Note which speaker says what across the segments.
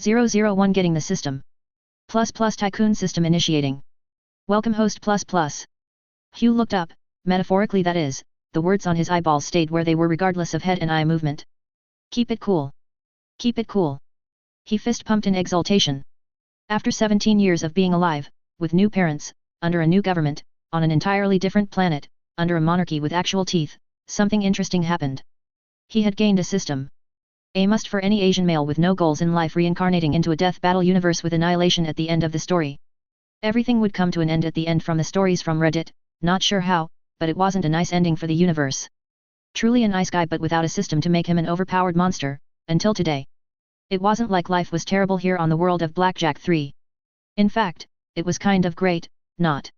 Speaker 1: 001 Getting the system. ++ tycoon system initiating. Welcome host ++. Hugh looked up, metaphorically that is, the words on his eyeballs stayed where they were regardless of head and eye movement. Keep it cool. Keep it cool. He fist pumped in exultation. After 17 years of being alive, with new parents, under a new government, on an entirely different planet, under a monarchy with actual teeth, something interesting happened. He had gained a system. A must for any Asian male with no goals in life reincarnating into a death battle universe with annihilation at the end of the story. Everything would come to an end at the end from the stories from Reddit, not sure how, but it wasn't a nice ending for the universe. Truly a nice guy but without a system to make him an overpowered monster, until today. It wasn't like life was terrible here on the world of Blackjack III. In fact, it was kind of great, not.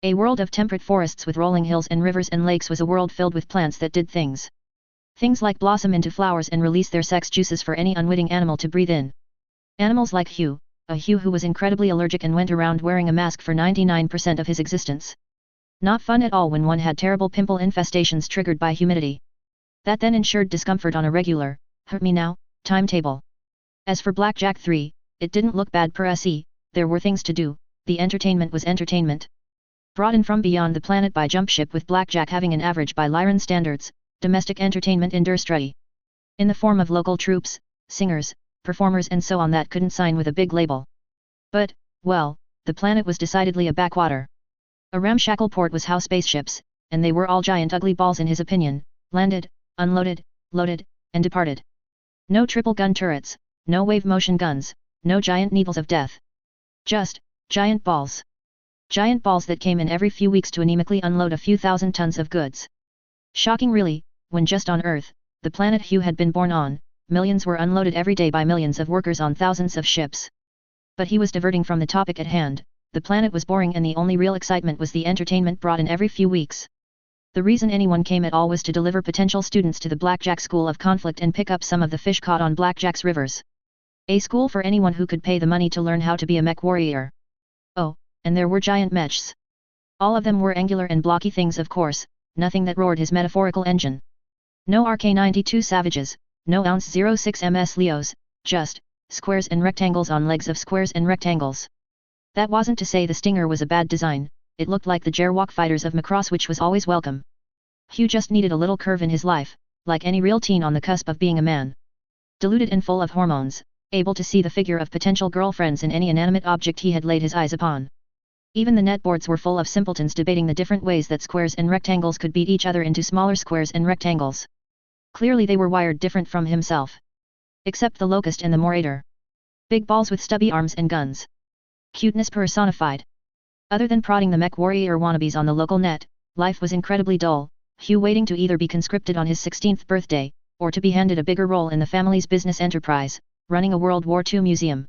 Speaker 1: A world of temperate forests with rolling hills and rivers and lakes was a world filled with plants that did things. Things like blossom into flowers and release their sex juices for any unwitting animal to breathe in. Animals like Hugh, a Hugh who was incredibly allergic and went around wearing a mask for 99% of his existence. Not fun at all when one had terrible pimple infestations triggered by humidity. That then ensured discomfort on a regular, hurt me now, timetable. As for Blackjack III, it didn't look bad per se, there were things to do, the entertainment was entertainment. Brought in from beyond the planet by jump ship with Blackjack having an average by Lyran standards, domestic entertainment industry. In the form of local troops, singers, performers and so on that couldn't sign with a big label. But, well, the planet was decidedly a backwater. A ramshackle port was how spaceships, and they were all giant ugly balls in his opinion, landed, unloaded, loaded, and departed. No triple gun turrets, no wave motion guns, no giant needles of death. Just, giant balls. Giant balls that came in every few weeks to anemically unload a few thousand tons of goods. Shocking really, when just on Earth, the planet Hugh had been born on, millions were unloaded every day by millions of workers on thousands of ships. But he was diverting from the topic at hand, the planet was boring and the only real excitement was the entertainment brought in every few weeks. The reason anyone came at all was to deliver potential students to the Blackjack School of Conflict and pick up some of the fish caught on Blackjack's rivers. A school for anyone who could pay the money to learn how to be a mech warrior. Oh, and there were giant mechs. All of them were angular and blocky things of course, nothing that roared his metaphorical engine. No RK-92 Savages, no ounce 06 MS Leos, just, squares and rectangles on legs of squares and rectangles. That wasn't to say the Stinger was a bad design, it looked like the Jerwalk fighters of Macross which was always welcome. Hugh just needed a little curve in his life, like any real teen on the cusp of being a man. Deluded and full of hormones, able to see the figure of potential girlfriends in any inanimate object he had laid his eyes upon. Even the netboards were full of simpletons debating the different ways that squares and rectangles could beat each other into smaller squares and rectangles. Clearly they were wired different from himself. Except the locust and the morator. Big balls with stubby arms and guns. Cuteness personified. Other than prodding the mech warrior wannabes on the local net, life was incredibly dull, Hugh waiting to either be conscripted on his 16th birthday, or to be handed a bigger role in the family's business enterprise, running a World War II museum.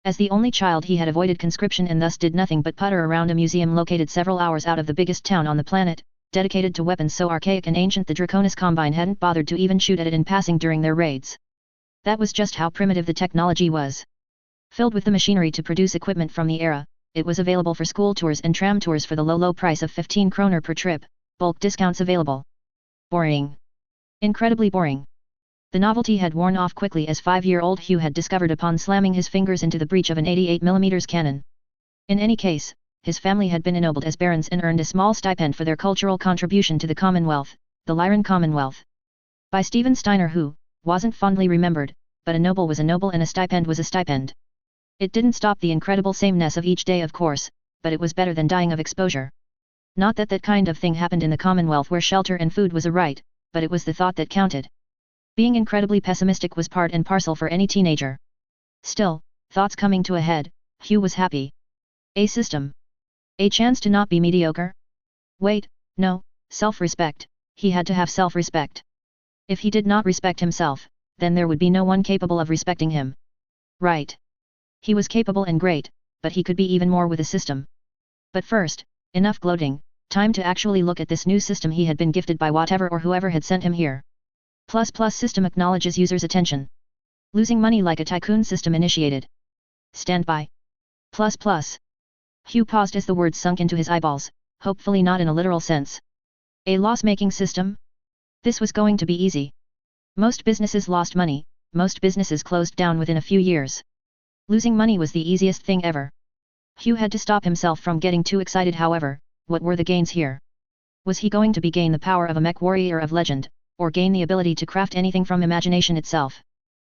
Speaker 1: As the only child he had avoided conscription and thus did nothing but putter around a museum located several hours out of the biggest town on the planet, dedicated to weapons so archaic and ancient the Draconis Combine hadn't bothered to even shoot at it in passing during their raids. That was just how primitive the technology was. Filled with the machinery to produce equipment from the era, it was available for school tours and tram tours for the low price of 15 kroner per trip, bulk discounts available. Boring. Incredibly boring. The novelty had worn off quickly as 5-year-old Hugh had discovered upon slamming his fingers into the breech of an 88mm cannon. In any case, his family had been ennobled as barons and earned a small stipend for their cultural contribution to the Commonwealth, the Lyran Commonwealth. By Stephen Steiner who, wasn't fondly remembered, but a noble was a noble and a stipend was a stipend. It didn't stop the incredible sameness of each day of course, but it was better than dying of exposure. Not that that kind of thing happened in the Commonwealth where shelter and food was a right, but it was the thought that counted. Being incredibly pessimistic was part and parcel for any teenager. Still, thoughts coming to a head, Hugh was happy. A system. A chance to not be mediocre? Wait, no, self-respect, he had to have self-respect. If he did not respect himself, then there would be no one capable of respecting him. Right. He was capable and great, but he could be even more with a system. But first, enough gloating, time to actually look at this new system he had been gifted by whatever or whoever had sent him here. ++ system acknowledges user's attention. Losing money like a tycoon system initiated. Stand by. ++. Hugh paused as the words sunk into his eyeballs, hopefully not in a literal sense. A loss-making system? This was going to be easy. Most businesses lost money, most businesses closed down within a few years. Losing money was the easiest thing ever. Huu had to stop himself from getting too excited. However, what were the gains here? Was he going to gain the power of a mech warrior of legend, or gain the ability to craft anything from imagination itself?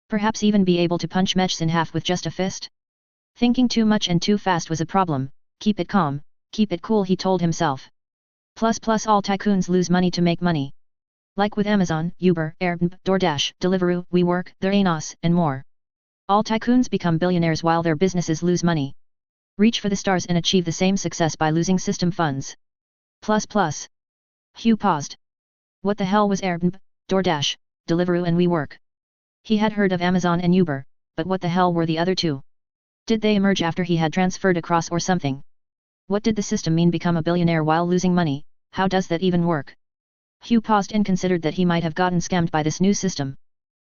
Speaker 1: Perhaps even be able to punch mechs in half with just a fist? Thinking too much and too fast was a problem. Keep it calm, keep it cool, he told himself. Plus all tycoons lose money to make money. Like with Amazon, Uber, Airbnb, DoorDash, Deliveroo, WeWork, their ANOS, and more. All tycoons become billionaires while their businesses lose money. Reach for the stars and achieve the same success by losing system funds. Plus. Huu paused. What the hell was Airbnb, DoorDash, Deliveroo and WeWork? He had heard of Amazon and Uber, but what the hell were the other two? Did they emerge after he had transferred across or something? What did the system mean, become a billionaire while losing money? How does that even work? Huu paused and considered that he might have gotten scammed by this new system.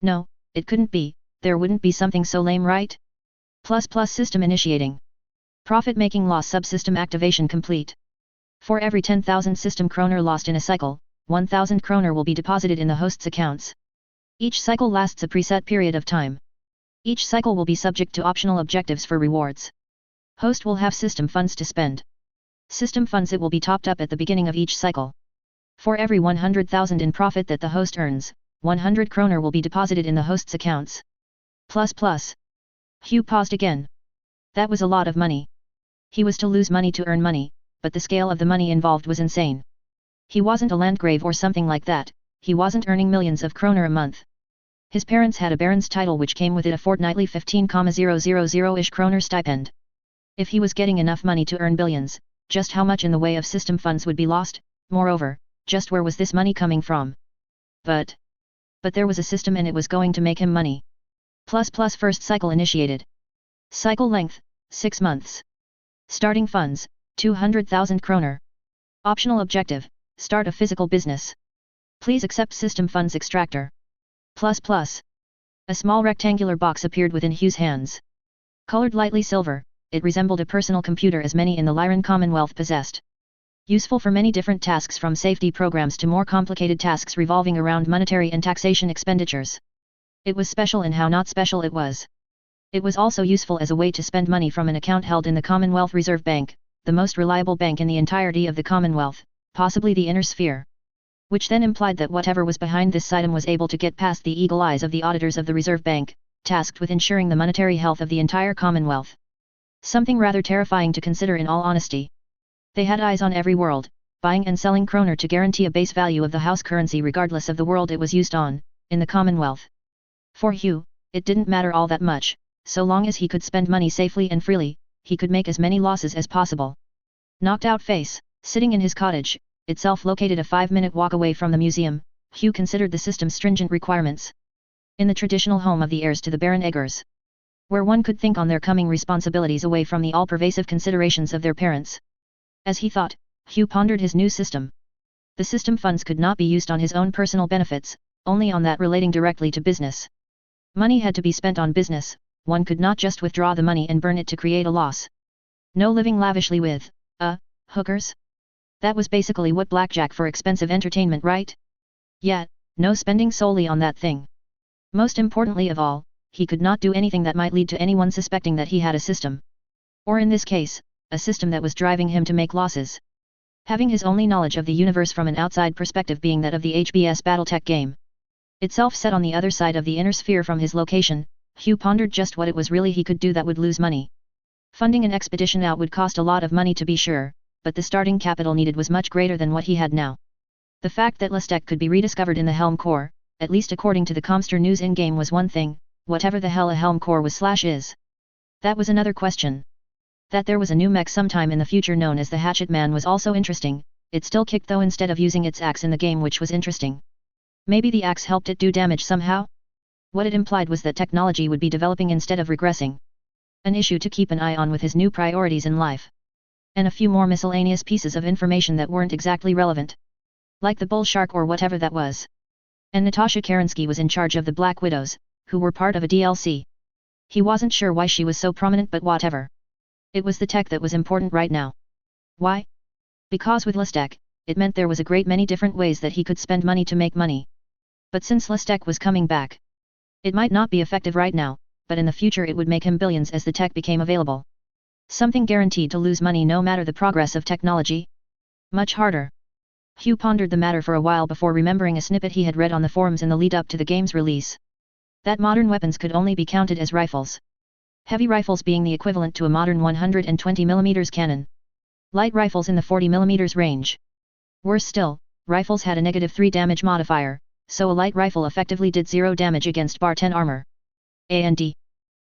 Speaker 1: No, it couldn't be, there wouldn't be something so lame, right? Plus system initiating. Profit making loss subsystem activation complete. For every 10,000 system kroner lost in a cycle, 1,000 kroner will be deposited in the host's accounts. Each cycle lasts a preset period of time. Each cycle will be subject to optional objectives for rewards. Host will have system funds to spend. System funds it will be topped up at the beginning of each cycle. For every 100,000 in profit that the host earns, 100 kroner will be deposited in the host's accounts. Plus. Huu paused again. That was a lot of money. He was to lose money to earn money, but the scale of the money involved was insane. He wasn't a landgrave or something like that, he wasn't earning millions of kroner a month. His parents had a baron's title which came with it a fortnightly 15,000-ish kroner stipend. If he was getting enough money to earn billions, just how much in the way of system funds would be lost? Moreover, just where was this money coming from? But there was a system and it was going to make him money. Plus first cycle initiated. Cycle length, 6 months. Starting funds, 200,000 kroner. Optional objective, start a physical business. Please accept system funds extractor. Plus. A small rectangular box appeared within Hugh's hands. Colored lightly silver, it resembled a personal computer as many in the Lyran Commonwealth possessed. Useful for many different tasks from safety programs to more complicated tasks revolving around monetary and taxation expenditures. It was special in how not special it was. It was also useful as a way to spend money from an account held in the Commonwealth Reserve Bank, the most reliable bank in the entirety of the Commonwealth, possibly the inner sphere. Which then implied that whatever was behind this item was able to get past the eagle eyes of the auditors of the Reserve Bank, tasked with ensuring the monetary health of the entire Commonwealth. Something rather terrifying to consider in all honesty. They had eyes on every world, buying and selling kroner to guarantee a base value of the house currency regardless of the world it was used on, in the Commonwealth. For Huu, it didn't matter all that much, so long as he could spend money safely and freely, he could make as many losses as possible. Knocked out face, sitting in his cottage, itself located a 5-minute walk away from the museum, Huu considered the system's stringent requirements. In the traditional home of the heirs to the Baron Eggers, where one could think on their coming responsibilities away from the all-pervasive considerations of their parents. As he thought, Huu pondered his new system. The system funds could not be used on his own personal benefits, only on that relating directly to business. Money had to be spent on business, one could not just withdraw the money and burn it to create a loss. No living lavishly with, hookers? That was basically what blackjack for expensive entertainment, right? Yet, no spending solely on that thing. Most importantly of all, he could not do anything that might lead to anyone suspecting that he had a system. Or in this case, a system that was driving him to make losses. Having his only knowledge of the universe from an outside perspective being that of the HBS Battletech game. Itself set on the other side of the inner sphere from his location, Huu pondered just what it was really he could do that would lose money. Funding an expedition out would cost a lot of money to be sure, but the starting capital needed was much greater than what he had now. The fact that Lestek could be rediscovered in the Helm Core, at least according to the Comster news in-game, was one thing, whatever the hell a Helm Core was/is. That was another question. That there was a new mech sometime in the future known as the Hatchet Man was also interesting, it still kicked though instead of using its axe in the game, which was interesting. Maybe the axe helped it do damage somehow? What it implied was that technology would be developing instead of regressing. An issue to keep an eye on with his new priorities in life. And a few more miscellaneous pieces of information that weren't exactly relevant. Like the bull shark or whatever that was. And Natasha Kerensky was in charge of the Black Widows, who were part of a DLC. He wasn't sure why she was so prominent, but whatever. It was the tech that was important right now. Why? Because with Lestek, it meant there was a great many different ways that he could spend money to make money. But since Lestek was coming back, it might not be effective right now, but in the future it would make him billions as the tech became available. Something guaranteed to lose money no matter the progress of technology? Much harder. Huu pondered the matter for a while before remembering a snippet he had read on the forums in the lead-up to the game's release. That modern weapons could only be counted as rifles. Heavy rifles being the equivalent to a modern 120mm cannon. Light rifles in the 40mm range. Worse still, rifles had a -3 damage modifier, so a light rifle effectively did 0 damage against bar 10 armor. And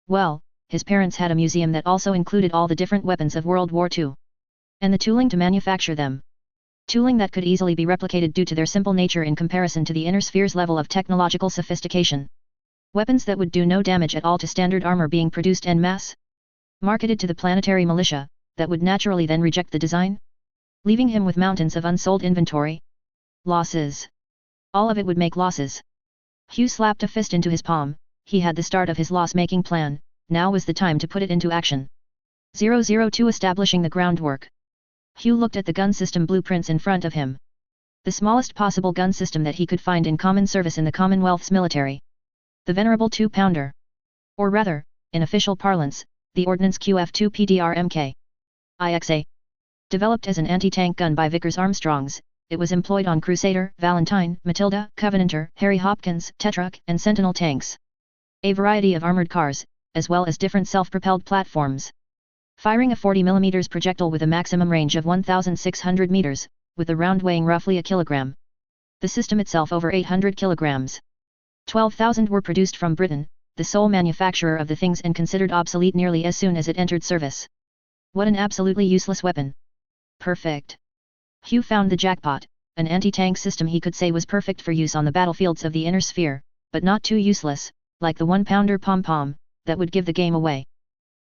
Speaker 1: well, his parents had a museum that also included all the different weapons of World War II. And the tooling to manufacture them. Tooling that could easily be replicated due to their simple nature in comparison to the inner sphere's level of technological sophistication. Weapons that would do no damage at all to standard armor being produced en masse. Marketed to the planetary militia, that would naturally then reject the design? Leaving him with mountains of unsold inventory. Losses. All of it would make losses. Huu slapped a fist into his palm. He had the start of his loss-making plan, now was the time to put it into action. 002 Establishing the groundwork. Huu looked at the gun system blueprints in front of him. The smallest possible gun system that he could find in common service in the Commonwealth's military. The venerable 2-pounder. Or rather, in official parlance, the Ordnance QF2 PDR-MK. IXA. Developed as an anti-tank gun by Vickers Armstrongs, it was employed on Crusader, Valentine, Matilda, Covenanter, Harry Hopkins, Tetrarch, and Sentinel tanks. A variety of armored cars, as well as different self-propelled platforms. Firing a 40mm projectile with a maximum range of 1,600 meters, with a round weighing roughly a kilogram. The system itself over 800 kilograms. 12,000 were produced from Britain, the sole manufacturer of the things, and considered obsolete nearly as soon as it entered service. What an absolutely useless weapon. Perfect. Huu found the jackpot, an anti-tank system he could say was perfect for use on the battlefields of the inner sphere, but not too useless, like the 1-pounder pom-pom, that would give the game away.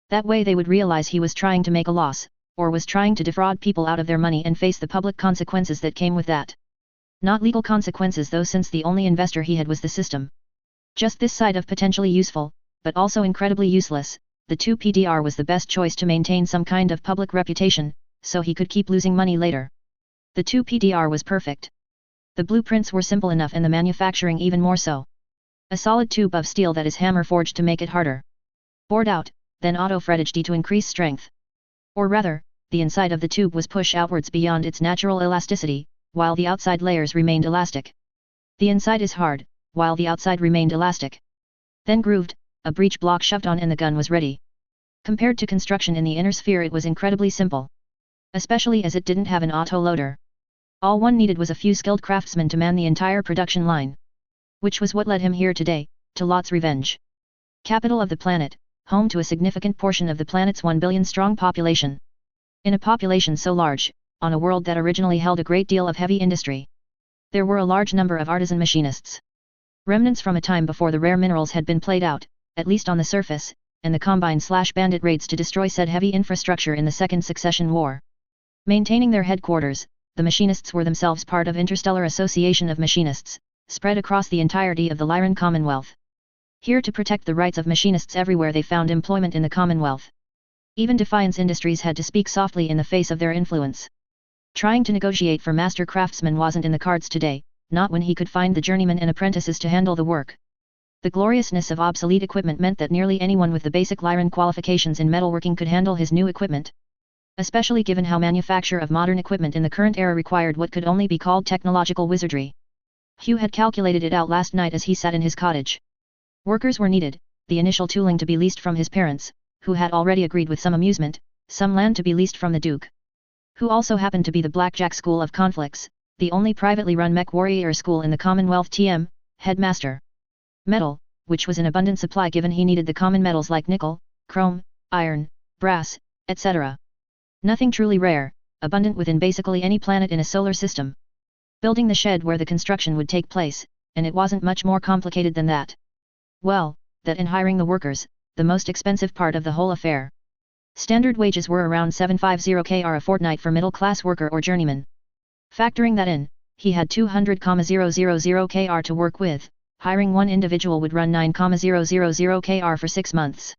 Speaker 1: That way they would realize he was trying to make a loss, or was trying to defraud people out of their money and face the public consequences that came with that. Not legal consequences though, since the only investor he had was the system. Just this side of potentially useful, but also incredibly useless, the 2PDR was the best choice to maintain some kind of public reputation, so he could keep losing money later. The 2PDR was perfect. The blueprints were simple enough and the manufacturing even more so. A solid tube of steel that is hammer forged to make it harder. Bored out, then auto-fretted to increase strength. Or rather, the inside of the tube was pushed outwards beyond its natural elasticity, while the outside layers remained elastic. The inside is hard, while the outside remained elastic. Then grooved, a breech block shoved on and the gun was ready. Compared to construction in the inner sphere it was incredibly simple. Especially as it didn't have an auto-loader. All one needed was a few skilled craftsmen to man the entire production line. Which was what led him here today, to Lot's Revenge. Capital of the planet, home to a significant portion of the planet's 1 billion strong population. In a population so large, on a world that originally held a great deal of heavy industry. There were a large number of artisan machinists. Remnants from a time before the rare minerals had been played out, at least on the surface, and the Combine/Bandit raids to destroy said heavy infrastructure in the Second Succession War. Maintaining their headquarters, the machinists were themselves part of Interstellar Association of Machinists, spread across the entirety of the Lyran Commonwealth. Here to protect the rights of machinists everywhere they found employment in the Commonwealth. Even Defiance Industries had to speak softly in the face of their influence. Trying to negotiate for master craftsmen wasn't in the cards today, not when he could find the journeymen and apprentices to handle the work. The gloriousness of obsolete equipment meant that nearly anyone with the basic Lyran qualifications in metalworking could handle his new equipment. Especially given how manufacture of modern equipment in the current era required what could only be called technological wizardry. Huu had calculated it out last night as he sat in his cottage. Workers were needed, the initial tooling to be leased from his parents, who had already agreed with some amusement, some land to be leased from the Duke. Who also happened to be the Blackjack School of Conflicts, the only privately run mech warrior school in the Commonwealth. Headmaster. Metal, which was in abundant supply given he needed the common metals like nickel, chrome, iron, brass, etc. Nothing truly rare, abundant within basically any planet in a solar system. Building the shed where the construction would take place, and it wasn't much more complicated than that. Well, that and hiring the workers, the most expensive part of the whole affair. Standard wages were around 750 kr a fortnight for middle-class worker or journeyman. Factoring that in, he had 200,000 kr to work with, hiring one individual would run 9,000 kr for 6 months.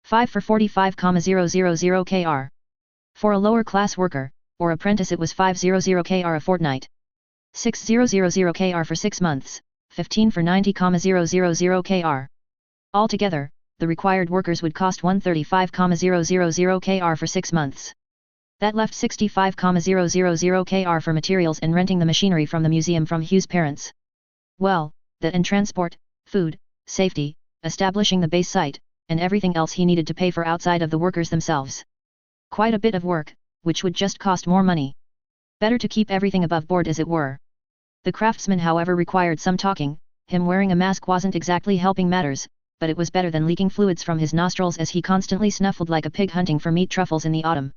Speaker 1: 5 for 45,000 kr. For a lower-class worker, or apprentice it was 500 kr a fortnight. 6,000 kr for 6 months, 15 for 90,000 kr. Altogether, the required workers would cost 135,000 kr for 6 months. That left 65,000 kr for materials and renting the machinery from the museum from Hugh's parents. Well, that and transport, food, safety, establishing the base site, and everything else he needed to pay for outside of the workers themselves. Quite a bit of work, which would just cost more money. Better to keep everything above board as it were. The craftsman however required some talking, him wearing a mask wasn't exactly helping matters, but it was better than leaking fluids from his nostrils as he constantly snuffled like a pig hunting for meat truffles in the autumn.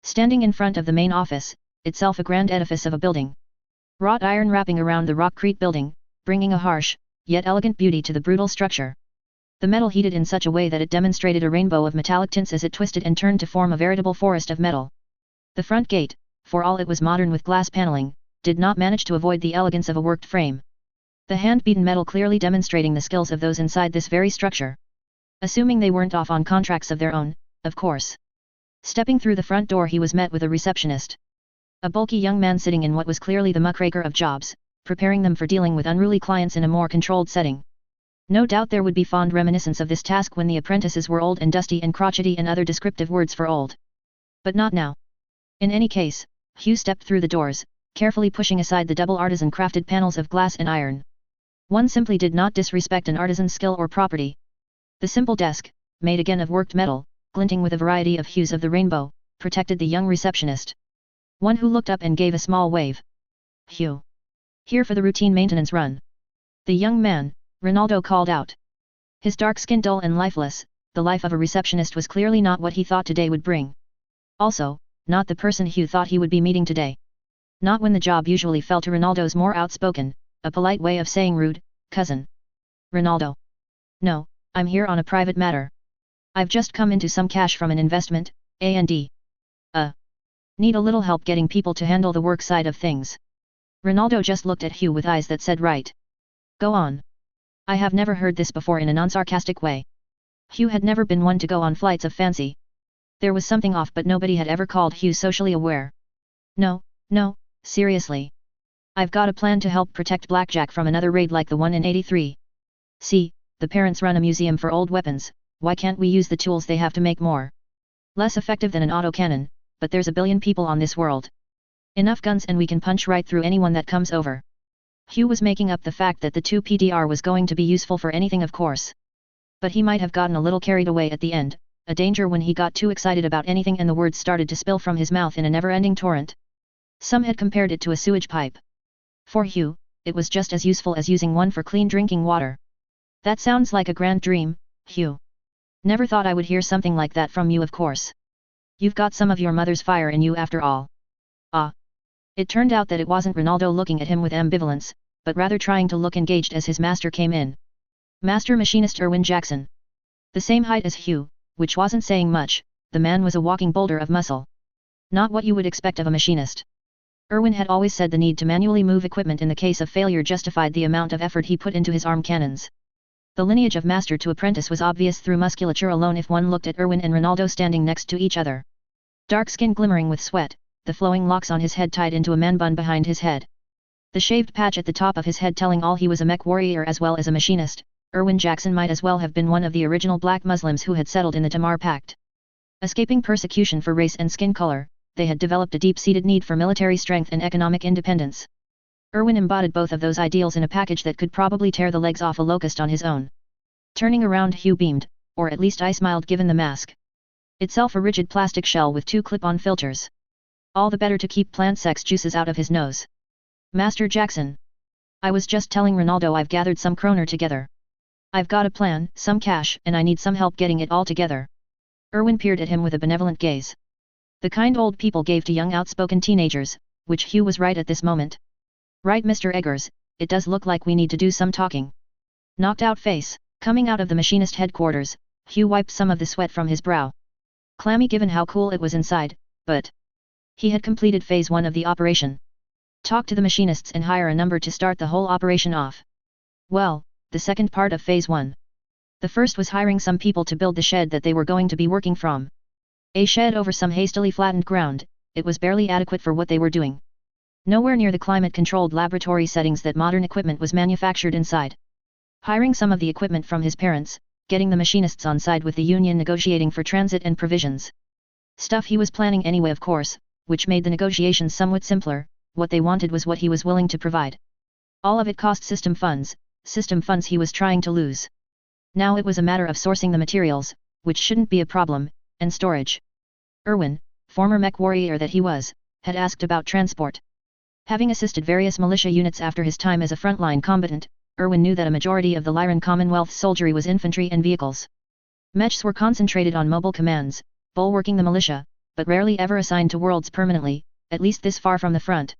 Speaker 1: Standing in front of the main office, itself a grand edifice of a building. Wrought iron wrapping around the rockcrete building, bringing a harsh, yet elegant beauty to the brutal structure. The metal heated in such a way that it demonstrated a rainbow of metallic tints as it twisted and turned to form a veritable forest of metal. The front gate, for all it was modern with glass paneling, did not manage to avoid the elegance of a worked frame. The hand-beaten metal clearly demonstrating the skills of those inside this very structure. Assuming they weren't off on contracts of their own, of course. Stepping through the front door he was met with a receptionist. A bulky young man sitting in what was clearly the muckraker of jobs, preparing them for dealing with unruly clients in a more controlled setting. No doubt there would be fond reminiscence of this task when the apprentices were old and dusty and crotchety and other descriptive words for old. But not now. In any case, Hugh stepped through the doors, carefully pushing aside the double artisan-crafted panels of glass and iron. One simply did not disrespect an artisan's skill or property. The simple desk, made again of worked metal, glinting with a variety of hues of the rainbow, protected the young receptionist. One who looked up and gave a small wave. Hugh. Here for the routine maintenance run. The young man, Ronaldo called out. His dark skin dull and lifeless, the life of a receptionist was clearly not what he thought today would bring. Also, not the person Hugh thought he would be meeting today. Not when the job usually fell to Ronaldo's more outspoken, a polite way of saying rude, cousin. Ronaldo. No, I'm here on a private matter. I've just come into some cash from an investment, A&D. Need a little help getting people to handle the work side of things. Ronaldo just looked at Hugh with eyes that said right. Go on. I have never heard this before in a non-sarcastic way. Hugh had never been one to go on flights of fancy. There was something off but nobody had ever called Hugh socially aware. No, seriously. I've got a plan to help protect Blackjack from another raid like the one in 83. See, the parents run a museum for old weapons, why can't we use the tools they have to make more? Less effective than an autocannon, but there's a billion people on this world. Enough guns and we can punch right through anyone that comes over. Hugh was making up the fact that the 2 PDR was going to be useful for anything of course. But he might have gotten a little carried away at the end, a danger when he got too excited about anything and the words started to spill from his mouth in a never-ending torrent. Some had compared it to a sewage pipe. For Hugh, it was just as useful as using one for clean drinking water. That sounds like a grand dream, Hugh. Never thought I would hear something like that from you of course. You've got some of your mother's fire in you after all. Ah. It turned out that it wasn't Ronaldo looking at him with ambivalence, but rather trying to look engaged as his master came in. Master Machinist Erwin Jackson. The same height as Hugh, which wasn't saying much, the man was a walking boulder of muscle. Not what you would expect of a machinist. Erwin had always said the need to manually move equipment in the case of failure justified the amount of effort he put into his arm cannons. The lineage of master to apprentice was obvious through musculature alone if one looked at Erwin and Ronaldo standing next to each other. Dark skin glimmering with sweat, the flowing locks on his head tied into a man bun behind his head. The shaved patch at the top of his head telling all he was a mech warrior as well as a machinist, Erwin Jackson might as well have been one of the original black Muslims who had settled in the Tamar Pact. Escaping persecution for race and skin color, they had developed a deep-seated need for military strength and economic independence. Erwin embodied both of those ideals in a package that could probably tear the legs off a locust on his own. Turning around Hugh beamed, or at least I smiled given the mask. Itself a rigid plastic shell with 2 clip-on filters. All the better to keep plant sex juices out of his nose. Master Jackson. I was just telling Ronaldo I've gathered some kroner together. I've got a plan, some cash, and I need some help getting it all together. Erwin peered at him with a benevolent gaze. The kind old people gave to young outspoken teenagers, which Hugh was right at this moment. Right Mr. Eggers, it does look like we need to do some talking. Knocked out face, coming out of the machinist headquarters, Hugh wiped some of the sweat from his brow. Clammy given how cool it was inside, but he had completed phase 1 of the operation. Talk to the machinists and hire a number to start the whole operation off. Well, the second part of phase 1. The first was hiring some people to build the shed that they were going to be working from. A shed over some hastily flattened ground, it was barely adequate for what they were doing. Nowhere near the climate-controlled laboratory settings that modern equipment was manufactured inside. Hiring some of the equipment from his parents, getting the machinists on side with the union negotiating for transit and provisions. Stuff he was planning anyway of course, which made the negotiations somewhat simpler. What they wanted was what he was willing to provide. All of it cost system funds he was trying to lose. Now it was a matter of sourcing the materials, which shouldn't be a problem, and storage. Irwin, former mech warrior that he was, had asked about transport. Having assisted various militia units after his time as a frontline combatant, Irwin knew that a majority of the Lyran Commonwealth's soldiery was infantry and vehicles. Mechs were concentrated on mobile commands, bulwarking the militia, but rarely ever assigned to worlds permanently, at least this far from the front.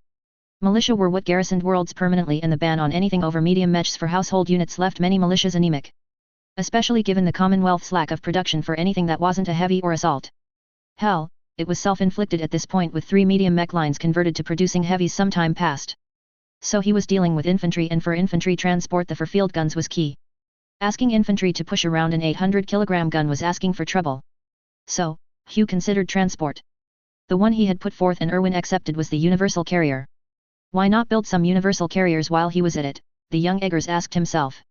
Speaker 1: Militia were what garrisoned worlds permanently, and the ban on anything over medium mechs for household units left many militias anemic. Especially given the Commonwealth's lack of production for anything that wasn't a heavy or assault. Hell, it was self-inflicted at this point, with 3 medium mech lines converted to producing heavies some time past. So he was dealing with infantry, and for infantry transport the field guns was key. Asking infantry to push around an 800-kilogram gun was asking for trouble. So, Huu considered transport. The one he had put forth and Irwin accepted was the universal carrier. Why not build some universal carriers while he was at it, the young Eggers asked himself.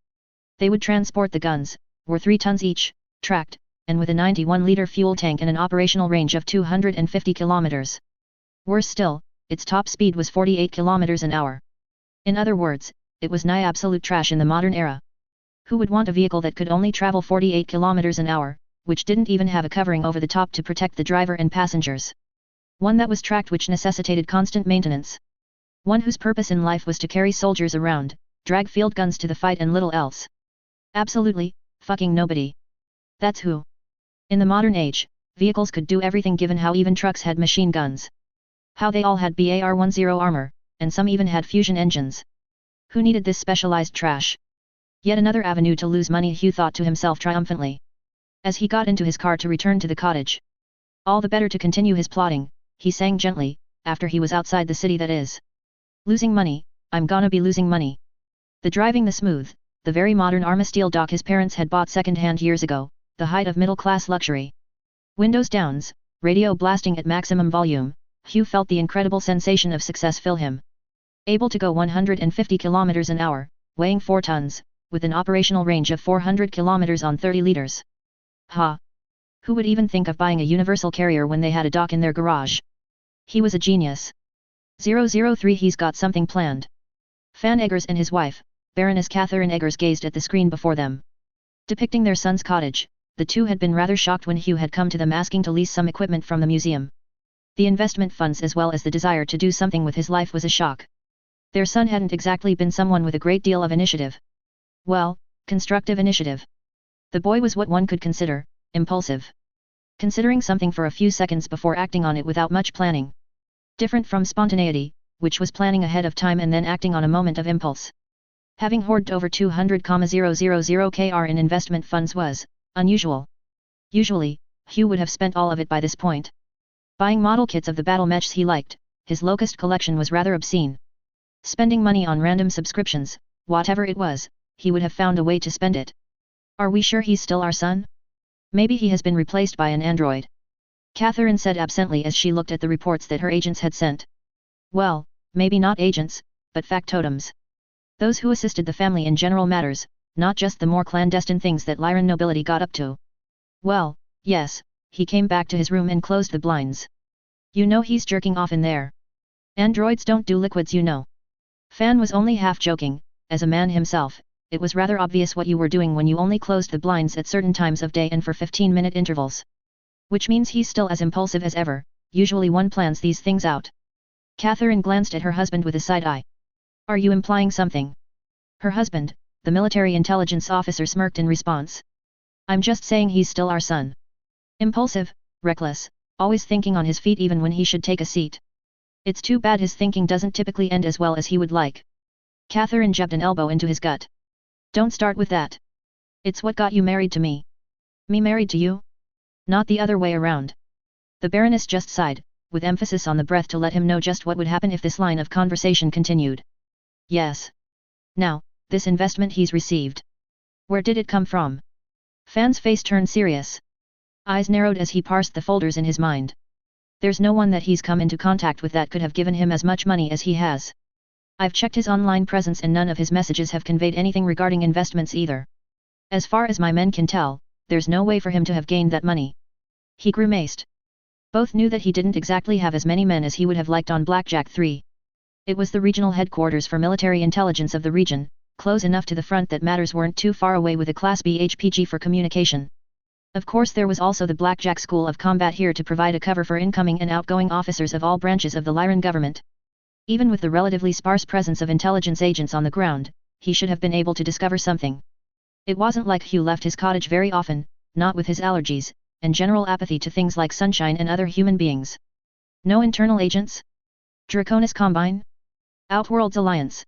Speaker 1: They would transport the guns, were 3 tons each, tracked, and with a 91-liter fuel tank and an operational range of 250 kilometers. Worse still, its top speed was 48 kilometers an hour. In other words, it was nigh absolute trash in the modern era. Who would want a vehicle that could only travel 48 kilometers an hour, which didn't even have a covering over the top to protect the driver and passengers? One that was tracked, which necessitated constant maintenance. One whose purpose in life was to carry soldiers around, drag field guns to the fight and little else. Absolutely, fucking nobody. That's who. In the modern age, vehicles could do everything given how even trucks had machine guns. How they all had BAR-10 armor, and some even had fusion engines. Who needed this specialized trash? Yet another avenue to lose money, Huu thought to himself triumphantly. As he got into his car to return to the cottage. All the better to continue his plotting, he sang gently, after he was outside the city, that is. Losing money, I'm gonna be losing money. The driving the smooth, the very modern Armasteel dock his parents had bought second-hand years ago, the height of middle-class luxury. Windows downs, radio blasting at maximum volume, Huu felt the incredible sensation of success fill him. Able to go 150 kilometers an hour, weighing 4 tons, with an operational range of 400 kilometers on 30 liters. Ha! Who would even think of buying a universal carrier when they had a dock in their garage? He was a genius. 003 He's got something planned. Fan Eggers and his wife, Baroness Catherine Eggers, gazed at the screen before them. Depicting their son's cottage, the two had been rather shocked when Huu had come to them asking to lease some equipment from the museum. The investment funds as well as the desire to do something with his life was a shock. Their son hadn't exactly been someone with a great deal of initiative. Well, constructive initiative. The boy was what one could consider impulsive. Considering something for a few seconds before acting on it without much planning. Different from spontaneity, which was planning ahead of time and then acting on a moment of impulse. Having hoarded over 200,000 kr in investment funds was unusual. Usually, Huu would have spent all of it by this point. Buying model kits of the battle mechs he liked, his locust collection was rather obscene. Spending money on random subscriptions, whatever it was, he would have found a way to spend it. Are we sure he's still our son? Maybe he has been replaced by an android. Catherine said absently as she looked at the reports that her agents had sent. Well, maybe not agents, but factotums. Those who assisted the family in general matters, not just the more clandestine things that Lyran nobility got up to. Well, yes, he came back to his room and closed the blinds. You know he's jerking off in there. Androids don't do liquids, you know. Fan was only half joking. As a man himself, it was rather obvious what you were doing when you only closed the blinds at certain times of day and for 15-minute intervals. Which means he's still as impulsive as ever. Usually one plans these things out. Catherine glanced at her husband with a side eye. Are you implying something? Her husband, the military intelligence officer, smirked in response. I'm just saying he's still our son. Impulsive, reckless, always thinking on his feet even when he should take a seat. It's too bad his thinking doesn't typically end as well as he would like. Catherine jabbed an elbow into his gut. Don't start with that. It's what got you married to me. Me married to you? Not the other way around. The Baroness just sighed, with emphasis on the breath to let him know just what would happen if this line of conversation continued. Yes. Now, this investment he's received. Where did it come from? Fan's face turned serious. Eyes narrowed as he parsed the folders in his mind. There's no one that he's come into contact with that could have given him as much money as he has. I've checked his online presence and none of his messages have conveyed anything regarding investments either. As far as my men can tell, there's no way for him to have gained that money. He grimaced. Both knew that he didn't exactly have as many men as he would have liked on Blackjack III. It was the regional headquarters for military intelligence of the region, close enough to the front that matters weren't too far away with a Class B HPG for communication. Of course there was also the Blackjack School of Combat here to provide a cover for incoming and outgoing officers of all branches of the Lyran government. Even with the relatively sparse presence of intelligence agents on the ground, he should have been able to discover something. It wasn't like Huu left his cottage very often, not with his allergies, and general apathy to things like sunshine and other human beings. No internal agents? Draconis Combine? Outworlds Alliance?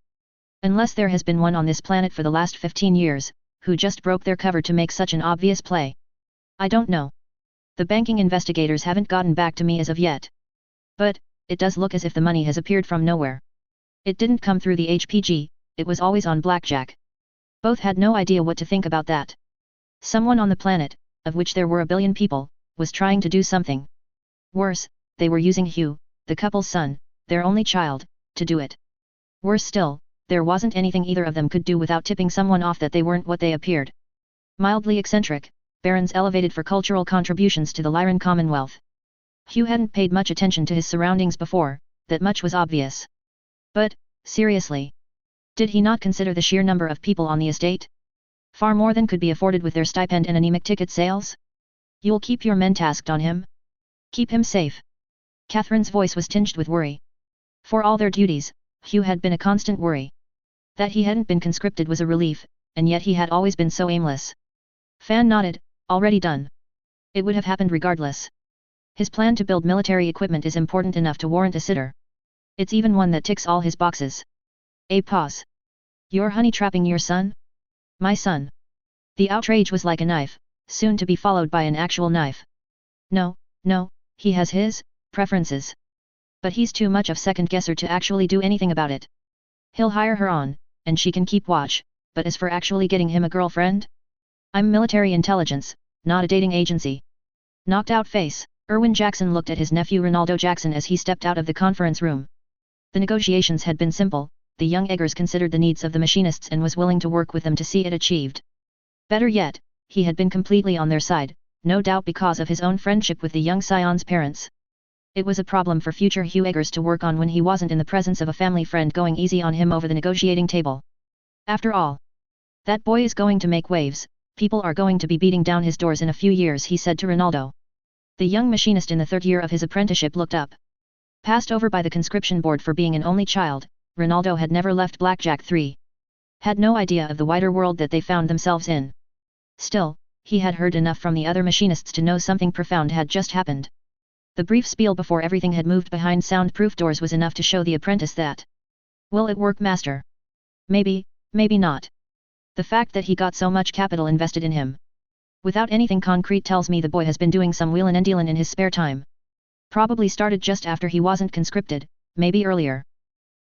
Speaker 1: Unless there has been one on this planet for the last 15 years, who just broke their cover to make such an obvious play? I don't know. The banking investigators haven't gotten back to me as of yet. But, it does look as if the money has appeared from nowhere. It didn't come through the HPG, it was always on Blackjack. Both had no idea what to think about that. Someone on the planet, of which there were a billion people, was trying to do something. Worse, they were using Huu, the couple's son, their only child, to do it. Worse still, there wasn't anything either of them could do without tipping someone off that they weren't what they appeared. Mildly eccentric, barons elevated for cultural contributions to the Lyran Commonwealth. Huu hadn't paid much attention to his surroundings before, that much was obvious. But, seriously, did he not consider the sheer number of people on the estate? Far more than could be afforded with their stipend and anemic ticket sales? You'll keep your men tasked on him? Keep him safe. Catherine's voice was tinged with worry. For all their duties, Huu had been a constant worry. That he hadn't been conscripted was a relief, and yet he had always been so aimless. Fan nodded, already done. It would have happened regardless. His plan to build military equipment is important enough to warrant a sitter. It's even one that ticks all his boxes. A pause. You're honey-trapping your son? My son. The outrage was like a knife, soon to be followed by an actual knife. No, he has his preferences. But he's too much of second-guesser to actually do anything about it. He'll hire her on, and she can keep watch, but as for actually getting him a girlfriend? I'm military intelligence, not a dating agency. Knocked out face, Erwin Jackson looked at his nephew Ronaldo Jackson as he stepped out of the conference room. The negotiations had been simple. The young Eggers considered the needs of the machinists and was willing to work with them to see it achieved. Better yet, he had been completely on their side, no doubt because of his own friendship with the young scion's parents. It was a problem for future Huu Eggers to work on when he wasn't in the presence of a family friend going easy on him over the negotiating table. After all, that boy is going to make waves, people are going to be beating down his doors in a few years, he said to Ronaldo. The young machinist in the third year of his apprenticeship looked up. Passed over by the conscription board for being an only child, Ronaldo had never left Blackjack III. Had no idea of the wider world that they found themselves in. Still, he had heard enough from the other machinists to know something profound had just happened. The brief spiel before everything had moved behind soundproof doors was enough to show the apprentice that. Will it work, master? Maybe, maybe not. The fact that he got so much capital invested in him, without anything concrete, tells me the boy has been doing some wheelin' and dealin' in his spare time. Probably started just after he wasn't conscripted, maybe earlier.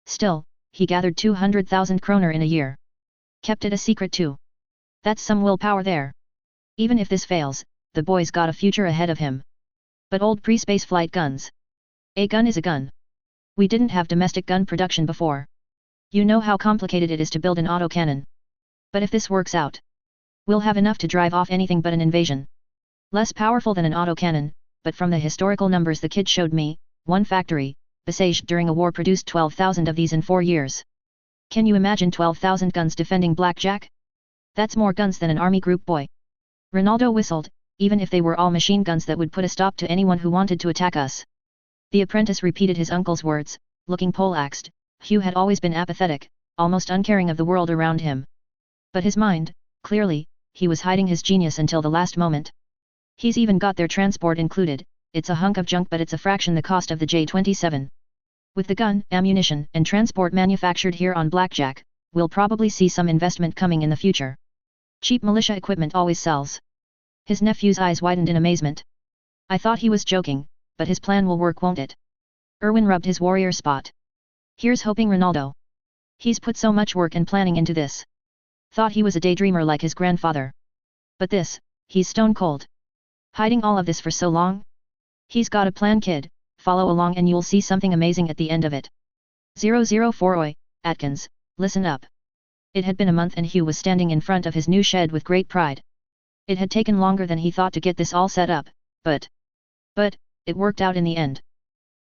Speaker 1: Still, he gathered 200,000 kroner in a year. Kept it a secret too. That's some willpower there. Even if this fails, the boy's got a future ahead of him. But old pre-space flight guns. A gun is a gun. We didn't have domestic gun production before. You know how complicated it is to build an autocannon. But if this works out, we'll have enough to drive off anything but an invasion. Less powerful than an autocannon, but from the historical numbers the kid showed me, one factory, besieged during a war, produced 12,000 of these in 4 years. Can you imagine 12,000 guns defending Blackjack? That's more guns than an army group, boy. Ronaldo whistled, even if they were all machine guns that would put a stop to anyone who wanted to attack us. The apprentice repeated his uncle's words, looking poleaxed. Huu had always been apathetic, almost uncaring of the world around him. But his mind, clearly, he was hiding his genius until the last moment. He's even got their transport included. It's a hunk of junk, but it's a fraction the cost of the J-27. With the gun, ammunition, and transport manufactured here on Blackjack, we'll probably see some investment coming in the future. Cheap militia equipment always sells. His nephew's eyes widened in amazement. I thought he was joking, but his plan will work, won't it? Erwin rubbed his warrior spot. Here's hoping, Ronaldo. He's put so much work and planning into this. Thought he was a daydreamer like his grandfather. But this, he's stone cold. Hiding all of this for so long? He's got a plan, kid, follow along and you'll see something amazing at the end of it. 004 Oi, Atkins, listen up. It had been a month and Huu was standing in front of his new shed with great pride. It had taken longer than he thought to get this all set up, but it worked out in the end.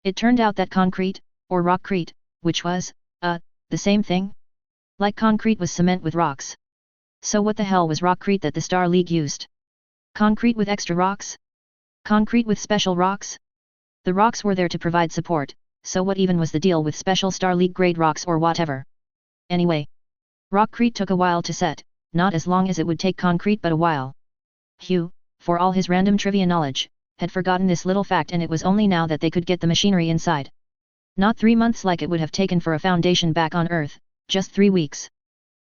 Speaker 1: It turned out that concrete, or rockcrete, which was, the same thing? Like concrete was cement with rocks. So what the hell was rockcrete that the Star League used? Concrete with extra rocks? Concrete with special rocks? The rocks were there to provide support, so what even was the deal with special Star League grade rocks or whatever? Anyway, rockcrete took a while to set, not as long as it would take concrete but a while. Huu, for all his random trivia knowledge, had forgotten this little fact, and it was only now that they could get the machinery inside. Not 3 months like it would have taken for a foundation back on Earth, just 3 weeks.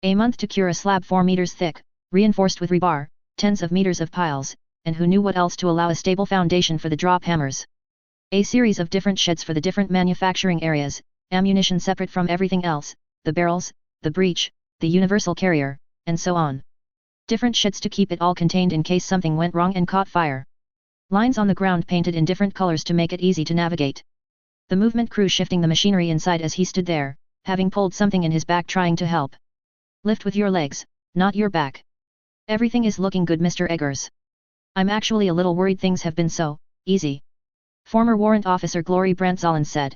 Speaker 1: A month to cure a slab 4 meters thick, reinforced with rebar, tens of meters of piles, and who knew what else to allow a stable foundation for the drop hammers. A series of different sheds for the different manufacturing areas, ammunition separate from everything else, the barrels, the breech, the universal carrier, and so on. Different sheds to keep it all contained in case something went wrong and caught fire. Lines on the ground painted in different colors to make it easy to navigate. The movement crew shifting the machinery inside as he stood there, having pulled something in his back trying to help. Lift with your legs, not your back. Everything is looking good, Mr. Eggers. I'm actually a little worried things have been so easy. Former Warrant Officer Glory Brandtzollens said.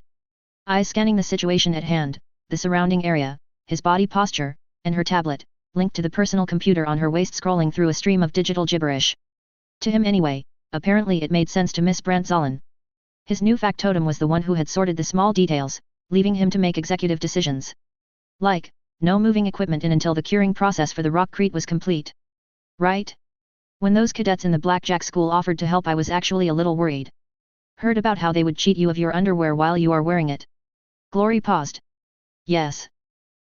Speaker 1: Eyes scanning the situation at hand, the surrounding area, his body posture, and her tablet, linked to the personal computer on her waist, scrolling through a stream of digital gibberish. To him anyway, apparently it made sense to Miss Brandtzollens. His new factotum was the one who had sorted the small details, leaving him to make executive decisions. Like, no moving equipment in until the curing process for the rockcrete was complete. Right? When those cadets in the Blackjack school offered to help, I was actually a little worried. Heard about how they would cheat you of your underwear while you are wearing it? Glory paused. Yes.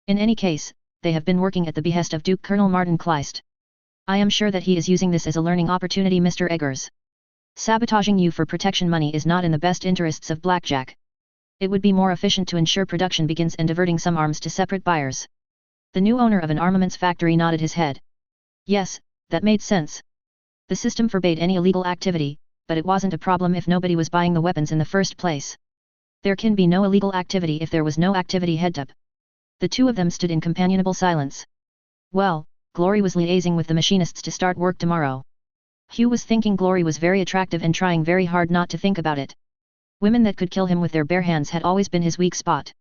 Speaker 1: In any case, they have been working at the behest of Duke Colonel Martin Kleist. I am sure that he is using this as a learning opportunity, Mr. Eggers. Sabotaging you for protection money is not in the best interests of Blackjack. It would be more efficient to ensure production begins and diverting some arms to separate buyers. The new owner of an armaments factory nodded his head. Yes, that made sense. The system forbade any illegal activity, but it wasn't a problem if nobody was buying the weapons in the first place. There can be no illegal activity if there was no activity, head up. The two of them stood in companionable silence. Well, Glory was liaising with the machinists to start work tomorrow. Huu was thinking Glory was very attractive and trying very hard not to think about it. Women that could kill him with their bare hands had always been his weak spot.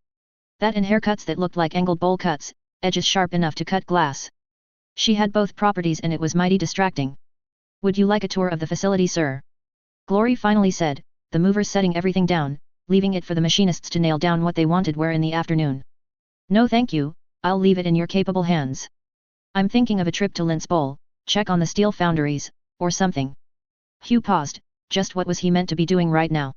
Speaker 1: That and haircuts that looked like angled bowl cuts, edges sharp enough to cut glass. She had both properties and it was mighty distracting. Would you like a tour of the facility, sir? Glory finally said, the movers setting everything down, leaving it for the machinists to nail down what they wanted where in the afternoon. No thank you, I'll leave it in your capable hands. I'm thinking of a trip to Lintz Bowl, check on the steel foundries, or something. Huu paused, just what was he meant to be doing right now?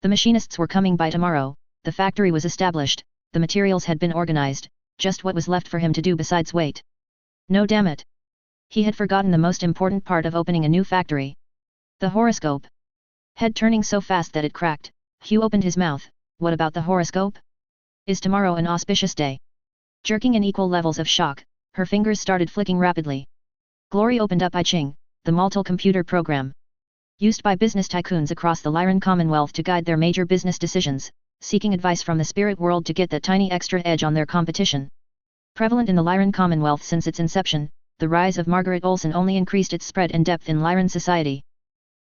Speaker 1: The machinists were coming by tomorrow, the factory was established, the materials had been organized, just what was left for him to do besides wait? No damn it. He had forgotten the most important part of opening a new factory. The horoscope. Head turning so fast that it cracked, Huu opened his mouth. What about the horoscope? Is tomorrow an auspicious day? Jerking in equal levels of shock, her fingers started flicking rapidly. Glory opened up I Ching, the Maltal computer program. Used by business tycoons across the Lyran Commonwealth to guide their major business decisions, seeking advice from the spirit world to get that tiny extra edge on their competition. Prevalent in the Lyran Commonwealth since its inception, the rise of Margaret Olsen only increased its spread and depth in Lyran society.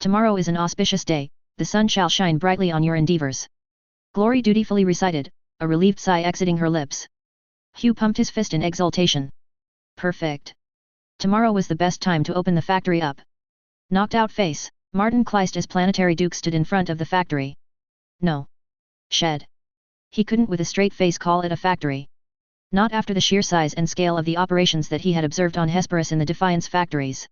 Speaker 1: Tomorrow is an auspicious day, the sun shall shine brightly on your endeavors. Glory dutifully recited, a relieved sigh exiting her lips. Huu pumped his fist in exultation. Perfect. Tomorrow was the best time to open the factory up. Knocked out face, Martin Kleist as Planetary Duke stood in front of the factory. No. Shed. He couldn't with a straight face call it a factory. Not after the sheer size and scale of the operations that he had observed on Hesperus in the Defiance factories.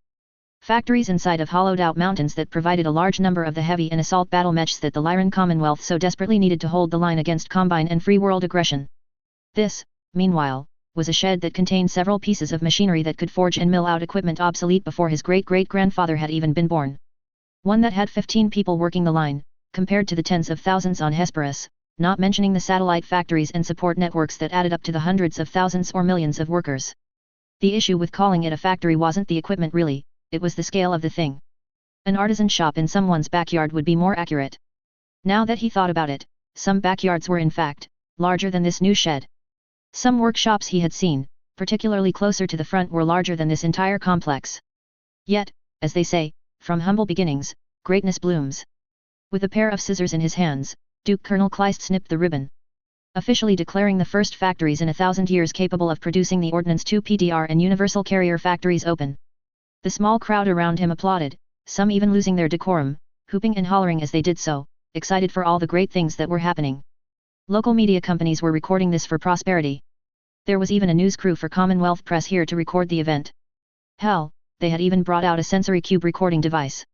Speaker 1: Factories inside of hollowed-out mountains that provided a large number of the heavy and assault battle mechs that the Lyran Commonwealth so desperately needed to hold the line against Combine and Free World aggression. This, meanwhile, was a shed that contained several pieces of machinery that could forge and mill out equipment obsolete before his great-great-grandfather had even been born. One that had 15 people working the line, compared to the tens of thousands on Hesperus, not mentioning the satellite factories and support networks that added up to the hundreds of thousands or millions of workers. The issue with calling it a factory wasn't the equipment really, it was the scale of the thing. An artisan shop in someone's backyard would be more accurate. Now that he thought about it, some backyards were in fact larger than this new shed. Some workshops he had seen, particularly closer to the front, were larger than this entire complex. Yet, as they say, from humble beginnings, greatness blooms. With a pair of scissors in his hands, Duke Colonel Kleist snipped the ribbon, officially declaring the first factories in 1,000 years capable of producing the Ordnance 2 PDR and Universal Carrier factories open. The small crowd around him applauded, some even losing their decorum, whooping and hollering as they did so, excited for all the great things that were happening. Local media companies were recording this for prosperity. There was even a news crew for Commonwealth Press here to record the event. Hell, they had even brought out a sensory cube recording device.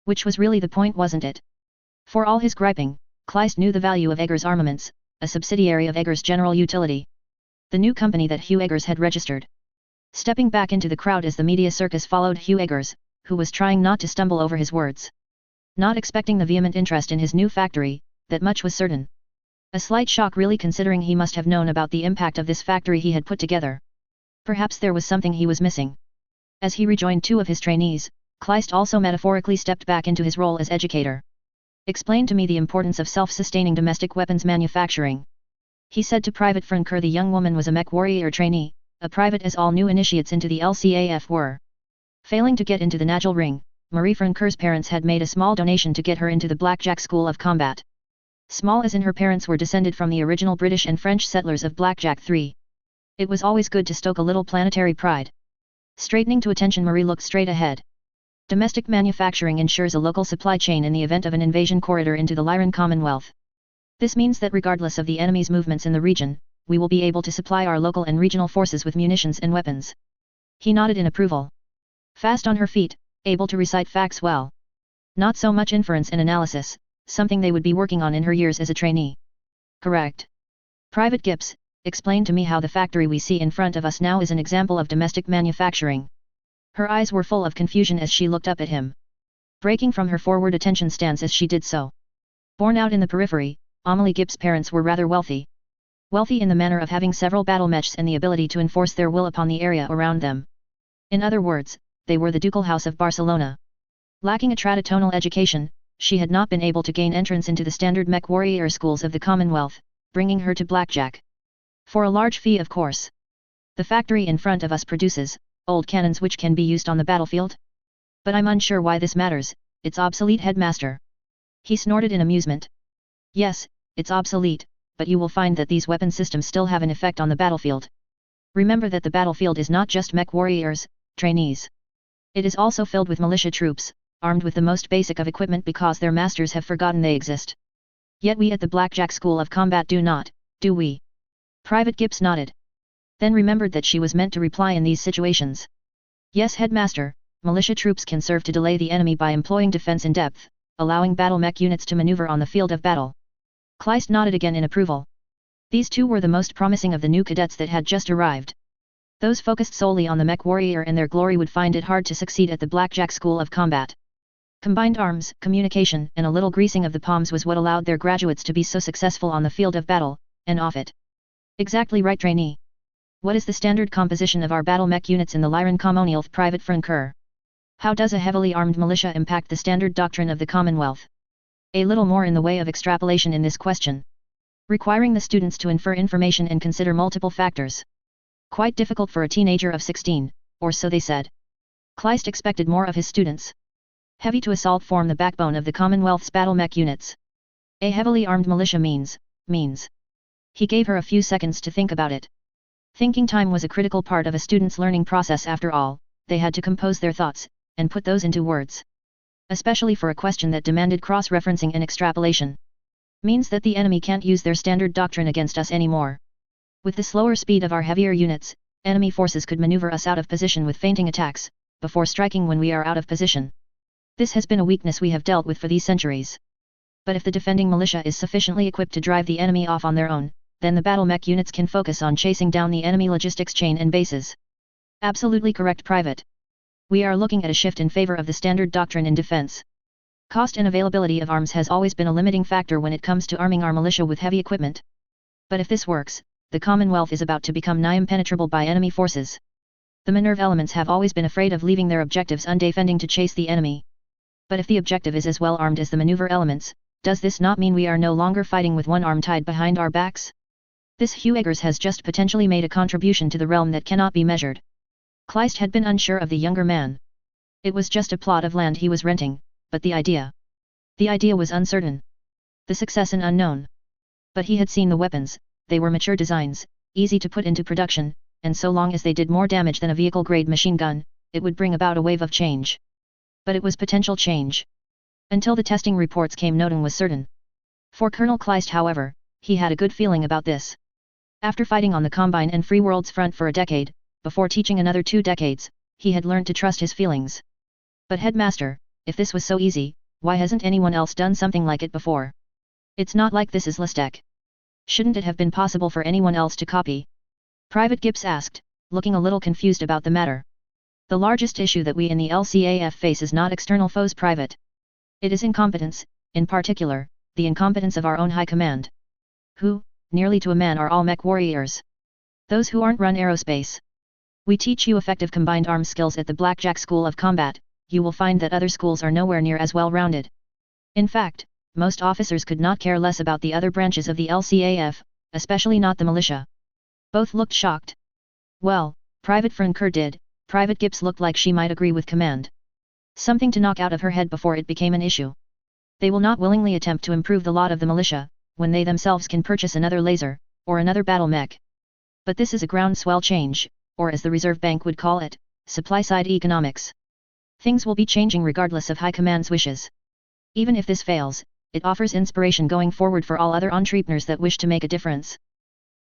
Speaker 1: Which was really the point, wasn't it? For all his griping, Kleist knew the value of Eggers Armaments, a subsidiary of Eggers General Utility, the new company that Huu Eggers had registered. Stepping back into the crowd as the media circus followed Huu Eggers, who was trying not to stumble over his words. Not expecting the vehement interest in his new factory, that much was certain. A slight shock really, considering he must have known about the impact of this factory he had put together. Perhaps there was something he was missing. As he rejoined two of his trainees, Kleist also metaphorically stepped back into his role as educator. Explain to me the importance of self-sustaining domestic weapons manufacturing, he said to Private Franker. The young woman was a Mech warrior trainee, a private as all new initiates into the LCAF were. Failing to get into the Nagel ring, Marie Franker's parents had made a small donation to get her into the Blackjack School of Combat. Small as in, her parents were descended from the original British and French settlers of Blackjack III. It was always good to stoke a little planetary pride. Straightening to attention, Marie looked straight ahead. Domestic manufacturing ensures a local supply chain in the event of an invasion corridor into the Lyran Commonwealth. This means that regardless of the enemy's movements in the region, we will be able to supply our local and regional forces with munitions and weapons. He nodded in approval. Fast on her feet, able to recite facts well. Not so much inference and analysis, something they would be working on in her years as a trainee. Correct. Private Gips, explain to me how the factory we see in front of us now is an example of domestic manufacturing. Her eyes were full of confusion as she looked up at him, breaking from her forward attention stance as she did so. Born out in the periphery, Amelie Gibbs' parents were rather wealthy. Wealthy in the manner of having several battle mechs and the ability to enforce their will upon the area around them. In other words, they were the Ducal House of Barcelona. Lacking a traditional education, she had not been able to gain entrance into the standard Mech warrior schools of the Commonwealth, bringing her to Blackjack. For a large fee, of course. The factory in front of us produces old cannons which can be used on the battlefield? But I'm unsure why this matters, it's obsolete, headmaster. He snorted in amusement. Yes, it's obsolete, but you will find that these weapon systems still have an effect on the battlefield. Remember that the battlefield is not just Mech warriors, trainees. It is also filled with militia troops, armed with the most basic of equipment because their masters have forgotten they exist. Yet we at the Blackjack School of Combat do not, do we? Private Gips nodded. Then remembered that she was meant to reply in these situations. Yes, headmaster, militia troops can serve to delay the enemy by employing defense in depth, allowing battle mech units to maneuver on the field of battle. Kleist nodded again in approval. These two were the most promising of the new cadets that had just arrived. Those focused solely on the Mech warrior and their glory would find it hard to succeed at the Blackjack School of Combat. Combined arms, communication, and a little greasing of the palms was what allowed their graduates to be so successful on the field of battle, and off it. Exactly right, trainee. What is the standard composition of our battle mech units in the Lyran Commonwealth, Private Franker? How does a heavily armed militia impact the standard doctrine of the Commonwealth? A little more in the way of extrapolation in this question, requiring the students to infer information and consider multiple factors. Quite difficult for a teenager of 16, or so they said. Kleist expected more of his students. Heavy to assault form the backbone of the Commonwealth's battle mech units. A heavily armed militia means. He gave her a few seconds to think about it. Thinking time was a critical part of a student's learning process after all, they had to compose their thoughts, and put those into words. Especially for a question that demanded cross-referencing and extrapolation. Means that the enemy can't use their standard doctrine against us anymore. With the slower speed of our heavier units, enemy forces could maneuver us out of position with feinting attacks, before striking when we are out of position. This has been a weakness we have dealt with for these centuries. But if the defending militia is sufficiently equipped to drive the enemy off on their own, then the battle mech units can focus on chasing down the enemy logistics chain and bases. Absolutely correct, Private. We are looking at a shift in favor of the standard doctrine in defense. Cost and availability of arms has always been a limiting factor when it comes to arming our militia with heavy equipment. But if this works, the Commonwealth is about to become nigh impenetrable by enemy forces. The Minerve elements have always been afraid of leaving their objectives undefending to chase the enemy. But if the objective is as well armed as the maneuver elements, does this not mean we are no longer fighting with one arm tied behind our backs? This Huu Eggers has just potentially made a contribution to the realm that cannot be measured. Kleist had been unsure of the younger man. It was just a plot of land he was renting, but the idea was uncertain. The success an unknown. But he had seen the weapons, they were mature designs, easy to put into production, and so long as they did more damage than a vehicle-grade machine gun, it would bring about a wave of change. But it was potential change. Until the testing reports came, nothing was certain. For Colonel Kleist, however, he had a good feeling about this. After fighting on the Combine and Free Worlds front for a decade, before teaching another 2 decades, he had learned to trust his feelings. But Headmaster, if this was so easy, why hasn't anyone else done something like it before? It's not like this is Listec. Shouldn't it have been possible for anyone else to copy? Private Gibbs asked, looking a little confused about the matter. The largest issue that we in the LCAF face is not external foes, Private. It is incompetence, in particular, the incompetence of our own high command. Who, nearly to a man, are all mech warriors. Those who aren't run aerospace. We teach you effective combined arms skills at the Blackjack School of Combat. You will find that other schools are nowhere near as well-rounded. In fact, most officers could not care less about the other branches of the LCAF, especially not the militia. Both looked shocked. Well, Private Franker did. Private Gibbs looked like she might agree with command. Something to knock out of her head before it became an issue. They will not willingly attempt to improve the lot of the militia, when they themselves can purchase another laser, or another battle mech. But this is a groundswell change, or as the Reserve Bank would call it, supply-side economics. Things will be changing regardless of High Command's wishes. Even if this fails, it offers inspiration going forward for all other entrepreneurs that wish to make a difference.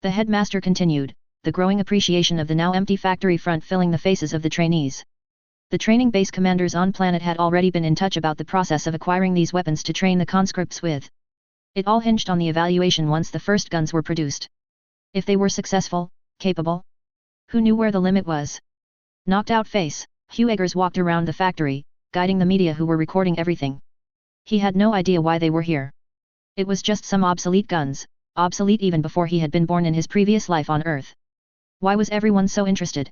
Speaker 1: The headmaster continued, the growing appreciation of the now empty factory front filling the faces of the trainees. The training base commanders on planet had already been in touch about the process of acquiring these weapons to train the conscripts with. It all hinged on the evaluation once the first guns were produced. If they were successful, capable? Who knew where the limit was? Knocked out face, Huu Eggers walked around the factory, guiding the media who were recording everything. He had no idea why they were here. It was just some obsolete guns, obsolete even before he had been born in his previous life on Earth. Why was everyone so interested?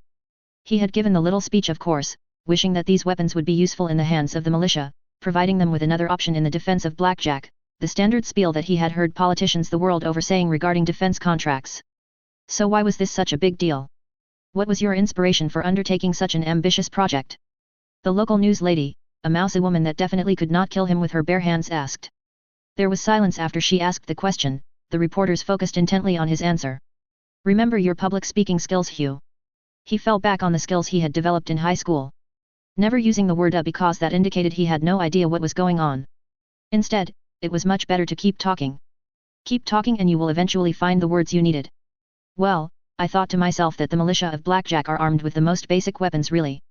Speaker 1: He had given the little speech, of course, wishing that these weapons would be useful in the hands of the militia, providing them with another option in the defense of Blackjack, the standard spiel that he had heard politicians the world over saying regarding defense contracts. So why was this such a big deal? What was your inspiration for undertaking such an ambitious project? The local news lady, a mousy woman that definitely could not kill him with her bare hands, asked. There was silence after she asked the question. The reporters focused intently on his answer. Remember your public speaking skills, Hugh. He fell back on the skills he had developed in high school. Never using the word because that indicated he had no idea what was going on. Instead, it was much better to keep talking. Keep talking and you will eventually find the words you needed. Well, I thought to myself that the militia of Blackjack are armed with the most basic weapons really.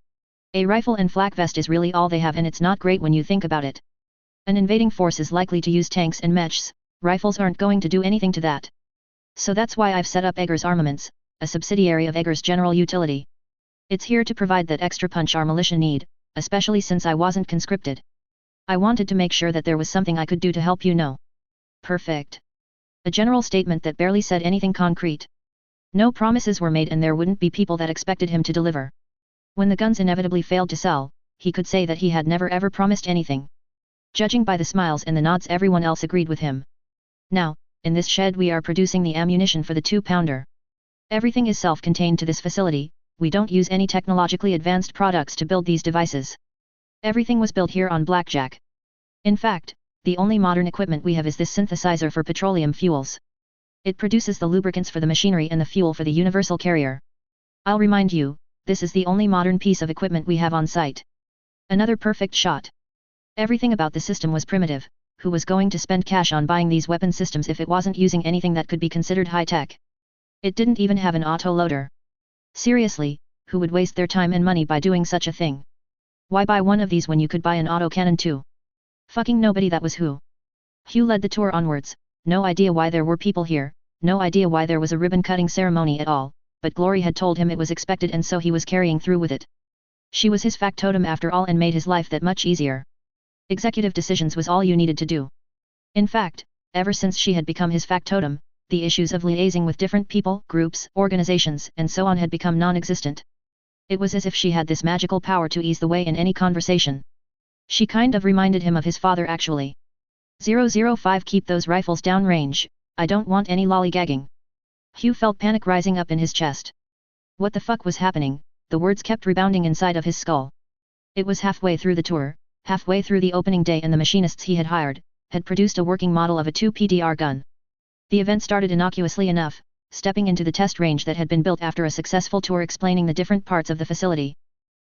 Speaker 1: A rifle and flak vest is really all they have, and it's not great when you think about it. An invading force is likely to use tanks and mechs, rifles aren't going to do anything to that. So that's why I've set up Eggers Armaments, a subsidiary of Eggers General Utility. It's here to provide that extra punch our militia need, especially since I wasn't conscripted. I wanted to make sure that there was something I could do to help you know. Perfect. A general statement that barely said anything concrete. No promises were made and there wouldn't be people that expected him to deliver. When the guns inevitably failed to sell, he could say that he had never ever promised anything. Judging by the smiles and the nods, everyone else agreed with him. Now, in this shed we are producing the ammunition for the 2-pounder. Everything is self-contained to this facility, we don't use any technologically advanced products to build these devices. Everything was built here on Blackjack. In fact, the only modern equipment we have is this synthesizer for petroleum fuels. It produces the lubricants for the machinery and the fuel for the universal carrier. I'll remind you, this is the only modern piece of equipment we have on site. Another perfect shot. Everything about the system was primitive. Who was going to spend cash on buying these weapon systems if it wasn't using anything that could be considered high-tech? It didn't even have an auto-loader. Seriously, who would waste their time and money by doing such a thing? Why buy one of these when you could buy an auto-cannon too? Fucking nobody, that was who. Hugh led the tour onwards, no idea why there were people here, no idea why there was a ribbon-cutting ceremony at all, but Glory had told him it was expected and so he was carrying through with it. She was his factotum after all and made his life that much easier. Executive decisions was all you needed to do. In fact, ever since she had become his factotum, the issues of liaising with different people, groups, organizations, and so on had become non-existent. It was as if she had this magical power to ease the way in any conversation. She kind of reminded him of his father actually. 005, keep those rifles down range, I don't want any lollygagging. Huu felt panic rising up in his chest. What the fuck was happening? The words kept rebounding inside of his skull. It was halfway through the tour, halfway through the opening day, and the machinists he had hired had produced a working model of a 2PDR gun. The event started innocuously enough, stepping into the test range that had been built after a successful tour explaining the different parts of the facility.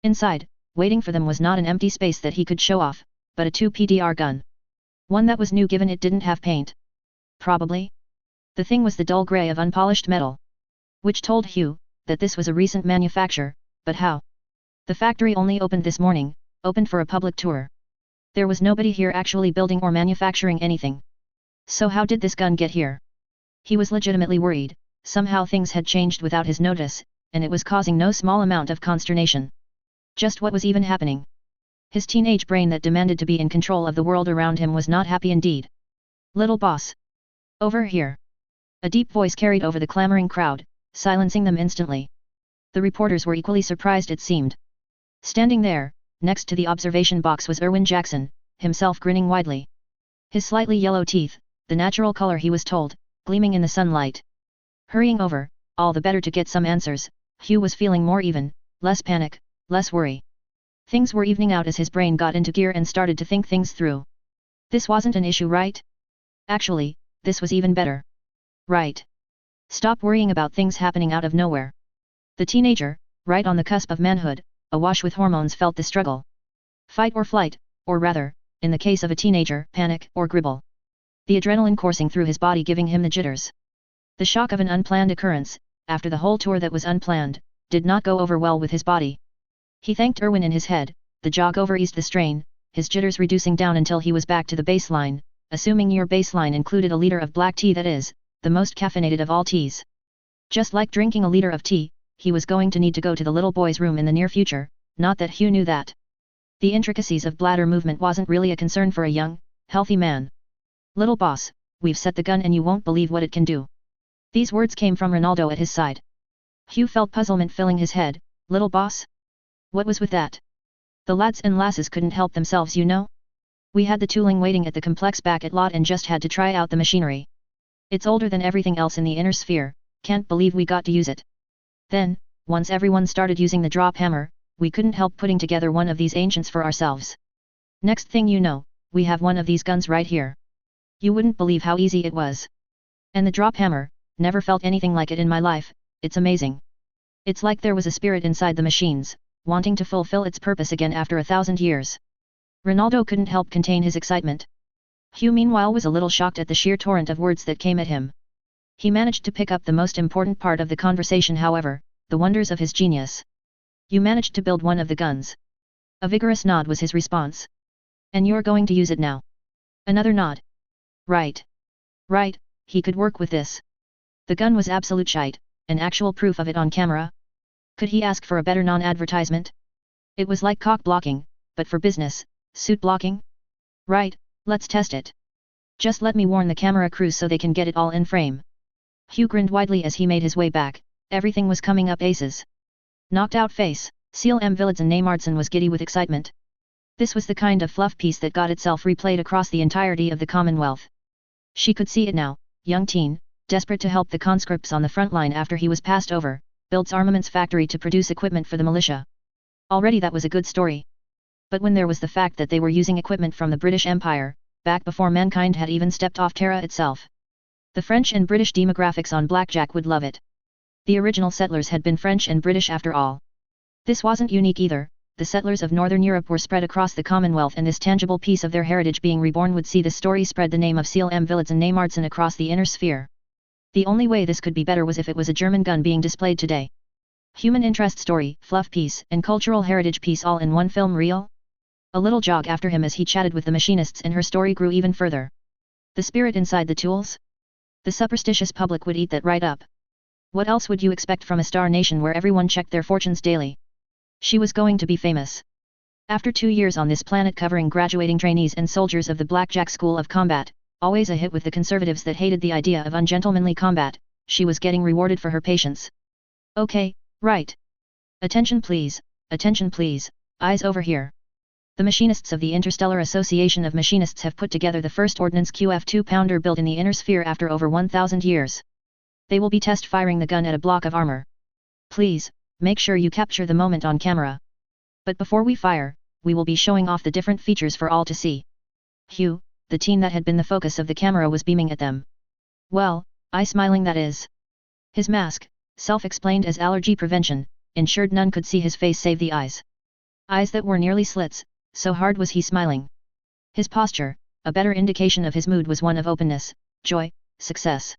Speaker 1: Inside, waiting for them was not an empty space that he could show off, but a 2PDR gun. One that was new given it didn't have paint. Probably. The thing was the dull grey of unpolished metal. Which told Huu that this was a recent manufacture, but how? The factory only opened this morning, opened for a public tour. There was nobody here actually building or manufacturing anything. So how did this gun get here? He was legitimately worried. Somehow things had changed without his notice, and it was causing no small amount of consternation. Just what was even happening? His teenage brain that demanded to be in control of the world around him was not happy indeed. Little boss. Over here. A deep voice carried over the clamoring crowd, silencing them instantly. The reporters were equally surprised, it seemed. Standing there, next to the observation box, was Erwin Jackson, himself grinning widely. His slightly yellow teeth, the natural color he was told, gleaming in the sunlight. Hurrying over, all the better to get some answers, Huu was feeling more even, less panic, less worry. Things were evening out as his brain got into gear and started to think things through. This wasn't an issue, right? Actually, this was even better. Right. Stop worrying about things happening out of nowhere. The teenager, right on the cusp of manhood, awash with hormones, felt the struggle. Fight or flight, or rather, in the case of a teenager, panic or gribble. The adrenaline coursing through his body giving him the jitters. The shock of an unplanned occurrence, after the whole tour that was unplanned, did not go over well with his body. He thanked Erwin in his head. The jog over eased the strain, his jitters reducing down until he was back to the baseline, assuming your baseline included a liter of black tea, that is, the most caffeinated of all teas. Just like drinking a liter of tea, he was going to need to go to the little boy's room in the near future, not that Huu knew that. The intricacies of bladder movement wasn't really a concern for a young, healthy man. Little boss, we've set the gun and you won't believe what it can do. These words came from Ronaldo at his side. Huu felt puzzlement filling his head. Little boss? What was with that? The lads and lasses couldn't help themselves, you know? We had the tooling waiting at the complex back at lot and just had to try out the machinery. It's older than everything else in the inner sphere, can't believe we got to use it. Then, once everyone started using the drop hammer, we couldn't help putting together one of these ancients for ourselves. Next thing you know, we have one of these guns right here. You wouldn't believe how easy it was. And the drop hammer, never felt anything like it in my life, it's amazing. It's like there was a spirit inside the machines, wanting to fulfill its purpose again after 1,000 years. Ronaldo couldn't help contain his excitement. Huu meanwhile was a little shocked at the sheer torrent of words that came at him. He managed to pick up the most important part of the conversation, however, the wonders of his genius. You managed to build one of the guns. A vigorous nod was his response. And you're going to use it now. Another nod. Right. Right, he could work with this. The gun was absolute shite, and actual proof of it on camera. Could he ask for a better non-advertisement? It was like cock blocking, but for business, suit blocking? Right, let's test it. Just let me warn the camera crew so they can get it all in frame. Huu grinned widely as he made his way back. Everything was coming up aces. Knocked out face, Seal M. Villadsen Neymarsson was giddy with excitement. This was the kind of fluff piece that got itself replayed across the entirety of the Commonwealth. She could see it now, young teen, desperate to help the conscripts on the front line after he was passed over, builds armaments factory to produce equipment for the militia. Already that was a good story. But when there was the fact that they were using equipment from the British Empire, back before mankind had even stepped off Terra itself. The French and British demographics on Blackjack would love it. The original settlers had been French and British after all. This wasn't unique either. The settlers of Northern Europe were spread across the Commonwealth, and this tangible piece of their heritage being reborn would see the story spread the name of Seal M. Villadsen Neymarsson across the inner sphere. The only way this could be better was if it was a German gun being displayed today. Human interest story, fluff piece, and cultural heritage piece all in one film reel? A little jog after him as he chatted with the machinists, and her story grew even further. The spirit inside the tools? The superstitious public would eat that right up. What else would you expect from a star nation where everyone checked their fortunes daily? She was going to be famous. After 2 years on this planet covering graduating trainees and soldiers of the Blackjack School of Combat, always a hit with the conservatives that hated the idea of ungentlemanly combat, she was getting rewarded for her patience. Okay, right. Attention please, eyes over here. The machinists of the Interstellar Association of Machinists have put together the first Ordnance QF 2-pounder built in the inner sphere after over 1,000 years. They will be test firing the gun at a block of armor. Please, make sure you capture the moment on camera. But before we fire, we will be showing off the different features for all to see. Huu, the teen that had been the focus of the camera, was beaming at them. Well, I smiling, that is. His mask, self-explained as allergy prevention, ensured none could see his face save the eyes. Eyes that were nearly slits, so hard was he smiling. His posture, a better indication of his mood, was one of openness, joy, success.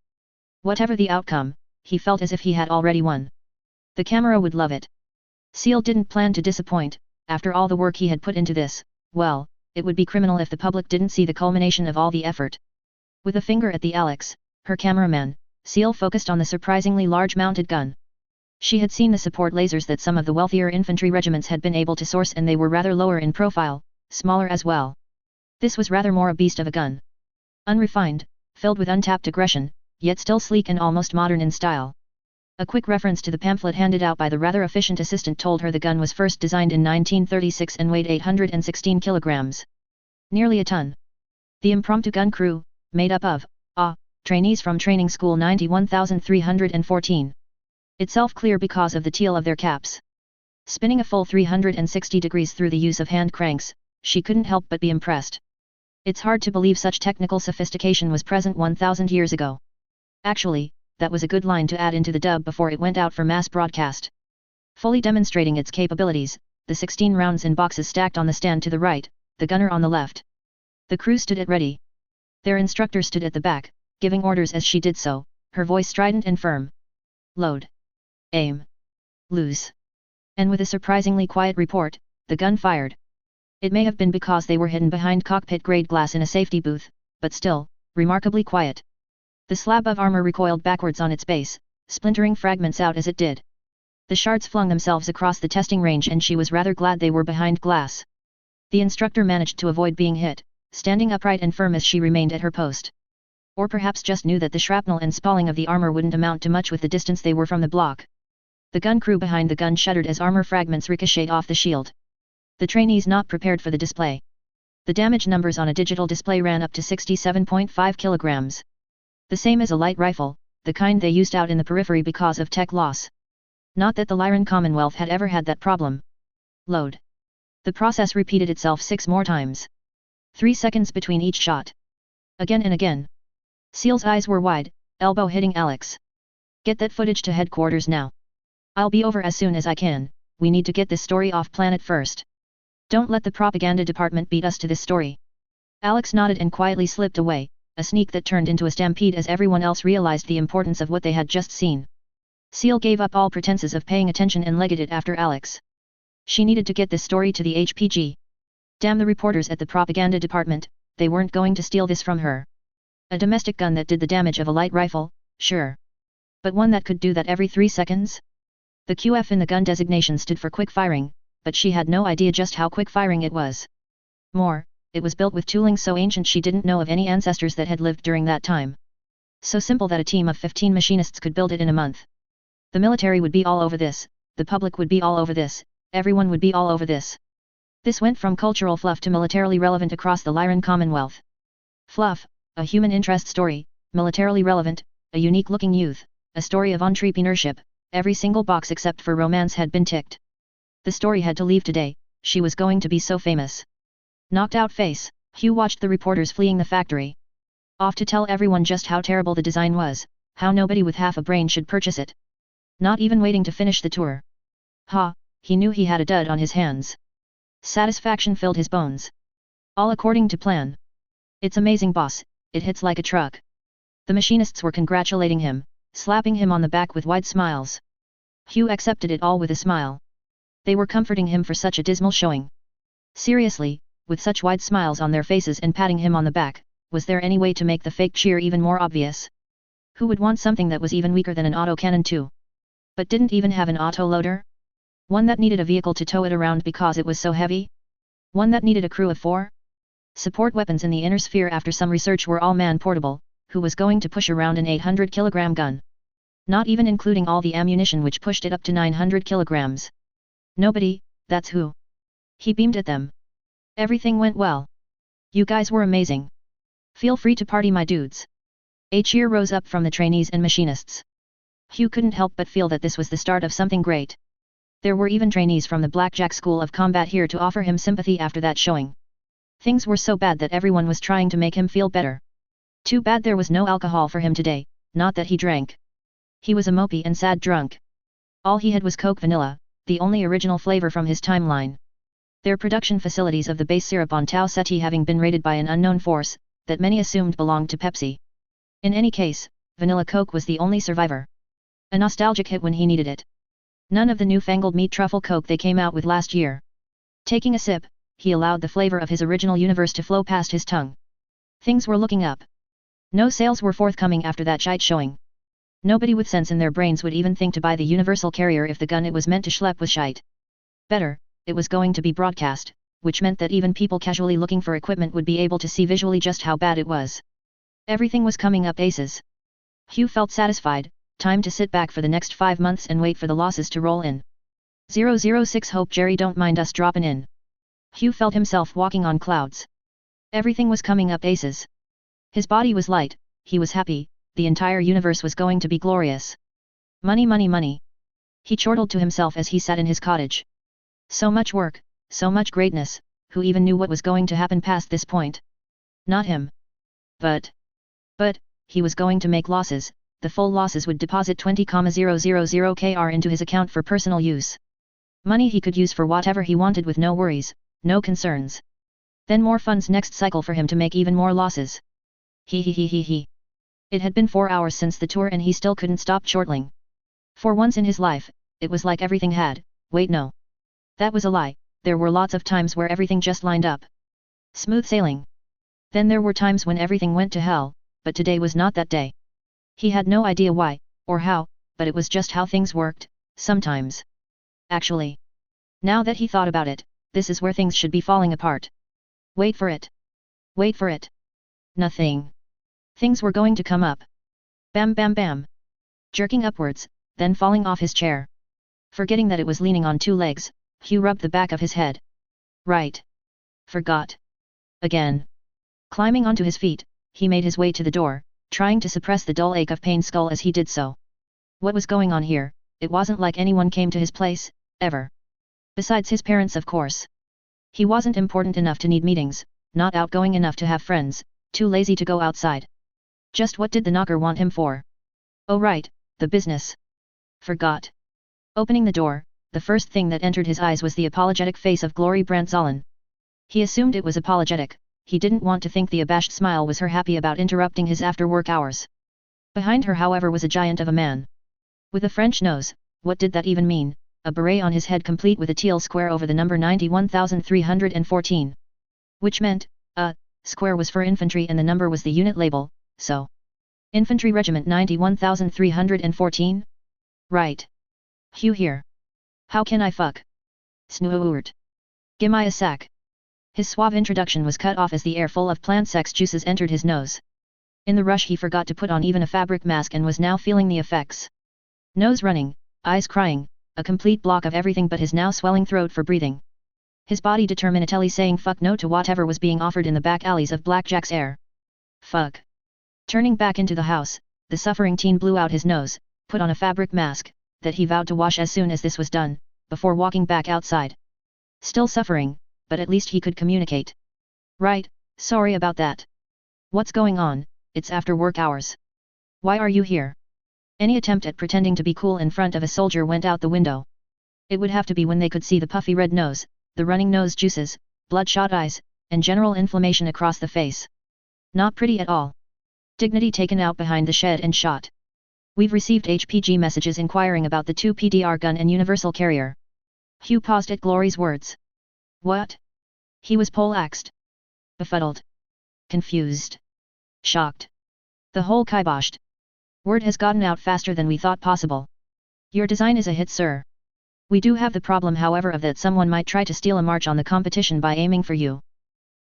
Speaker 1: Whatever the outcome, he felt as if he had already won. The camera would love it. Seal didn't plan to disappoint. After all the work he had put into this, well, it would be criminal if the public didn't see the culmination of all the effort. With a finger at the Alex, her cameraman, Seal focused on the surprisingly large mounted gun. She had seen the support lasers that some of the wealthier infantry regiments had been able to source, and they were rather lower in profile, smaller as well. This was rather more a beast of a gun. Unrefined, filled with untapped aggression, yet still sleek and almost modern in style. A quick reference to the pamphlet handed out by the rather efficient assistant told her the gun was first designed in 1936 and weighed 816 kilograms. Nearly a ton. The impromptu gun crew, made up of, trainees from training school 91,314. Itself clear because of the teal of their caps. Spinning a full 360 degrees through the use of hand cranks, she couldn't help but be impressed. It's hard to believe such technical sophistication was present 1,000 years ago. Actually, that was a good line to add into the dub before it went out for mass broadcast. Fully demonstrating its capabilities, the 16 rounds in boxes stacked on the stand to the right, the gunner on the left. The crew stood at ready. Their instructor stood at the back, giving orders as she did so, her voice strident and firm. Load. Aim. Lose. And with a surprisingly quiet report, the gun fired. It may have been because they were hidden behind cockpit-grade glass in a safety booth, but still, remarkably quiet. The slab of armor recoiled backwards on its base, splintering fragments out as it did. The shards flung themselves across the testing range, and she was rather glad they were behind glass. The instructor managed to avoid being hit, standing upright and firm as she remained at her post. Or perhaps just knew that the shrapnel and spalling of the armor wouldn't amount to much with the distance they were from the block. The gun crew behind the gun shuddered as armor fragments ricocheted off the shield. The trainees not prepared for the display. The damage numbers on a digital display ran up to 67.5 kilograms. The same as a light rifle, the kind they used out in the periphery because of tech loss. Not that the Lyran Commonwealth had ever had that problem. Load. The process repeated itself 6 more times. 3 seconds between each shot. Again and again. Seal's eyes were wide, elbow hitting Alex. Get that footage to headquarters now. I'll be over as soon as I can, we need to get this story off planet first. Don't let the propaganda department beat us to this story. Alex nodded and quietly slipped away, a sneak that turned into a stampede as everyone else realized the importance of what they had just seen. Seal gave up all pretenses of paying attention and legged it after Alex. She needed to get this story to the HPG. Damn the reporters at the propaganda department, they weren't going to steal this from her. A domestic gun that did the damage of a light rifle, sure. But one that could do that every 3 seconds? The QF in the gun designation stood for quick firing, but she had no idea just how quick firing it was. More, it was built with tooling so ancient she didn't know of any ancestors that had lived during that time. So simple that a team of 15 machinists could build it in a month. The military would be all over this, the public would be all over this, everyone would be all over this. This went from cultural fluff to militarily relevant across the Lyran Commonwealth. Fluff, a human interest story, militarily relevant, a unique-looking youth, a story of entrepreneurship, every single box except for romance had been ticked. The story had to leave today, she was going to be so famous. Knocked out face, Huu watched the reporters fleeing the factory. Off to tell everyone just how terrible the design was, how nobody with half a brain should purchase it. Not even waiting to finish the tour. He knew he had a dud on his hands. Satisfaction filled his bones. All according to plan. It's amazing, boss, it hits like a truck. The machinists were congratulating him, slapping him on the back with wide smiles. Huu accepted it all with a smile. They were comforting him for such a dismal showing. Seriously, with such wide smiles on their faces and patting him on the back, was there any way to make the fake cheer even more obvious? Who would want something that was even weaker than an autocannon too? But didn't even have an autoloader? One that needed a vehicle to tow it around because it was so heavy? One that needed a crew of 4? Support weapons in the inner sphere after some research were all man-portable, who was going to push around an 800-kilogram gun? Not even including all the ammunition which pushed it up to 900 kilograms. Nobody, that's who. He beamed at them. Everything went well. You guys were amazing. Feel free to party, my dudes. A cheer rose up from the trainees and machinists. Hugh couldn't help but feel that this was the start of something great. There were even trainees from the Blackjack School of Combat here to offer him sympathy after that showing. Things were so bad that everyone was trying to make him feel better. Too bad there was no alcohol for him today, not that he drank. He was a mopey and sad drunk. All he had was Coke Vanilla, the only original flavor from his timeline. Their production facilities of the base syrup on Tau Ceti having been raided by an unknown force, that many assumed belonged to Pepsi. In any case, Vanilla Coke was the only survivor. A nostalgic hit when he needed it. None of the newfangled meat truffle Coke they came out with last year. Taking a sip, he allowed the flavor of his original universe to flow past his tongue. Things were looking up. No sales were forthcoming after that shite showing. Nobody with sense in their brains would even think to buy the universal carrier if the gun it was meant to schlep was shite. Better, it was going to be broadcast, which meant that even people casually looking for equipment would be able to see visually just how bad it was. Everything was coming up aces. Hugh felt satisfied. Time to sit back for the next 5 months and wait for the losses to roll in. 006 Hope Jerry don't mind us dropping in. Hugh felt himself walking on clouds. Everything was coming up aces. His body was light, he was happy, the entire universe was going to be glorious. Money money money. He chortled to himself as he sat in his cottage. So much work, so much greatness, who even knew what was going to happen past this point? Not him. But, he was going to make losses. The full losses would deposit 20,000 kr into his account for personal use. Money he could use for whatever he wanted with no worries, no concerns. Then more funds next cycle for him to make even more losses. He. It had been 4 hours since the tour and he still couldn't stop chortling. For once in his life, it was like everything had, wait no. That was a lie, there were lots of times where everything just lined up. Smooth sailing. Then there were times when everything went to hell, but today was not that day. He had no idea why, or how, but it was just how things worked, sometimes. Actually. Now that he thought about it, this is where things should be falling apart. Wait for it. Wait for it. Nothing. Things were going to come up. Bam bam bam. Jerking upwards, then falling off his chair. Forgetting that it was leaning on 2 legs, Hugh rubbed the back of his head. Right. Forgot. Again. Climbing onto his feet, he made his way to the door, trying to suppress the dull ache of pain skull as he did so. What was going on here? It wasn't like anyone came to his place, ever. Besides his parents of course. He wasn't important enough to need meetings, not outgoing enough to have friends, too lazy to go outside. Just what did the knocker want him for? Oh right, the business. Forgot. Opening the door, the first thing that entered his eyes was the apologetic face of Glory Brandtzalen. He assumed it was apologetic. He didn't want to think the abashed smile was her happy about interrupting his after-work hours. Behind her however was a giant of a man. With a French nose, what did that even mean? A beret on his head complete with a teal square over the number 91,314. Which meant, square was for infantry and the number was the unit label, so. Infantry Regiment 91,314? Right. Hugh here. How can I fuck? Snoort. Gimme a sack. His suave introduction was cut off as the air full of plant sex juices entered his nose. In the rush he forgot to put on even a fabric mask and was now feeling the effects. Nose running, eyes crying, a complete block of everything but his now swelling throat for breathing. His body determinately saying fuck no to whatever was being offered in the back alleys of Blackjack's air. Fuck. Turning back into the house, the suffering teen blew out his nose, put on a fabric mask, that he vowed to wash as soon as this was done, before walking back outside. Still suffering, but at least he could communicate. Right, sorry about that. What's going on? It's after work hours. Why are you here? Any attempt at pretending to be cool in front of a soldier went out the window. It would have to be when they could see the puffy red nose, the running nose juices, bloodshot eyes, and general inflammation across the face. Not pretty at all. Dignity taken out behind the shed and shot. We've received HPG messages inquiring about the 2 PDR gun and universal carrier. Hugh paused at Glory's words. What? He was poleaxed. Befuddled. Confused. Shocked. The whole kiboshed. Word has gotten out faster than we thought possible. Your design is a hit, sir. We do have the problem however of that someone might try to steal a march on the competition by aiming for you.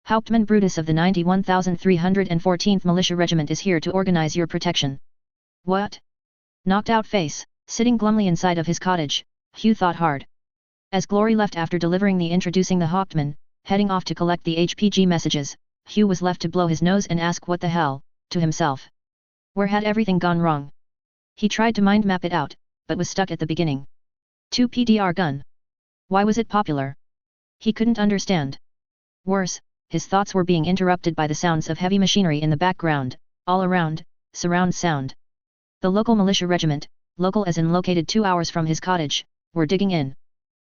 Speaker 1: Hauptmann Brutus of the 91,314th Militia Regiment is here to organize your protection. What? Knocked out face, sitting glumly inside of his cottage, Hugh thought hard. As Glory left after delivering the introducing the Hauptmann, heading off to collect the HPG messages, Hugh was left to blow his nose and ask what the hell, to himself. Where had everything gone wrong? He tried to mind map it out, but was stuck at the beginning. 2 PDR gun. Why was it popular? He couldn't understand. Worse, his thoughts were being interrupted by the sounds of heavy machinery in the background, all around, surround sound. The local militia regiment, local as in located 2 hours from his cottage, were digging in.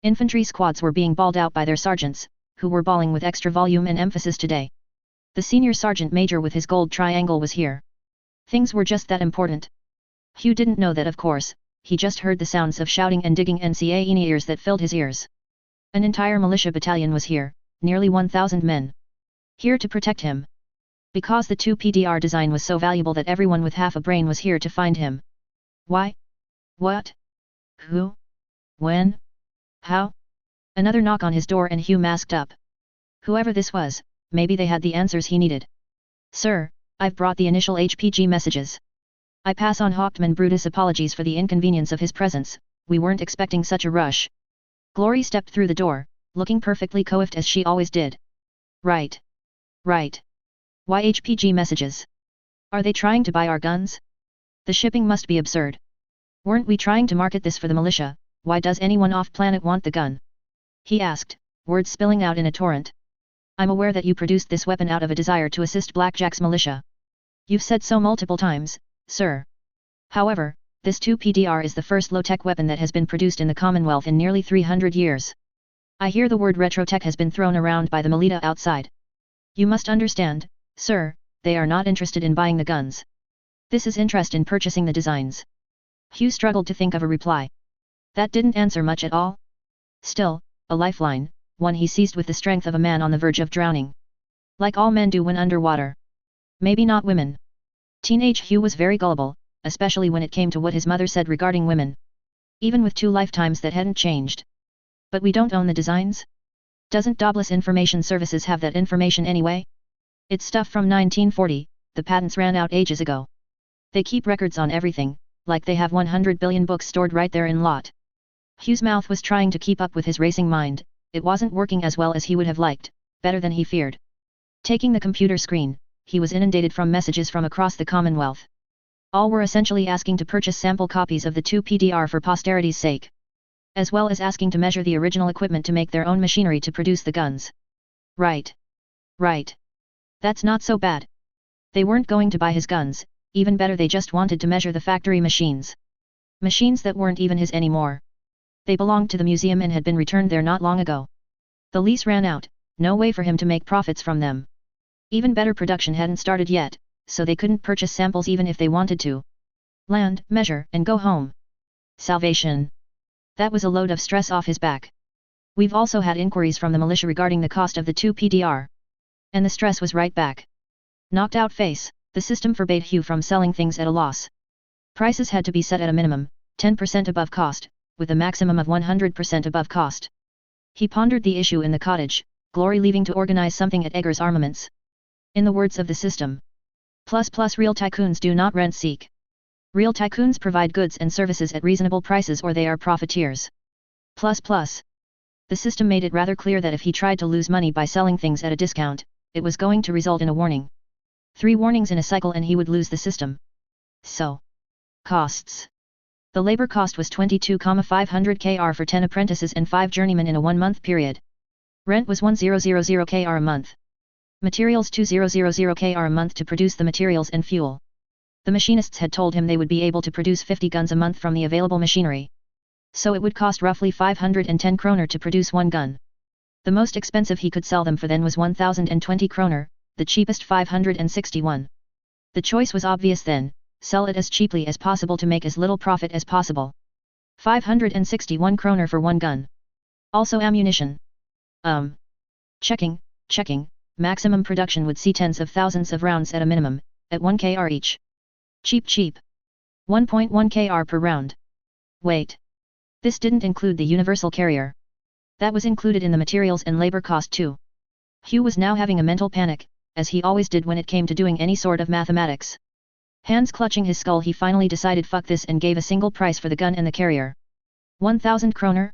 Speaker 1: Infantry squads were being bawled out by their sergeants, who were bawling with extra volume and emphasis today. The senior sergeant major with his gold triangle was here. Things were just that important. Hugh didn't know that, of course. He just heard the sounds of shouting and digging and in ears that filled his ears. An entire militia battalion was here, nearly 1,000 men. Here to protect him. Because the 2 PDR design was so valuable that everyone with half a brain was here to find him. Why? What? Who? When? How? Another knock on his door and Hugh masked up. Whoever this was, maybe they had the answers he needed. Sir, I've brought the initial HPG messages. I pass on Hauptmann Brutus' apologies for the inconvenience of his presence, we weren't expecting such a rush. Glory stepped through the door, looking perfectly coiffed as she always did. Right. Right. Why HPG messages? Are they trying to buy our guns? The shipping must be absurd. Weren't we trying to market this for the militia? Why does anyone off-planet want the gun? He asked, words spilling out in a torrent. I'm aware that you produced this weapon out of a desire to assist Blackjack's militia. You've said so multiple times, sir. However, this 2 PDR is the first low-tech weapon that has been produced in the Commonwealth in nearly 300 years. I hear the word retrotech has been thrown around by the Melita outside. You must understand, sir, they are not interested in buying the guns. This is interest in purchasing the designs. Hugh struggled to think of a reply. That didn't answer much at all. Still, a lifeline, one he seized with the strength of a man on the verge of drowning. Like all men do when underwater. Maybe not women. Teenage Hugh was very gullible, especially when it came to what his mother said regarding women. Even with 2 lifetimes that hadn't changed. But we don't own the designs? Doesn't Doubtless Information Services have that information anyway? It's stuff from 1940, the patents ran out ages ago. They keep records on everything, like they have 100 billion books stored right there in lot. Hugh's mouth was trying to keep up with his racing mind, it wasn't working as well as he would have liked, better than he feared. Taking the computer screen, he was inundated from messages from across the Commonwealth. All were essentially asking to purchase sample copies of the 2 PDR for posterity's sake. As well as asking to measure the original equipment to make their own machinery to produce the guns. Right. Right. That's not so bad. They weren't going to buy his guns, even better they just wanted to measure the factory machines. Machines that weren't even his anymore. They belonged to the museum and had been returned there not long ago. The lease ran out, no way for him to make profits from them. Even better, production hadn't started yet, so they couldn't purchase samples even if they wanted to. Land, measure, and go home. Salvation. That was a load of stress off his back. We've also had inquiries from the militia regarding the cost of the 2 PDR. And the stress was right back. Knocked out face, the system forbade Hugh from selling things at a loss. Prices had to be set at a minimum, 10% above cost, with a maximum of 100% above cost. He pondered the issue in the cottage, Glory leaving to organize something at Eggers Armaments. In the words of the system. Real tycoons do not rent seek. Real tycoons provide goods and services at reasonable prices or they are profiteers. The system made it rather clear that if he tried to lose money by selling things at a discount, it was going to result in a warning. 3 warnings in a cycle and he would lose the system. So. Costs. The labor cost was 22,500 kr for 10 apprentices and 5 journeymen in a 1-month period. Rent was 1,000 kr a month. Materials 2,000 kr a month to produce the materials and fuel. The machinists had told him they would be able to produce 50 guns a month from the available machinery. So it would cost roughly 510 kroner to produce 1 gun. The most expensive he could sell them for then was 1,020 kroner, the cheapest 561. The choice was obvious then, sell it as cheaply as possible to make as little profit as possible. 561 kroner for 1 gun. Also ammunition. Checking, maximum production would see tens of thousands of rounds at a minimum, at 1 kr each. Cheap. 1.1 kr per round. Wait. This didn't include the universal carrier. That was included in the materials and labor cost too. Hugh was now having a mental panic, as he always did when it came to doing any sort of mathematics. Hands clutching his skull, he finally decided fuck this and gave a single price for the gun and the carrier. 1,000 kroner?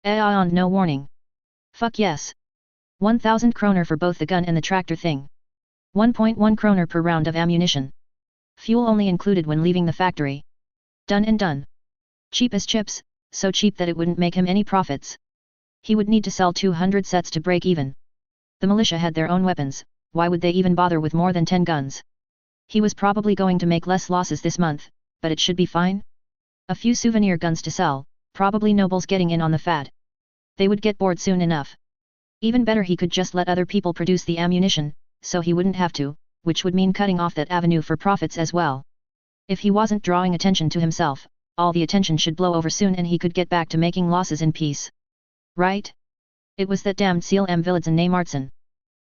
Speaker 1: On no warning. Fuck yes. 1,000 kroner for both the gun and the tractor thing. 1.1 kroner per round of ammunition. Fuel only included when leaving the factory. Done and done. Cheap as chips, so cheap that it wouldn't make him any profits. He would need to sell 200 sets to break even. The militia had their own weapons, why would they even bother with more than 10 guns? He was probably going to make less losses this month, but it should be fine. A few souvenir guns to sell, probably nobles getting in on the fad. They would get bored soon enough. Even better, he could just let other people produce the ammunition, so he wouldn't have to, which would mean cutting off that avenue for profits as well. If he wasn't drawing attention to himself, all the attention should blow over soon and he could get back to making losses in peace. Right? It was that damned Seal Villadsen named Artson.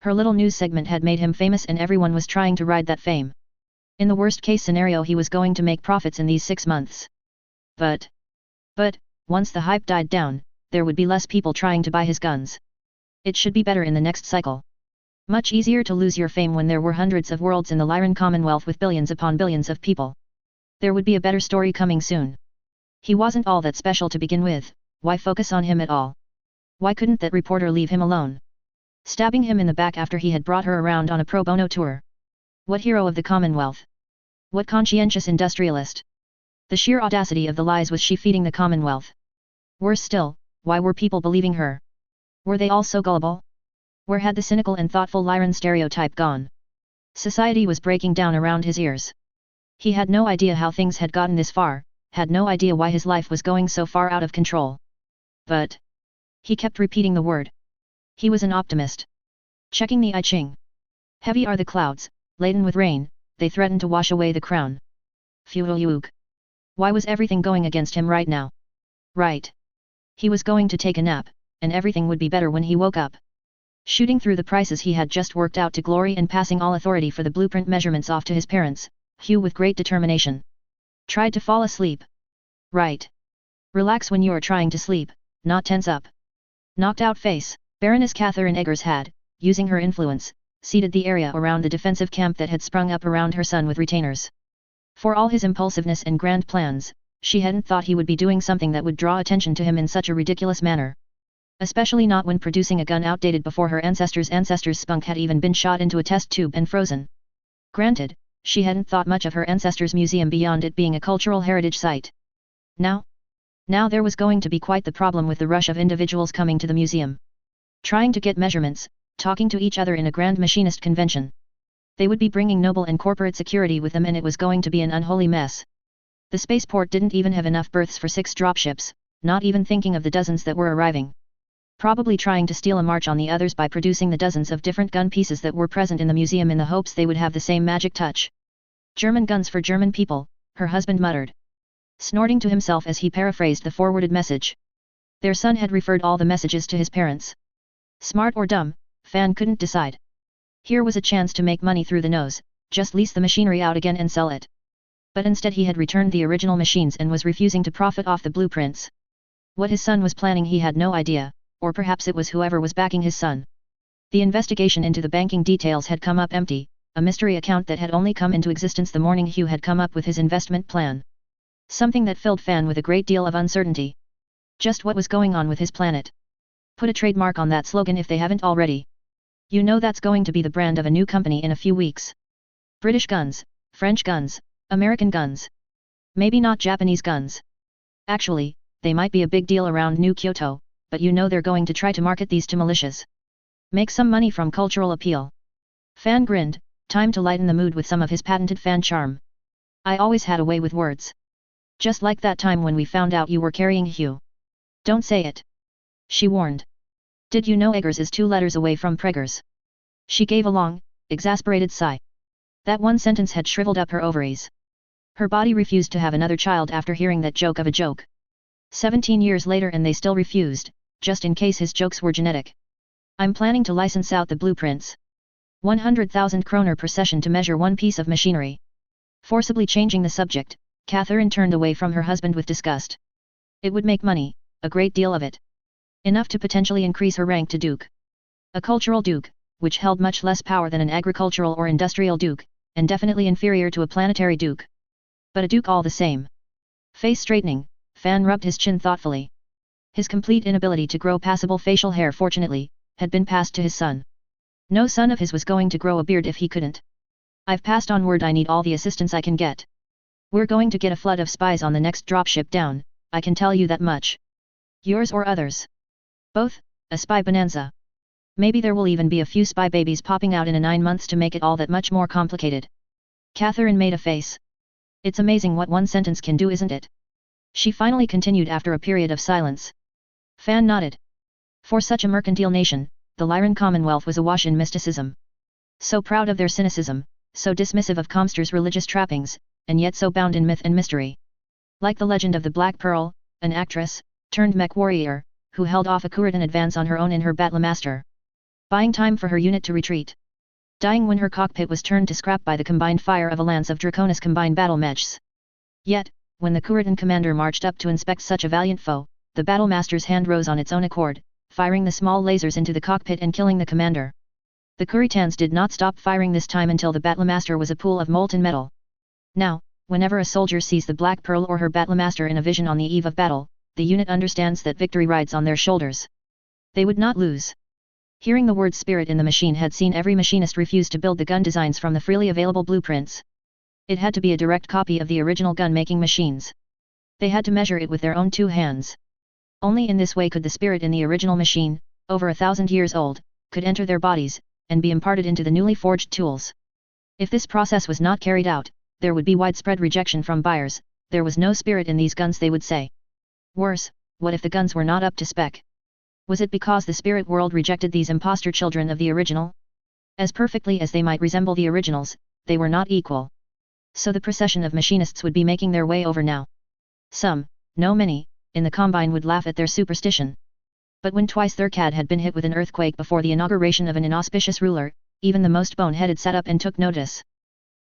Speaker 1: Her little news segment had made him famous and everyone was trying to ride that fame. In the worst case scenario, he was going to make profits in these 6 months. But, once the hype died down, there would be less people trying to buy his guns. It should be better in the next cycle. Much easier to lose your fame when there were hundreds of worlds in the Lyran Commonwealth with billions upon billions of people. There would be a better story coming soon. He wasn't all that special to begin with, why focus on him at all? Why couldn't that reporter leave him alone? Stabbing him in the back after he had brought her around on a pro bono tour. What hero of the Commonwealth? What conscientious industrialist? The sheer audacity of the lies was she feeding the Commonwealth. Worse still, why were people believing her? Were they all so gullible? Where had the cynical and thoughtful Lyran stereotype gone? Society was breaking down around his ears. He had no idea how things had gotten this far, had no idea why his life was going so far out of control. But he kept repeating the word. He was an optimist. Checking the I Ching. Heavy are the clouds, laden with rain, they threaten to wash away the crown. Phew. Why was everything going against him right now? Right. He was going to take a nap, and everything would be better when he woke up. Shooting through the prices he had just worked out to glory and passing all authority for the blueprint measurements off to his parents, Huu with great determination tried to fall asleep. Right. Relax when you are trying to sleep, not tense up. Knocked out face, Baroness Huu Eggers had, using her influence, seeded the area around the defensive camp that had sprung up around her son with retainers. For all his impulsiveness and grand plans, she hadn't thought he would be doing something that would draw attention to him in such a ridiculous manner. Especially not when producing a gun outdated before her ancestors' spunk had even been shot into a test tube and frozen. Granted, she hadn't thought much of her ancestors' museum beyond it being a cultural heritage site. Now there was going to be quite the problem with the rush of individuals coming to the museum. Trying to get measurements, talking to each other in a grand machinist convention. They would be bringing noble and corporate security with them and it was going to be an unholy mess. The spaceport didn't even have enough berths for 6 dropships, not even thinking of the dozens that were arriving. Probably trying to steal a march on the others by producing the dozens of different gun pieces that were present in the museum in the hopes they would have the same magic touch. German guns for German people, her husband muttered, snorting to himself as he paraphrased the forwarded message. Their son had referred all the messages to his parents. Smart or dumb, Fan couldn't decide. Here was a chance to make money through the nose, just lease the machinery out again and sell it. But instead he had returned the original machines and was refusing to profit off the blueprints. What his son was planning he had no idea, or perhaps it was whoever was backing his son. The investigation into the banking details had come up empty, a mystery account that had only come into existence the morning Huu had come up with his investment plan. Something that filled Fan with a great deal of uncertainty. Just what was going on with his planet? Put a trademark on that slogan if they haven't already. You know that's going to be the brand of a new company in a few weeks. British guns, French guns, American guns. Maybe not Japanese guns. Actually, they might be a big deal around New Kyoto, but you know they're going to try to market these to militias. Make some money from cultural appeal. Fan grinned, time to lighten the mood with some of his patented fan charm. I always had a way with words. Just like that time when we found out you were carrying Huu. Don't say it. She warned. Did you know Eggers is 2 letters away from Preggers? She gave a long, exasperated sigh. That one sentence had shriveled up her ovaries. Her body refused to have another child after hearing that joke of a joke. 17 years later and they still refused, just in case his jokes were genetic. I'm planning to license out the blueprints. 100,000 kroner per session to measure one piece of machinery. Forcibly changing the subject, Catherine turned away from her husband with disgust. It would make money, a great deal of it. Enough to potentially increase her rank to duke. A cultural duke, which held much less power than an agricultural or industrial duke, and definitely inferior to a planetary duke. But a duke all the same. Face straightening, Fan rubbed his chin thoughtfully. His complete inability to grow passable facial hair fortunately, had been passed to his son. No son of his was going to grow a beard if he couldn't. I've passed on word I need all the assistance I can get. We're going to get a flood of spies on the next dropship down, I can tell you that much. Yours or others? Both, a spy bonanza. Maybe there will even be a few spy babies popping out in a 9 months to make it all that much more complicated. Catherine made a face. It's amazing what one sentence can do, isn't it? She finally continued after a period of silence. Fan nodded. For such a mercantile nation, the Lyran Commonwealth was awash in mysticism. So proud of their cynicism, so dismissive of Comster's religious trappings, and yet so bound in myth and mystery. Like the legend of the Black Pearl, an actress, turned mech warrior, who held off a Kuritan advance on her own in her Battlemaster, buying time for her unit to retreat. Dying when her cockpit was turned to scrap by the combined fire of a lance of Draconis combined battle mechs. Yet, when the Kuritan commander marched up to inspect such a valiant foe, the Battlemaster's hand rose on its own accord, firing the small lasers into the cockpit and killing the commander. The Kuritans did not stop firing this time until the Battlemaster was a pool of molten metal. Now, whenever a soldier sees the Black Pearl or her Battlemaster in a vision on the eve of battle, the unit understands that victory rides on their shoulders. They would not lose. Hearing the word spirit in the machine had seen every machinist refuse to build the gun designs from the freely available blueprints. It had to be a direct copy of the original gun-making machines. They had to measure it with their own 2 hands. Only in this way could the spirit in the original machine, over 1,000 years old, could enter their bodies, and be imparted into the newly forged tools. If this process was not carried out, there would be widespread rejection from buyers. There was no spirit in these guns, they would say. Worse, what if the guns were not up to spec? Was it because the spirit world rejected these imposter children of the original? As perfectly as they might resemble the originals, they were not equal. So the procession of machinists would be making their way over now. Some, no many, in the Combine would laugh at their superstition. But when twice their CAD had been hit with an earthquake before the inauguration of an inauspicious ruler, even the most bone-headed sat up and took notice.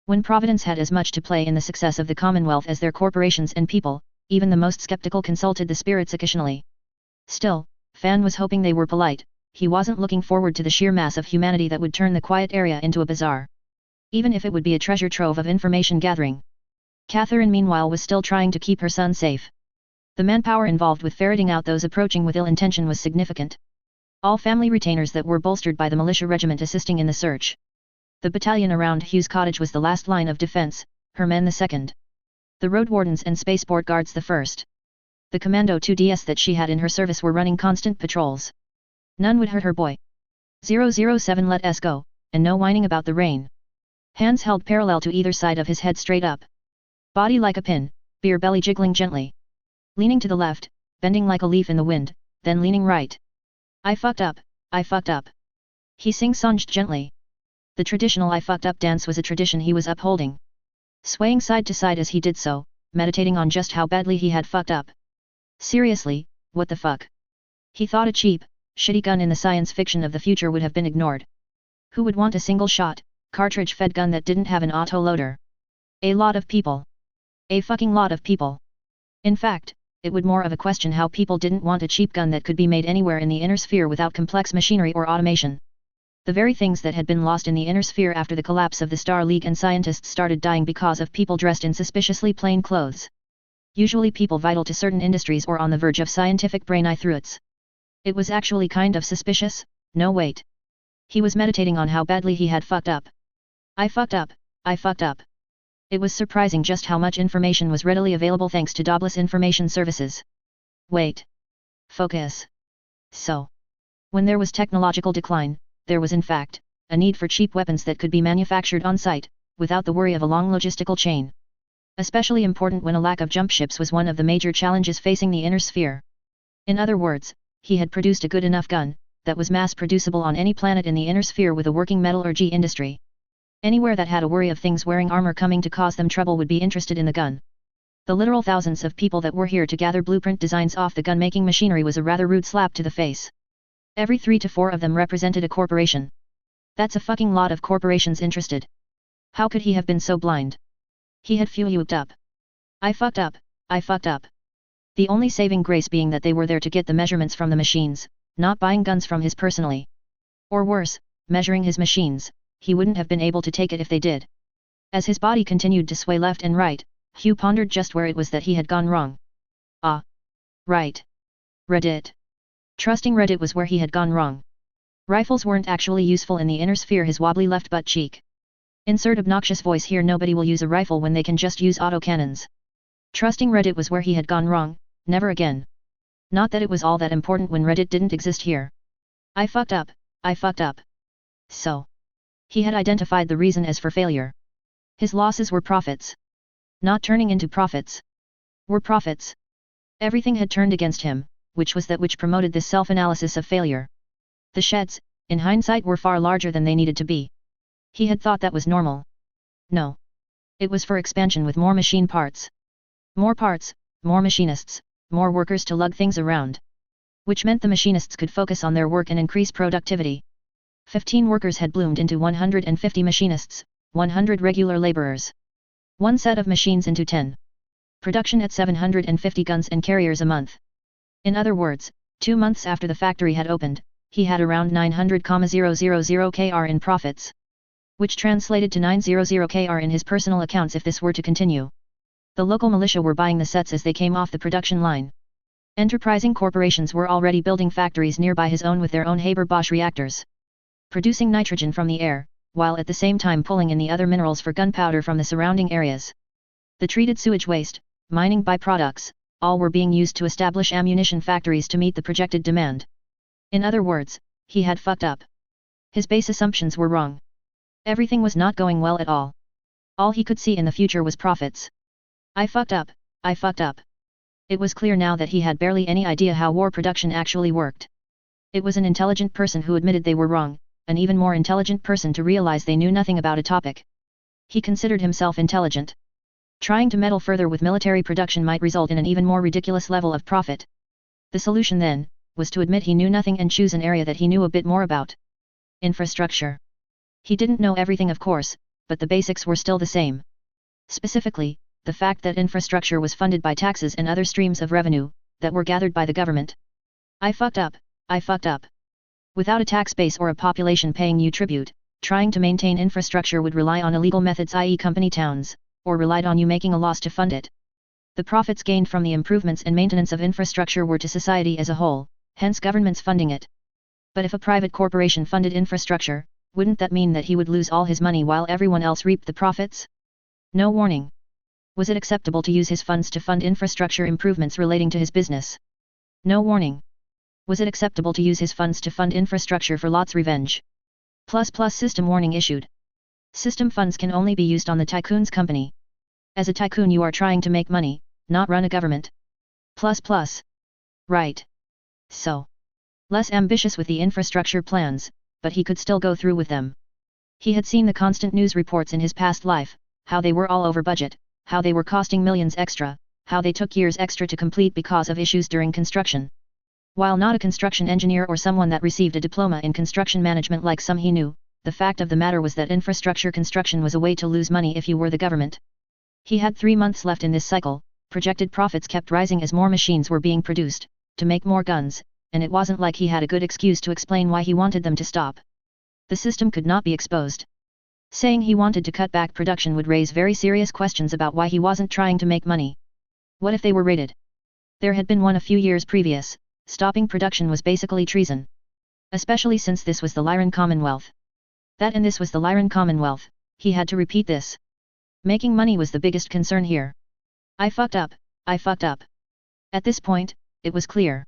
Speaker 1: When Providence had as much to play in the success of the Commonwealth as their corporations and people, even the most skeptical consulted the spirits occasionally. Still, Fan was hoping they were polite. He wasn't looking forward to the sheer mass of humanity that would turn the quiet area into a bazaar. Even if it would be a treasure trove of information gathering. Catherine meanwhile was still trying to keep her son safe. The manpower involved with ferreting out those approaching with ill intention was significant. All family retainers that were bolstered by the militia regiment assisting in the search. The battalion around Hugh's cottage was the last line of defense, her men the second. The road wardens and spaceport guards the first. The Commando 2DS that she had in her service were running constant patrols. None would hurt her boy. 007 let us go, and no whining about the rain. Hands held parallel to either side of his head straight up. Body like a pin, beer belly jiggling gently. Leaning to the left, bending like a leaf in the wind, then leaning right. I fucked up, I fucked up. He sing-songed gently. The traditional I fucked up dance was a tradition he was upholding. Swaying side to side as he did so, meditating on just how badly he had fucked up. Seriously, what the fuck? He thought a cheap, shitty gun in the science fiction of the future would have been ignored. Who would want a single-shot, cartridge-fed gun that didn't have an auto-loader? A lot of people. A fucking lot of people. In fact, it would more of a question how people didn't want a cheap gun that could be made anywhere in the inner sphere without complex machinery or automation. The very things that had been lost in the inner sphere after the collapse of the Star League and scientists started dying because of people dressed in suspiciously plain clothes. Usually people vital to certain industries or on the verge of scientific breakthroughs. It was actually kind of suspicious. No wait. He was meditating on how badly he had fucked up. I fucked up, I fucked up. It was surprising just how much information was readily available thanks to Dobless information services. Wait. Focus. So. When there was technological decline, there was in fact, a need for cheap weapons that could be manufactured on site, without the worry of a long logistical chain. Especially important when a lack of jump ships was one of the major challenges facing the inner sphere. In other words, he had produced a good enough gun, that was mass-producible on any planet in the inner sphere with a working metallurgy industry. Anywhere that had a worry of things wearing armor coming to cause them trouble would be interested in the gun. The literal thousands of people that were here to gather blueprint designs off the gun-making machinery was a rather rude slap to the face. Every 3 to 4 of them represented a corporation. That's a fucking lot of corporations interested. How could he have been so blind? He had fucked up. I fucked up, I fucked up. The only saving grace being that they were there to get the measurements from the machines, not buying guns from his personally. Or worse, measuring his machines, he wouldn't have been able to take it if they did. As his body continued to sway left and right, Hugh pondered just where it was that he had gone wrong. Ah. Right. Reddit. Trusting Reddit was where he had gone wrong. Rifles weren't actually useful in the inner sphere, his wobbly left butt cheek. Insert obnoxious voice here. Nobody will use a rifle when they can just use autocannons. Trusting Reddit was where he had gone wrong, never again. Not that it was all that important when Reddit didn't exist here. I fucked up. So. He had identified the reason as for failure. His losses were profits. Not turning into profits. Were profits. Everything had turned against him, which was that which promoted this self-analysis of failure. The sheds, in hindsight, were far larger than they needed to be. He had thought that was normal. No. It was for expansion with more machine parts. More parts, more machinists, more workers to lug things around. Which meant the machinists could focus on their work and increase productivity. 15 workers had bloomed into 150 machinists, 100 regular laborers. One set of machines into 10. Production at 750 guns and carriers a month. In other words, 2 months after the factory had opened, he had around 900,000 kr in profits. Which translated to 900 kr in his personal accounts if this were to continue. The local militia were buying the sets as they came off the production line. Enterprising corporations were already building factories nearby his own with their own Haber-Bosch reactors. Producing nitrogen from the air, while at the same time pulling in the other minerals for gunpowder from the surrounding areas. The treated sewage waste, mining byproducts, all were being used to establish ammunition factories to meet the projected demand. In other words, he had fucked up. His base assumptions were wrong. Everything was not going well at all. All he could see in the future was profits. I fucked up. It was clear now that he had barely any idea how war production actually worked. It was an intelligent person who admitted they were wrong, an even more intelligent person to realize they knew nothing about a topic. He considered himself intelligent. Trying to meddle further with military production might result in an even more ridiculous level of profit. The solution then, was to admit he knew nothing and choose an area that he knew a bit more about. Infrastructure. He didn't know everything, of course, but the basics were still the same. Specifically, the fact that infrastructure was funded by taxes and other streams of revenue, that were gathered by the government. I fucked up. Without a tax base or a population paying you tribute, trying to maintain infrastructure would rely on illegal methods, i.e. company towns, or relied on you making a loss to fund it. The profits gained from the improvements and maintenance of infrastructure were to society as a whole, hence governments funding it. But if a private corporation funded infrastructure, wouldn't that mean that he would lose all his money while everyone else reaped the profits? No warning. Was it acceptable to use his funds to fund infrastructure improvements relating to his business? No warning. Was it acceptable to use his funds to fund infrastructure for Lot's revenge? ++ system warning issued. System funds can only be used on the tycoon's company. As a tycoon you are trying to make money, not run a government. ++. Right. So. Less ambitious with the infrastructure plans, but he could still go through with them. He had seen the constant news reports in his past life, how they were all over budget, how they were costing millions extra, how they took years extra to complete because of issues during construction. While not a construction engineer or someone that received a diploma in construction management like some he knew, the fact of the matter was that infrastructure construction was a way to lose money if you were the government. He had 3 months left in this cycle, projected profits kept rising as more machines were being produced, to make more guns, and it wasn't like he had a good excuse to explain why he wanted them to stop. The system could not be exposed. Saying he wanted to cut back production would raise very serious questions about why he wasn't trying to make money. What if they were raided? There had been one a few years previous. Stopping production was basically treason. Especially since this was the Lyran Commonwealth. That and this was the Lyran Commonwealth, he had to repeat this. Making money was the biggest concern here. I fucked up. At this point, it was clear.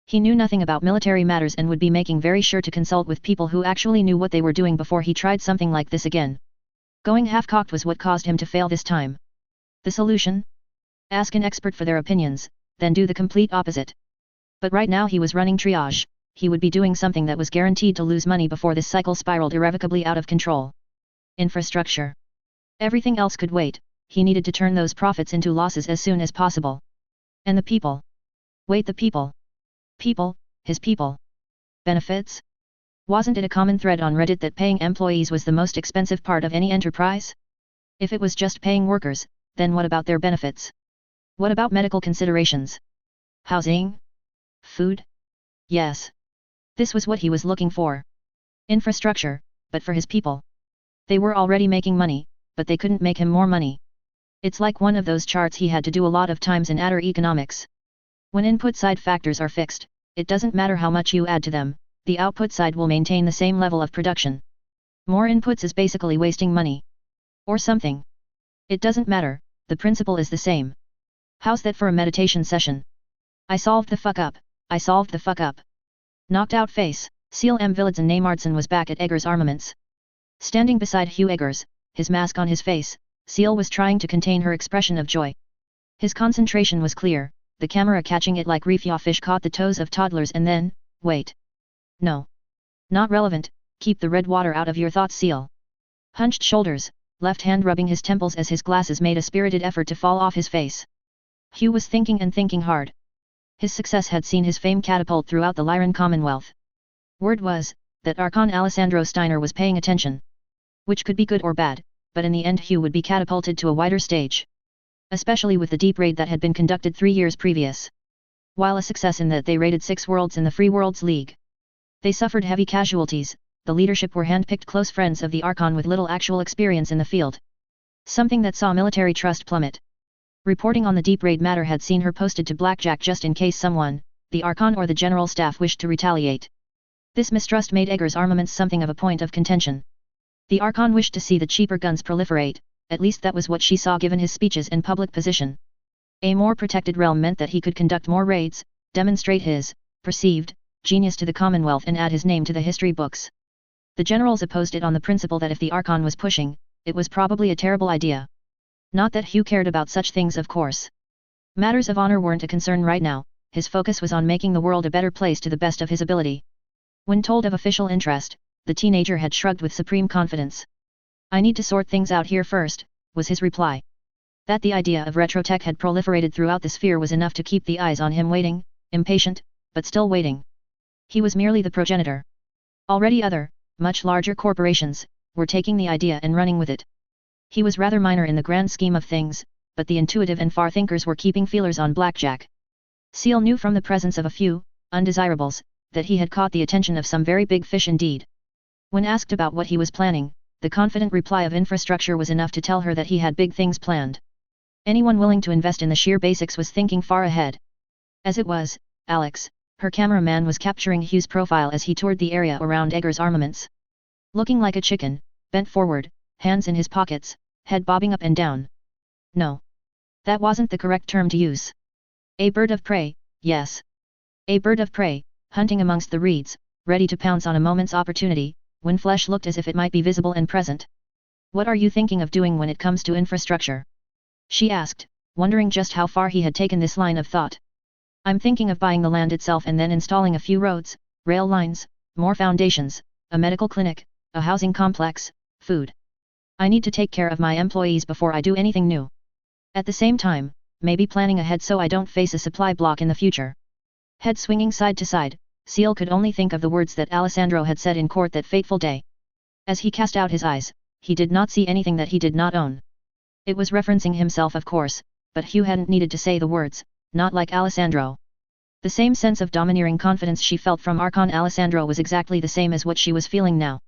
Speaker 1: He knew nothing about military matters and would be making very sure to consult with people who actually knew what they were doing before he tried something like this again. Going half-cocked was what caused him to fail this time. The solution? Ask an expert for their opinions, then do the complete opposite. But right now he was running triage, he would be doing something that was guaranteed to lose money before this cycle spiraled irrevocably out of control. Infrastructure. Everything else could wait, he needed to turn those profits into losses as soon as possible. And the people. Wait, the people. People, his people. Benefits? Wasn't it a common thread on Reddit that paying employees was the most expensive part of any enterprise? If it was just paying workers, then what about their benefits? What about medical considerations? Housing? Food? Yes. This was what he was looking for. Infrastructure, but for his people. They were already making money, but they couldn't make him more money. It's like one of those charts he had to do a lot of times in adder economics. When input side factors are fixed, it doesn't matter how much you add to them, the output side will maintain the same level of production. More inputs is basically wasting money. Or something. It doesn't matter, the principle is the same. How's that for a meditation session? I solved the fuck up, I solved the fuck up. Knocked out face, Seal M. Villadsen Namartson was back at Eggers Armaments. Standing beside Huu Eggers, his mask on his face, Seal was trying to contain her expression of joy. His concentration was clear, the camera catching it like reef yaw fish caught the toes of toddlers and then, wait. No. Not relevant, keep the red water out of your thoughts, Seal. Hunched shoulders, left hand rubbing his temples as his glasses made a spirited effort to fall off his face. Hugh was thinking and thinking hard. His success had seen his fame catapult throughout the Lyran Commonwealth. Word was, that Archon Alessandro Steiner was paying attention. Which could be good or bad, but in the end Hugh would be catapulted to a wider stage. Especially with the deep raid that had been conducted 3 years previous. While a success in that they raided 6 worlds in the Free Worlds League. They suffered heavy casualties, the leadership were hand-picked close friends of the Archon with little actual experience in the field. Something that saw military trust plummet. Reporting on the deep raid matter had seen her posted to Blackjack just in case someone, the Archon or the General Staff wished to retaliate. This mistrust made Eggers Armaments something of a point of contention. The Archon wished to see the cheaper guns proliferate, at least that was what she saw given his speeches and public position. A more protected realm meant that he could conduct more raids, demonstrate his, perceived, genius to the Commonwealth and add his name to the history books. The generals opposed it on the principle that if the Archon was pushing, it was probably a terrible idea. Not that Hugh cared about such things, of course. Matters of honor weren't a concern right now, his focus was on making the world a better place to the best of his ability. When told of official interest, the teenager had shrugged with supreme confidence. I need to sort things out here first, was his reply. That the idea of retrotech had proliferated throughout the sphere was enough to keep the eyes on him waiting, impatient, but still waiting. He was merely the progenitor. Already other, much larger corporations, were taking the idea and running with it. He was rather minor in the grand scheme of things, but the intuitive and far thinkers were keeping feelers on Blackjack. Seal knew from the presence of a few, undesirables, that he had caught the attention of some very big fish indeed. When asked about what he was planning, the confident reply of infrastructure was enough to tell her that he had big things planned. Anyone willing to invest in the sheer basics was thinking far ahead. As it was, Alex, her cameraman, was capturing Hugh's profile as he toured the area around Eggers Armaments. Looking like a chicken, bent forward, hands in his pockets, head bobbing up and down. No. That wasn't the correct term to use. A bird of prey, yes. A bird of prey, hunting amongst the reeds, ready to pounce on a moment's opportunity, when flesh looked as if it might be visible and present. What are you thinking of doing when it comes to infrastructure? She asked, wondering just how far he had taken this line of thought. I'm thinking of buying the land itself and then installing a few roads, rail lines, more foundations, a medical clinic, a housing complex, food. I need to take care of my employees before I do anything new. At the same time, maybe planning ahead so I don't face a supply block in the future. Head swinging side to side, Seal could only think of the words that Alessandro had said in court that fateful day. As he cast out his eyes, he did not see anything that he did not own. It was referencing himself, of course, but Hugh hadn't needed to say the words, not like Alessandro. The same sense of domineering confidence she felt from Archon Alessandro was exactly the same as what she was feeling now.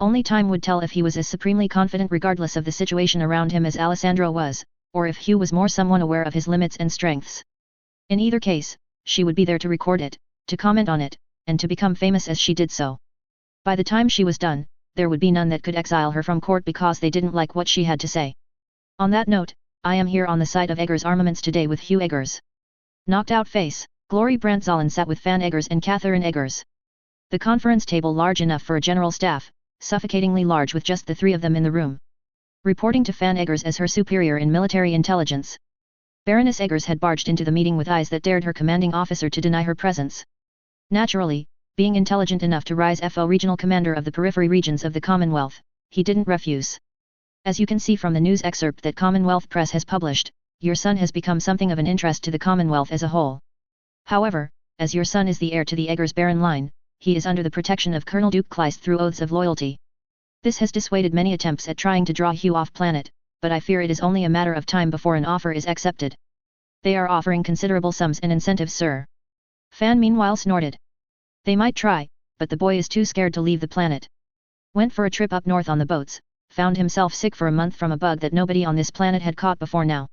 Speaker 1: Only time would tell if he was as supremely confident regardless of the situation around him as Alessandro was, or if Hugh was more someone aware of his limits and strengths. In either case, she would be there to record it, to comment on it, and to become famous as she did so. By the time she was done, there would be none that could exile her from court because they didn't like what she had to say. On that note, I am here on the site of Eggers Armaments today with Huu Eggers. Knocked out face, Glory Brandtzalen sat with Fan Eggers and Catherine Eggers. The conference table large enough for a general staff, suffocatingly large with just the 3 of them in the room. Reporting to Fan Eggers as her superior in military intelligence. Baroness Eggers had barged into the meeting with eyes that dared her commanding officer to deny her presence. Naturally, being intelligent enough to rise FO regional commander of the periphery regions of the Commonwealth, he didn't refuse. As you can see from the news excerpt that Commonwealth Press has published, your son has become something of an interest to the Commonwealth as a whole. However, as your son is the heir to the Eggers Baron line, he is under the protection of Colonel Duke Kleist through oaths of loyalty. This has dissuaded many attempts at trying to draw Hugh off planet, but I fear it is only a matter of time before an offer is accepted. They are offering considerable sums and incentives, sir. Fan meanwhile snorted. They might try, but the boy is too scared to leave the planet. Went for a trip up north on the boats, found himself sick for a month from a bug that nobody on this planet had caught before now.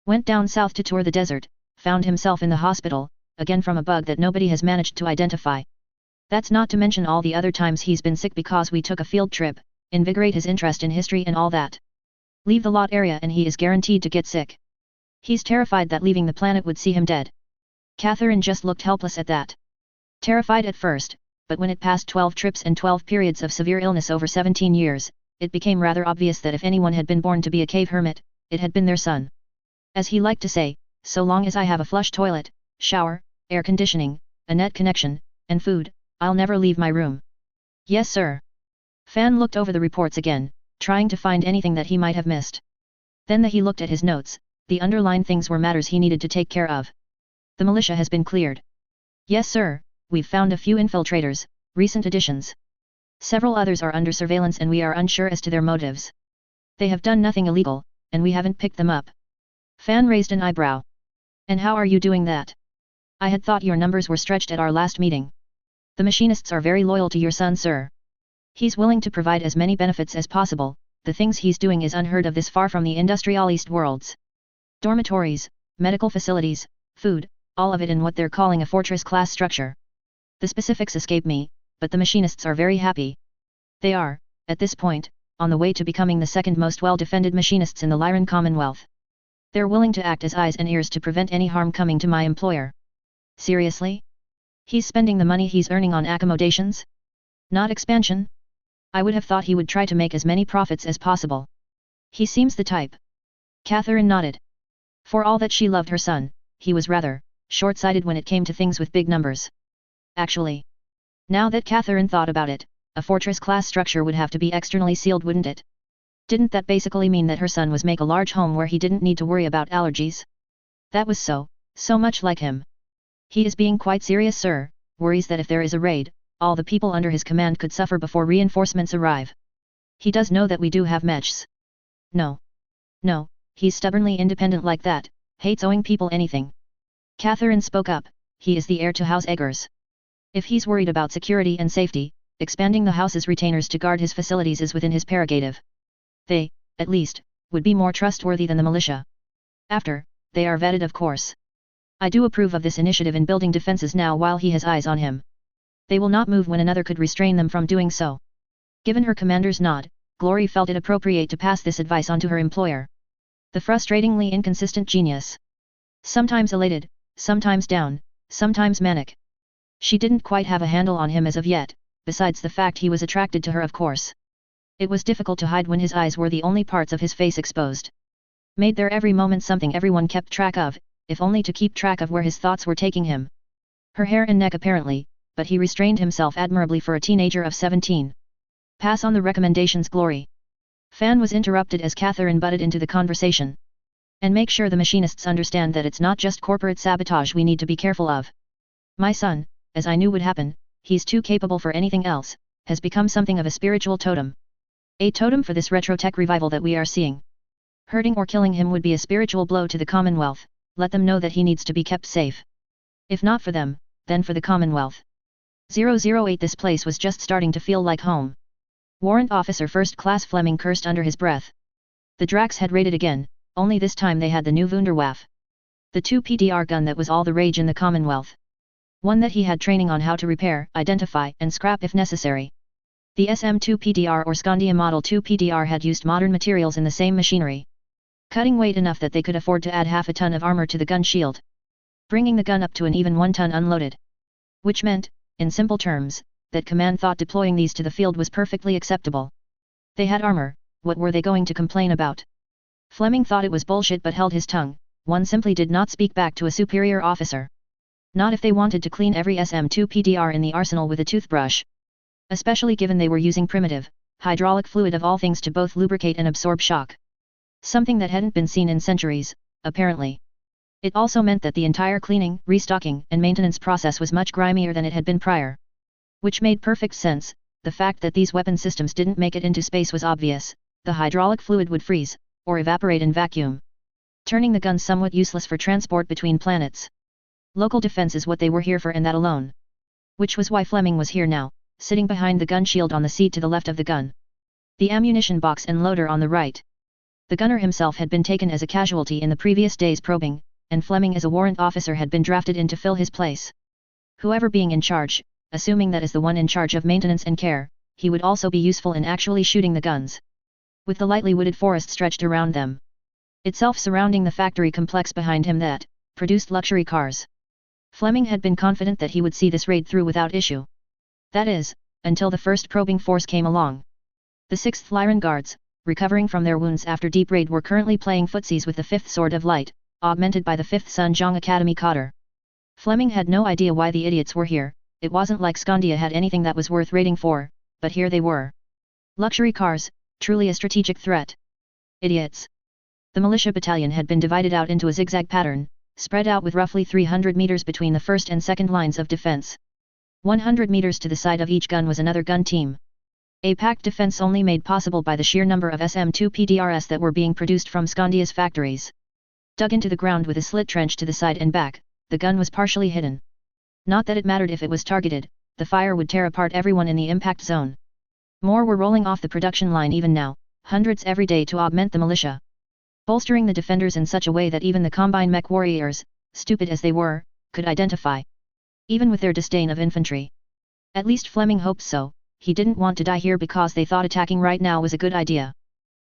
Speaker 1: Went down south to tour the desert, found himself in the hospital, again from a bug that nobody has managed to identify. That's not to mention all the other times he's been sick because we took a field trip, invigorate his interest in history and all that. Leave the lot area and he is guaranteed to get sick. He's terrified that leaving the planet would see him dead. Catherine just looked helpless at that. Terrified at first, but when it passed 12 trips and 12 periods of severe illness over 17 years, it became rather obvious that if anyone had been born to be a cave hermit, it had been their son. As he liked to say, so long as I have a flush toilet, shower, air conditioning, a net connection, and food, I'll never leave my room. Yes sir. Fan looked over the reports again, trying to find anything that he might have missed. Then he looked at his notes, the underlined things were matters he needed to take care of. The militia has been cleared. Yes sir, we've found a few infiltrators, recent additions. Several others are under surveillance and we are unsure as to their motives. They have done nothing illegal, and we haven't picked them up. Fan raised an eyebrow. And how are you doing that? I had thought your numbers were stretched at our last meeting. The machinists are very loyal to your son sir. He's willing to provide as many benefits as possible, the things he's doing is unheard of this far from the industrialist worlds. Dormitories, medical facilities, food, all of it in what they're calling a fortress class structure. The specifics escape me, but the machinists are very happy. They are, at this point, on the way to becoming the second most well-defended machinists in the Lyran Commonwealth. They're willing to act as eyes and ears to prevent any harm coming to my employer. Seriously? He's spending the money he's earning on accommodations? Not expansion? I would have thought he would try to make as many profits as possible. He seems the type. Catherine nodded. For all that she loved her son, he was rather short-sighted when it came to things with big numbers. Actually, now that Catherine thought about it, a fortress-class structure would have to be externally sealed, wouldn't it? Didn't that basically mean that her son was make a large home where he didn't need to worry about allergies? That was so much like him. He is being quite serious sir, worries that if there is a raid, all the people under his command could suffer before reinforcements arrive. He does know that we do have Mechs. No. No, he's stubbornly independent like that, hates owing people anything. Catherine spoke up, he is the heir to House Eggers. If he's worried about security and safety, expanding the house's retainers to guard his facilities is within his prerogative. They, at least, would be more trustworthy than the militia. After, they are vetted of course. I do approve of this initiative in building defenses now while he has eyes on him. They will not move when another could restrain them from doing so. Given her commander's nod, Glory felt it appropriate to pass this advice on to her employer. The frustratingly inconsistent genius. Sometimes elated, sometimes down, sometimes manic. She didn't quite have a handle on him as of yet, besides the fact he was attracted to her of course. It was difficult to hide when his eyes were the only parts of his face exposed. Made there every moment something everyone kept track of, if only to keep track of where his thoughts were taking him. Her hair and neck apparently, but he restrained himself admirably for a teenager of 17. Pass on the recommendations Glory. Fan was interrupted as Catherine butted into the conversation. And make sure the machinists understand that it's not just corporate sabotage we need to be careful of. My son, as I knew would happen, he's too capable for anything else, has become something of a spiritual totem. A totem for this retro-tech revival that we are seeing. Hurting or killing him would be a spiritual blow to the Commonwealth, let them know that he needs to be kept safe. If not for them, then for the Commonwealth. 008 This place was just starting to feel like home. Warrant Officer First Class Fleming cursed under his breath. The Drax had raided again, only this time they had the new Wunderwaffe. The 2 PDR gun that was all the rage in the Commonwealth. One that he had training on how to repair, identify, and scrap if necessary. The SM2 PDR or Scandia Model 2 PDR had used modern materials in the same machinery. Cutting weight enough that they could afford to add half a ton of armor to the gun shield. Bringing the gun up to an even 1 ton unloaded. Which meant, in simple terms, that command thought deploying these to the field was perfectly acceptable. They had armor, what were they going to complain about? Fleming thought it was bullshit but held his tongue, one simply did not speak back to a superior officer. Not if they wanted to clean every SM2 PDR in the arsenal with a toothbrush. Especially given they were using primitive, hydraulic fluid of all things to both lubricate and absorb shock. Something that hadn't been seen in centuries, apparently. It also meant that the entire cleaning, restocking, and maintenance process was much grimier than it had been prior. Which made perfect sense, the fact that these weapon systems didn't make it into space was obvious, the hydraulic fluid would freeze, or evaporate in vacuum. Turning the guns somewhat useless for transport between planets. Local defense is what they were here for and that alone. Which was why Fleming was here now, sitting behind the gun shield on the seat to the left of the gun. The ammunition box and loader on the right. The gunner himself had been taken as a casualty in the previous day's probing, and Fleming as a warrant officer had been drafted in to fill his place. Whoever being in charge, assuming that is the one in charge of maintenance and care, he would also be useful in actually shooting the guns. with the lightly wooded forest stretched around them, itself surrounding the factory complex behind him that produced luxury cars. Fleming had been confident that he would see this raid through without issue. That is, until the first probing force came along. The 6th Lyran Guards, recovering from their wounds after deep raid, were currently playing footsies with the 5th Sword of Light, augmented by the 5th Sunjong Academy cadre. Fleming had no idea why the idiots were here. It wasn't like Skandia had anything that was worth raiding for, but here they were. Luxury cars, truly a strategic threat. Idiots. The militia battalion had been divided out into a zigzag pattern, spread out with roughly 300 meters between the first and second lines of defense. 100 meters to the side of each gun was another gun team. A packed defense only made possible by the sheer number of SM-2 PDRs that were being produced from Skandia's factories. Dug into the ground with a slit trench to the side and back, the gun was partially hidden. Not that it mattered if it was targeted, the fire would tear apart everyone in the impact zone. More were rolling off the production line even now, hundreds every day to augment the militia, bolstering the defenders in such a way that even the combine mech warriors, stupid as they were, could identify. Even with their disdain of infantry. At least Fleming hoped so. He didn't want to die here because they thought attacking right now was a good idea.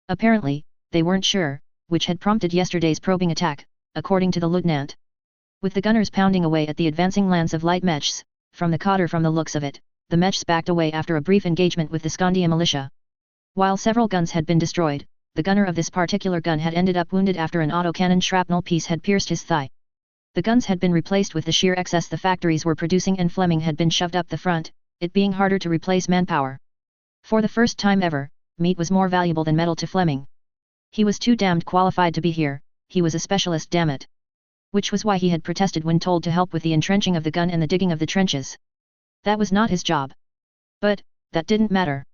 Speaker 1: Apparently, they weren't sure, which had prompted yesterday's probing attack, according to the lieutenant. With the gunners pounding away at the advancing lance of light mechs, from the cadre from the looks of it, the mechs backed away after a brief engagement with the Skandia militia. While several guns had been destroyed, the gunner of this particular gun had ended up wounded after an autocannon shrapnel piece had pierced his thigh. The guns had been replaced with the sheer excess the factories were producing, and Fleming had been shoved up the front, it being harder to replace manpower. For the first time ever, meat was more valuable than metal to Fleming. He was too damned qualified to be here, he was a specialist, damn it. Which was why he had protested when told to help with the entrenching of the gun and the digging of the trenches. That was not his job. But, that didn't matter.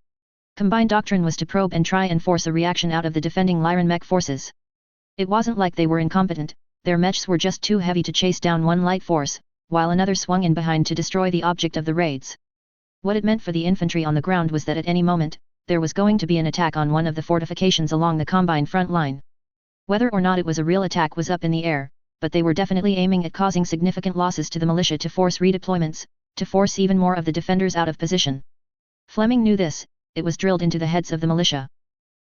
Speaker 1: Combined doctrine was to probe and try and force a reaction out of the defending Lyran mech forces. It wasn't like they were incompetent, their mechs were just too heavy to chase down one light force, while another swung in behind to destroy the object of the raids. What it meant for the infantry on the ground was that at any moment, there was going to be an attack on one of the fortifications along the combine front line. Whether or not it was a real attack was up in the air, but they were definitely aiming at causing significant losses to the militia to force redeployments, to force even more of the defenders out of position. Fleming knew this, it was drilled into the heads of the militia.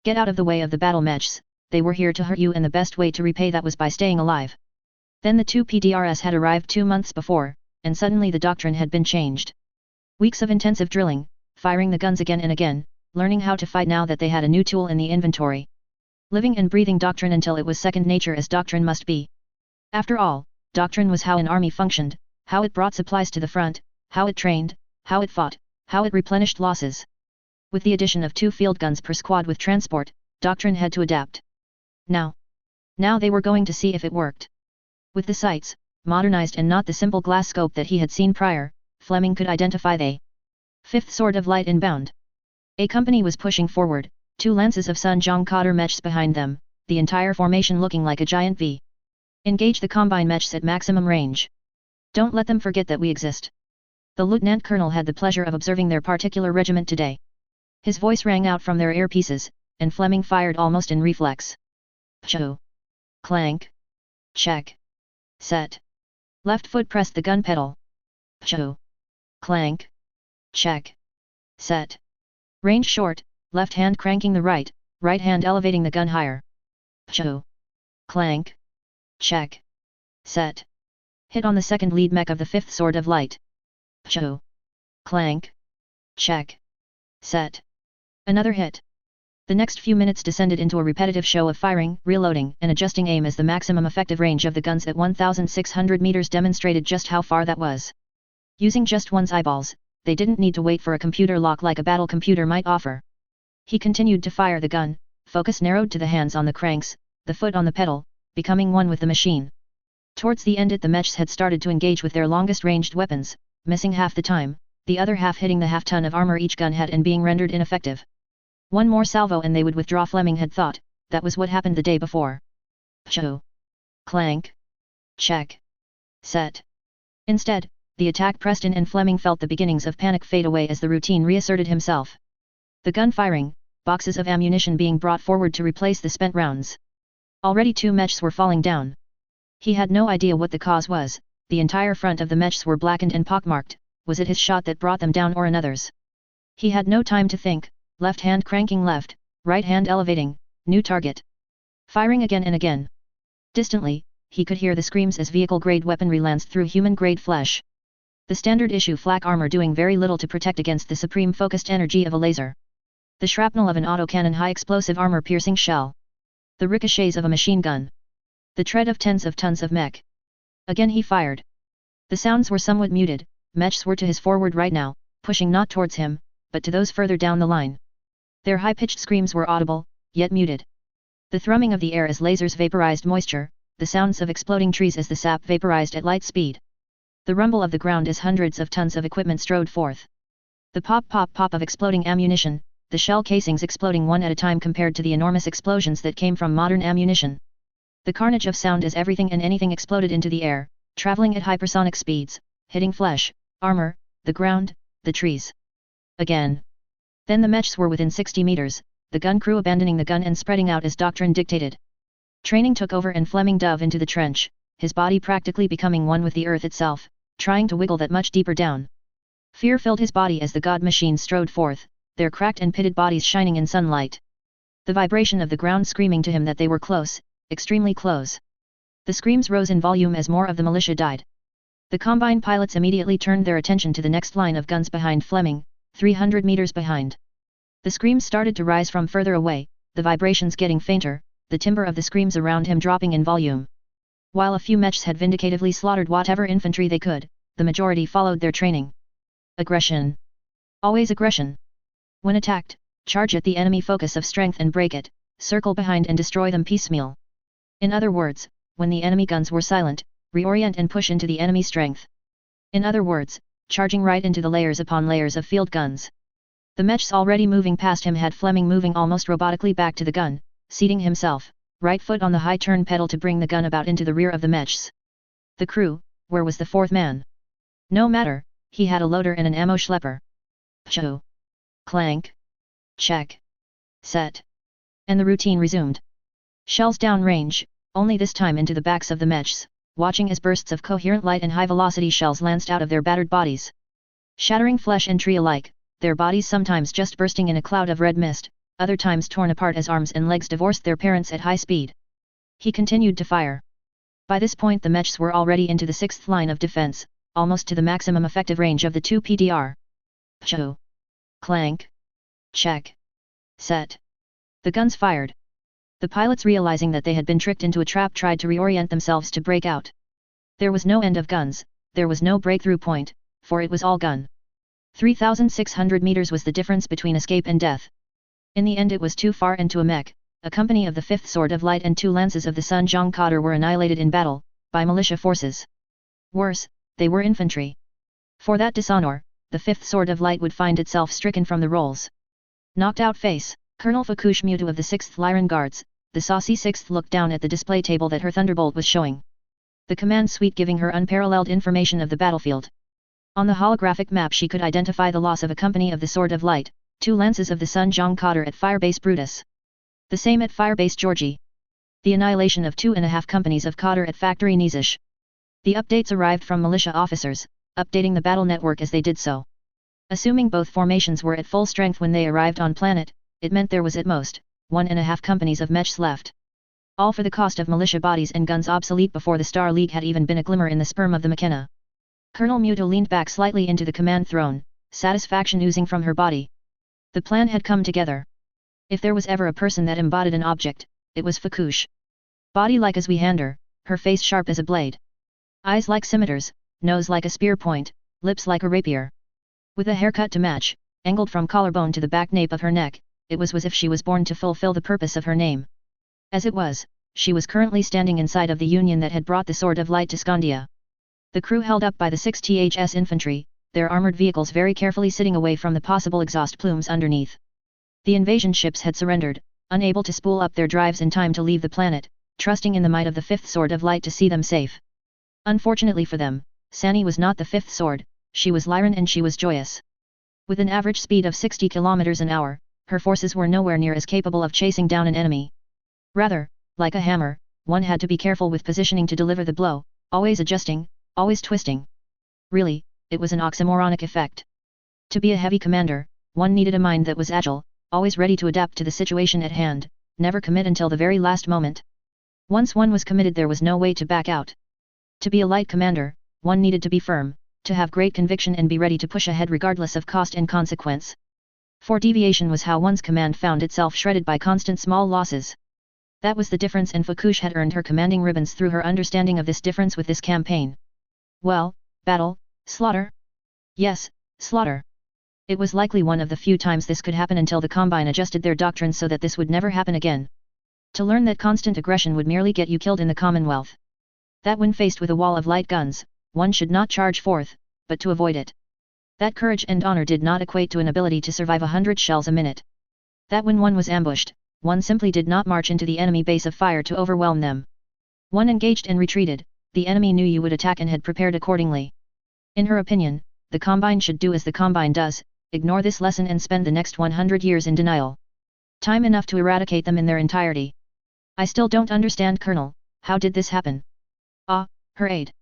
Speaker 1: Get out of the way of the battle mechs, they were here to hurt you, and the best way to repay that was by staying alive. Then the 2 PDRs had arrived 2 months before, and suddenly the doctrine had been changed. Weeks of intensive drilling, firing the guns again and again, learning how to fight now that they had a new tool in the inventory. Living and breathing doctrine until it was second nature, as doctrine must be. After all, doctrine was how an army functioned, how it brought supplies to the front, how it trained, how it fought, how it replenished losses. With the addition of 2 field guns per squad with transport, doctrine had to adapt. Now they were going to see if it worked. With the sights, modernized and not the simple glass scope that he had seen prior, Fleming could identify the 5th Sword of Light inbound. A company was pushing forward, 2 lances of Sunjong cadre mechs behind them, the entire formation looking like a giant V. Engage the combine mechs at maximum range. Don't let them forget that we exist. The lieutenant colonel had the pleasure of observing their particular regiment today. His voice rang out from their earpieces, and Fleming fired almost in reflex. Pshoo. Clank. Check. Set. Left foot pressed the gun pedal. Pshoo. Clank. Check. Set. Range short, left hand cranking the right hand elevating the gun higher. Pshoo. Clank. Check. Set. Hit on the second lead mech of the 5th Sword of Light. Pshoo. Clank. Check. Set. Another hit. The next few minutes descended into a repetitive show of firing, reloading, and adjusting aim as the maximum effective range of the guns at 1,600 meters demonstrated just how far that was. Using just one's eyeballs, they didn't need to wait for a computer lock like a battle computer might offer. He continued to fire the gun, focus narrowed to the hands on the cranks, the foot on the pedal, becoming one with the machine. Towards the end the mechs had started to engage with their longest ranged weapons, missing half the time, the other half hitting the half-ton of armor each gun had and being rendered ineffective. One more salvo and they would withdraw, Fleming had thought. That was what happened the day before. Pshoo. Clank. Check. Set. Instead, the attack pressed in and Fleming felt the beginnings of panic fade away as the routine reasserted himself. The gun firing, boxes of ammunition being brought forward to replace the spent rounds. Already 2 mechs were falling down. He had no idea what the cause was, the entire front of the mechs were blackened and pockmarked. Was it his shot that brought them down or another's? He had no time to think. Left hand cranking left, right hand elevating, new target. Firing again and again. Distantly, he could hear the screams as vehicle-grade weaponry lanced through human-grade flesh. The standard-issue flak armor doing very little to protect against the supreme focused energy of a laser. The shrapnel of an autocannon high-explosive armor-piercing shell. The ricochets of a machine gun. The tread of tens of tons of mech. Again he fired. The sounds were somewhat muted, mechs were to his forward right now, pushing not towards him, but to those further down the line. Their high-pitched screams were audible, yet muted. The thrumming of the air as lasers vaporized moisture, the sounds of exploding trees as the sap vaporized at light speed. The rumble of the ground as hundreds of tons of equipment strode forth. The pop-pop-pop of exploding ammunition, the shell casings exploding one at a time compared to the enormous explosions that came from modern ammunition. The carnage of sound as everything and anything exploded into the air, traveling at hypersonic speeds, hitting flesh, armor, the ground, the trees. Again. Then the mechs were within 60 meters, the gun crew abandoning the gun and spreading out as doctrine dictated. Training took over and Fleming dove into the trench, his body practically becoming one with the earth itself, trying to wiggle that much deeper down. Fear filled his body as the god machines strode forth, their cracked and pitted bodies shining in sunlight. The vibration of the ground screaming to him that they were close, extremely close. The screams rose in volume as more of the militia died. The Combine pilots immediately turned their attention to the next line of guns behind Fleming, 300 meters behind. The screams started to rise from further away, the vibrations getting fainter, the timbre of the screams around him dropping in volume. While a few mechs had vindicatively slaughtered whatever infantry they could, the majority followed their training. Aggression. Always aggression. When attacked, charge at the enemy focus of strength and break it, circle behind and destroy them piecemeal. In other words, when the enemy guns were silent, reorient and push into the enemy strength. In other words, charging right into the layers upon layers of field guns. The mechs already moving past him had Fleming moving almost robotically back to the gun, seating himself, right foot on the high turn pedal to bring the gun about into the rear of the mechs. The crew, where was the fourth man? No matter, he had a loader and an ammo schlepper. Pshoo. Clank. Check. Set. And the routine resumed. Shells downrange, only this time into the backs of the mechs, watching as bursts of coherent light and high-velocity shells lanced out of their battered bodies. Shattering flesh and tree alike, their bodies sometimes just bursting in a cloud of red mist, other times torn apart as arms and legs divorced their parents at high speed. He continued to fire. By this point the mechs were already into the sixth line of defense, almost to the maximum effective range of the 2 PDR. Pshoo. Clank. Check. Set. The guns fired. The pilots, realizing that they had been tricked into a trap, tried to reorient themselves to break out. There was no end of guns, there was no breakthrough point, for it was all gun. 3,600 meters was the difference between escape and death. In the end it was too far, and to a mech, a company of the 5th Sword of Light and 2 lances of the Sun Zhong Cotter were annihilated in battle, by militia forces. Worse, they were infantry. For that dishonor, the 5th Sword of Light would find itself stricken from the rolls. Knocked out face. Colonel Fukush Mutu of the 6th Lyran Guards, the saucy 6th, looked down at the display table that her Thunderbolt was showing. The command suite giving her unparalleled information of the battlefield. On the holographic map she could identify the loss of a company of the Sword of Light, 2 lances of the Sun Zhong Cotter at Firebase Brutus. The same at Firebase Georgie. The annihilation of 2.5 companies of Cotter at Factory Nizish. The updates arrived from militia officers, updating the battle network as they did so. Assuming both formations were at full strength when they arrived on planet, it meant there was at most 1.5 companies of mechs left. All for the cost of militia bodies and guns obsolete before the Star League had even been a glimmer in the sperm of the McKenna. Colonel Muto leaned back slightly into the command throne, satisfaction oozing from her body. The plan had come together. If there was ever a person that embodied an object, it was Fukush. Body like a Zweehander, her face sharp as a blade. Eyes like scimitars, nose like a spear point, lips like a rapier. With a haircut to match, angled from collarbone to the back nape of her neck, it was as if she was born to fulfill the purpose of her name. As it was, she was currently standing inside of the Union that had brought the Sword of Light to Skandia. The crew held up by the 6th THS infantry, their armored vehicles very carefully sitting away from the possible exhaust plumes underneath. The invasion ships had surrendered, unable to spool up their drives in time to leave the planet, trusting in the might of the 5th Sword of Light to see them safe. Unfortunately for them, Sani was not the 5th Sword, she was Lyran, and she was joyous. With an average speed of 60 km an hour, her forces were nowhere near as capable of chasing down an enemy. Rather, like a hammer, one had to be careful with positioning to deliver the blow, always adjusting, always twisting. Really, it was an oxymoronic effect. To be a heavy commander, one needed a mind that was agile, always ready to adapt to the situation at hand, never commit until the very last moment. Once one was committed, there was no way to back out. To be a light commander, one needed to be firm, to have great conviction and be ready to push ahead regardless of cost and consequence. For deviation was how one's command found itself shredded by constant small losses. That was the difference, and Fukush had earned her commanding ribbons through her understanding of this difference with this campaign. Well, battle, slaughter? Yes, slaughter. It was likely one of the few times this could happen until the Combine adjusted their doctrine so that this would never happen again. To learn that constant aggression would merely get you killed in the Commonwealth. That when faced with a wall of light guns, one should not charge forth, but to avoid it. That courage and honor did not equate to an ability to survive 100 shells a minute. That when one was ambushed, one simply did not march into the enemy base of fire to overwhelm them. One engaged and retreated, the enemy knew you would attack and had prepared accordingly. In her opinion, the Combine should do as the Combine does, ignore this lesson and spend the next 100 years in denial. Time enough to eradicate them in their entirety. I still don't understand, Colonel, how did this happen? Ah, her aide.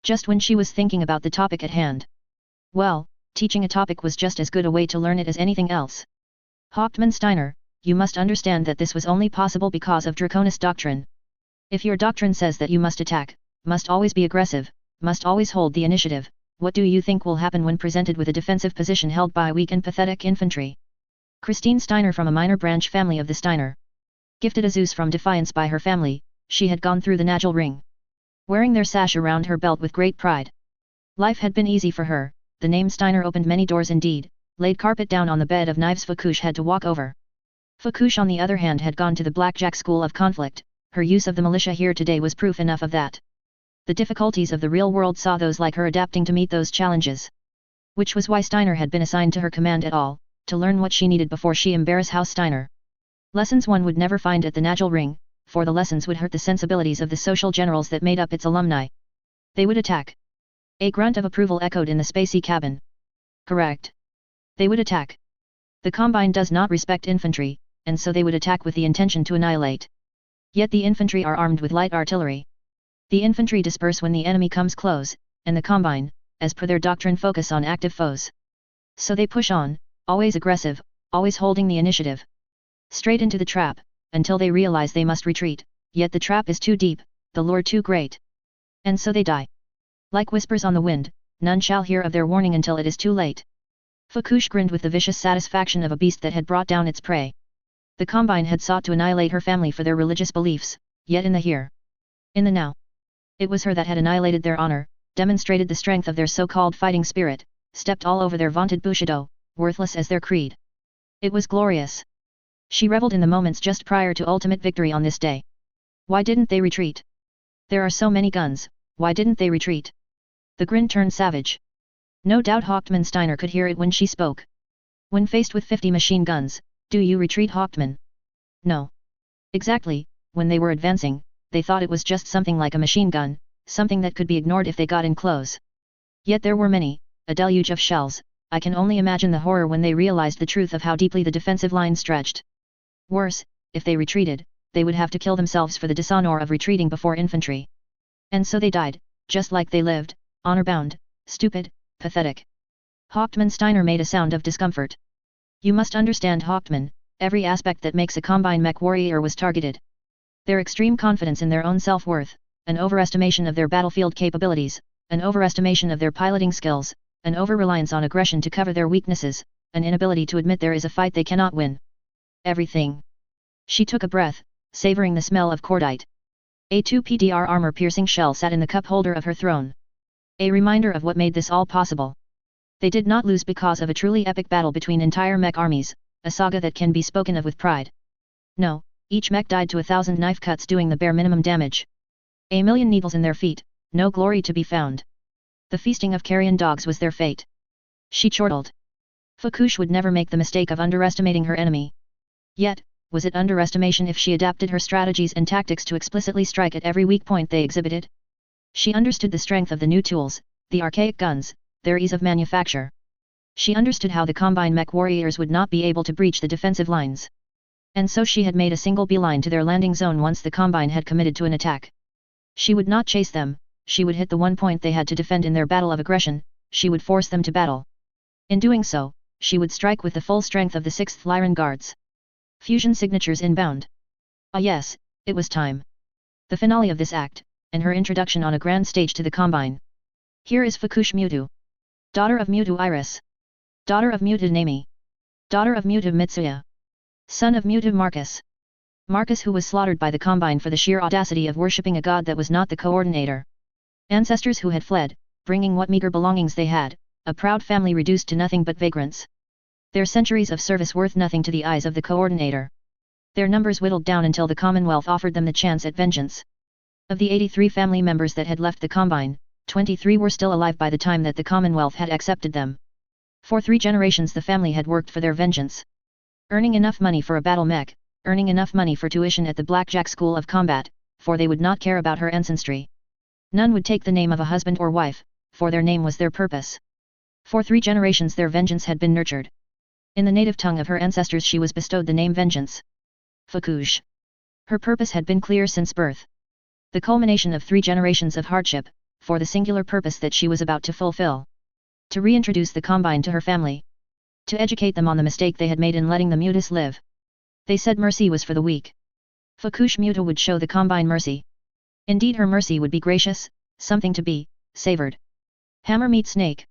Speaker 1: Just when she was thinking about the topic at hand. Well, teaching a topic was just as good a way to learn it as anything else. Hauptmann Steiner, you must understand that this was only possible because of Draconis doctrine. If your doctrine says that you must attack, must always be aggressive, must always hold the initiative, what do you think will happen when presented with a defensive position held by weak and pathetic infantry? Christine Steiner, from a minor branch family of the Steiner. Gifted a Zeus from defiance by her family, she had gone through the Nagel ring. Wearing their sash around her belt with great pride. Life had been easy for her, the name Steiner opened many doors indeed, laid carpet down on the bed of knives Fukush had to walk over. Fukush on the other hand had gone to the Blackjack school of conflict, her use of the militia here today was proof enough of that. The difficulties of the real world saw those like her adapting to meet those challenges. Which was why Steiner had been assigned to her command at all, to learn what she needed before she embarrassed House Steiner. Lessons one would never find at the Nagel ring, for the lessons would hurt the sensibilities of the social generals that made up its alumni. They would attack. A grunt of approval echoed in the spacey cabin. Correct. They would attack. The Combine does not respect infantry, and so they would attack with the intention to annihilate. Yet the infantry are armed with light artillery. The infantry disperse when the enemy comes close, and the Combine, as per their doctrine, focus on active foes. So they push on, always aggressive, always holding the initiative. Straight into the trap, until they realize they must retreat, yet the trap is too deep, the lure too great. And so they die. Like whispers on the wind, none shall hear of their warning until it is too late. Fukush grinned with the vicious satisfaction of a beast that had brought down its prey. The Combine had sought to annihilate her family for their religious beliefs, yet in the here. In the now. It was her that had annihilated their honor, demonstrated the strength of their so-called fighting spirit, stepped all over their vaunted Bushido, worthless as their creed. It was glorious. She reveled in the moments just prior to ultimate victory on this day. Why didn't they retreat? There are so many guns, why didn't they retreat? The grin turned savage. No doubt Hauptmann Steiner could hear it when she spoke. When faced with 50 machine guns, do you retreat, Hauptmann? No. Exactly, when they were advancing, they thought it was just something like a machine gun, something that could be ignored if they got in close. Yet there were many, a deluge of shells. I can only imagine the horror when they realized the truth of how deeply the defensive line stretched. Worse, if they retreated, they would have to kill themselves for the dishonor of retreating before infantry. And so they died, just like they lived, honor-bound, stupid, pathetic. Hauptmann Steiner made a sound of discomfort. You must understand, Hauptmann, every aspect that makes a Combine mech warrior was targeted. Their extreme confidence in their own self-worth, an overestimation of their battlefield capabilities, an overestimation of their piloting skills, an over-reliance on aggression to cover their weaknesses, an inability to admit there is a fight they cannot win. Everything. She took a breath, savoring the smell of cordite. A 2 PDR armor-piercing shell sat in the cup holder of her throne. A reminder of what made this all possible. They did not lose because of a truly epic battle between entire mech armies, a saga that can be spoken of with pride. No, each mech died to 1,000 knife cuts doing the bare minimum damage. A million needles in their feet, no glory to be found. The feasting of carrion dogs was their fate. She chortled. Fukush would never make the mistake of underestimating her enemy. Yet, was it underestimation if she adapted her strategies and tactics to explicitly strike at every weak point they exhibited? She understood the strength of the new tools, the archaic guns, their ease of manufacture. She understood how the Combine mech warriors would not be able to breach the defensive lines. And so she had made a single beeline to their landing zone once the Combine had committed to an attack. She would not chase them, she would hit the one point they had to defend in their battle of aggression, she would force them to battle. In doing so, she would strike with the full strength of the 6th Lyran Guards. Fusion signatures inbound. Ah yes, it was time. The finale of this act, and her introduction on a grand stage to the Combine. Here is Fukush Mewtwo. Daughter of Mewtwo Iris. Daughter of Mewtwo Nami. Daughter of Mewtwo Mitsuya. Son of Mewtwo Marcus. Marcus, who was slaughtered by the Combine for the sheer audacity of worshipping a god that was not the coordinator. Ancestors who had fled, bringing what meager belongings they had, a proud family reduced to nothing but vagrants. Their centuries of service worth nothing to the eyes of the coordinator. Their numbers whittled down until the Commonwealth offered them the chance at vengeance. Of the 83 family members that had left the Combine, 23 were still alive by the time that the Commonwealth had accepted them. For 3 generations the family had worked for their vengeance. Earning enough money for a battle mech, earning enough money for tuition at the Blackjack School of Combat, for they would not care about her ancestry. None would take the name of a husband or wife, for their name was their purpose. For 3 generations their vengeance had been nurtured. In the native tongue of her ancestors she was bestowed the name Vengeance. Fukush. Her purpose had been clear since birth. The culmination of 3 generations of hardship, for the singular purpose that she was about to fulfill. To reintroduce the Combine to her family. To educate them on the mistake they had made in letting the Mutas live. They said mercy was for the weak. Fukush Mewtwo would show the Combine mercy. Indeed her mercy would be gracious, something to be savored. Hammer meet snake.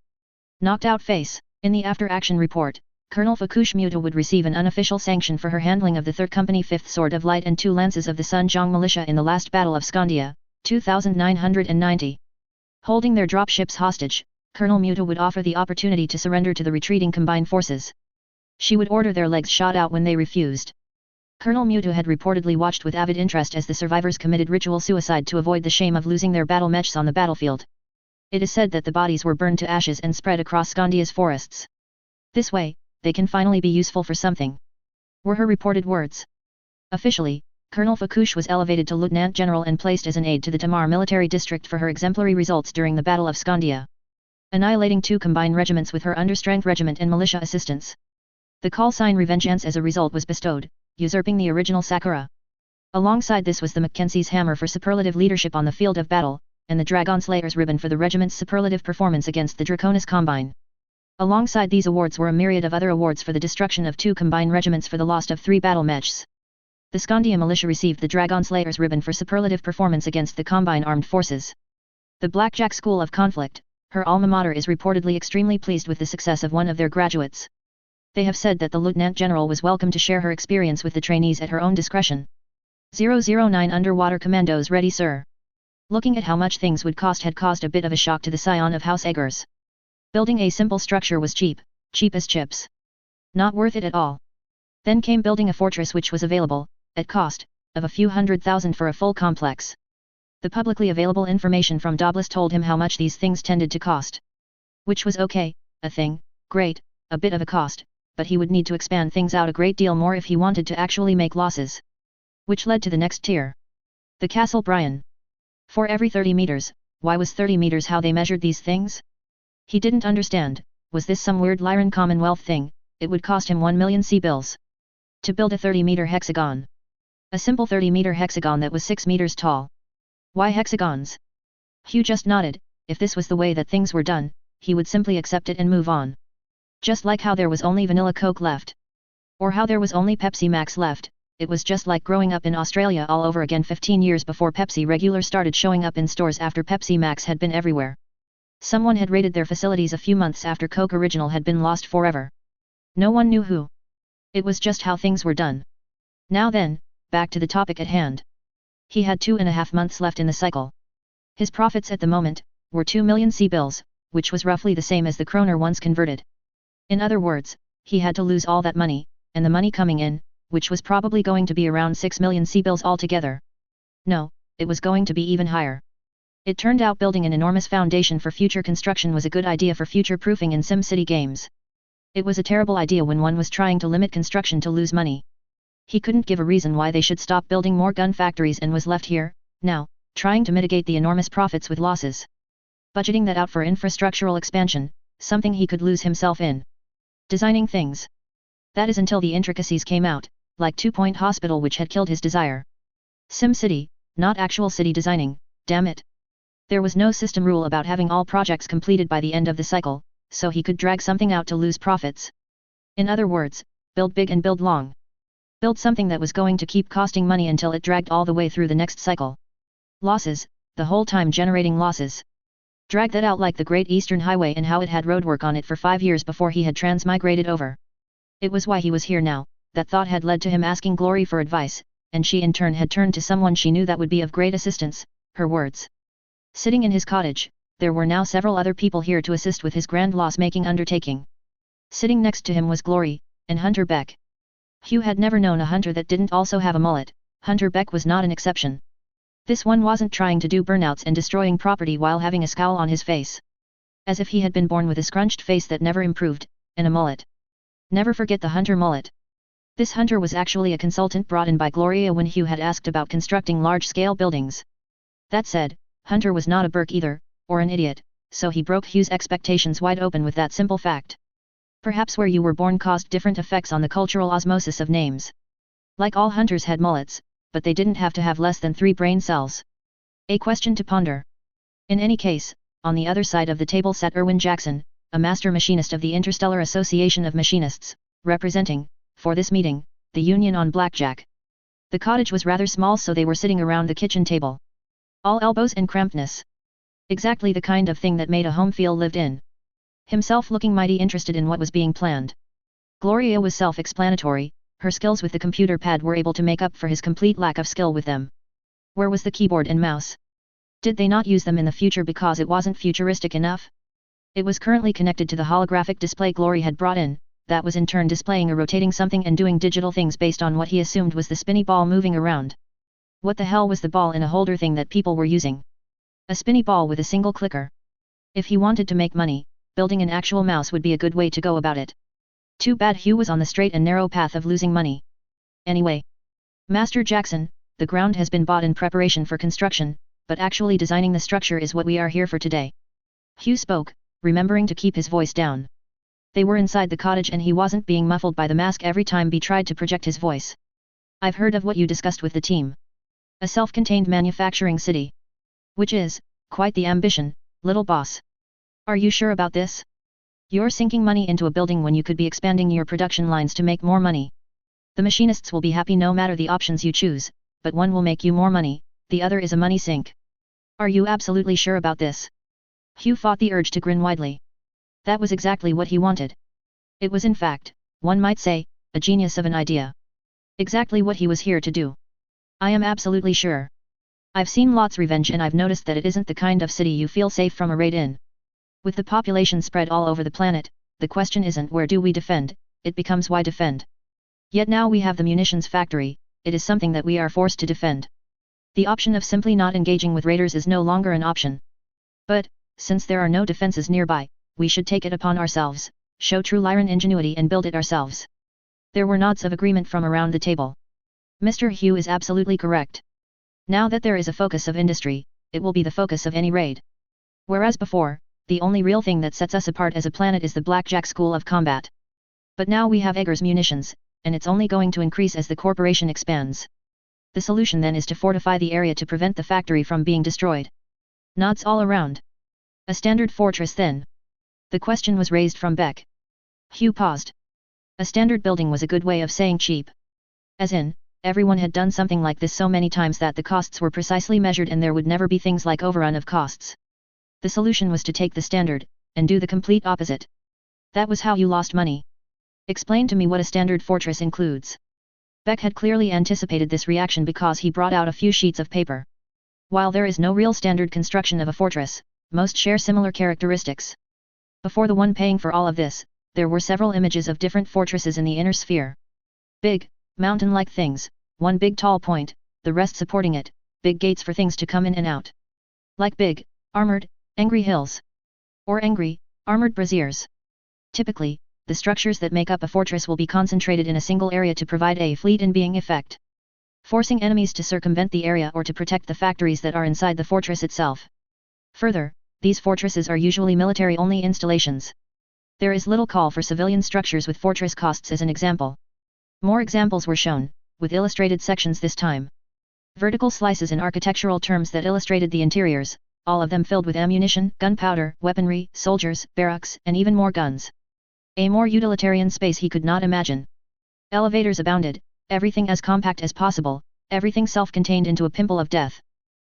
Speaker 1: Knocked out face. In the after-action report, Colonel Fukush Mewtwo would receive an unofficial sanction for her handling of the 3rd Company 5th Sword of Light and 2 Lances of the Sunjong Militia in the last Battle of Skandia, 2990. Holding their dropships hostage, Colonel Mewtwo would offer the opportunity to surrender to the retreating Combined forces. She would order their legs shot out when they refused. Colonel Mewtwo had reportedly watched with avid interest as the survivors committed ritual suicide to avoid the shame of losing their battle mechs on the battlefield. It is said that the bodies were burned to ashes and spread across Skandia's forests. This way, they can finally be useful for something. Were her reported words. Officially, Colonel Fukush was elevated to Lieutenant General and placed as an aide to the Tamar military district for her exemplary results during the Battle of Skandia. Annihilating 2 combined regiments with her understrength regiment and militia assistance. The call sign Revengeance as a result was bestowed, usurping the original Sakura. Alongside this was the Mackenzie's Hammer for superlative leadership on the field of battle, and the Dragon Slayer's Ribbon for the regiment's superlative performance against the Draconis Combine. Alongside these awards were a myriad of other awards for the destruction of 2 combined regiments for the loss of 3 battle mechs. The Skandia militia received the Dragon Slayer's Ribbon for superlative performance against the Combine armed forces. The Blackjack School of Conflict, her alma mater, is reportedly extremely pleased with the success of one of their graduates. They have said that the Lieutenant General was welcome to share her experience with the trainees at her own discretion. 009 Underwater Commandos ready, sir. Looking at how much things would cost had caused a bit of a shock to the scion of House Eggers. Building a simple structure was cheap as chips. Not worth it at all. Then came building a fortress, which was available, at cost, of a few $100,000 for a full complex. The publicly available information from Doblis told him how much these things tended to cost. Which was okay, a thing, great, a bit of a cost, but he would need to expand things out a great deal more if he wanted to actually make losses. Which led to the next tier. The Castle Brian. For every 30 meters, why was 30 meters how they measured these things? He didn't understand. Was this some weird Lyran Commonwealth thing? It would cost him 1 million C-bills. To build a 30-meter hexagon. A simple 30-meter hexagon that was 6 meters tall. Why hexagons? Hugh just nodded. If this was the way that things were done, he would simply accept it and move on. Just like how there was only vanilla Coke left. Or how there was only Pepsi Max left, it was just like growing up in Australia all over again 15 years before Pepsi Regular started showing up in stores after Pepsi Max had been everywhere. Someone had raided their facilities a few months after Coke Original had been lost forever. No one knew who. It was just how things were done. Now then, back to the topic at hand. He had 2.5 months left in the cycle. His profits at the moment were 2 million C-bills, which was roughly the same as the kroner once converted. In other words, he had to lose all that money, and the money coming in, which was probably going to be around 6 million C-bills altogether. No, it was going to be even higher. It turned out building an enormous foundation for future construction was a good idea for future-proofing in SimCity games. It was a terrible idea when one was trying to limit construction to lose money. He couldn't give a reason why they should stop building more gun factories and was left here, now, trying to mitigate the enormous profits with losses. Budgeting that out for infrastructural expansion, something he could lose himself in. Designing things. That is until the intricacies came out, like 2 Point Hospital, which had killed his desire. SimCity, not actual city designing, damn it. There was no system rule about having all projects completed by the end of the cycle, so he could drag something out to lose profits. In other words, build big and build long. Build something that was going to keep costing money until it dragged all the way through the next cycle. Losses, the whole time generating losses. Drag that out like the Great Eastern Highway and how it had roadwork on it for 5 years before he had transmigrated over. It was why he was here now. That thought had led to him asking Glory for advice, and she in turn had turned to someone she knew that would be of great assistance, her words. Sitting in his cottage, there were now several other people here to assist with his grand loss-making undertaking. Sitting next to him was Glory, and Hunter Beck. Hugh had never known a hunter that didn't also have a mullet. Hunter Beck was not an exception. This one wasn't trying to do burnouts and destroying property while having a scowl on his face. As if he had been born with a scrunched face that never improved, and a mullet. Never forget the hunter mullet. This hunter was actually a consultant brought in by Gloria when Hugh had asked about constructing large-scale buildings. That said, Hunter was not a Burke either, or an idiot, so he broke Hugh's expectations wide open with that simple fact. Perhaps where you were born caused different effects on the cultural osmosis of names. Like all hunters had mullets, but they didn't have to have less than 3 brain cells. A question to ponder. In any case, on the other side of the table sat Erwin Jackson, a master machinist of the Interstellar Association of Machinists, representing, for this meeting, the Union on Blackjack. The cottage was rather small, so they were sitting around the kitchen table. All elbows and crampedness. Exactly the kind of thing that made a home feel lived in. Himself looking mighty interested in what was being planned. Gloria was self-explanatory, her skills with the computer pad were able to make up for his complete lack of skill with them. Where was the keyboard and mouse? Did they not use them in the future because it wasn't futuristic enough? It was currently connected to the holographic display Glory had brought in, that was in turn displaying a rotating something and doing digital things based on what he assumed was the spinny ball moving around. What the hell was the ball in a holder thing that people were using? A spinny ball with a single clicker. If he wanted to make money, building an actual mouse would be a good way to go about it. Too bad Hugh was on the straight and narrow path of losing money. Anyway. Master Jackson, the ground has been bought in preparation for construction, but actually designing the structure is what we are here for today. Hugh spoke, remembering to keep his voice down. They were inside the cottage and he wasn't being muffled by the mask every time he tried to project his voice. I've heard of what you discussed with the team. A self-contained manufacturing city. Which is, quite the ambition, little boss. Are you sure about this? You're sinking money into a building when you could be expanding your production lines to make more money. The machinists will be happy no matter the options you choose, but one will make you more money, the other is a money sink. Are you absolutely sure about this? Hugh fought the urge to grin widely. That was exactly what he wanted. It was in fact, one might say, a genius of an idea. Exactly what he was here to do. I am absolutely sure. I've seen Lot's Revenge and I've noticed that it isn't the kind of city you feel safe from a raid in. With the population spread all over the planet, the question isn't where do we defend, it becomes why defend. Yet now we have the munitions factory, it is something that we are forced to defend. The option of simply not engaging with raiders is no longer an option. But, since there are no defenses nearby, we should take it upon ourselves, show true Lyran ingenuity and build it ourselves. There were nods of agreement from around the table. Mr. Hugh is absolutely correct. Now that there is a focus of industry, it will be the focus of any raid. Whereas before, the only real thing that sets us apart as a planet is the Blackjack School of Combat. But now we have Eggers munitions, and it's only going to increase as the corporation expands. The solution then is to fortify the area to prevent the factory from being destroyed. Nods all around. A standard fortress then? The question was raised from Beck. Hugh paused. A standard building was a good way of saying cheap. As in, everyone had done something like this so many times that the costs were precisely measured and there would never be things like overrun of costs. The solution was to take the standard, and do the complete opposite. That was how you lost money. Explain to me what a standard fortress includes. Beck had clearly anticipated this reaction because he brought out a few sheets of paper. While there is no real standard construction of a fortress, most share similar characteristics. Before the one paying for all of this, there were several images of different fortresses in the inner sphere. Big, mountain-like things, one big tall point, the rest supporting it, big gates for things to come in and out. Like big, armored, angry hills. Or angry, armored braziers. Typically, the structures that make up a fortress will be concentrated in a single area to provide a fleet-in-being effect. Forcing enemies to circumvent the area or to protect the factories that are inside the fortress itself. Further, these fortresses are usually military-only installations. There is little call for civilian structures with fortress costs as an example. More examples were shown, with illustrated sections this time. Vertical slices in architectural terms that illustrated the interiors, all of them filled with ammunition, gunpowder, weaponry, soldiers, barracks, and even more guns. A more utilitarian space he could not imagine. Elevators abounded, everything as compact as possible, everything self-contained into a pimple of death.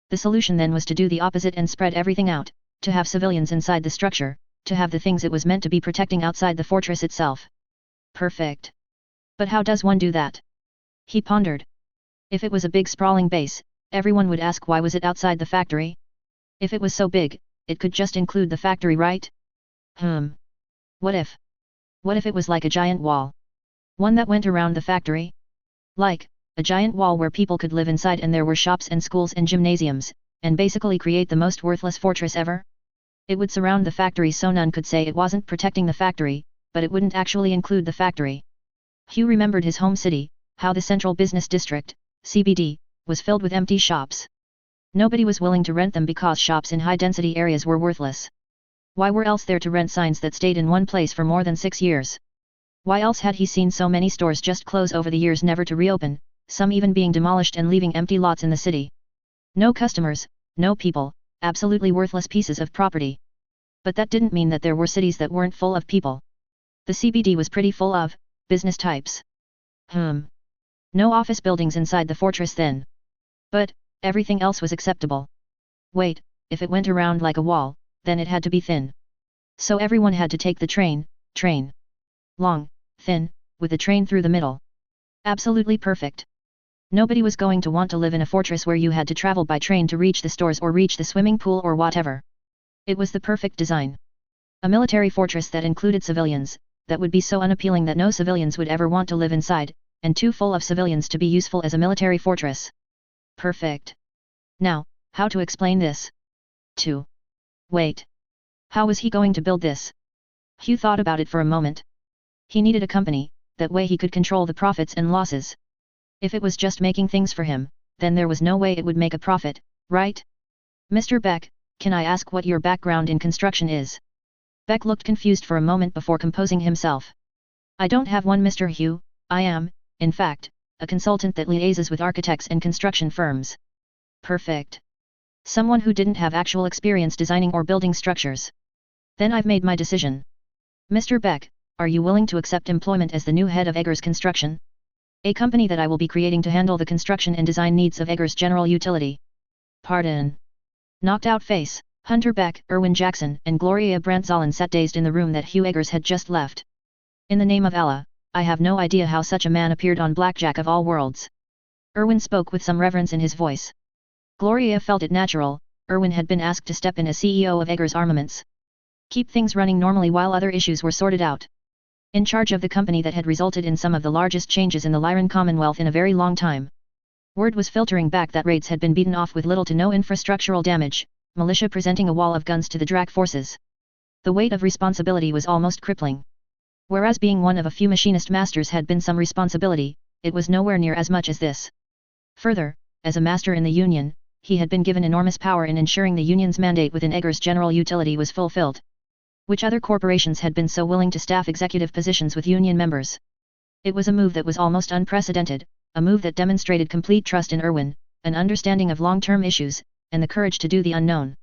Speaker 1: The solution then was to do the opposite and spread everything out, to have civilians inside the structure, to have the things it was meant to be protecting outside the fortress itself. Perfect. But how does one do that? He pondered. If it was a big sprawling base, everyone would ask why was it outside the factory? If it was so big, it could just include the factory, right? What if? What if it was like a giant wall? One that went around the factory? Like, a giant wall where people could live inside and there were shops and schools and gymnasiums, and basically create the most worthless fortress ever? It would surround the factory so none could say it wasn't protecting the factory, but it wouldn't actually include the factory. Hugh remembered his home city, how the Central Business District, CBD, was filled with empty shops. Nobody was willing to rent them because shops in high-density areas were worthless. Why were else there to rent signs that stayed in one place for more than 6 years? Why else had he seen so many stores just close over the years never to reopen, some even being demolished and leaving empty lots in the city? No customers, no people, absolutely worthless pieces of property. But that didn't mean that there were cities that weren't full of people. The CBD was pretty full of business types. No office buildings inside the fortress then. But everything else was acceptable. Wait, if it went around like a wall, then it had to be thin. So everyone had to take the train. Long, thin, with the train through the middle. Absolutely perfect. Nobody was going to want to live in a fortress where you had to travel by train to reach the stores or reach the swimming pool or whatever. It was the perfect design. A military fortress that included civilians, that would be so unappealing that no civilians would ever want to live inside, and too full of civilians to be useful as a military fortress. Perfect. Now, how to explain this? Wait. How was he going to build this? Hugh thought about it for a moment. He needed a company, that way he could control the profits and losses. If it was just making things for him, then there was no way it would make a profit, right? Mr. Beck, can I ask what your background in construction is? Beck looked confused for a moment before composing himself. I don't have one, Mr. Hugh. I am, in fact, a consultant that liaises with architects and construction firms. Perfect. Someone who didn't have actual experience designing or building structures. Then I've made my decision. Mr. Beck, are you willing to accept employment as the new head of Eggers Construction? A company that I will be creating to handle the construction and design needs of Eggers General Utility. Pardon. Knocked out face, Hunter Beck, Erwin Jackson, and Gloria Brandt-Zollen sat dazed in the room that Hugh Eggers had just left. In the name of Allah, I have no idea how such a man appeared on Blackjack of all worlds. Erwin spoke with some reverence in his voice. Gloria felt it natural. Erwin had been asked to step in as CEO of Eggers Armaments. Keep things running normally while other issues were sorted out. In charge of the company that had resulted in some of the largest changes in the Lyran Commonwealth in a very long time. Word was filtering back that raids had been beaten off with little to no infrastructural damage, militia presenting a wall of guns to the Drak forces. The weight of responsibility was almost crippling. Whereas being one of a few machinist masters had been some responsibility, it was nowhere near as much as this. Further, as a master in the Union, he had been given enormous power in ensuring the Union's mandate within Eggers General Utility was fulfilled. Which other corporations had been so willing to staff executive positions with Union members? It was a move that was almost unprecedented, a move that demonstrated complete trust in Erwin, an understanding of long-term issues, and the courage to do the unknown.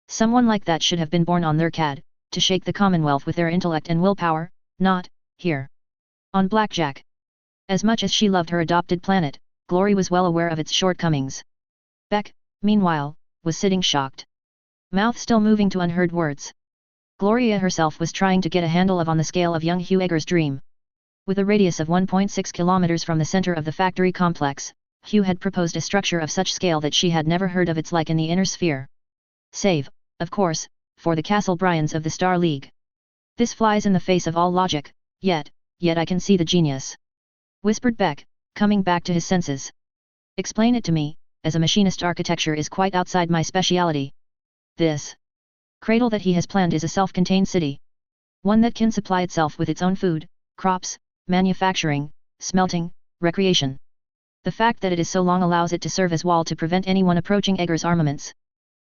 Speaker 1: Someone like that should have been born on their CAD, to shake the Commonwealth with their intellect and willpower, not, here. On Blackjack. As much as she loved her adopted planet, Glory was well aware of its shortcomings. Beck, meanwhile, was sitting shocked. Mouth still moving to unheard words. Gloria herself was trying to get a handle on the scale of young Hugh Eggers' dream. With a radius of 1.6 kilometers from the center of the factory complex, Hugh had proposed a structure of such scale that she had never heard of its like in the inner sphere. Save, of course, for the Castle Bryans of the Star League. This flies in the face of all logic, yet I can see the genius. Whispered Beck, coming back to his senses. Explain it to me, as a machinist architecture is quite outside my speciality. This cradle that he has planned is a self-contained city. One that can supply itself with its own food, crops, manufacturing, smelting, recreation. The fact that it is so long allows it to serve as wall to prevent anyone approaching Eggers Armaments.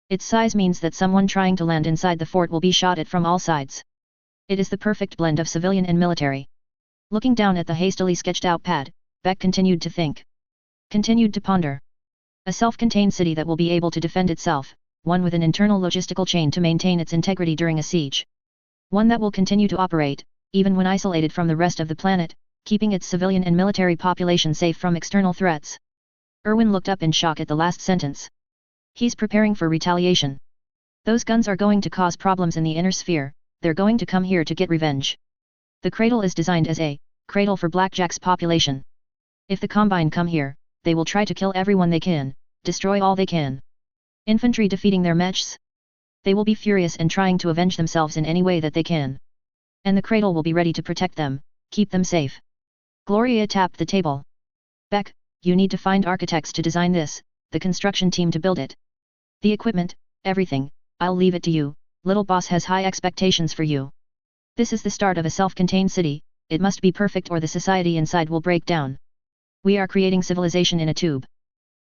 Speaker 1: Its size means that someone trying to land inside the fort will be shot at from all sides. It is the perfect blend of civilian and military. Looking down at the hastily sketched out pad, Beck continued to think. Continued to ponder. A self-contained city that will be able to defend itself, one with an internal logistical chain to maintain its integrity during a siege. One that will continue to operate, even when isolated from the rest of the planet, keeping its civilian and military population safe from external threats. Erwin looked up in shock at the last sentence. He's preparing for retaliation. Those guns are going to cause problems in the inner sphere, they're going to come here to get revenge. The cradle is designed as a cradle for Blackjack's population. If the Combine come here, they will try to kill everyone they can, destroy all they can. Infantry defeating their mechs? They will be furious and trying to avenge themselves in any way that they can. And the cradle will be ready to protect them, keep them safe. Gloria tapped the table. Beck, you need to find architects to design this, the construction team to build it. The equipment, everything, I'll leave it to you, little boss has high expectations for you. This is the start of a self-contained city, it must be perfect or the society inside will break down. We are creating civilization in a tube.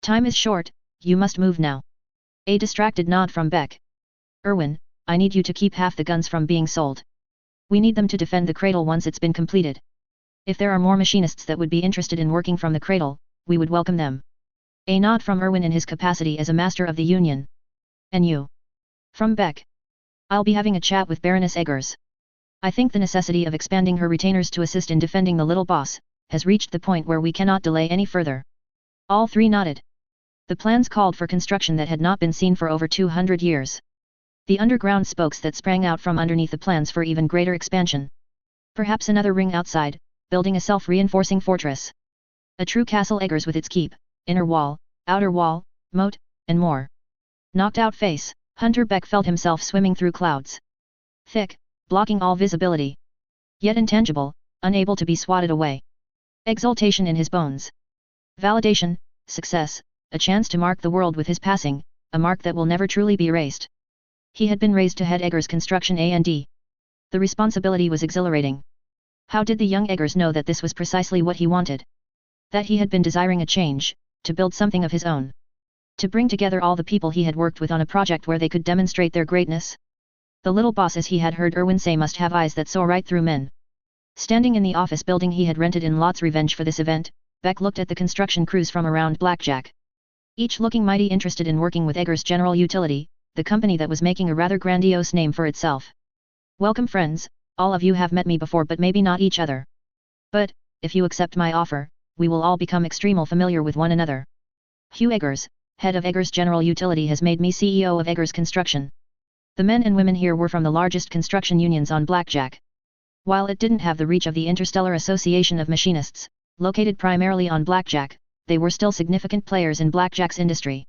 Speaker 1: Time is short, you must move now. A distracted nod from Beck. Erwin, I need you to keep half the guns from being sold. We need them to defend the cradle once it's been completed. If there are more machinists that would be interested in working from the cradle, we would welcome them. A nod from Erwin in his capacity as a master of the Union. And you? From Beck. I'll be having a chat with Baroness Eggers. I think the necessity of expanding her retainers to assist in defending the little boss has reached the point where we cannot delay any further. All three nodded. The plans called for construction that had not been seen for over 200 years. The underground spokes that sprang out from underneath the plans for even greater expansion. Perhaps another ring outside, building a self-reinforcing fortress. A true castle Eggers with its keep, inner wall, outer wall, moat, and more. Knocked out face, Hunter Beck felt himself swimming through clouds. Thick, blocking all visibility. Yet intangible, unable to be swatted away. Exultation in his bones. Validation, success, a chance to mark the world with his passing, a mark that will never truly be erased. He had been raised to head Eggers Construction A&D. The responsibility was exhilarating. How did the young Eggers know that this was precisely what he wanted? That he had been desiring a change, to build something of his own. To bring together all the people he had worked with on a project where they could demonstrate their greatness? The little boss, as he had heard Erwin say, must have eyes that saw right through men. Standing in the office building he had rented in Lot's revenge for this event, Beck looked at the construction crews from around Blackjack. Each looking mighty interested in working with Eggers General Utility, the company that was making a rather grandiose name for itself. Welcome friends, all of you have met me before but maybe not each other. But, if you accept my offer, we will all become extremely familiar with one another. Huu Eggers, head of Eggers General Utility, has made me CEO of Eggers Construction. The men and women here were from the largest construction unions on Blackjack. While it didn't have the reach of the Interstellar Association of Machinists, located primarily on Blackjack, they were still significant players in Blackjack's industry.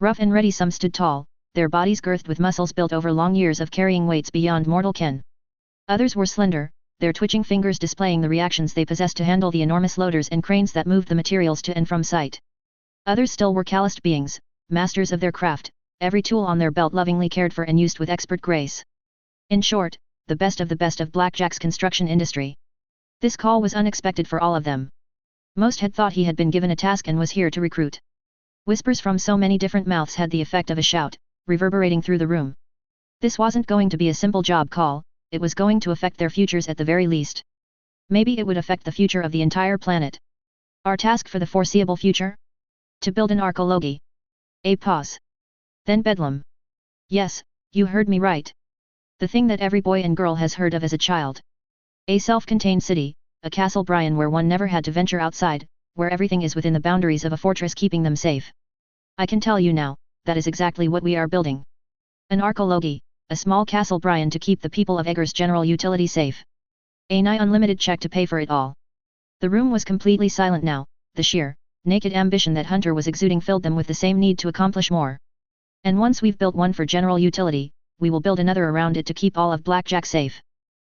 Speaker 1: Rough and ready, some stood tall, their bodies girthed with muscles built over long years of carrying weights beyond mortal ken. Others were slender, their twitching fingers displaying the reactions they possessed to handle the enormous loaders and cranes that moved the materials to and from site. Others still were calloused beings, masters of their craft, every tool on their belt lovingly cared for and used with expert grace. In short, the best of Blackjack's construction industry. This call was unexpected for all of them. Most had thought he had been given a task and was here to recruit. Whispers from so many different mouths had the effect of a shout, reverberating through the room. This wasn't going to be a simple job call, it was going to affect their futures at the very least. Maybe it would affect the future of the entire planet. Our task for the foreseeable future? To build an arcology. A pause. Then Bedlam. Yes, you heard me right. The thing that every boy and girl has heard of as a child. A self-contained city, a castle Brian where one never had to venture outside, where everything is within the boundaries of a fortress keeping them safe. I can tell you now, that is exactly what we are building. An arcology, a small castle Brian to keep the people of Eggers General Utility safe. A nigh unlimited check to pay for it all. The room was completely silent now, the sheer, naked ambition that Hunter was exuding filled them with the same need to accomplish more. And once we've built one for General Utility, we will build another around it to keep all of Blackjack safe.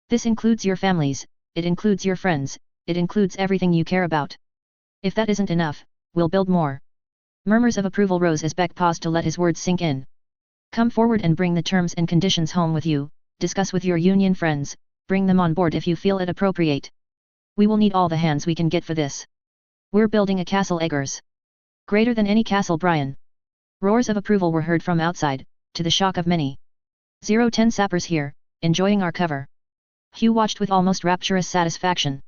Speaker 1: This includes your families, it includes your friends, it includes everything you care about. If that isn't enough, we'll build more. Murmurs of approval rose as Beck paused to let his words sink in. Come forward and bring the terms and conditions home with you, discuss with your union friends, bring them on board if you feel it appropriate. We will need all the hands we can get for this. We're building a castle Eggers. Greater than any castle Brian. Roars of approval were heard from outside, to the shock of many. 010 sappers here, enjoying our cover. Hugh watched with almost rapturous satisfaction.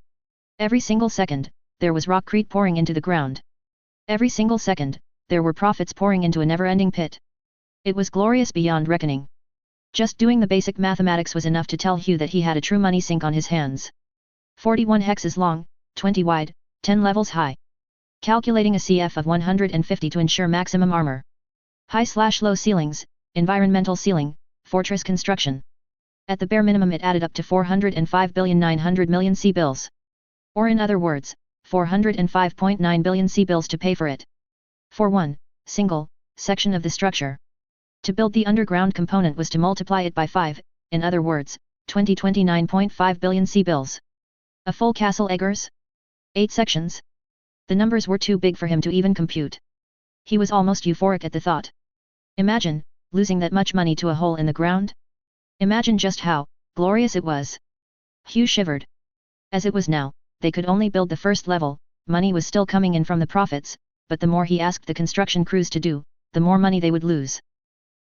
Speaker 1: Every single second, there was rockcrete pouring into the ground. Every single second, there were profits pouring into a never-ending pit. It was glorious beyond reckoning. Just doing the basic mathematics was enough to tell Huu that he had a true money sink on his hands. 41 hexes long, 20 wide, 10 levels high. Calculating a CF of 150 to ensure maximum armor. High/low ceilings, environmental ceiling, fortress construction. At the bare minimum it added up to 405,900,000,000 C-bills. Or in other words, 405.9 billion C-bills to pay for it. For one single section of the structure. To build the underground component was to multiply it by 5, in other words, 29.5 billion C-bills. A full castle, Eggers? 8 sections? The numbers were too big for him to even compute. He was almost euphoric at the thought. Imagine, losing that much money to a hole in the ground? Imagine just how glorious it was. Huu shivered. As it was now, they could only build the first level, money was still coming in from the profits, but the more he asked the construction crews to do, the more money they would lose.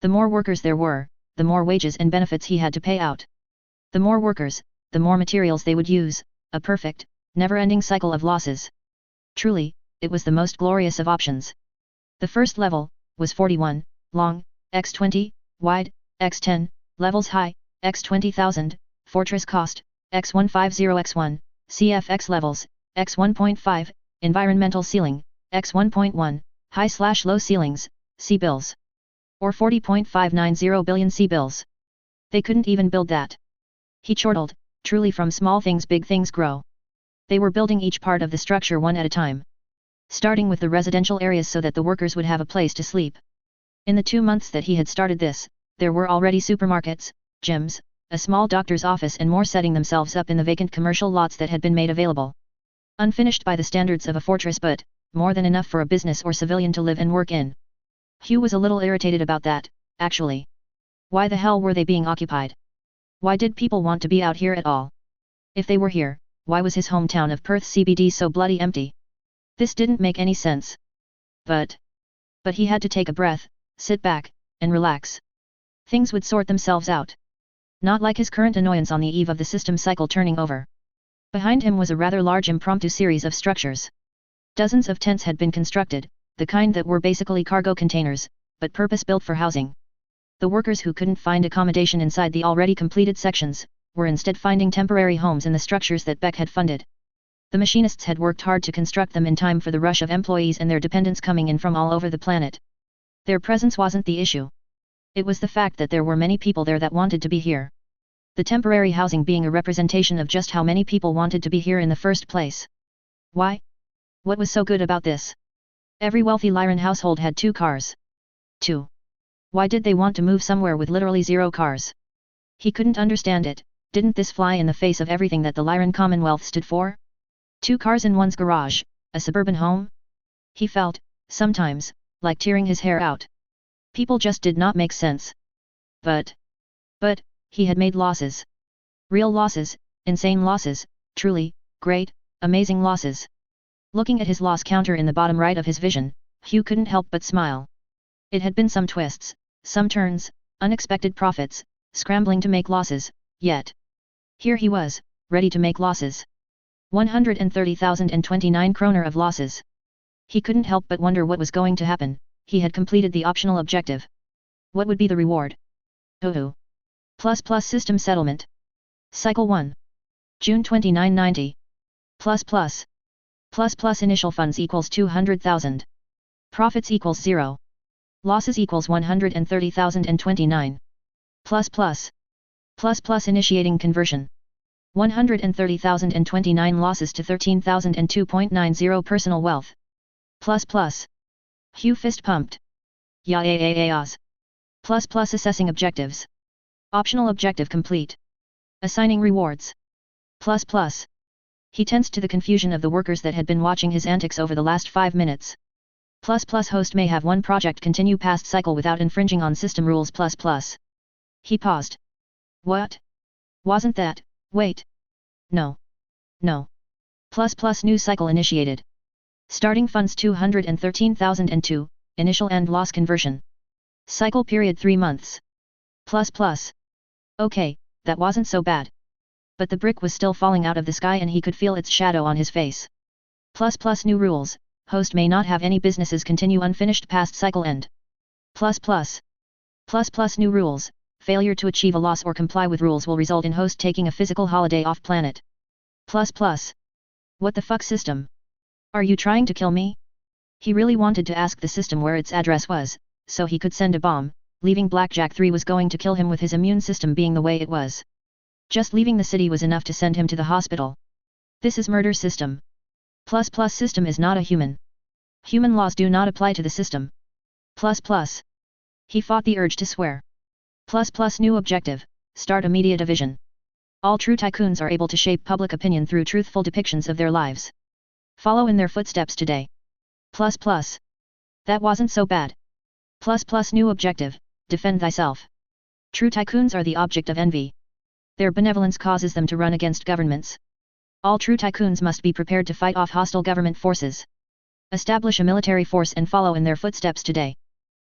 Speaker 1: The more workers there were, the more wages and benefits he had to pay out. The more workers, the more materials they would use, a perfect, never-ending cycle of losses. Truly, it was the most glorious of options. The first level was 41, long, x 20, wide, x 10, levels high, x 20,000, fortress cost, x 150 x 1, CFX levels, x 1.5, environmental ceiling, x 1.1, high/low ceilings, C-bills. Or 40.590 billion C-bills. They couldn't even build that. He chortled, truly from small things big things grow. They were building each part of the structure one at a time. Starting with the residential areas so that the workers would have a place to sleep. In the 2 months that he had started this, there were already supermarkets, gyms, a small doctor's office and more setting themselves up in the vacant commercial lots that had been made available. Unfinished by the standards of a fortress but, more than enough for a business or civilian to live and work in. Huu was a little irritated about that, actually. Why the hell were they being occupied? Why did people want to be out here at all? If they were here, why was his hometown of Perth CBD so bloody empty? This didn't make any sense. But he had to take a breath, sit back, and relax. Things would sort themselves out. Not like his current annoyance on the eve of the system cycle turning over. Behind him was a rather large impromptu series of structures. Dozens of tents had been constructed, the kind that were basically cargo containers, but purpose-built for housing. The workers who couldn't find accommodation inside the already completed sections, were instead finding temporary homes in the structures that Beck had funded. The machinists had worked hard to construct them in time for the rush of employees and their dependents coming in from all over the planet. Their presence wasn't the issue. It was the fact that there were many people there that wanted to be here. The temporary housing being a representation of just how many people wanted to be here in the first place. Why? What was so good about this? Every wealthy Lyran household had 2 cars. 2. Why did they want to move somewhere with literally 0 cars? He couldn't understand it. Didn't this fly in the face of everything that the Lyran Commonwealth stood for? 2 cars in one's garage, a suburban home? He felt, sometimes, like tearing his hair out. People just did not make sense. But, he had made losses. Real losses, insane losses, truly, great, amazing losses. Looking at his loss counter in the bottom right of his vision, Huu couldn't help but smile. It had been some twists, some turns, unexpected profits, scrambling to make losses, yet. Here he was, ready to make losses. 130,029 kroner of losses. He couldn't help but wonder what was going to happen. He had completed the optional objective. What would be the reward? Huu. ++ system settlement. Cycle 1. June 2990. ++ initial funds equals 200,000. Profits equals 0. Losses equals 130,029. ++ initiating conversion. 130,029 losses to 13,002.90 personal wealth. Huu fist pumped. Yaas. ++ assessing objectives. Optional objective complete. Assigning rewards. He tensed to the confusion of the workers that had been watching his antics over the last 5 minutes. Host may have one project continue past cycle without infringing on system rules. He paused. What? Wasn't that? Wait. No. New cycle initiated. Starting funds 213,002, initial and loss conversion. Cycle period 3 months. Okay, that wasn't so bad. But the brick was still falling out of the sky and he could feel its shadow on his face. New rules, host may not have any businesses continue unfinished past cycle end. New rules, failure to achieve a loss or comply with rules will result in host taking a physical holiday off planet. What the fuck system? Are you trying to kill me? He really wanted to ask the system where its address was, so he could send a bomb. Leaving Blackjack III was going to kill him with his immune system being the way it was. Just leaving the city was enough to send him to the hospital. This is murder system. System is not a human. Human laws do not apply to the system. He fought the urge to swear. New objective, start a media division. All true tycoons are able to shape public opinion through truthful depictions of their lives. Follow in their footsteps today. That wasn't so bad. New objective, defend thyself. True tycoons are the object of envy. Their benevolence causes them to run against governments. All true tycoons must be prepared to fight off hostile government forces. Establish a military force and follow in their footsteps today.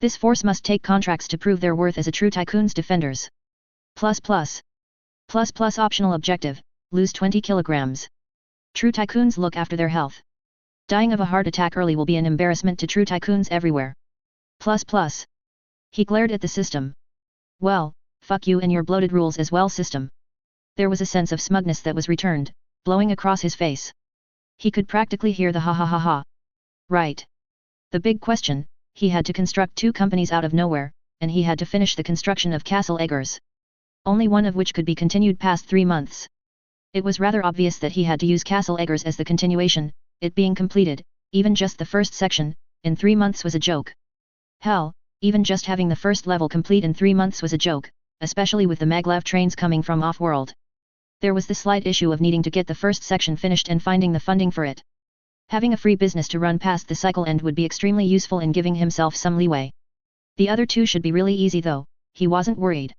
Speaker 1: This force must take contracts to prove their worth as a true tycoon's defenders. Optional objective, lose 20 kilograms. True tycoons look after their health. Dying of a heart attack early will be an embarrassment to true tycoons everywhere. He glared at the system. Well, fuck you and your bloated rules as well, system. There was a sense of smugness that was returned, blowing across his face. He could practically hear the ha ha ha ha. Right. The big question, he had to construct 2 companies out of nowhere, and he had to finish the construction of Castle Eggers. Only one of which could be continued past 3 months. It was rather obvious that he had to use Castle Eggers as the continuation, it being completed, even just the first section, in 3 months was a joke. Hell, even just having the first level complete in 3 months was a joke, especially with the maglev trains coming from off-world. There was the slight issue of needing to get the first section finished and finding the funding for it. Having a free business to run past the cycle end would be extremely useful in giving himself some leeway. The other 2 should be really easy though, he wasn't worried.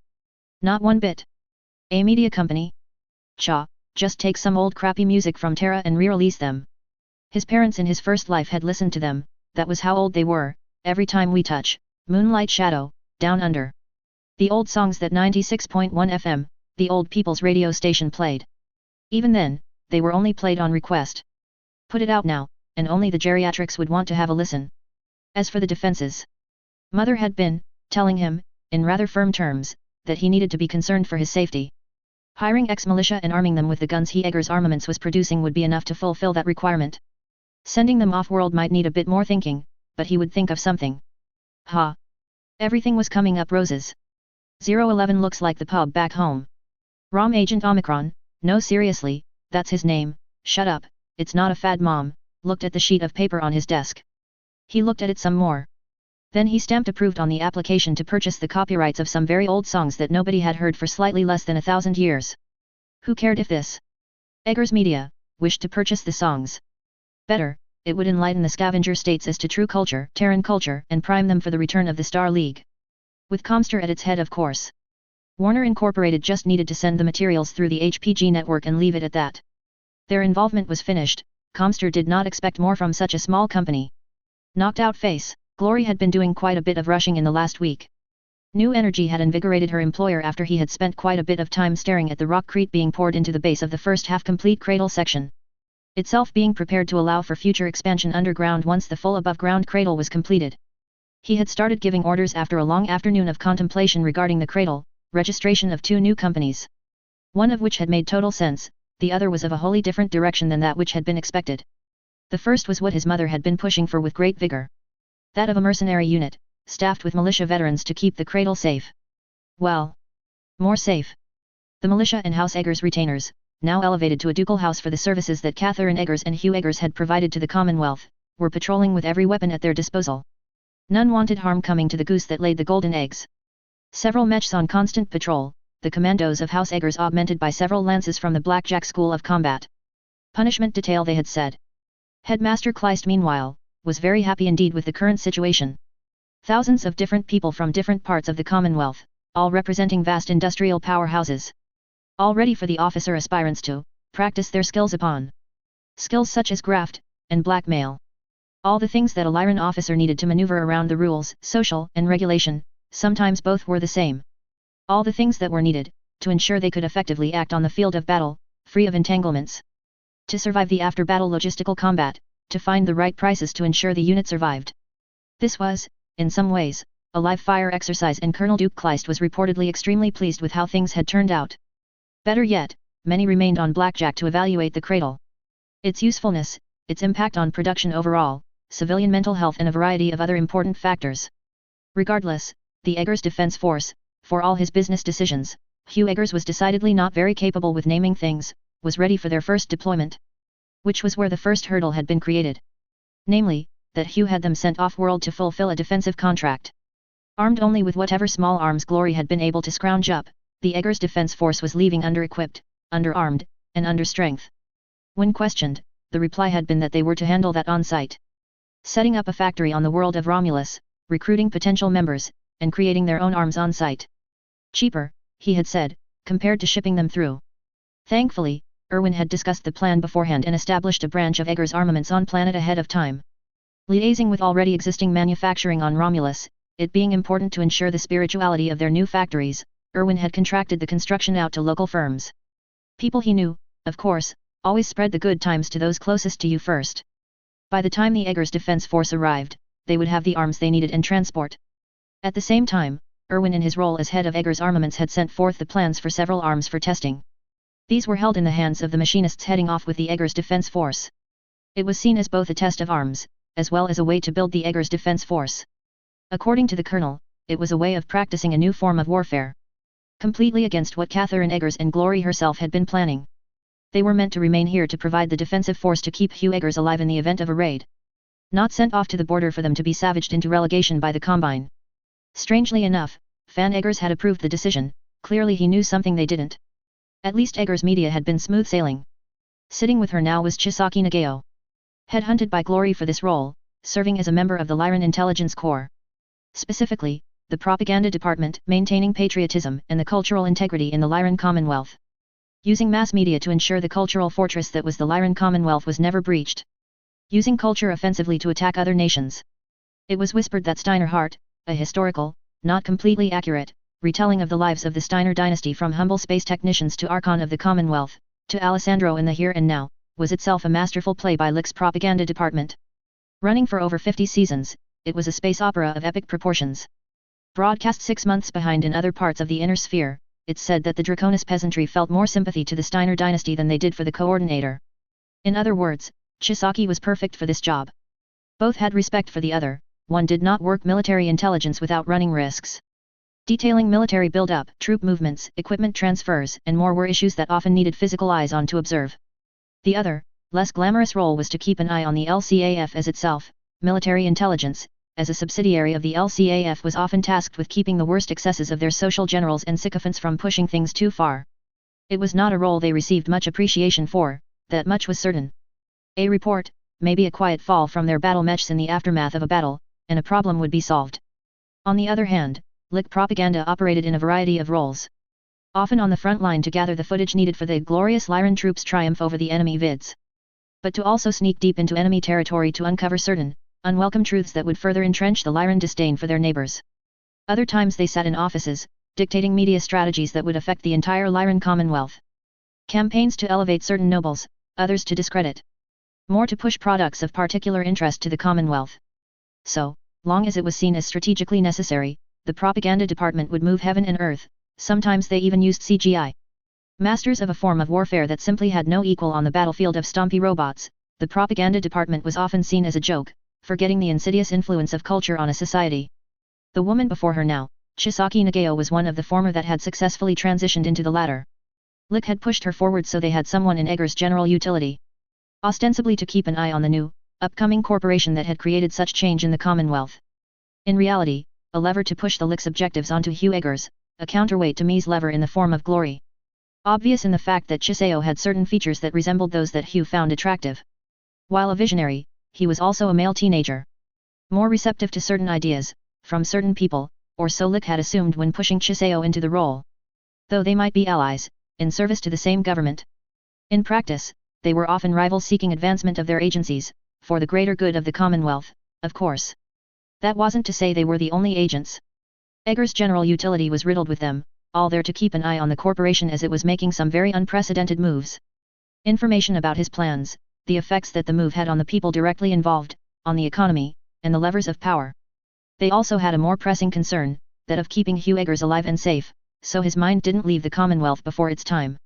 Speaker 1: Not one bit. A media company? Cha, just take some old crappy music from Terra and re-release them. His parents in his first life had listened to them, that was how old they were. Every time we touch, Moonlight Shadow, Down Under. The old songs that 96.1 FM, the old people's radio station played. Even then, they were only played on request. Put it out now, and only the geriatrics would want to have a listen. As for the defenses, Mother had been telling him, in rather firm terms, that he needed to be concerned for his safety. Hiring ex-militia and arming them with the guns Huu Eggers Armaments was producing would be enough to fulfill that requirement. Sending them off-world might need a bit more thinking, but he would think of something. Everything was coming up roses. 011 looks like the pub back home. ROM Agent Omicron, no seriously, that's his name, shut up, it's not a fad. Mom looked at the sheet of paper on his desk. He looked at it some more. Then he stamped approved on the application to purchase the copyrights of some very old songs that nobody had heard for slightly less than 1,000 years. Who cared if this Eggers Media wished to purchase the songs? Better, it would enlighten the scavenger states as to true culture, Terran culture, and prime them for the return of the Star League. With Comster at its head, of course. Warner Incorporated just needed to send the materials through the HPG network and leave it at that. Their involvement was finished. Comster did not expect more from such a small company. Knocked out face, Glory had been doing quite a bit of rushing in the last week. New energy had invigorated her employer after he had spent quite a bit of time staring at the rockcrete being poured into the base of the first half-complete cradle section. Itself being prepared to allow for future expansion underground once the full above-ground cradle was completed. He had started giving orders after a long afternoon of contemplation regarding the cradle, registration of 2 new companies. One of which had made total sense, the other was of a wholly different direction than that which had been expected. The first was what his mother had been pushing for with great vigor. That of a mercenary unit, staffed with militia veterans to keep the cradle safe. Well, more safe. The militia and House Eggers retainers, now elevated to a ducal house for the services that Catherine Eggers and Huu Eggers had provided to the Commonwealth, were patrolling with every weapon at their disposal. None wanted harm coming to the goose that laid the golden eggs. Several Mechs on constant patrol, the commandos of House Eggers augmented by several lances from the Blackjack School of Combat. Punishment detail, they had said. Headmaster Kleist, meanwhile, was very happy indeed with the current situation. Thousands of different people from different parts of the Commonwealth, all representing vast industrial powerhouses. All ready for the officer aspirants to practice their skills upon. Skills such as graft and blackmail. All the things that a Lyran officer needed to maneuver around the rules, social and regulation, sometimes both were the same. All the things that were needed to ensure they could effectively act on the field of battle, free of entanglements. To survive the after-battle logistical combat, to find the right prices to ensure the unit survived. This was, in some ways, a live fire exercise, and Colonel Duke Kleist was reportedly extremely pleased with how things had turned out. Better yet, many remained on Blackjack to evaluate the cradle. Its usefulness, its impact on production overall, civilian mental health, and a variety of other important factors. Regardless, the Eggers Defense Force, for all his business decisions, Huu Eggers was decidedly not very capable with naming things, was ready for their first deployment. Which was where the first hurdle had been created. Namely, that Huu had them sent off-world to fulfill a defensive contract. Armed only with whatever small arms Glory had been able to scrounge up, the Eggers Defense Force was leaving under-equipped, under-armed, and under-strength. When questioned, the reply had been that they were to handle that on-site. Setting up a factory on the world of Romulus, recruiting potential members, and creating their own arms on-site. Cheaper, he had said, compared to shipping them through. Thankfully, Erwin had discussed the plan beforehand and established a branch of Eggers Armaments on planet ahead of time. Liaising with already existing manufacturing on Romulus, it being important to ensure the spirituality of their new factories, Erwin had contracted the construction out to local firms. People he knew, of course, always spread the good times to those closest to you first. By the time the Eggers Defense Force arrived, they would have the arms they needed and transport. At the same time, Erwin in his role as head of Eggers Armaments had sent forth the plans for several arms for testing. These were held in the hands of the machinists heading off with the Eggers Defense Force. It was seen as both a test of arms, as well as a way to build the Eggers Defense Force. According to the colonel, it was a way of practicing a new form of warfare. Completely against what Catherine Eggers and Glory herself had been planning. They were meant to remain here to provide the defensive force to keep Huu Eggers alive in the event of a raid. Not sent off to the border for them to be savaged into relegation by the Combine. Strangely enough, Fan Eggers had approved the decision, clearly he knew something they didn't. At least Eggers Media had been smooth sailing. Sitting with her now was Chisaki Nagao. Headhunted by Glory for this role, serving as a member of the Lyran Intelligence Corps. Specifically, the propaganda department, maintaining patriotism and the cultural integrity in the Lyran Commonwealth. Using mass media to ensure the cultural fortress that was the Lyran Commonwealth was never breached. Using culture offensively to attack other nations. It was whispered that Steiner Hart, a historical, not completely accurate, retelling of the lives of the Steiner dynasty from humble space technicians to Archon of the Commonwealth, to Alessandro in the Here and Now, was itself a masterful play by Lick's propaganda department. Running for over 50 seasons, it was a space opera of epic proportions. Broadcast 6 months behind in other parts of the inner sphere, it's said that the Draconis peasantry felt more sympathy to the Steiner dynasty than they did for the coordinator. In other words, Chisaki was perfect for this job. Both had respect for the other, one did not work military intelligence without running risks. Detailing military build-up, troop movements, equipment transfers, and more were issues that often needed physical eyes on to observe. The other, less glamorous role was to keep an eye on the LCAF as itself. Military intelligence, as a subsidiary of the LCAF, was often tasked with keeping the worst excesses of their social generals and sycophants from pushing things too far. It was not a role they received much appreciation for, that much was certain. A report, maybe a quiet fall from their battle mechs in the aftermath of a battle, and a problem would be solved. On the other hand, Lick propaganda operated in a variety of roles. Often on the front line to gather the footage needed for the glorious Lyran troops' triumph over the enemy vids. But to also sneak deep into enemy territory to uncover certain, unwelcome truths that would further entrench the Lyran disdain for their neighbors. Other times they sat in offices, dictating media strategies that would affect the entire Lyran Commonwealth. Campaigns to elevate certain nobles, others to discredit. More to push products of particular interest to the Commonwealth. So, long as it was seen as strategically necessary, the propaganda department would move heaven and earth, sometimes they even used CGI. Masters of a form of warfare that simply had no equal on the battlefield of stompy robots, the propaganda department was often seen as a joke, forgetting the insidious influence of culture on a society. The woman before her now, Chisaki Nagao, was one of the former that had successfully transitioned into the latter. Lick had pushed her forward so they had someone in Eggers' general utility. Ostensibly to keep an eye on the new, upcoming corporation that had created such change in the Commonwealth. In reality, a lever to push the Lick's objectives onto Huu Eggers, a counterweight to Mi's lever in the form of Glory. Obvious in the fact that Chiseo had certain features that resembled those that Huu found attractive. While a visionary, he was also a male teenager. More receptive to certain ideas, from certain people, or so Lick had assumed when pushing Chiseo into the role. Though they might be allies, in service to the same government. In practice, they were often rivals seeking advancement of their agencies, for the greater good of the Commonwealth, of course. That wasn't to say they were the only agents. Eggers' general utility was riddled with them, all there to keep an eye on the corporation as it was making some very unprecedented moves. Information about his plans, the effects that the move had on the people directly involved, on the economy, and the levers of power. They also had a more pressing concern, that of keeping Huu Eggers alive and safe, so his mind didn't leave the Commonwealth before its time.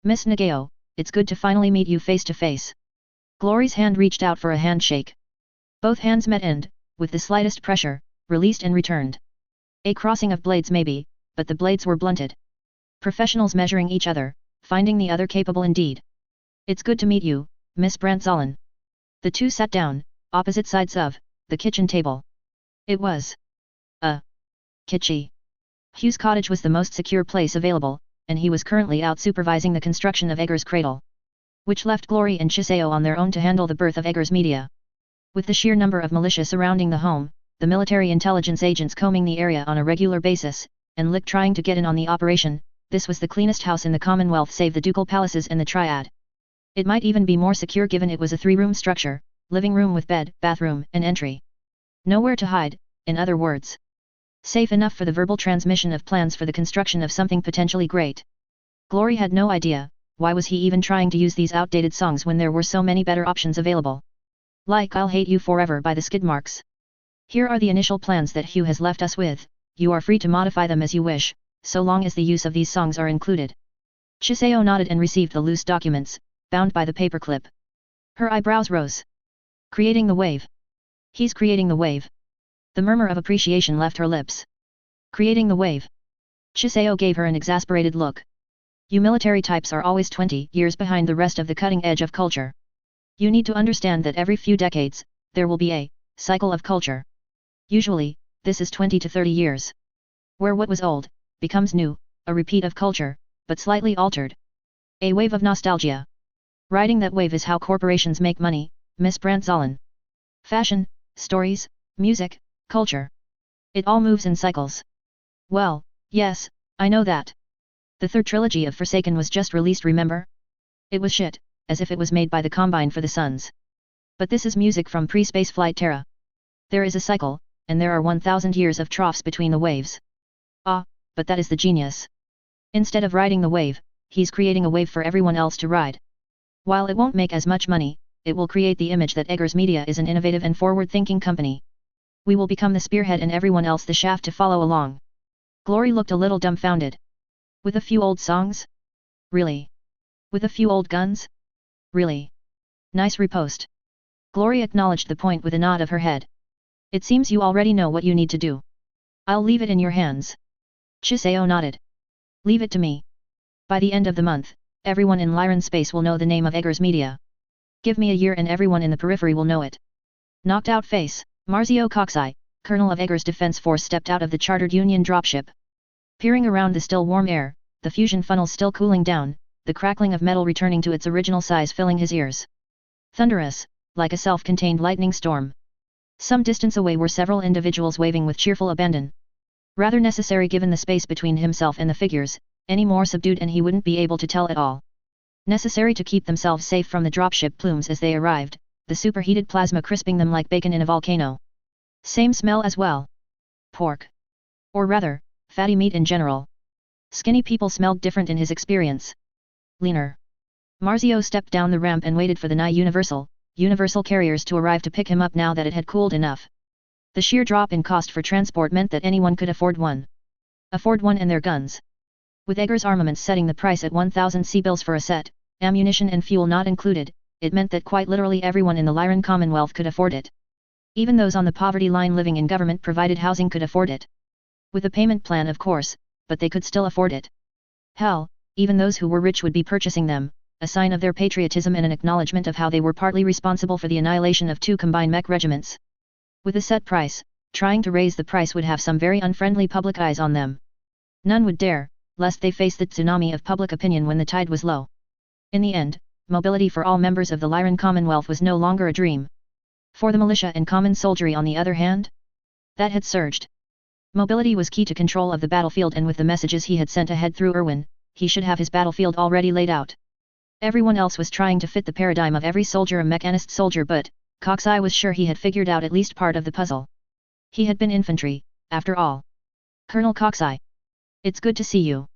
Speaker 1: Miss Nagao, it's good to finally meet you face to face. Glory's hand reached out for a handshake. Both hands met and, with the slightest pressure, released and returned. A crossing of blades maybe, but the blades were blunted. Professionals measuring each other, finding the other capable indeed. It's good to meet you, Miss Brantzollen. The two sat down, opposite sides of the kitchen table. It was kitschy. Hugh's cottage was the most secure place available, and he was currently out supervising the construction of Eggers' cradle, which left Glory and Chiseo on their own to handle the birth of Eggers Media. With the sheer number of militia surrounding the home, the military intelligence agents combing the area on a regular basis, and Lick trying to get in on the operation, this was the cleanest house in the Commonwealth save the ducal palaces and the Triad. It might even be more secure given it was a 3-room structure, living room with bed, bathroom, and entry. Nowhere to hide, in other words. Safe enough for the verbal transmission of plans for the construction of something potentially great. Glory had no idea, why was he even trying to use these outdated songs when there were so many better options available. Like I'll Hate You Forever by the Skid Marks. Here are the initial plans that Hugh has left us with, you are free to modify them as you wish, so long as the use of these songs are included. Chiseo nodded and received the loose documents, bound by the paperclip. Her eyebrows rose. Creating the wave. He's creating the wave. The murmur of appreciation left her lips. Creating the wave. Chiseo gave her an exasperated look. You military types are always 20 years behind the rest of the cutting edge of culture. You need to understand that every few decades, there will be a cycle of culture. Usually, this is 20 to 30 years. Where what was old, becomes new, a repeat of culture, but slightly altered. A wave of nostalgia. Riding that wave is how corporations make money, Miss Brantzollen. Fashion, stories, music, culture. It all moves in cycles. Well, yes, I know that. The third trilogy of Forsaken was just released, remember? It was shit, as if it was made by the Combine for the Suns. But this is music from pre-spaceflight Terra. There is a cycle, and there are 1,000 years of troughs between the waves. Ah, but that is the genius. Instead of riding the wave, he's creating a wave for everyone else to ride. While it won't make as much money, it will create the image that Eggers Media is an innovative and forward-thinking company. We will become the spearhead and everyone else the shaft to follow along. Glory looked a little dumbfounded. With a few old songs? Really? With a few old guns? Really? Nice riposte. Glory acknowledged the point with a nod of her head. It seems you already know what you need to do. I'll leave it in your hands. Chiseo nodded. Leave it to me. By the end of the month, everyone in Lyran space will know the name of Eggers Media. Give me a year and everyone in the periphery will know it. Knocked out face, Marzio Coxeye, colonel of Eggers Defense Force, stepped out of the chartered Union dropship. Peering around the still warm air, the fusion funnels still cooling down, the crackling of metal returning to its original size filling his ears. Thunderous, like a self-contained lightning storm. Some distance away were several individuals waving with cheerful abandon. Rather necessary given the space between himself and the figures, any more subdued and he wouldn't be able to tell at all. Necessary to keep themselves safe from the dropship plumes as they arrived, the superheated plasma crisping them like bacon in a volcano. Same smell as well. Pork. Or rather, fatty meat in general. Skinny people smelled different in his experience. Leaner. Marzio stepped down the ramp and waited for the nigh Universal carriers to arrive to pick him up now that it had cooled enough. The sheer drop in cost for transport meant that anyone could afford one. Afford one and their guns. With Eggers Armaments setting the price at 1,000 C-bills for a set, ammunition and fuel not included, it meant that quite literally everyone in the Lyran Commonwealth could afford it. Even those on the poverty line living in government-provided housing could afford it. With a payment plan of course, but they could still afford it. Hell, even those who were rich would be purchasing them, a sign of their patriotism and an acknowledgement of how they were partly responsible for the annihilation of 2 combined mech regiments. With a set price, trying to raise the price would have some very unfriendly public eyes on them. None would dare, lest they face the tsunami of public opinion when the tide was low. In the end, mobility for all members of the Lyran Commonwealth was no longer a dream. For the militia and common soldiery on the other hand? That had surged. Mobility was key to control of the battlefield, and with the messages he had sent ahead through Irwin, he should have his battlefield already laid out. Everyone else was trying to fit the paradigm of every soldier a mechanist soldier, but Coxeye was sure he had figured out at least part of the puzzle. He had been infantry, after all. Colonel Coxeye. It's good to see you.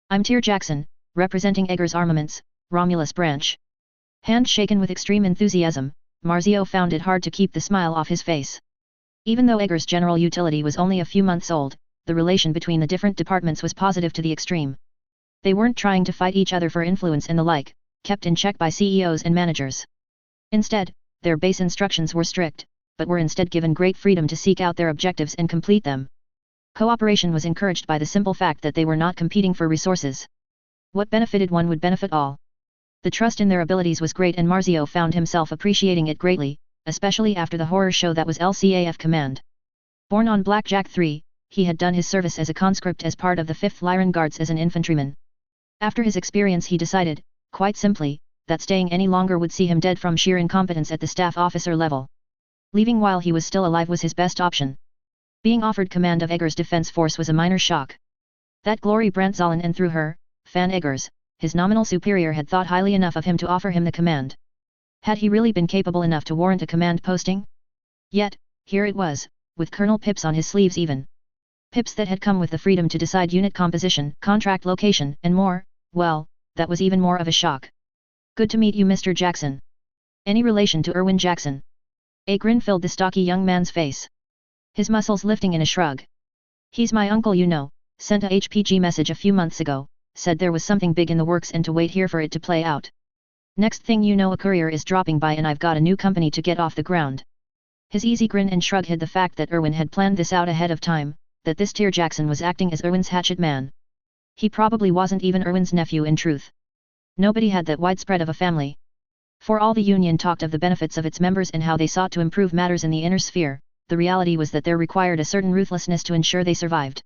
Speaker 1: I'm Tyr Jackson, representing Eggers Armaments, Romulus branch. Hand shaken with extreme enthusiasm, Marzio found it hard to keep the smile off his face. Even though Eggers' general utility was only a few months old, the relation between the different departments was positive to the extreme. They weren't trying to fight each other for influence and the like, kept in check by CEOs and managers. Instead, their base instructions were strict, but were instead given great freedom to seek out their objectives and complete them. Cooperation was encouraged by the simple fact that they were not competing for resources. What benefited one would benefit all. The trust in their abilities was great, and Marzio found himself appreciating it greatly, especially after the horror show that was LCAF Command. Born on Blackjack III, he had done his service as a conscript as part of the 5th Lyran Guards as an infantryman. After his experience he decided, quite simply, that staying any longer would see him dead from sheer incompetence at the staff officer level. Leaving while he was still alive was his best option. Being offered command of Eggers' defense force was a minor shock. That Glory Brandzalen, and through her, Fan Eggers, his nominal superior, had thought highly enough of him to offer him the command. Had he really been capable enough to warrant a command posting? Yet, here it was, with Colonel Pips on his sleeves even. Pips that had come with the freedom to decide unit composition, contract location, and more. Well, that was even more of a shock. Good to meet you, Mr. Jackson. Any relation to Erwin Jackson? A grin filled the stocky young man's face. His muscles lifting in a shrug. He's my uncle, you know, sent a HPG message a few months ago, said there was something big in the works and to wait here for it to play out. Next thing you know a courier is dropping by and I've got a new company to get off the ground. His easy grin and shrug hid the fact that Erwin had planned this out ahead of time, that this Tyr Jackson was acting as Erwin's hatchet man. He probably wasn't even Erwin's nephew in truth. Nobody had that widespread of a family. For all the Union talked of the benefits of its members and how they sought to improve matters in the inner sphere, the reality was that there required a certain ruthlessness to ensure they survived.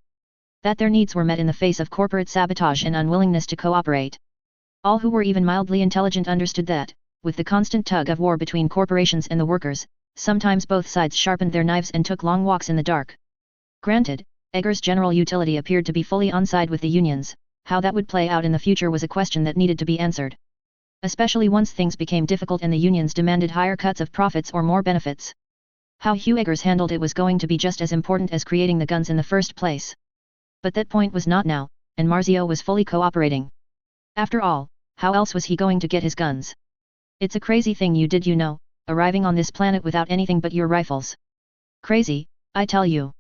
Speaker 1: That their needs were met in the face of corporate sabotage and unwillingness to cooperate. All who were even mildly intelligent understood that, with the constant tug of war between corporations and the workers, sometimes both sides sharpened their knives and took long walks in the dark. Granted, Eggers' general utility appeared to be fully on side with the Unions. How that would play out in the future was a question that needed to be answered. Especially once things became difficult and the Unions demanded higher cuts of profits or more benefits. How Huu Eggers handled it was going to be just as important as creating the guns in the first place. But that point was not now, and Marzio was fully cooperating. After all, how else was he going to get his guns? It's a crazy thing you did, you know, arriving on this planet without anything but your rifles. Crazy, I tell you.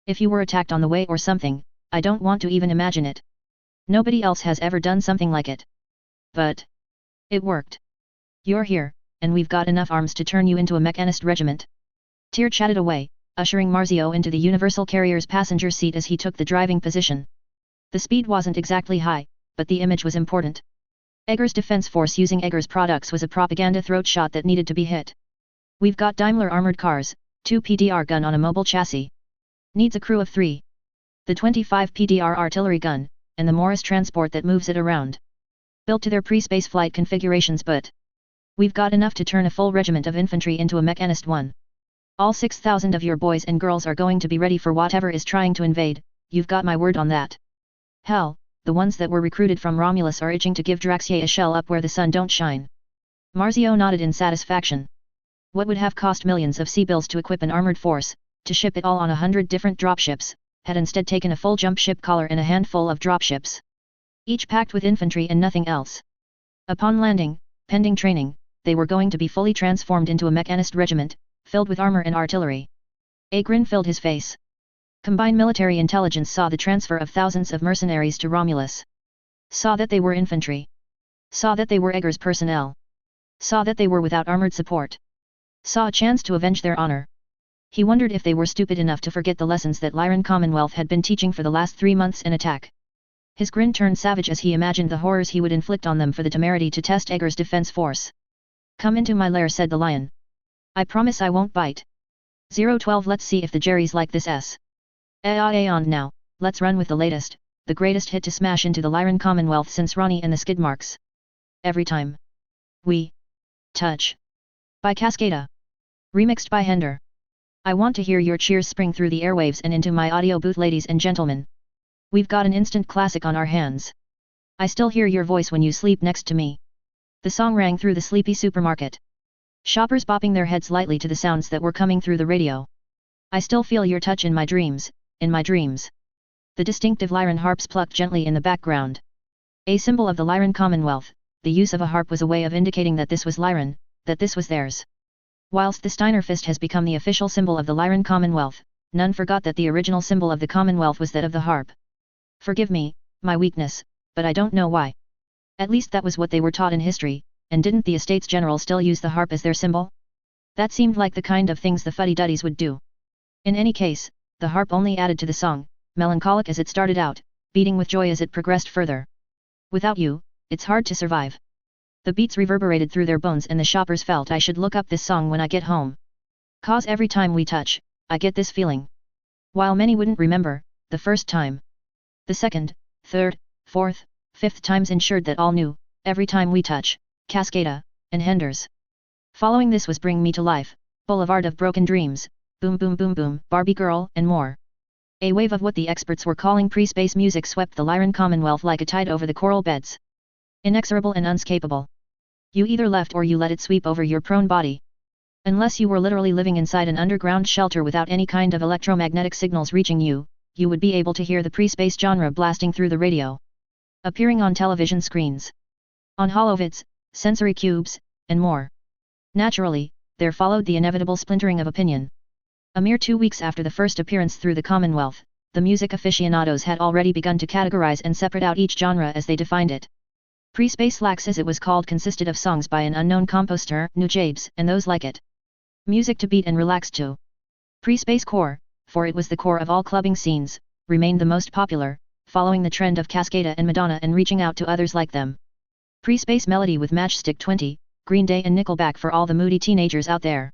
Speaker 1: If you were attacked on the way or something, I don't want to even imagine it. Nobody else has ever done something like it. But it worked. You're here, and we've got enough arms to turn you into a mechanist regiment. Tyr chatted away, ushering Marzio into the Universal Carrier's passenger seat as he took the driving position. The speed wasn't exactly high, but the image was important. Eggers' defense force using Eggers products was a propaganda throat shot that needed to be hit. We've got Daimler armored cars, 2 PDR gun on a mobile chassis. Needs a crew of 3. The 25 PDR artillery gun, and the Morris transport that moves it around. Built to their pre-space flight configurations, but we've got enough to turn a full regiment of infantry into a mechanist one. All 6,000 of your boys and girls are going to be ready for whatever is trying to invade, you've got my word on that. Hell, the ones that were recruited from Romulus are itching to give Draxier a shell up where the sun don't shine. Marzio nodded in satisfaction. What would have cost millions of C-bills to equip an armored force, to ship it all on 100 different dropships, had instead taken a full jump ship collar and a handful of dropships. Each packed with infantry and nothing else. Upon landing, pending training, they were going to be fully transformed into a mechanist regiment, filled with armor and artillery. A grin filled his face. Combined military intelligence saw the transfer of thousands of mercenaries to Romulus. Saw that they were infantry. Saw that they were Eggers personnel. Saw that they were without armored support. Saw a chance to avenge their honor. He wondered if they were stupid enough to forget the lessons that Lyran Commonwealth had been teaching for the last 3 months in attack. His grin turned savage as he imagined the horrors he would inflict on them for the temerity to test Eggers' defense force. Come into my lair, said the lion. I promise I won't bite. 012 Let's see if the Jerry's like this s. On now, let's run with the latest, the greatest hit to smash into the Lyran Commonwealth since Ronnie and the skid marks. Every time we touch. By Cascada. Remixed by Hender. I want to hear your cheers spring through the airwaves and into my audio booth, ladies and gentlemen. We've got an instant classic on our hands. I still hear your voice when you sleep next to me. The song rang through the sleepy supermarket. Shoppers bopping their heads lightly to the sounds that were coming through the radio. I still feel your touch in my dreams, in my dreams. The distinctive Lyran harps plucked gently in the background. A symbol of the Lyran Commonwealth, the use of a harp was a way of indicating that this was Lyran, that this was theirs. Whilst the Steiner fist has become the official symbol of the Lyran Commonwealth, none forgot that the original symbol of the Commonwealth was that of the harp. Forgive me, my weakness, but I don't know why. At least that was what they were taught in history, and didn't the Estates General still use the harp as their symbol? That seemed like the kind of things the fuddy-duddies would do. In any case, the harp only added to the song, melancholic as it started out, beating with joy as it progressed further. Without you, it's hard to survive. The beats reverberated through their bones and the shoppers felt I should look up this song when I get home. 'Cause every time we touch, I get this feeling. While many wouldn't remember, the first time. The second, third, fourth, fifth times ensured that all knew, every time we touch, Cascada, and Henders. Following this was Bring Me to Life, Boulevard of Broken Dreams, Boom Boom Boom Boom, Barbie Girl, and more. A wave of what the experts were calling pre-space music swept the Lyran Commonwealth like a tide over the coral beds. Inexorable and unscapable. You either left or you let it sweep over your prone body. Unless you were literally living inside an underground shelter without any kind of electromagnetic signals reaching you, you would be able to hear the pre-space genre blasting through the radio. Appearing on television screens. On holovids, sensory cubes, and more. Naturally, there followed the inevitable splintering of opinion. A mere 2 weeks after the first appearance through the Commonwealth, the music aficionados had already begun to categorize and separate out each genre as they defined it. Pre-space lax as it was called consisted of songs by an unknown composer, nujabes, and those like it. Music to beat and relax to. Pre-space core, for it was the core of all clubbing scenes, remained the most popular, following the trend of Cascada and Madonna and reaching out to others like them. Pre-space melody with Matchstick 20, Green Day and Nickelback for all the moody teenagers out there.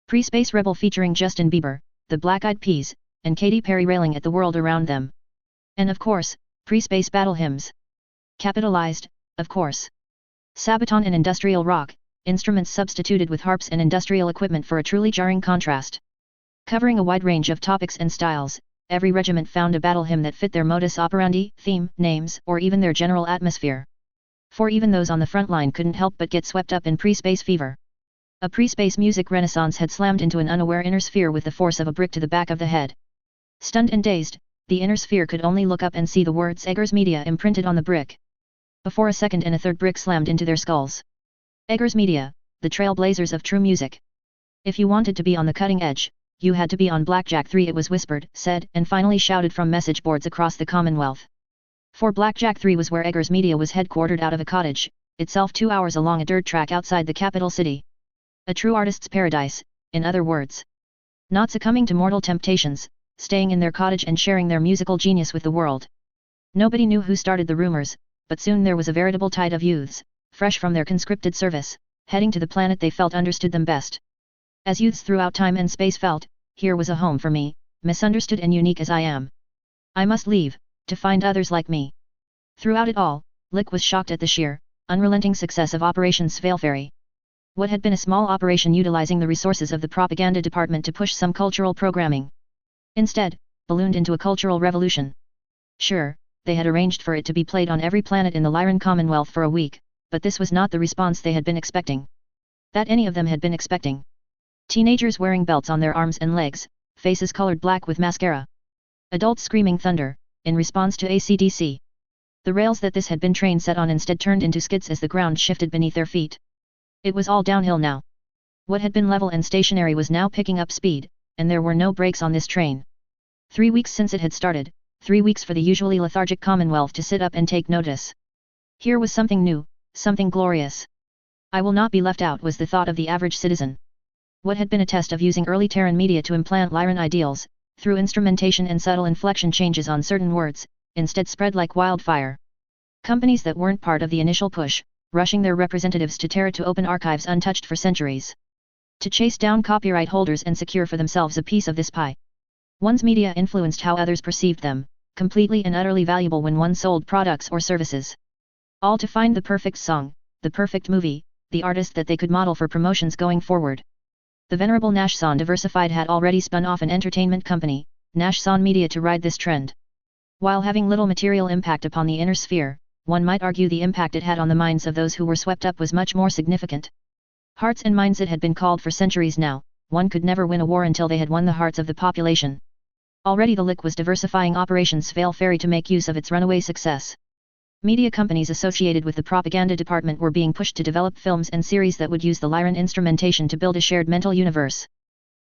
Speaker 1: Pre-space rebel featuring Justin Bieber, the Black Eyed Peas, and Katy Perry railing at the world around them. And of course, pre-space battle hymns. Capitalized, of course. Sabaton and industrial rock, instruments substituted with harps and industrial equipment for a truly jarring contrast. Covering a wide range of topics and styles, every regiment found a battle hymn that fit their modus operandi, theme, names, or even their general atmosphere. For even those on the front line couldn't help but get swept up in pre-space fever. A pre-space music renaissance had slammed into an unaware inner sphere with the force of a brick to the back of the head. Stunned and dazed, the inner sphere could only look up and see the words Eggers Media imprinted on the brick. Before a second and a third brick slammed into their skulls. Eggers Media, the trailblazers of true music. If you wanted to be on the cutting edge, you had to be on Blackjack III, it was whispered, said, and finally shouted from message boards across the Commonwealth. For Blackjack III was where Eggers Media was headquartered out of a cottage, itself 2 hours along a dirt track outside the capital city. A true artist's paradise, in other words. Not succumbing to mortal temptations, staying in their cottage and sharing their musical genius with the world. Nobody knew who started the rumors, but soon there was a veritable tide of youths, fresh from their conscripted service, heading to the planet they felt understood them best. As youths throughout time and space felt, here was a home for me, misunderstood and unique as I am. I must leave, to find others like me. Throughout it all, Lick was shocked at the sheer, unrelenting success of Operation Svalefairy. What had been a small operation utilizing the resources of the propaganda department to push some cultural programming. Instead, ballooned into a cultural revolution. Sure, they had arranged for it to be played on every planet in the Lyran Commonwealth for a week, but this was not the response they had been expecting. That any of them had been expecting. Teenagers wearing belts on their arms and legs, faces colored black with mascara. Adults screaming thunder, in response to AC/DC. The rails that this had been train set on instead turned into skids as the ground shifted beneath their feet. It was all downhill now. What had been level and stationary was now picking up speed, and there were no brakes on this train. 3 weeks since it had started, 3 weeks for the usually lethargic Commonwealth to sit up and take notice. Here was something new, something glorious. I will not be left out was the thought of the average citizen. What had been a test of using early Terran media to implant Lyran ideals, through instrumentation and subtle inflection changes on certain words, instead spread like wildfire. Companies that weren't part of the initial push, rushing their representatives to Terra to open archives untouched for centuries. To chase down copyright holders and secure for themselves a piece of this pie. One's media influenced how others perceived them, completely and utterly valuable when one sold products or services. All to find the perfect song, the perfect movie, the artist that they could model for promotions going forward. The venerable Nashsan Diversified had already spun off an entertainment company, Nashsan Media, to ride this trend. While having little material impact upon the inner sphere, one might argue the impact it had on the minds of those who were swept up was much more significant. Hearts and minds, it had been called for centuries now. One could never win a war until they had won the hearts of the population. Already the Lick was diversifying Operation Svalefairy to make use of its runaway success. Media companies associated with the propaganda department were being pushed to develop films and series that would use the Lyran instrumentation to build a shared mental universe.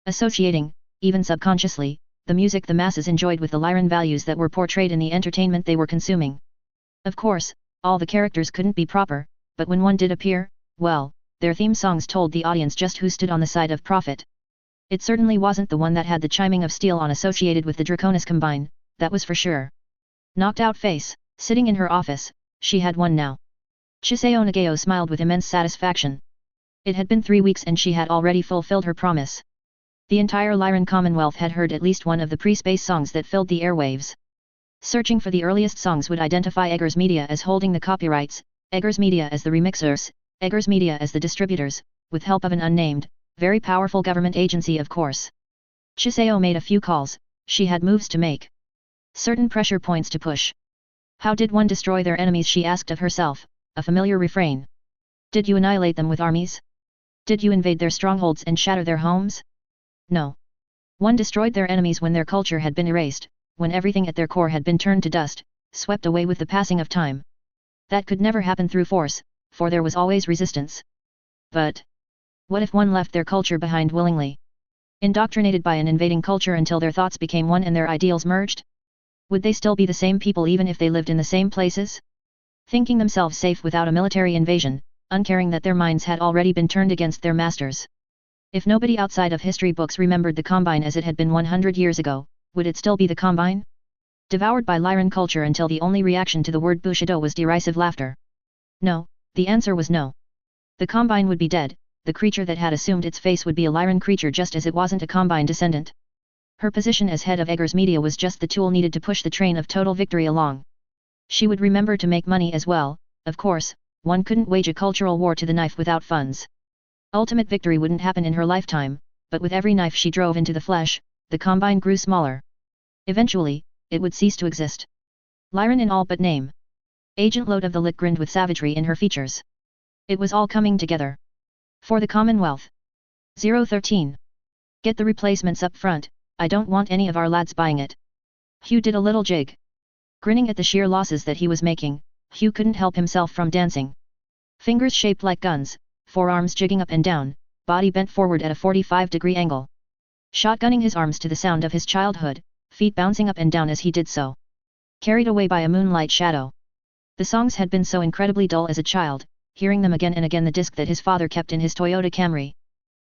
Speaker 1: Associating, even subconsciously, the music the masses enjoyed with the Lyran values that were portrayed in the entertainment they were consuming. Of course, all the characters couldn't be proper, but when one did appear, well, their theme songs told the audience just who stood on the side of profit. It certainly wasn't the one that had the chiming of steel on associated with the Draconis Combine, that was for sure. Knocked out face, sitting in her office, she had one now. Chiseo Nagao smiled with immense satisfaction. It had been 3 weeks and she had already fulfilled her promise. The entire Lyran Commonwealth had heard at least one of the pre-space songs that filled the airwaves. Searching for the earliest songs would identify Eggers Media as holding the copyrights, Eggers Media as the remixers, Eggers Media as the distributors, with help of an unnamed, very powerful government agency of course. Chiseo made a few calls, she had moves to make. Certain pressure points to push. How did one destroy their enemies, she asked of herself, a familiar refrain. Did you annihilate them with armies? Did you invade their strongholds and shatter their homes? No. One destroyed their enemies when their culture had been erased, when everything at their core had been turned to dust, swept away with the passing of time. That could never happen through force, for there was always resistance. But what if one left their culture behind willingly? Indoctrinated by an invading culture until their thoughts became one and their ideals merged? Would they still be the same people even if they lived in the same places? Thinking themselves safe without a military invasion, uncaring that their minds had already been turned against their masters. If nobody outside of history books remembered the Combine as it had been 100 years ago, would it still be the Combine? Devoured by Lyran culture until the only reaction to the word Bushido was derisive laughter. No, the answer was no. The Combine would be dead, the creature that had assumed its face would be a Lyran creature just as it wasn't a Combine descendant. Her position as head of Eggers Media was just the tool needed to push the train of total victory along. She would remember to make money as well, of course, one couldn't wage a cultural war to the knife without funds. Ultimate victory wouldn't happen in her lifetime, but with every knife she drove into the flesh, the Combine grew smaller. Eventually, it would cease to exist. Lyran in all but name. Agent Load of the Lit grinned with savagery in her features. It was all coming together. For the Commonwealth. 013. Get the replacements up front, I don't want any of our lads buying it. Hugh did a little jig. Grinning at the sheer losses that he was making, Hugh couldn't help himself from dancing. Fingers shaped like guns, forearms jigging up and down, body bent forward at a 45-degree angle. Shotgunning his arms to the sound of his childhood, feet bouncing up and down as he did so. Carried away by a moonlight shadow. The songs had been so incredibly dull as a child, hearing them again and again, the disc that his father kept in his Toyota Camry.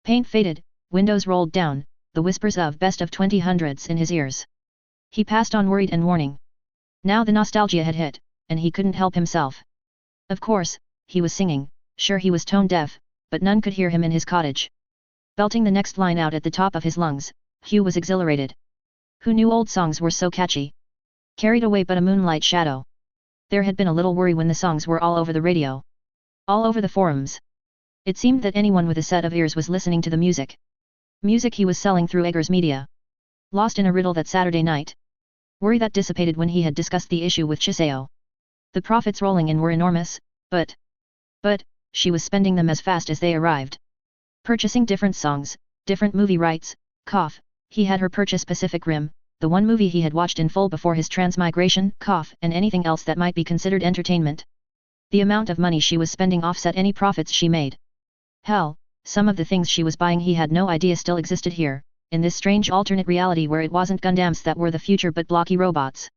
Speaker 1: Paint faded, windows rolled down, the whispers of best of 2000s in his ears. He passed on worried and warning. Now the nostalgia had hit, and he couldn't help himself. Of course, he was singing, sure he was tone deaf, but none could hear him in his cottage. Belting the next line out at the top of his lungs, Hugh was exhilarated. Who knew old songs were so catchy? Carried away but a moonlight shadow. There had been a little worry when the songs were all over the radio. All over the forums. It seemed that anyone with a set of ears was listening to the music. Music he was selling through Eggers Media. Lost in a riddle that Saturday night. Worry that dissipated when he had discussed the issue with Chiseo. The profits rolling in were enormous, but, she was spending them as fast as they arrived. Purchasing different songs, different movie rights, he had her purchase Pacific Rim, the one movie he had watched in full before his transmigration, and anything else that might be considered entertainment. The amount of money she was spending offset any profits she made. Hell, some of the things she was buying he had no idea still existed here, in this strange alternate reality where it wasn't Gundams that were the future but blocky robots.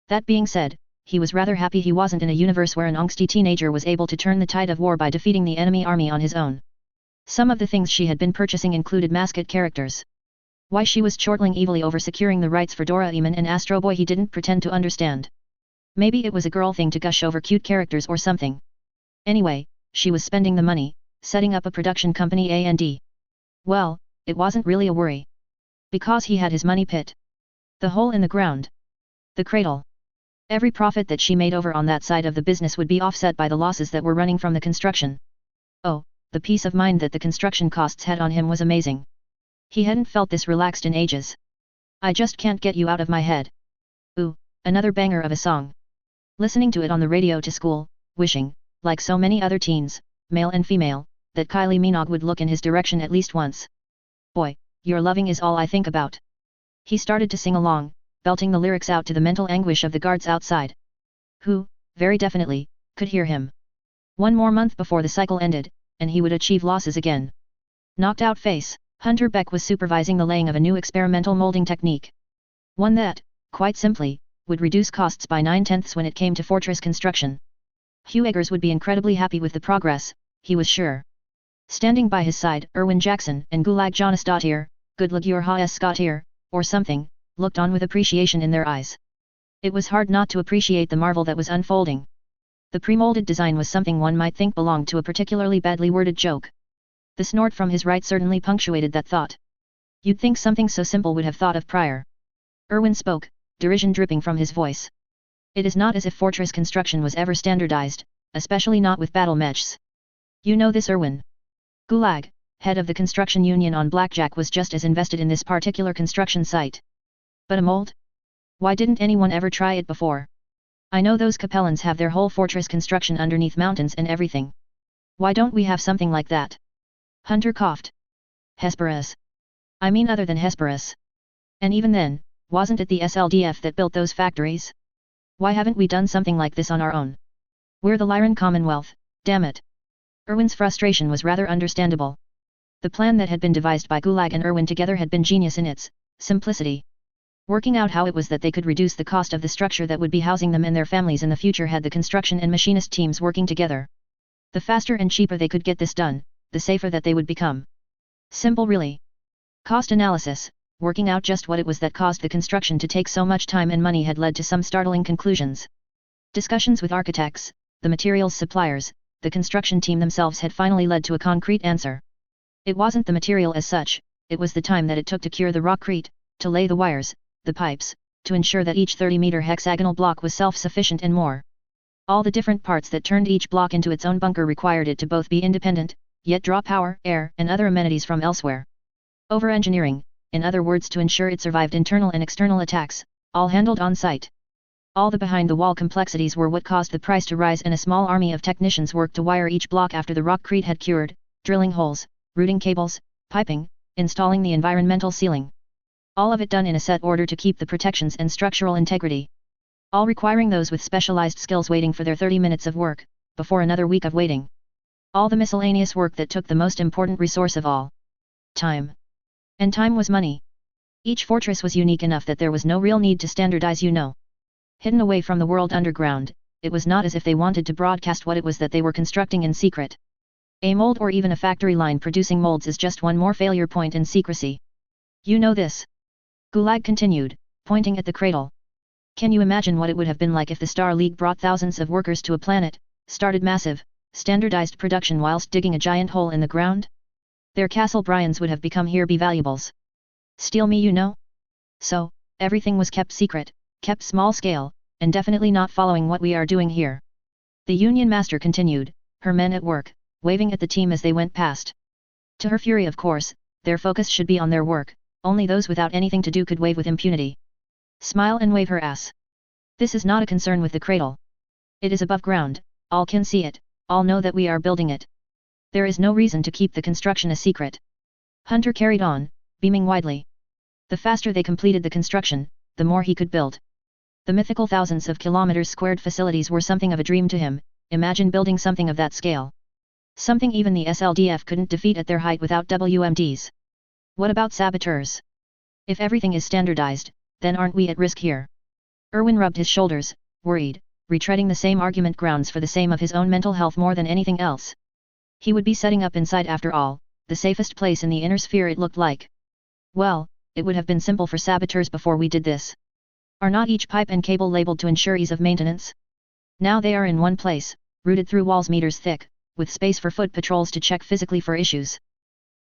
Speaker 1: That being said, he was rather happy he wasn't in a universe where an angsty teenager was able to turn the tide of war by defeating the enemy army on his own. Some of the things she had been purchasing included mascot characters. Why she was chortling evilly over securing the rights for Doraemon and Astro Boy he didn't pretend to understand. Maybe it was a girl thing to gush over cute characters or something. Anyway, she was spending the money, setting up a production company and. Well, it wasn't really a worry. Because he had his money pit. The hole in the ground. The cradle. Every profit that she made over on that side of the business would be offset by the losses that were running from the construction. Oh, the peace of mind that the construction costs had on him was amazing. He hadn't felt this relaxed in ages. I just can't get you out of my head. Ooh, another banger of a song. Listening to it on the radio to school, wishing, like so many other teens, male and female, that Kylie Minogue would look in his direction at least once. Boy, your loving is all I think about. He started to sing along, belting the lyrics out to the mental anguish of the guards outside. Who, very definitely, could hear him. One more month before the cycle ended, and he would achieve losses again. Knocked out face, Hunter Beck was supervising the laying of a new experimental molding technique. One that, quite simply, would reduce costs by 9/10 when it came to fortress construction. Huu Eggers would be incredibly happy with the progress, he was sure. Standing by his side, Erwin Jackson and Gulag Jonasdottir, Gudlagur Skottir, or something, looked on with appreciation in their eyes. It was hard not to appreciate the marvel that was unfolding. The pre-molded design was something one might think belonged to a particularly badly worded joke. The snort from his right certainly punctuated that thought. You'd think something so simple would have thought of prior. Erwin spoke, derision dripping from his voice. It is not as if fortress construction was ever standardized, especially not with battle mechs. You know this, Erwin. Gulag, head of the construction union on Blackjack, was just as invested in this particular construction site. But a mold? Why didn't anyone ever try it before? I know those Capellans have their whole fortress construction underneath mountains and everything. Why don't we have something like that? Hunter coughed. Hesperus. I mean other than Hesperus. And even then, wasn't it the SLDF that built those factories? Why haven't we done something like this on our own? We're the Lyran Commonwealth, damn it. Erwin's frustration was rather understandable. The plan that had been devised by Gulag and Erwin together had been genius in its simplicity. Working out how it was that they could reduce the cost of the structure that would be housing them and their families in the future had the construction and machinist teams working together. The faster and cheaper they could get this done, the safer that they would become. Simple really. Cost analysis, working out just what it was that caused the construction to take so much time and money had led to some startling conclusions. Discussions with architects, the materials suppliers, the construction team themselves had finally led to a concrete answer. It wasn't the material as such, it was the time that it took to cure the rockcrete, to lay the wires, the pipes, to ensure that each 30-meter hexagonal block was self-sufficient and more. All the different parts that turned each block into its own bunker required it to both be independent, yet draw power, air, and other amenities from elsewhere. Over-engineering, in other words, to ensure it survived internal and external attacks, all handled on-site. All the behind-the-wall complexities were what caused the price to rise, and a small army of technicians worked to wire each block after the rockcrete had cured, drilling holes, routing cables, piping, installing the environmental sealing. All of it done in a set order to keep the protections and structural integrity. All requiring those with specialized skills waiting for their 30 minutes of work, before another week of waiting. All the miscellaneous work that took the most important resource of all. Time. And time was money. Each fortress was unique enough that there was no real need to standardize, Hidden away from the world underground, it was not as if they wanted to broadcast what it was that they were constructing in secret. A mold or even a factory line producing molds is just one more failure point in secrecy. You know this. Gulag continued, pointing at the cradle. Can you imagine what it would have been like if the Star League brought thousands of workers to a planet, started massive, standardized production whilst digging a giant hole in the ground? Their Castle Bryans would have become here be valuables. Steal me, So, everything was kept secret, kept small scale, and definitely not following what we are doing here. The Union Master continued, her men at work, waving at the team as they went past. To her fury, of course, their focus should be on their work, only those without anything to do could wave with impunity. Smile and wave her ass. This is not a concern with the cradle. It is above ground, all can see it, all know that we are building it. There is no reason to keep the construction a secret. Hunter carried on, beaming widely. The faster they completed the construction, the more he could build. The mythical thousands of kilometers squared facilities were something of a dream to him. Imagine building something of that scale. Something even the SLDF couldn't defeat at their height without WMDs. What about saboteurs? If everything is standardized, then aren't we at risk here? Erwin rubbed his shoulders, worried, retreading the same argument grounds for the same of his own mental health more than anything else. He would be setting up inside after all, the safest place in the inner sphere it looked like. Well, it would have been simple for saboteurs before we did this. Are not each pipe and cable labeled to ensure ease of maintenance? Now they are in one place, routed through walls meters thick, with space for foot patrols to check physically for issues.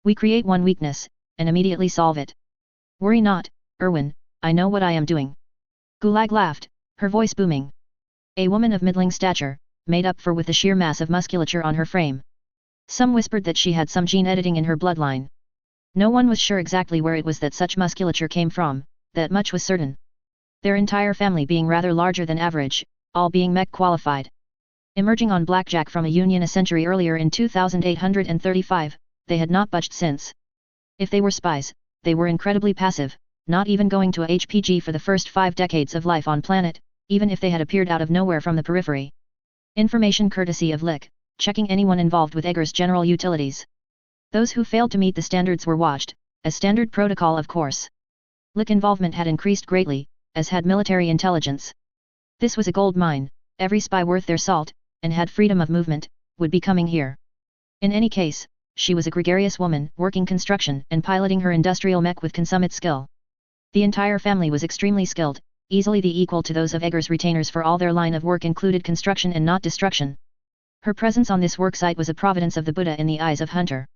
Speaker 1: We create one weakness, and immediately solve it. Worry not, Erwin, I know what I am doing. Gulag laughed, her voice booming. A woman of middling stature, made up for with the sheer mass of musculature on her frame. Some whispered that she had some gene editing in her bloodline. No one was sure exactly where it was that such musculature came from, that much was certain. Their entire family being rather larger than average, all being Mech qualified. Emerging on Blackjack from a union a century earlier in 2835, they had not budged since. If they were spies, they were incredibly passive, not even going to a HPG for the first 5 decades of life on planet, even if they had appeared out of nowhere from the periphery. Information courtesy of Lick, checking anyone involved with Eggers General Utilities. Those who failed to meet the standards were watched, as standard protocol of course. Lick involvement had increased greatly, as had military intelligence. This was a gold mine, every spy worth their salt, and had freedom of movement, would be coming here. In any case, she was a gregarious woman, working construction and piloting her industrial mech with consummate skill. The entire family was extremely skilled, easily the equal to those of Eggers' retainers, for all their line of work included construction and not destruction. Her presence on this work site was a providence of the Buddha in the eyes of Hunter.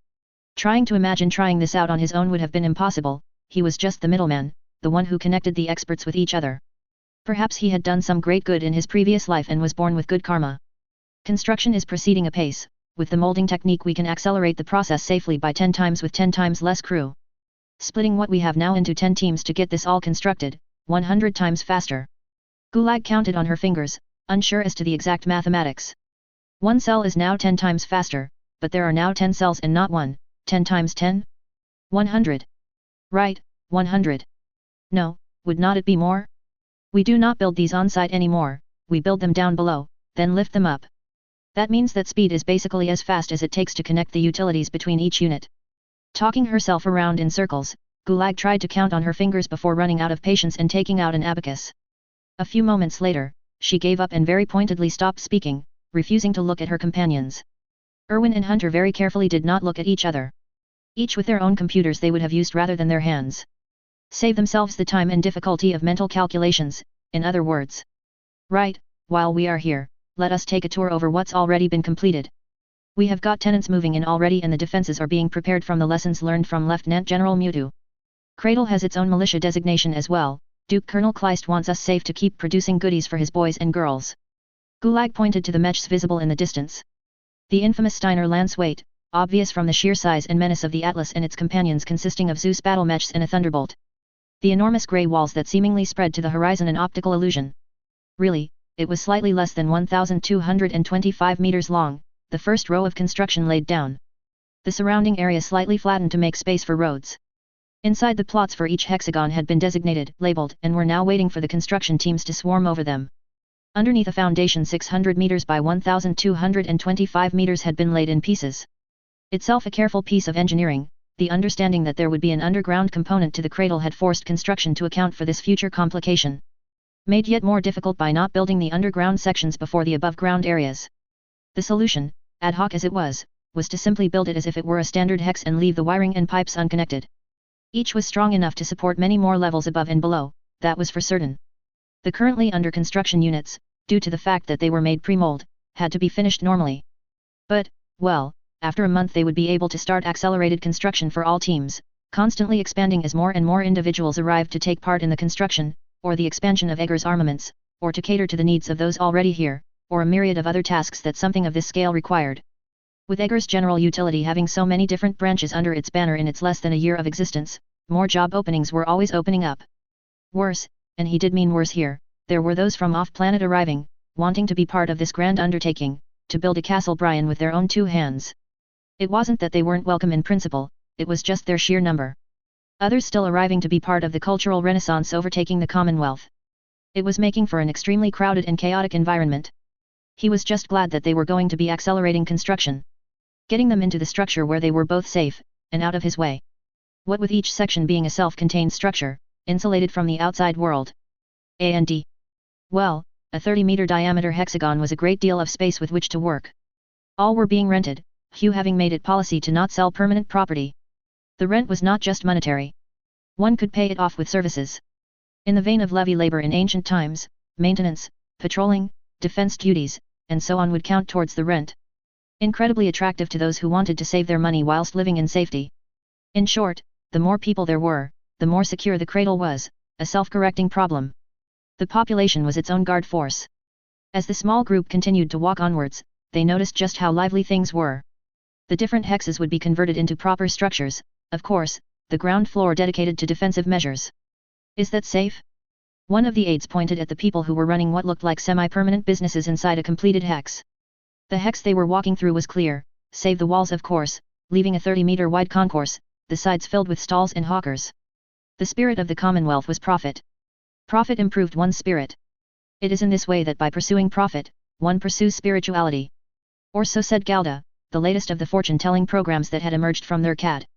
Speaker 1: Trying to imagine trying this out on his own would have been impossible. He was just the middleman, the one who connected the experts with each other. Perhaps he had done some great good in his previous life and was born with good karma. Construction is proceeding apace. With the molding technique we can accelerate the process safely by 10 times with 10 times less crew. Splitting what we have now into 10 teams to get this all constructed, 100 times faster. Gulag counted on her fingers, unsure as to the exact mathematics. One cell is now 10 times faster, but there are now 10 cells and not one. 10 times 10? 100. Right, 100. No, would not it be more? We do not build these on site anymore, we build them down below, then lift them up. That means that speed is basically as fast as it takes to connect the utilities between each unit. Talking herself around in circles, Gulag tried to count on her fingers before running out of patience and taking out an abacus. A few moments later, she gave up and very pointedly stopped speaking, refusing to look at her companions. Irwin and Hunter very carefully did not look at each other. Each with their own computers they would have used rather than their hands. Save themselves the time and difficulty of mental calculations, in other words. Right, while we are here, let us take a tour over what's already been completed. We have got tenants moving in already and the defenses are being prepared from the lessons learned from Lieutenant General Mewtwo. Cradle has its own militia designation as well. Duke Colonel Kleist wants us safe to keep producing goodies for his boys and girls. Gulag pointed to the mechs visible in the distance. The infamous Steiner Lance weight, obvious from the sheer size and menace of the Atlas and its companions consisting of Zeus battle mechs and a Thunderbolt. The enormous grey walls that seemingly spread to the horizon, an optical illusion. Really, it was slightly less than 1,225 meters long, the first row of construction laid down. The surrounding area slightly flattened to make space for roads. Inside the plots for each hexagon had been designated, labeled, and were now waiting for the construction teams to swarm over them. Underneath a foundation 600 meters by 1,225 meters had been laid in pieces. Itself a careful piece of engineering, the understanding that there would be an underground component to the cradle had forced construction to account for this future complication. Made yet more difficult by not building the underground sections before the above-ground areas. The solution, ad hoc as it was to simply build it as if it were a standard hex and leave the wiring and pipes unconnected. Each was strong enough to support many more levels above and below, that was for certain. The currently under construction units, due to the fact that they were made pre-mold, had to be finished normally. But, well, after a month they would be able to start accelerated construction for all teams, constantly expanding as more and more individuals arrived to take part in the construction, or the expansion of Eggers armaments, or to cater to the needs of those already here, or a myriad of other tasks that something of this scale required. With Eggers General Utility having so many different branches under its banner in its less than a year of existence, more job openings were always opening up. Worse, and he did mean worse here, there were those from off-planet arriving, wanting to be part of this grand undertaking, to build a Castle Bryan with their own two hands. It wasn't that they weren't welcome in principle, it was just their sheer number. Others still arriving to be part of the cultural renaissance overtaking the Commonwealth. It was making for an extremely crowded and chaotic environment. He was just glad that they were going to be accelerating construction. Getting them into the structure where they were both safe, and out of his way. What with each section being a self-contained structure, insulated from the outside world. And well, a 30-meter diameter hexagon was a great deal of space with which to work. All were being rented, Hugh having made it policy to not sell permanent property. The rent was not just monetary. One could pay it off with services. In the vein of levy labor in ancient times, maintenance, patrolling, defense duties, and so on would count towards the rent. Incredibly attractive to those who wanted to save their money whilst living in safety. In short, the more people there were, the more secure the cradle was, a self-correcting problem. The population was its own guard force. As the small group continued to walk onwards, they noticed just how lively things were. The different hexes would be converted into proper structures, of course, the ground floor dedicated to defensive measures. Is that safe? One of the aides pointed at the people who were running what looked like semi-permanent businesses inside a completed hex. The hex they were walking through was clear, save the walls of course, leaving a 30-meter wide concourse, the sides filled with stalls and hawkers. The spirit of the Commonwealth was profit. Profit improved one's spirit. It is in this way that by pursuing profit, one pursues spirituality. Or so said Galda, the latest of the fortune-telling programs that had emerged from their CAD.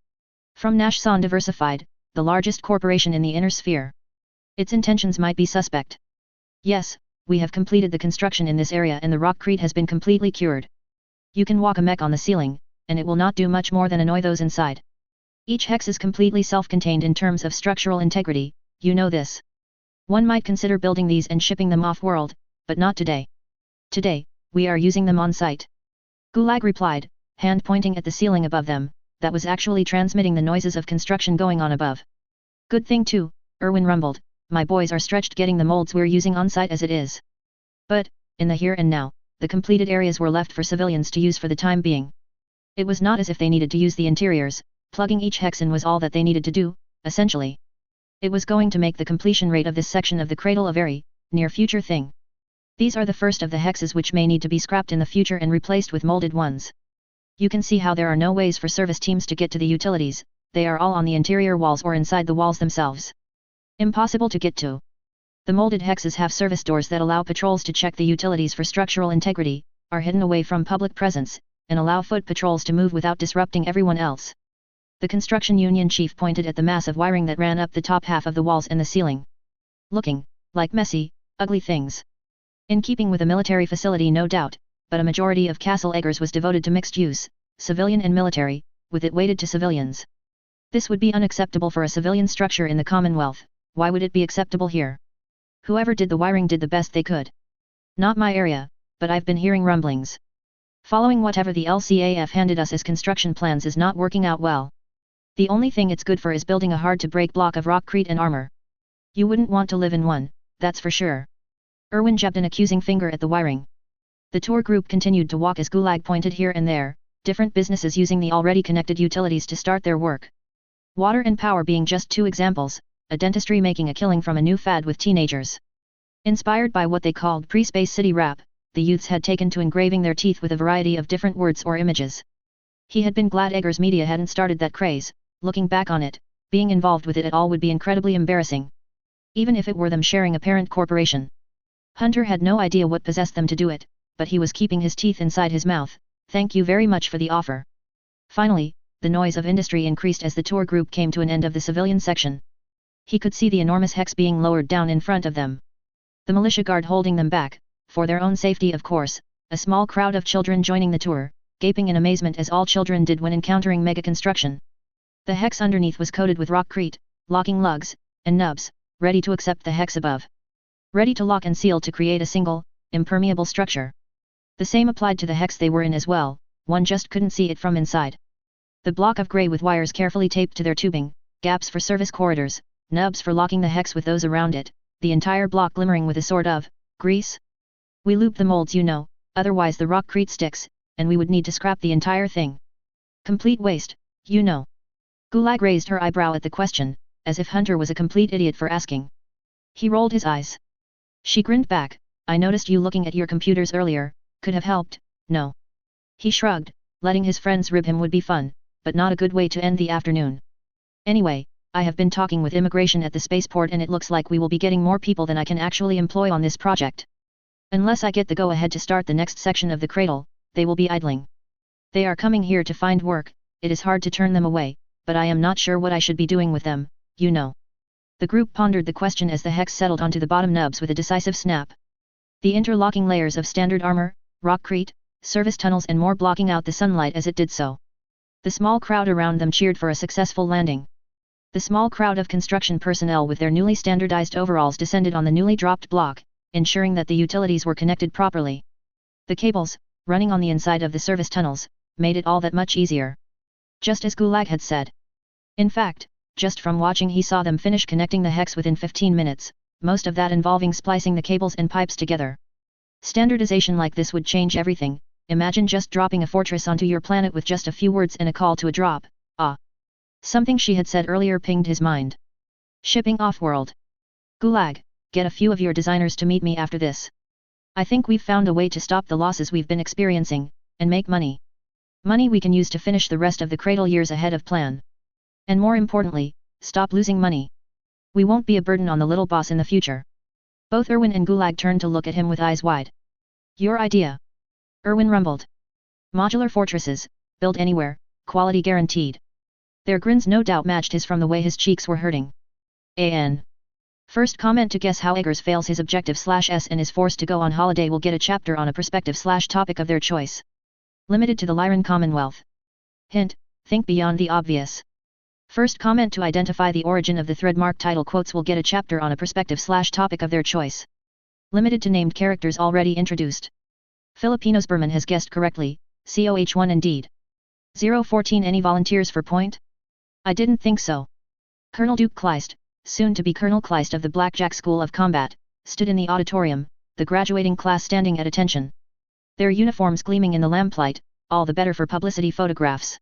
Speaker 1: From Nashsan Diversified, the largest corporation in the inner sphere. Its intentions might be suspect. Yes, we have completed the construction in this area and the rockcrete has been completely cured. You can walk a mech on the ceiling, and it will not do much more than annoy those inside. Each hex is completely self-contained in terms of structural integrity, you know this. One might consider building these and shipping them off-world, but not today. Today, we are using them on-site. Gulag replied, hand pointing at the ceiling above them, that was actually transmitting the noises of construction going on above. Good thing too, Erwin rumbled, my boys are stretched getting the molds we're using on-site as it is. But, in the here and now, the completed areas were left for civilians to use for the time being. It was not as if they needed to use the interiors, plugging each hex in was all that they needed to do, essentially. It was going to make the completion rate of this section of the cradle a very, near future thing. These are the first of the hexes which may need to be scrapped in the future and replaced with molded ones. You can see how there are no ways for service teams to get to the utilities, they are all on the interior walls or inside the walls themselves. Impossible to get to. The molded hexes have service doors that allow patrols to check the utilities for structural integrity, are hidden away from public presence, and allow foot patrols to move without disrupting everyone else. The construction union chief pointed at the mass of wiring that ran up the top half of the walls and the ceiling. Looking, like messy, ugly things. In keeping with a military facility no doubt, but a majority of Castle Eggers was devoted to mixed use, civilian and military, with it weighted to civilians. This would be unacceptable for a civilian structure in the Commonwealth, why would it be acceptable here? Whoever did the wiring did the best they could. Not my area, but I've been hearing rumblings. Following whatever the LCAF handed us as construction plans is not working out well. The only thing it's good for is building a hard-to-break block of rockcrete and armor. You wouldn't want to live in one, that's for sure. Erwin jabbed an accusing finger at the wiring. The tour group continued to walk as Gulag pointed here and there, different businesses using the already connected utilities to start their work. Water and power being just two examples, a dentistry making a killing from a new fad with teenagers. Inspired by what they called pre-space city rap, the youths had taken to engraving their teeth with a variety of different words or images. He had been glad Eggers Media hadn't started that craze, looking back on it, being involved with it at all would be incredibly embarrassing. Even if it were them sharing a parent corporation. Hunter had no idea what possessed them to do it, but he was keeping his teeth inside his mouth, thank you very much for the offer. Finally, the noise of industry increased as the tour group came to an end of the civilian section. He could see the enormous hex being lowered down in front of them. The militia guard holding them back, for their own safety of course, a small crowd of children joining the tour, gaping in amazement as all children did when encountering mega construction. The hex underneath was coated with rockcrete, locking lugs, and nubs, ready to accept the hex above. Ready to lock and seal to create a single, impermeable structure. The same applied to the hex they were in as well, one just couldn't see it from inside. The block of grey with wires carefully taped to their tubing, gaps for service corridors, nubs for locking the hex with those around it, the entire block glimmering with a sort of grease. We loop the molds you know, otherwise the rockcrete sticks, and we would need to scrap the entire thing. Complete waste, you know. Gulag raised her eyebrow at the question, as if Hunter was a complete idiot for asking. He rolled his eyes. She grinned back, I noticed you looking at your computers earlier, could have helped, no. He shrugged, letting his friends rib him would be fun, but not a good way to end the afternoon. Anyway, I have been talking with immigration at the spaceport and it looks like we will be getting more people than I can actually employ on this project. Unless I get the go-ahead to start the next section of the cradle, they will be idling. They are coming here to find work, it is hard to turn them away, but I am not sure what I should be doing with them, you know. The group pondered the question as the hex settled onto the bottom nubs with a decisive snap. The interlocking layers of standard armor, rockcrete, service tunnels and more blocking out the sunlight as it did so. The small crowd around them cheered for a successful landing. The small crowd of construction personnel with their newly standardized overalls descended on the newly dropped block, ensuring that the utilities were connected properly. The cables, running on the inside of the service tunnels, made it all that much easier. Just as Gulag had said. In fact, just from watching he saw them finish connecting the hex within 15 minutes, most of that involving splicing the cables and pipes together. Standardization like this would change everything, imagine just dropping a fortress onto your planet with just a few words and a call to a drop, ah. Something she had said earlier pinged his mind. Shipping off-world. Gulag, get a few of your designers to meet me after this. I think we've found a way to stop the losses we've been experiencing, and make money. Money we can use to finish the rest of the cradle years ahead of plan. And more importantly, stop losing money. We won't be a burden on the little boss in the future. Both Erwin and Gulag turned to look at him with eyes wide. Your idea. Erwin rumbled. Modular fortresses, build anywhere, quality guaranteed. Their grins no doubt matched his from the way his cheeks were hurting. First comment to guess how Eggers fails his objective/s and is forced to go on holiday will get a chapter on a perspective/topic of their choice. Limited to the Lyran Commonwealth. Hint, think beyond the obvious. First comment to identify the origin of the threadmark title quotes will get a chapter on a perspective/topic of their choice. Limited to named characters already introduced. Filipinos Berman has guessed correctly, COH1 indeed. 014 Any volunteers for point? I didn't think so. Colonel Duke Kleist, soon to be Colonel Kleist of the Blackjack School of Combat, stood in the auditorium, the graduating class standing at attention. Their uniforms gleaming in the lamplight, all the better for publicity photographs.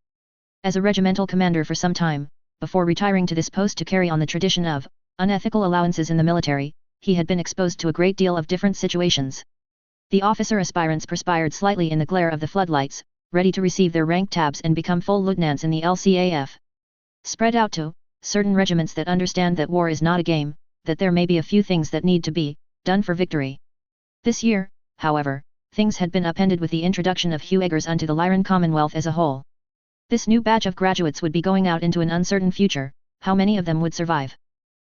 Speaker 1: As a regimental commander for some time, before retiring to this post to carry on the tradition of unethical allowances in the military, he had been exposed to a great deal of different situations. The officer aspirants perspired slightly in the glare of the floodlights, ready to receive their rank tabs and become full lieutenants in the LCAF. Spread out to certain regiments that understand that war is not a game, that there may be a few things that need to be done for victory. This year, however, things had been upended with the introduction of Huu Eggers unto the Lyran Commonwealth as a whole. This new batch of graduates would be going out into an uncertain future. How many of them would survive?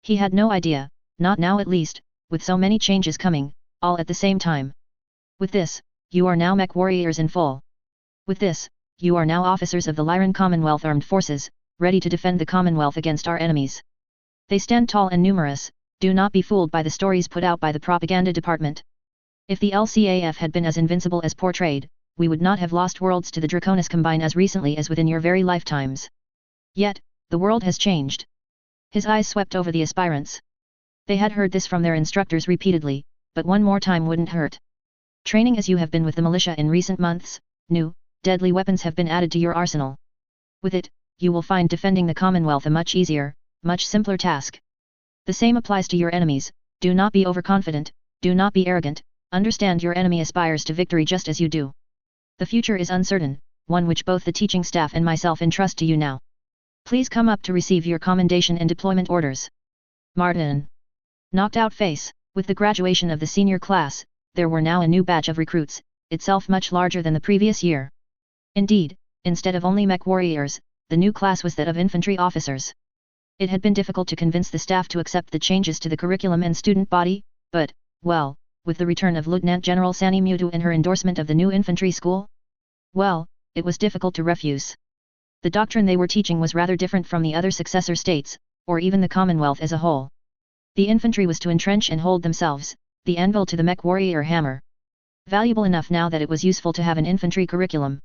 Speaker 1: He had no idea, not now at least, with so many changes coming, all at the same time. With this, you are now Mech warriors in full. With this, you are now officers of the Lyran Commonwealth Armed Forces, ready to defend the Commonwealth against our enemies. They stand tall and numerous, do not be fooled by the stories put out by the propaganda department. If the LCAF had been as invincible as portrayed, we would not have lost worlds to the Draconis Combine as recently as within your very lifetimes. Yet, the world has changed. His eyes swept over the aspirants. They had heard this from their instructors repeatedly, but one more time wouldn't hurt. Training as you have been with the militia in recent months, new, deadly weapons have been added to your arsenal. With it, you will find defending the Commonwealth a much easier, much simpler task. The same applies to your enemies. Do not be overconfident, do not be arrogant, understand your enemy aspires to victory just as you do. The future is uncertain, one which both the teaching staff and myself entrust to you now. Please come up to receive your commendation and deployment orders. Martin. Knocked out face. With the graduation of the senior class, there were now a new batch of recruits, itself much larger than the previous year. Indeed, instead of only Mech warriors, the new class was that of infantry officers. It had been difficult to convince the staff to accept the changes to the curriculum and student body, but, well, with the return of Lieutenant General Sani Mutu and her endorsement of the new infantry school? Well, it was difficult to refuse. The doctrine they were teaching was rather different from the other successor states, or even the Commonwealth as a whole. The infantry was to entrench and hold themselves, the anvil to the Mech warrior hammer. Valuable enough now that it was useful to have an infantry curriculum.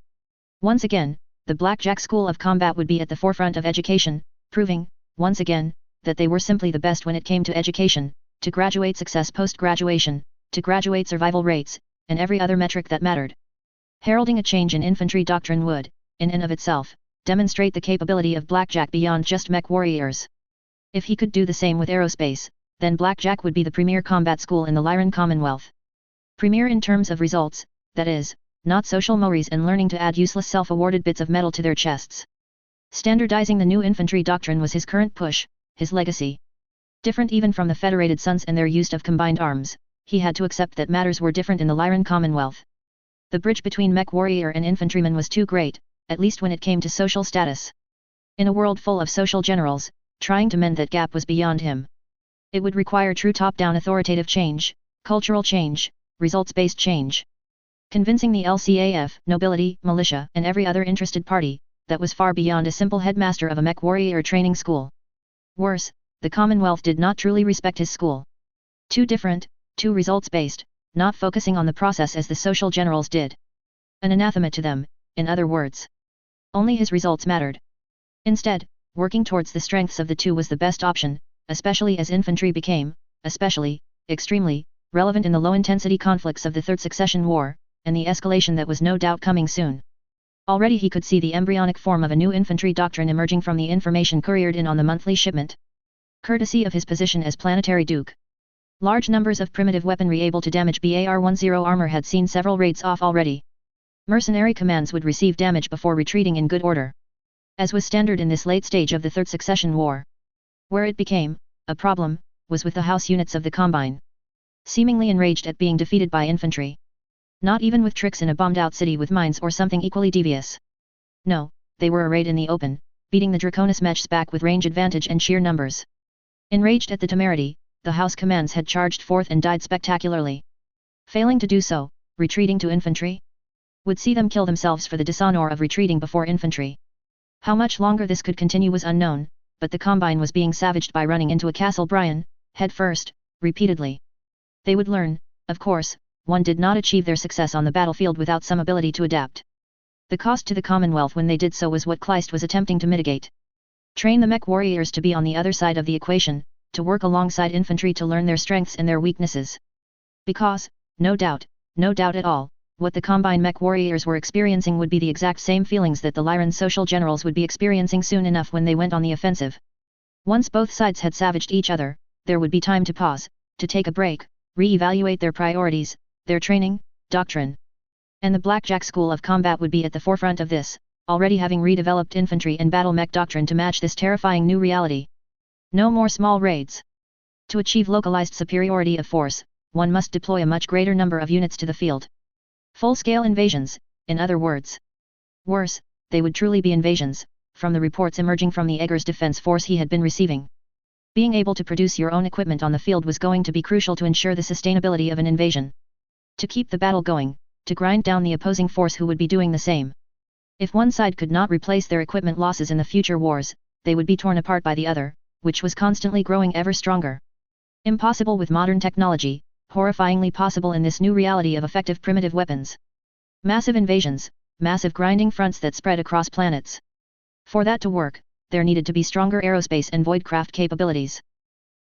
Speaker 1: Once again, the Blackjack School of Combat would be at the forefront of education, proving, once again, that they were simply the best when it came to education, to graduate success post-graduation, to graduate survival rates, and every other metric that mattered. Heralding a change in infantry doctrine would, in and of itself, demonstrate the capability of Blackjack beyond just Mech warriors. If he could do the same with aerospace, then Blackjack would be the premier combat school in the Lyran Commonwealth. Premier in terms of results, that is, not social mores and learning to add useless self-awarded bits of metal to their chests. Standardizing the new infantry doctrine was his current push, his legacy. Different even from the Federated Sons and their use of combined arms, he had to accept that matters were different in the Lyran Commonwealth. The bridge between Mech warrior and infantryman was too great, at least when it came to social status. In a world full of social generals, trying to mend that gap was beyond him. It would require true top-down authoritative change, cultural change, results-based change. Convincing the LCAF, nobility, militia, and every other interested party, that was far beyond a simple headmaster of a Mech warrior training school. Worse, the Commonwealth did not truly respect his school. Too different, too results-based, not focusing on the process as the social generals did. An anathema to them, in other words. Only his results mattered. Instead, working towards the strengths of the two was the best option, especially as infantry became, extremely, relevant in the low-intensity conflicts of the Third Succession War, and the escalation that was no doubt coming soon. Already he could see the embryonic form of a new infantry doctrine emerging from the information couriered in on the monthly shipment. Courtesy of his position as Planetary Duke. Large numbers of primitive weaponry able to damage BAR-10 armor had seen several raids off already. Mercenary commands would receive damage before retreating in good order. As was standard in this late stage of the Third Succession War. Where it became a problem, was with the house units of the Combine. Seemingly enraged at being defeated by infantry. Not even with tricks in a bombed-out city with mines or something equally devious. No, they were arrayed in the open, beating the Draconis Mechs back with range advantage and sheer numbers. Enraged at the temerity, the House commands had charged forth and died spectacularly. Failing to do so, retreating to infantry? Would see them kill themselves for the dishonor of retreating before infantry. How much longer this could continue was unknown, but the Combine was being savaged by running into a Castle Bryan, head first, repeatedly. They would learn, of course, one did not achieve their success on the battlefield without some ability to adapt. The cost to the Commonwealth when they did so was what Kleist was attempting to mitigate. Train the mech warriors to be on the other side of the equation, to work alongside infantry to learn their strengths and their weaknesses. Because, no doubt at all, what the Combine mech warriors were experiencing would be the exact same feelings that the Lyran social generals would be experiencing soon enough when they went on the offensive. Once both sides had savaged each other, there would be time to pause, to take a break, re-evaluate their priorities, their training, doctrine. And the Blackjack School of Combat would be at the forefront of this, already having redeveloped infantry and battle mech doctrine to match this terrifying new reality. No more small raids. To achieve localized superiority of force, one must deploy a much greater number of units to the field. Full-scale invasions, in other words. Worse, they would truly be invasions, from the reports emerging from the Eggers defense force he had been receiving. Being able to produce your own equipment on the field was going to be crucial to ensure the sustainability of an invasion. To keep the battle going, to grind down the opposing force who would be doing the same. If one side could not replace their equipment losses in the future wars, they would be torn apart by the other, which was constantly growing ever stronger. Impossible with modern technology, horrifyingly possible in this new reality of effective primitive weapons. Massive invasions, massive grinding fronts that spread across planets. For that to work, there needed to be stronger aerospace and voidcraft capabilities.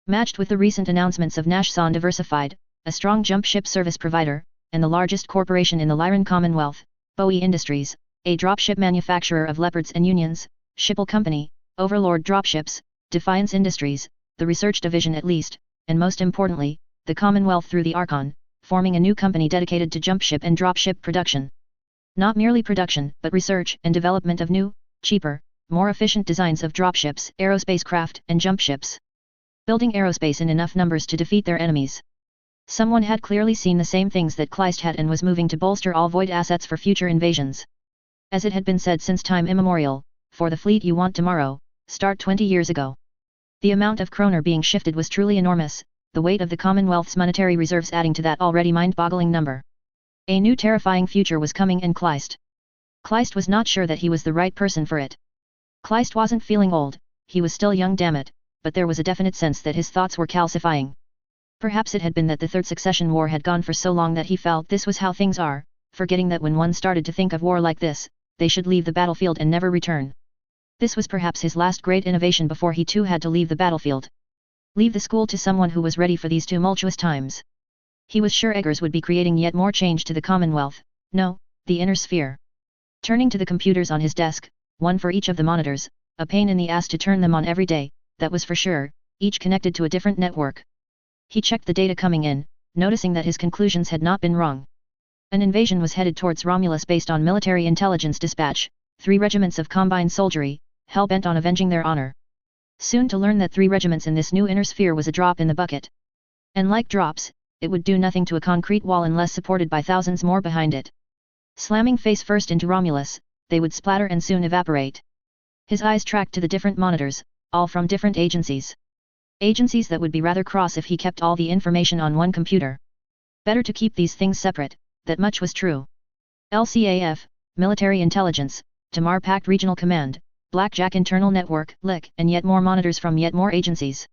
Speaker 1: Matched with the recent announcements of Nashsan Diversified, a strong jump ship service provider, and the largest corporation in the Lyran Commonwealth, Bowie Industries, a dropship manufacturer of Leopards and Unions, Schipul Company, Overlord Dropships, Defiance Industries, the research division at least, and most importantly, the Commonwealth through the Archon, forming a new company dedicated to jump ship and dropship production. Not merely production, but research and development of new, cheaper, more efficient designs of dropships, aerospace craft, and jump ships. Building aerospace in enough numbers to defeat their enemies. Someone had clearly seen the same things that Kleist had and was moving to bolster all void assets for future invasions. As it had been said since time immemorial, for the fleet you want tomorrow, start 20 years ago. The amount of kroner being shifted was truly enormous, the weight of the Commonwealth's monetary reserves adding to that already mind-boggling number. A new terrifying future was coming and Kleist was not sure that he was the right person for it. Kleist wasn't feeling old, he was still young, damn it, but there was a definite sense that his thoughts were calcifying. Perhaps it had been that the Third Succession War had gone for so long that he felt this was how things are, forgetting that when one started to think of war like this, they should leave the battlefield and never return. This was perhaps his last great innovation before he too had to leave the battlefield. Leave the school to someone who was ready for these tumultuous times. He was sure Eggers would be creating yet more change to the Commonwealth, no, the inner sphere. Turning to the computers on his desk, one for each of the monitors, a pain in the ass to turn them on every day, that was for sure, each connected to a different network. He checked the data coming in, noticing that his conclusions had not been wrong. An invasion was headed towards Romulus based on military intelligence dispatch, 3 regiments of Combine soldiery, hell-bent on avenging their honor. Soon to learn that 3 regiments in this new inner sphere was a drop in the bucket. And like drops, it would do nothing to a concrete wall unless supported by thousands more behind it. Slamming face first into Romulus, they would splatter and soon evaporate. His eyes tracked to the different monitors, all from different agencies. Agencies that would be rather cross if he kept all the information on one computer. Better to keep these things separate, that much was true. LCAF, Military Intelligence, Tamar Pact Regional Command, Blackjack Internal Network, LIC, and yet more monitors from yet more agencies.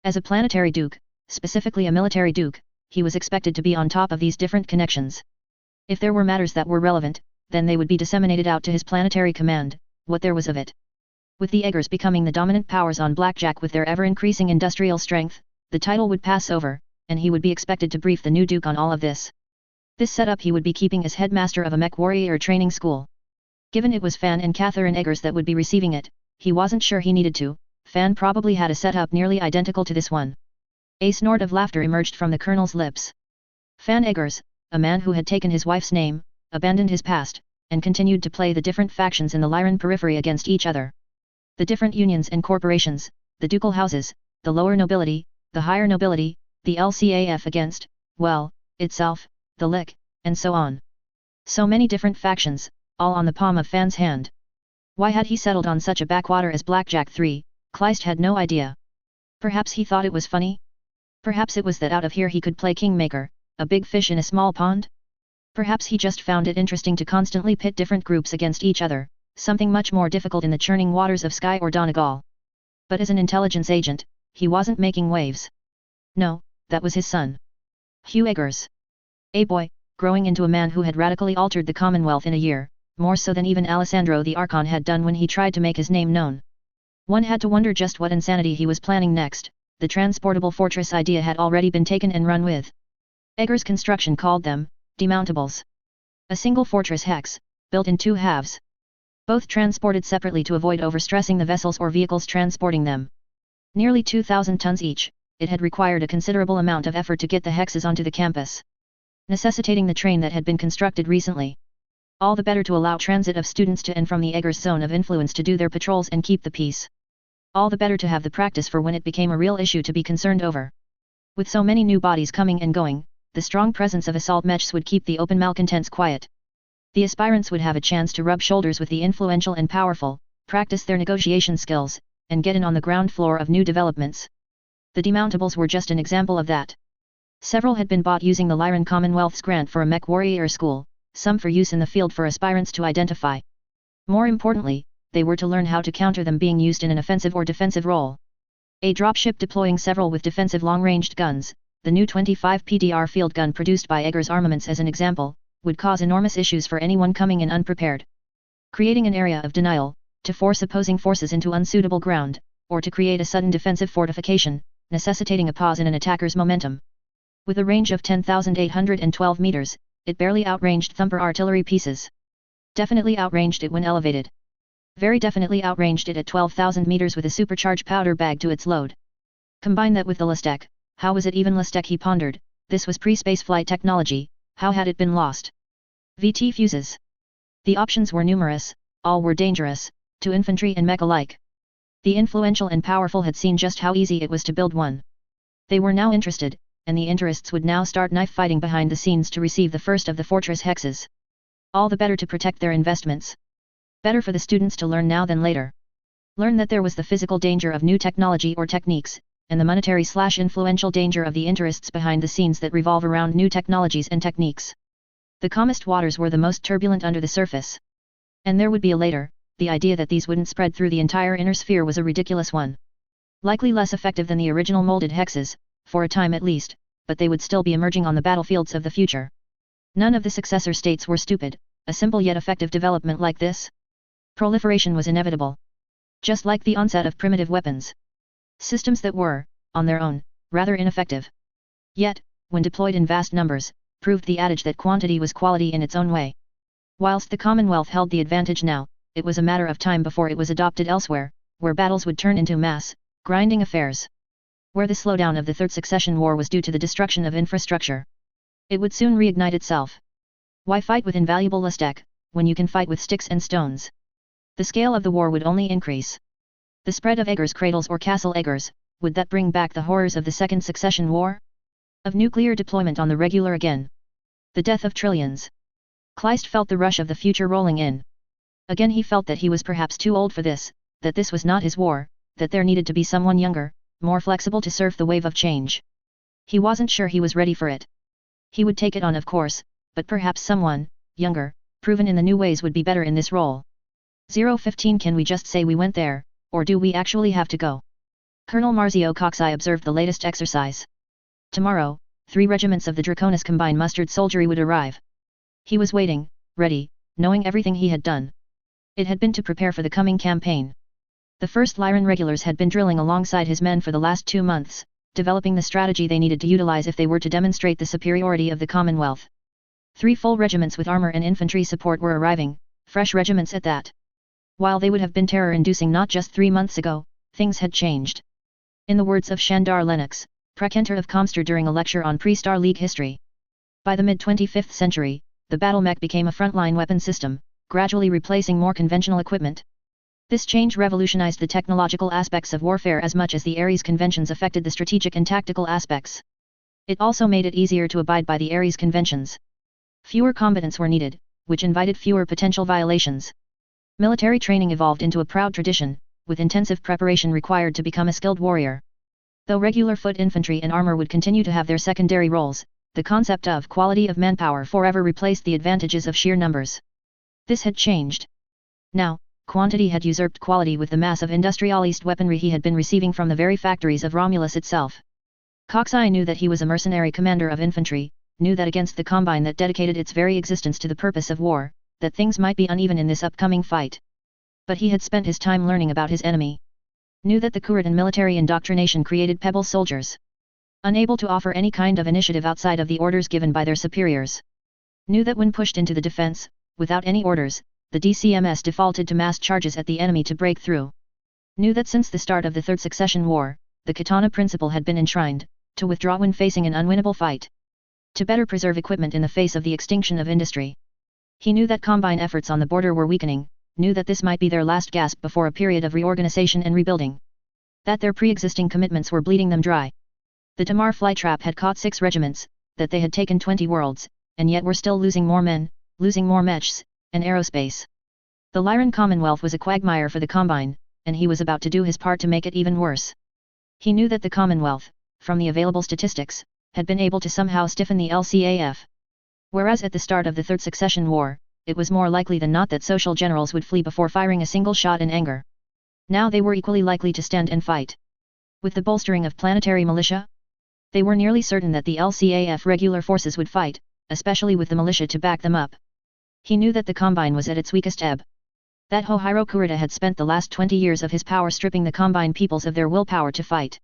Speaker 1: As a planetary duke, specifically a military duke, he was expected to be on top of these different connections. If there were matters that were relevant, then they would be disseminated out to his planetary command, what there was of it. With the Eggers becoming the dominant powers on Blackjack with their ever-increasing industrial strength, the title would pass over, and he would be expected to brief the new Duke on all of this. This setup he would be keeping as headmaster of a mech warrior training school. Given it was Fan and Catherine Eggers that would be receiving it, he wasn't sure he needed to. Fan probably had a setup nearly identical to this one. A snort of laughter emerged from the colonel's lips. Fan Eggers, a man who had taken his wife's name, abandoned his past, and continued to play the different factions in the Lyran periphery against each other. The different unions and corporations, the ducal houses, the lower nobility, the higher nobility, the LCAF against, well, itself, the LIC, and so on. So many different factions, all on the palm of Fan's hand. Why had he settled on such a backwater as Blackjack III? Kleist had no idea. Perhaps he thought it was funny? Perhaps it was that out of here he could play kingmaker, a big fish in a small pond? Perhaps he just found it interesting to constantly pit different groups against each other, something much more difficult in the churning waters of Sky or Donegal. But as an intelligence agent, he wasn't making waves. No, that was his son. Huu Eggers. A boy, growing into a man who had radically altered the Commonwealth in a year, more so than even Alessandro the Archon had done when he tried to make his name known. One had to wonder just what insanity he was planning next. The transportable fortress idea had already been taken and run with. Eggers' construction called them demountables. A single fortress hex, built in two halves. Both transported separately to avoid overstressing the vessels or vehicles transporting them. Nearly 2,000 tons each, it had required a considerable amount of effort to get the hexes onto the campus, necessitating the train that had been constructed recently. All the better to allow transit of students to and from the Eggers zone of influence to do their patrols and keep the peace. All the better to have the practice for when it became a real issue to be concerned over. With so many new bodies coming and going, the strong presence of assault mechs would keep the open malcontents quiet. The aspirants would have a chance to rub shoulders with the influential and powerful, practice their negotiation skills, and get in on the ground floor of new developments. The demountables were just an example of that. Several had been bought using the Lyran Commonwealth's grant for a mech warrior school, some for use in the field for aspirants to identify. More importantly, they were to learn how to counter them being used in an offensive or defensive role. A dropship deploying several with defensive long-ranged guns, the new 25 PDR field gun produced by Eggers Armaments as an example, would cause enormous issues for anyone coming in unprepared. Creating an area of denial, to force opposing forces into unsuitable ground, or to create a sudden defensive fortification, necessitating a pause in an attacker's momentum. With a range of 10,812 meters, it barely outranged Thumper artillery pieces. Definitely outranged it when elevated. Very definitely outranged it at 12,000 meters with a supercharged powder bag to its load. Combine that with the Listec. How was it even Listec, he pondered? This was pre-spaceflight technology, how had it been lost? VT fuses. The options were numerous, all were dangerous, to infantry and mech alike. The influential and powerful had seen just how easy it was to build one. They were now interested, and the interests would now start knife fighting behind the scenes to receive the first of the fortress hexes. All the better to protect their investments. Better for the students to learn now than later. Learn that there was the physical danger of new technology or techniques, and the monetary/influential danger of the interests behind the scenes that revolve around new technologies and techniques. The calmest waters were the most turbulent under the surface. And there would be a later. The idea that these wouldn't spread through the entire inner sphere was a ridiculous one. Likely less effective than the original molded hexes, for a time at least, but they would still be emerging on the battlefields of the future. None of the successor states were stupid. A simple yet effective development like this. Proliferation was inevitable. Just like the onset of primitive weapons. Systems that were, on their own, rather ineffective. Yet, when deployed in vast numbers, proved the adage that quantity was quality in its own way. Whilst the Commonwealth held the advantage now, it was a matter of time before it was adopted elsewhere, where battles would turn into mass, grinding affairs. Where the slowdown of the Third Succession War was due to the destruction of infrastructure. It would soon reignite itself. Why fight with invaluable Listec, when you can fight with sticks and stones? The scale of the war would only increase. The spread of Eggers cradles or Castle Eggers, would that bring back the horrors of the Second Succession War? Of nuclear deployment on the regular again? The death of trillions. Kleist felt the rush of the future rolling in. Again he felt that he was perhaps too old for this, that this was not his war, that there needed to be someone younger, more flexible to surf the wave of change. He wasn't sure he was ready for it. He would take it on of course, but perhaps someone, younger, proven in the new ways would be better in this role. 015 Can we just say we went there, or do we actually have to go? Colonel Marzio Coxeye observed the latest exercise. Tomorrow, 3 regiments of the Draconis Combined Mustard Soldiery would arrive. He was waiting, ready, knowing everything he had done. It had been to prepare for the coming campaign. The 1st Lyran regulars had been drilling alongside his men for the last 2 months, developing the strategy they needed to utilize if they were to demonstrate the superiority of the Commonwealth. 3 full regiments with armor and infantry support were arriving, fresh regiments at that. While they would have been terror-inducing not just 3 months ago, things had changed. In the words of Shandar Lennox, Precentor of Comster during a lecture on pre-Star League history. By the mid-25th century, the battle mech became a frontline weapon system, gradually replacing more conventional equipment. This change revolutionized the technological aspects of warfare as much as the Ares conventions affected the strategic and tactical aspects. It also made it easier to abide by the Ares conventions. Fewer combatants were needed, which invited fewer potential violations. Military training evolved into a proud tradition, with intensive preparation required to become a skilled warrior. Though regular foot infantry and armor would continue to have their secondary roles, the concept of quality of manpower forever replaced the advantages of sheer numbers. This had changed. Now, quantity had usurped quality with the mass of industrialized weaponry he had been receiving from the very factories of Romulus itself. Coxeye knew that he was a mercenary commander of infantry, knew that against the Combine that dedicated its very existence to the purpose of war, that things might be uneven in this upcoming fight. But he had spent his time learning about his enemy. Knew that the Kuritan military indoctrination created pebble soldiers, unable to offer any kind of initiative outside of the orders given by their superiors. Knew that when pushed into the defense, without any orders, the DCMS defaulted to mass charges at the enemy to break through. Knew that since the start of the Third Succession War, the Katana principle had been enshrined, to withdraw when facing an unwinnable fight, to better preserve equipment in the face of the extinction of industry. He knew that Combine efforts on the border were weakening, knew that this might be their last gasp before a period of reorganization and rebuilding. That their pre-existing commitments were bleeding them dry. The Tamar flytrap had caught 6 regiments, that they had taken 20 worlds, and yet were still losing more men, losing more mechs, and aerospace. The Lyran Commonwealth was a quagmire for the Combine, and he was about to do his part to make it even worse. He knew that the Commonwealth, from the available statistics, had been able to somehow stiffen the LCAF. Whereas at the start of the Third Succession War, it was more likely than not that social generals would flee before firing a single shot in anger. Now they were equally likely to stand and fight. With the bolstering of planetary militia, they were nearly certain that the LCAF regular forces would fight, especially with the militia to back them up. He knew that the Combine was at its weakest ebb. That Hohiro Kurita had spent the last 20 years of his power stripping the Combine peoples of their willpower to fight.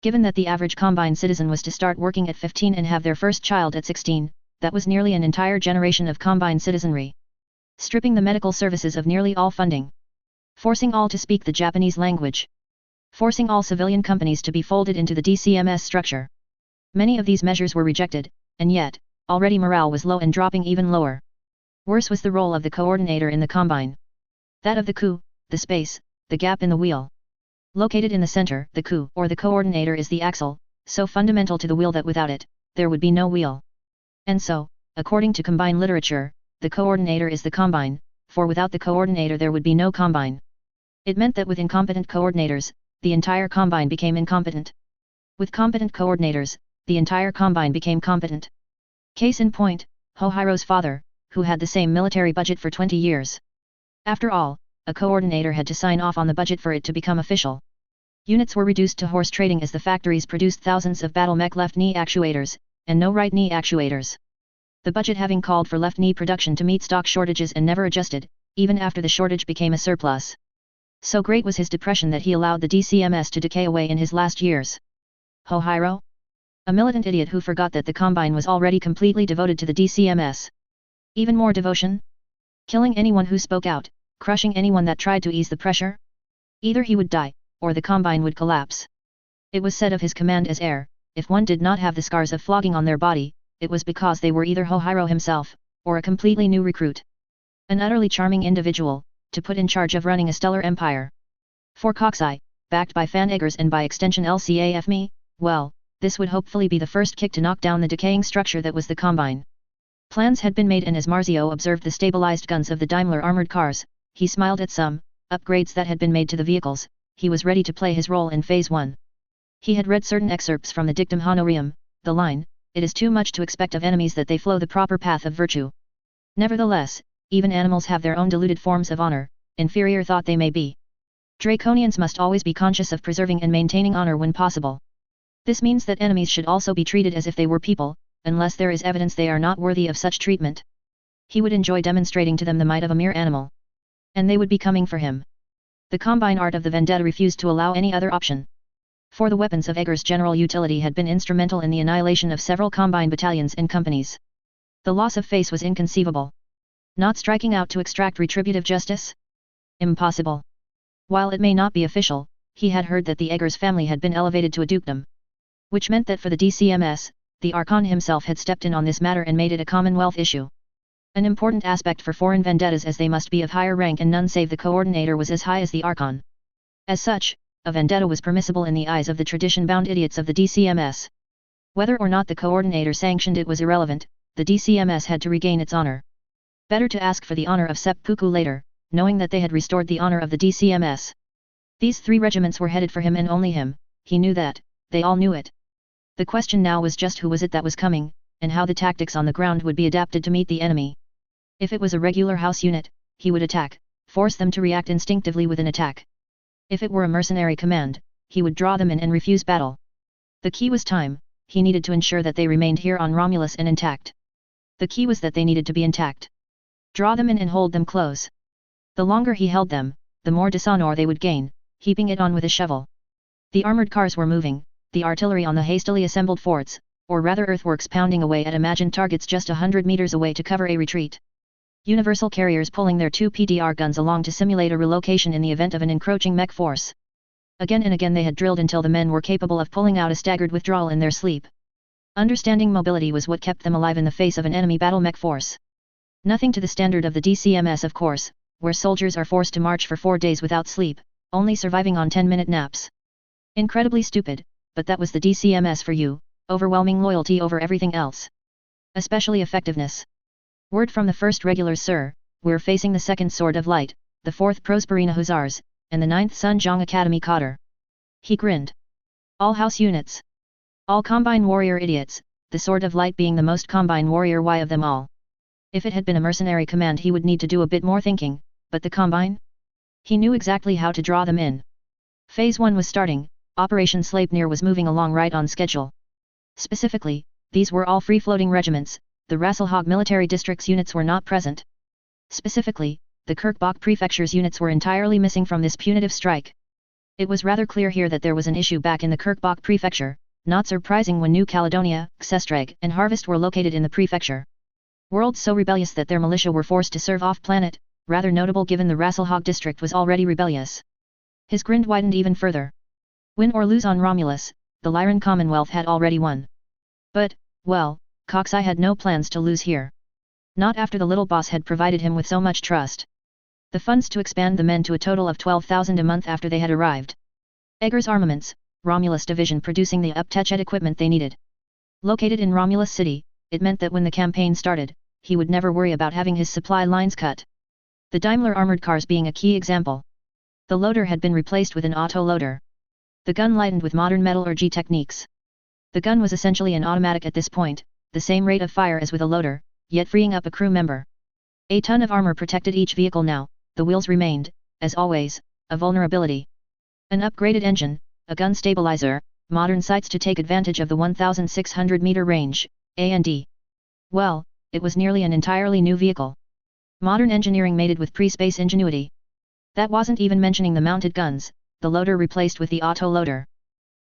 Speaker 1: Given that the average Combine citizen was to start working at 15 and have their first child at 16, that was nearly an entire generation of Combine citizenry. Stripping the medical services of nearly all funding. Forcing all to speak the Japanese language. Forcing all civilian companies to be folded into the DCMS structure. Many of these measures were rejected, and yet, already morale was low and dropping even lower. Worse was the role of the coordinator in the Combine. That of the coup, the space, the gap in the wheel. Located in the center, the coup or the coordinator is the axle, so fundamental to the wheel that without it, there would be no wheel. And so, according to Combine literature, the coordinator is the Combine, for without the coordinator there would be no Combine. It meant that with incompetent coordinators, the entire Combine became incompetent. With competent coordinators, the entire Combine became competent. Case in point, Hohiro's father, who had the same military budget for 20 years. After all, a coordinator had to sign off on the budget for it to become official. Units were reduced to horse trading as the factories produced thousands of battle mech left knee actuators, and no right knee actuators. The budget having called for left knee production to meet stock shortages and never adjusted, even after the shortage became a surplus. So great was his depression that he allowed the DCMS to decay away in his last years. Hohiro? A militant idiot who forgot that the Combine was already completely devoted to the DCMS. Even more devotion? Killing anyone who spoke out, crushing anyone that tried to ease the pressure? Either he would die, or the Combine would collapse. It was said of his command as heir, if one did not have the scars of flogging on their body, it was because they were either Hohiro himself, or a completely new recruit. An utterly charming individual, to put in charge of running a stellar empire. For Coxeye, backed by Fan Eggers and by extension LCAF, well, this would hopefully be the first kick to knock down the decaying structure that was the Combine. Plans had been made, and as Marzio observed the stabilized guns of the Daimler armored cars, he smiled at some upgrades that had been made to the vehicles. He was ready to play his role in Phase 1. He had read certain excerpts from the Dictum Honorium, the line, "It is too much to expect of enemies that they flow the proper path of virtue." Nevertheless, even animals have their own deluded forms of honor, inferior thought they may be. Draconians must always be conscious of preserving and maintaining honor when possible. This means that enemies should also be treated as if they were people, unless there is evidence they are not worthy of such treatment. He would enjoy demonstrating to them the might of a mere animal. And they would be coming for him. The Combine art of the vendetta refused to allow any other option. For the weapons of Eggers' general utility had been instrumental in the annihilation of several Combine battalions and companies. The loss of face was inconceivable. Not striking out to extract retributive justice? Impossible. While it may not be official, he had heard that the Eggers family had been elevated to a dukedom. Which meant that for the DCMS, the Archon himself had stepped in on this matter and made it a Commonwealth issue. An important aspect for foreign vendettas, as they must be of higher rank and none save the coordinator was as high as the Archon. As such, a vendetta was permissible in the eyes of the tradition-bound idiots of the DCMS. Whether or not the coordinator sanctioned it was irrelevant, the DCMS had to regain its honor. Better to ask for the honor of seppuku later, knowing that they had restored the honor of the DCMS. These 3 regiments were headed for him and only him, he knew that, they all knew it. The question now was just who was it that was coming, and how the tactics on the ground would be adapted to meet the enemy. If it was a regular house unit, he would attack, force them to react instinctively with an attack. If it were a mercenary command, he would draw them in and refuse battle. The key was time, he needed to ensure that they remained here on Romulus and intact. The key was that they needed to be intact. Draw them in and hold them close. The longer he held them, the more dishonor they would gain, heaping it on with a shovel. The armored cars were moving, the artillery on the hastily assembled forts, or rather earthworks pounding away at imagined targets just 100 meters away to cover a retreat. Universal carriers pulling their 2 PDR guns along to simulate a relocation in the event of an encroaching mech force. Again and again they had drilled until the men were capable of pulling out a staggered withdrawal in their sleep. Understanding mobility was what kept them alive in the face of an enemy battle mech force. Nothing to the standard of the DCMS of course, where soldiers are forced to march for 4 days without sleep, only surviving on 10-minute naps. Incredibly stupid, but that was the DCMS for you, overwhelming loyalty over everything else. Especially effectiveness. Word from the 1st Regulars sir, we're facing the 2nd Sword of Light, the 4th Prosperina Hussars, and the 9th Sunjong Academy Cadre. He grinned. All house units. All Combine Warrior idiots, the Sword of Light being the most Combine Warrior Y of them all. If it had been a mercenary command he would need to do a bit more thinking, but the Combine? He knew exactly how to draw them in. Phase 1 was starting, Operation Sleipnir was moving along right on schedule. Specifically, these were all free-floating regiments, the Rasselhag military district's units were not present. Specifically, the Kirkbach prefecture's units were entirely missing from this punitive strike. It was rather clear here that there was an issue back in the Kirkbach prefecture, not surprising when New Caledonia, Xestreg and Harvest were located in the prefecture. Worlds so rebellious that their militia were forced to serve off-planet, rather notable given the Rasselhag district was already rebellious. His grin widened even further. Win or lose on Romulus, the Lyran Commonwealth had already won. But, well, Coxeye had no plans to lose here. Not after the little boss had provided him with so much trust. The funds to expand the men to a total of 12,000 a month after they had arrived. Eggers Armaments, Romulus division producing the up-tech equipment they needed. Located in Romulus City, it meant that when the campaign started, he would never worry about having his supply lines cut. The Daimler armored cars being a key example. The loader had been replaced with an auto-loader. The gun lightened with modern metallurgy techniques. The gun was essentially an automatic at this point, the same rate of fire as with a loader, yet freeing up a crew member. A ton of armor protected each vehicle now, the wheels remained, as always, a vulnerability. An upgraded engine, a gun stabilizer, modern sights to take advantage of the 1,600-meter range, A&D. Well, it was nearly an entirely new vehicle. Modern engineering mated with pre-space ingenuity. That wasn't even mentioning the mounted guns, the loader replaced with the auto-loader.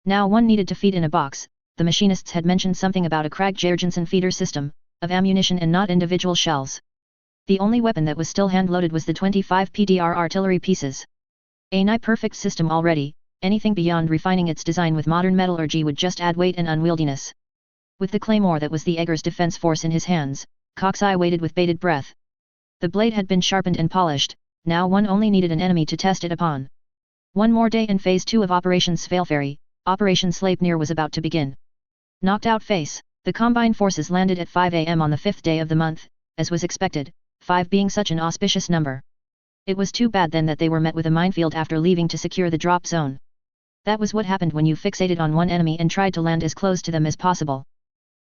Speaker 1: Now one needed to feed in a box, the machinists had mentioned something about a Krag-Jørgensen feeder system, of ammunition and not individual shells. The only weapon that was still hand-loaded was the 25 PDR artillery pieces. A nigh-perfect system already, anything beyond refining its design with modern metallurgy would just add weight and unwieldiness. With the claymore that was the Eggers defense force in his hands, Coxeye waited with bated breath. The blade had been sharpened and polished, now one only needed an enemy to test it upon. One more day and Phase 2 of Operation Svalfari, Operation Sleipnir was about to begin. Knocked out face, the Combine forces landed at 5 a.m. on the 5th day of the month, as was expected, 5 being such an auspicious number. It was too bad then that they were met with a minefield after leaving to secure the drop zone. That was what happened when you fixated on one enemy and tried to land as close to them as possible.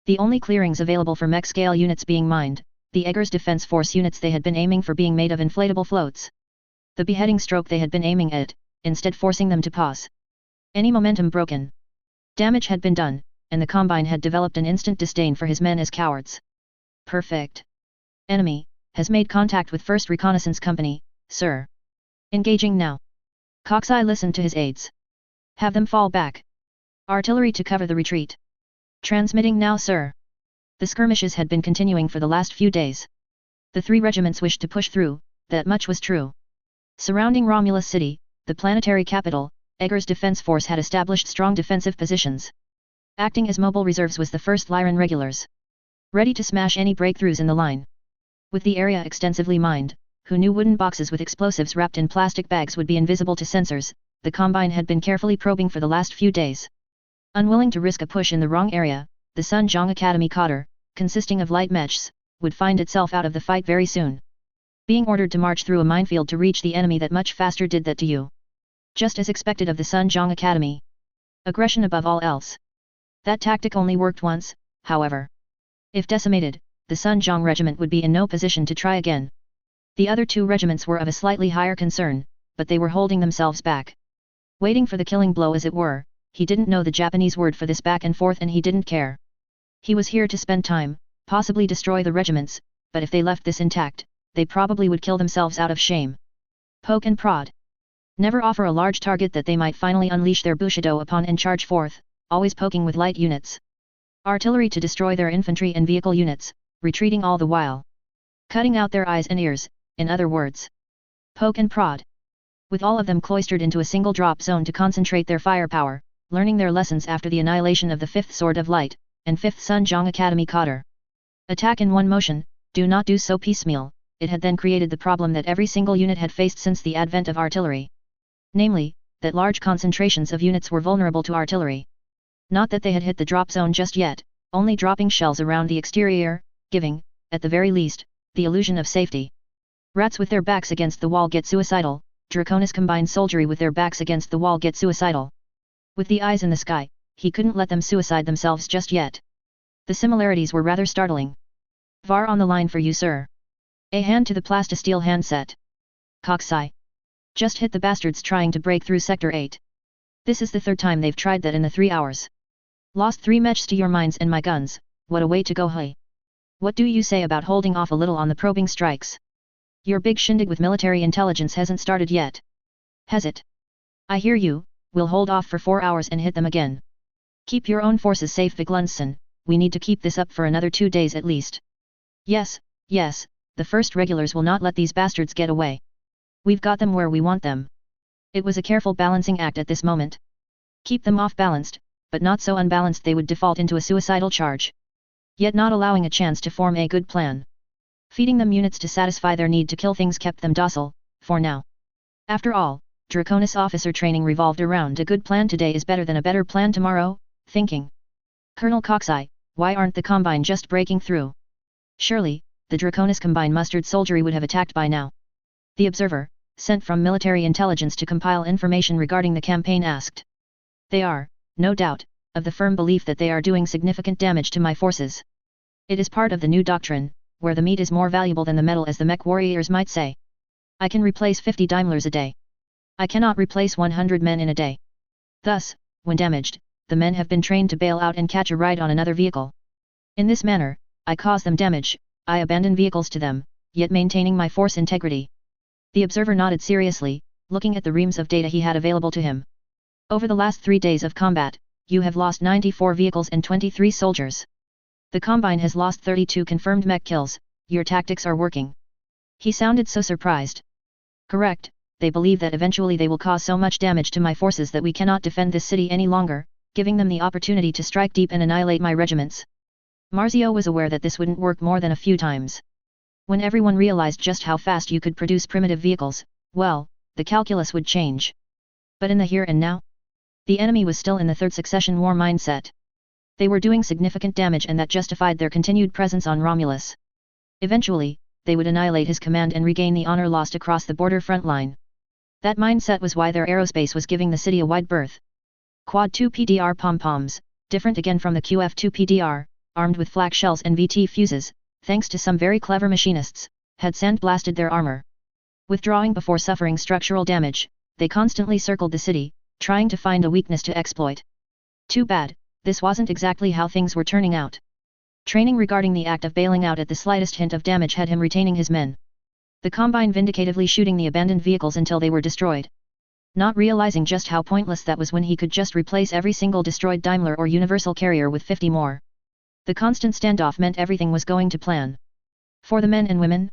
Speaker 1: The only clearings available for mech scale units being mined, the Eggers Defense Force units they had been aiming for being made of inflatable floats. The beheading stroke they had been aiming at, instead forcing them to pause. Any momentum broken. Damage had been done, and the Combine had developed an instant disdain for his men as cowards. Perfect. Enemy, has made contact with 1st Reconnaissance Company, sir. Engaging now. Coxeye listened to his aides. Have them fall back. Artillery to cover the retreat. Transmitting now, sir. The skirmishes had been continuing for the last few days. The 3 regiments wished to push through, that much was true. Surrounding Romulus City, the planetary capital, Eggers Defense Force had established strong defensive positions. Acting as mobile reserves was the 1st Lyran Regulars. Ready to smash any breakthroughs in the line. With the area extensively mined, who knew wooden boxes with explosives wrapped in plastic bags would be invisible to sensors, the Combine had been carefully probing for the last few days. Unwilling to risk a push in the wrong area, the Sunjong Academy Cadre, consisting of light mechs, would find itself out of the fight very soon. Being ordered to march through a minefield to reach the enemy that much faster did that to you. Just as expected of the Sunjong Academy. Aggression above all else. That tactic only worked once, however. If decimated, the Sunjong regiment would be in no position to try again. The other two regiments were of a slightly higher concern, but they were holding themselves back. Waiting for the killing blow as it were, he didn't know the Japanese word for this back and forth and he didn't care. He was here to spend time, possibly destroy the regiments, but if they left this intact, they probably would kill themselves out of shame. Poke and prod. Never offer a large target that they might finally unleash their bushido upon and charge forth, always poking with light units. Artillery to destroy their infantry and vehicle units, retreating all the while. Cutting out their eyes and ears, in other words. Poke and prod. With all of them cloistered into a single drop zone to concentrate their firepower, learning their lessons after the annihilation of the 5th Sword of Light, and 5th Sunjong Academy cadre. Attack in one motion, do not do so piecemeal, it had then created the problem that every single unit had faced since the advent of artillery. Namely, that large concentrations of units were vulnerable to artillery. Not that they had hit the drop zone just yet, only dropping shells around the exterior, giving, at the very least, the illusion of safety. Rats with their backs against the wall get suicidal, Draconis combined soldiery with their backs against the wall get suicidal. With the eyes in the sky, he couldn't let them suicide themselves just yet. The similarities were rather startling. VAR on the line for you, sir. A hand to the plastisteel handset. Coxeye. Just hit the bastards trying to break through Sector 8. This is the third time they've tried that in the 3 hours. Lost 3 mechs to your mines and my guns, what a way to go, hey. What do you say about holding off a little on the probing strikes? Your big shindig with military intelligence hasn't started yet. Has it? I hear you, we'll hold off for 4 hours and hit them again. Keep your own forces safe, Viglundsen, we need to keep this up for another 2 days at least. Yes, yes, the first regulars will not let these bastards get away. We've got them where we want them. It was a careful balancing act at this moment. Keep them off-balanced, but not so unbalanced they would default into a suicidal charge. Yet not allowing a chance to form a good plan. Feeding them units to satisfy their need to kill things kept them docile, for now. After all, Draconis officer training revolved around a good plan today is better than a better plan tomorrow, thinking. Colonel Coxeye, why aren't the Combine just breaking through? Surely, the Draconis Combine mustered soldiery would have attacked by now. The observer, sent from military intelligence to compile information regarding the campaign asked. They are, no doubt, of the firm belief that they are doing significant damage to my forces. It is part of the new doctrine, where the meat is more valuable than the metal, as the Mech warriors might say. I can replace 50 Daimlers a day. I cannot replace 100 men in a day. Thus, when damaged, the men have been trained to bail out and catch a ride on another vehicle. In this manner, I cause them damage, I abandon vehicles to them, yet maintaining my force integrity. The observer nodded seriously, looking at the reams of data he had available to him. Over the last 3 days of combat, you have lost 94 vehicles and 23 soldiers. The Combine has lost 32 confirmed mech kills, your tactics are working. He sounded so surprised. Correct, they believe that eventually they will cause so much damage to my forces that we cannot defend this city any longer, giving them the opportunity to strike deep and annihilate my regiments. Marzio was aware that this wouldn't work more than a few times. When everyone realized just how fast you could produce primitive vehicles, well, the calculus would change. But in the here and now? The enemy was still in the third succession war mindset. They were doing significant damage and that justified their continued presence on Romulus. Eventually, they would annihilate his command and regain the honor lost across the border front line. That mindset was why their aerospace was giving the city a wide berth. Quad 2 PDR pom-poms, different again from the QF2 PDR, armed with flak shells and VT fuses, thanks to some very clever machinists, had sandblasted their armor. Withdrawing before suffering structural damage, they constantly circled the city, trying to find a weakness to exploit. Too bad, this wasn't exactly how things were turning out. Training regarding the act of bailing out at the slightest hint of damage had him retaining his men. The Combine vindicatively shooting the abandoned vehicles until they were destroyed. Not realizing just how pointless that was when he could just replace every single destroyed Daimler or Universal carrier with 50 more. The constant standoff meant everything was going to plan. For the men and women?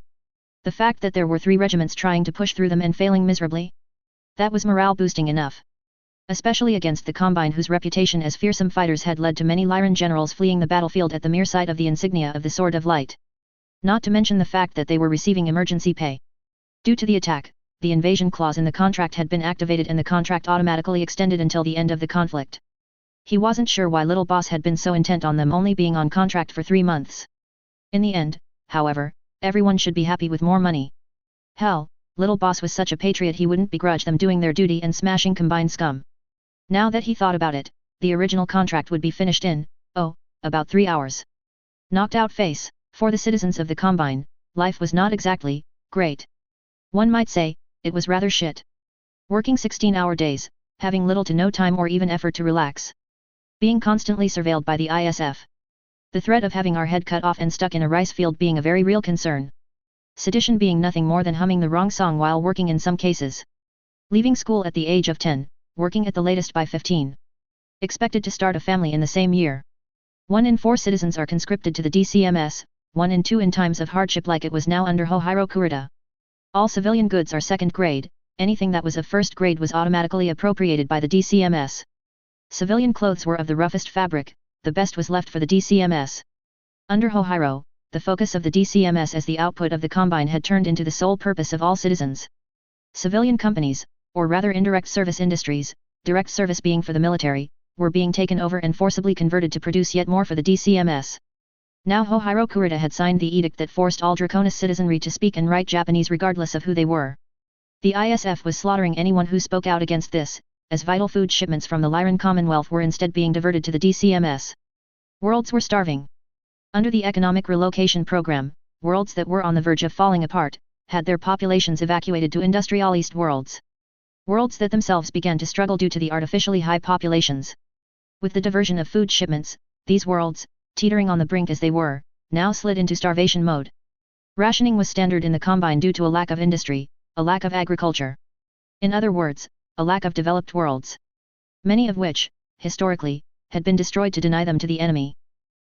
Speaker 1: The fact that there were 3 regiments trying to push through them and failing miserably? That was morale boosting enough. Especially against the Combine, whose reputation as fearsome fighters had led to many Lyran generals fleeing the battlefield at the mere sight of the insignia of the Sword of Light. Not to mention the fact that they were receiving emergency pay. Due to the attack, the invasion clause in the contract had been activated and the contract automatically extended until the end of the conflict. He wasn't sure why Little Boss had been so intent on them only being on contract for 3 months. In the end, however, everyone should be happy with more money. Hell, Little Boss was such a patriot he wouldn't begrudge them doing their duty and smashing combined scum. Now that he thought about it, the original contract would be finished in, about 3 hours. Knocked out face. For the citizens of the Combine, life was not exactly great. One might say, it was rather shit. Working 16-hour days, having little to no time or even effort to relax. Being constantly surveilled by the ISF. The threat of having our head cut off and stuck in a rice field being a very real concern. Sedition being nothing more than humming the wrong song while working in some cases. Leaving school at the age of 10, working at the latest by 15. Expected to start a family in the same year. 1 in 4 citizens are conscripted to the DCMS, 1 in 2 in times of hardship like it was now under Hohiro Kurita. All civilian goods are second grade, anything that was of first grade was automatically appropriated by the DCMS. Civilian clothes were of the roughest fabric, the best was left for the DCMS. Under Hohiro, the focus of the DCMS as the output of the Combine had turned into the sole purpose of all citizens. Civilian companies, or rather indirect service industries, direct service being for the military, were being taken over and forcibly converted to produce yet more for the DCMS. Now Hohiro Kurita had signed the edict that forced all Draconis citizenry to speak and write Japanese regardless of who they were. The ISF was slaughtering anyone who spoke out against this, as vital food shipments from the Lyran Commonwealth were instead being diverted to the DCMS. Worlds were starving. Under the economic relocation program, worlds that were on the verge of falling apart, had their populations evacuated to industrialized worlds. Worlds that themselves began to struggle due to the artificially high populations. With the diversion of food shipments, these worlds, teetering on the brink as they were, now slid into starvation mode. Rationing was standard in the Combine due to a lack of industry, a lack of agriculture. In other words, a lack of developed worlds. Many of which, historically, had been destroyed to deny them to the enemy.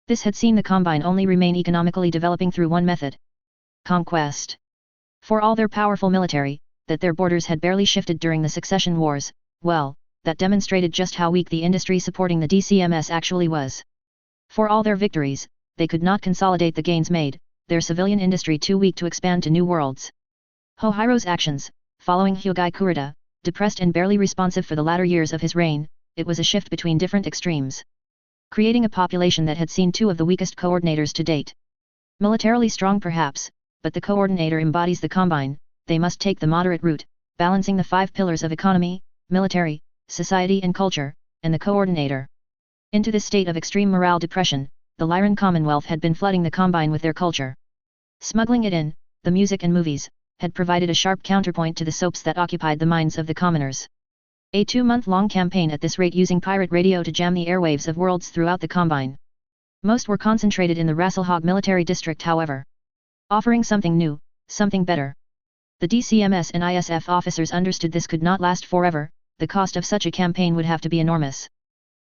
Speaker 1: This had seen the Combine only remain economically developing through one method. Conquest. For all their powerful military, that their borders had barely shifted during the succession wars, well, that demonstrated just how weak the industry supporting the DCMS actually was. For all their victories, they could not consolidate the gains made, their civilian industry too weak to expand to new worlds. Hohiro's actions, following Hyugai Kurita, depressed and barely responsive for the latter years of his reign, it was a shift between different extremes. Creating a population that had seen 2 of the weakest coordinators to date. Militarily strong perhaps, but the coordinator embodies the Combine, they must take the moderate route, balancing the 5 pillars of economy, military, society and culture, and the coordinator. Into this state of extreme morale depression, the Lyran Commonwealth had been flooding the Combine with their culture. Smuggling it in, the music and movies, had provided a sharp counterpoint to the soaps that occupied the minds of the commoners. A 2-month-long campaign at this rate using pirate radio to jam the airwaves of worlds throughout the Combine. Most were concentrated in the Rasselhog military district however. Offering something new, something better. The DCMS and ISF officers understood this could not last forever, the cost of such a campaign would have to be enormous.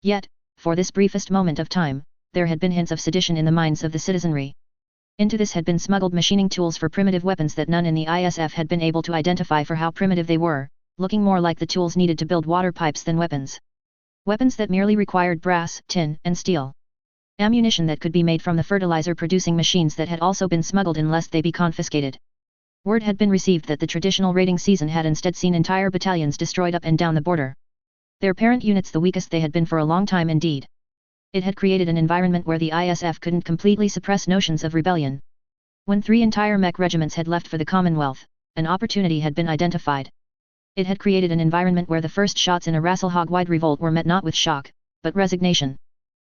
Speaker 1: Yet, for this briefest moment of time, there had been hints of sedition in the minds of the citizenry. Into this had been smuggled machining tools for primitive weapons that none in the ISF had been able to identify for how primitive they were, looking more like the tools needed to build water pipes than weapons. Weapons that merely required brass, tin, and steel. Ammunition that could be made from the fertilizer-producing machines that had also been smuggled in lest they be confiscated. Word had been received that the traditional raiding season had instead seen entire battalions destroyed up and down the border. Their parent units the weakest they had been for a long time indeed. It had created an environment where the ISF couldn't completely suppress notions of rebellion. When 3 entire Mech regiments had left for the Commonwealth, an opportunity had been identified. It had created an environment where the first shots in a Rasselhog-wide revolt were met not with shock, but resignation.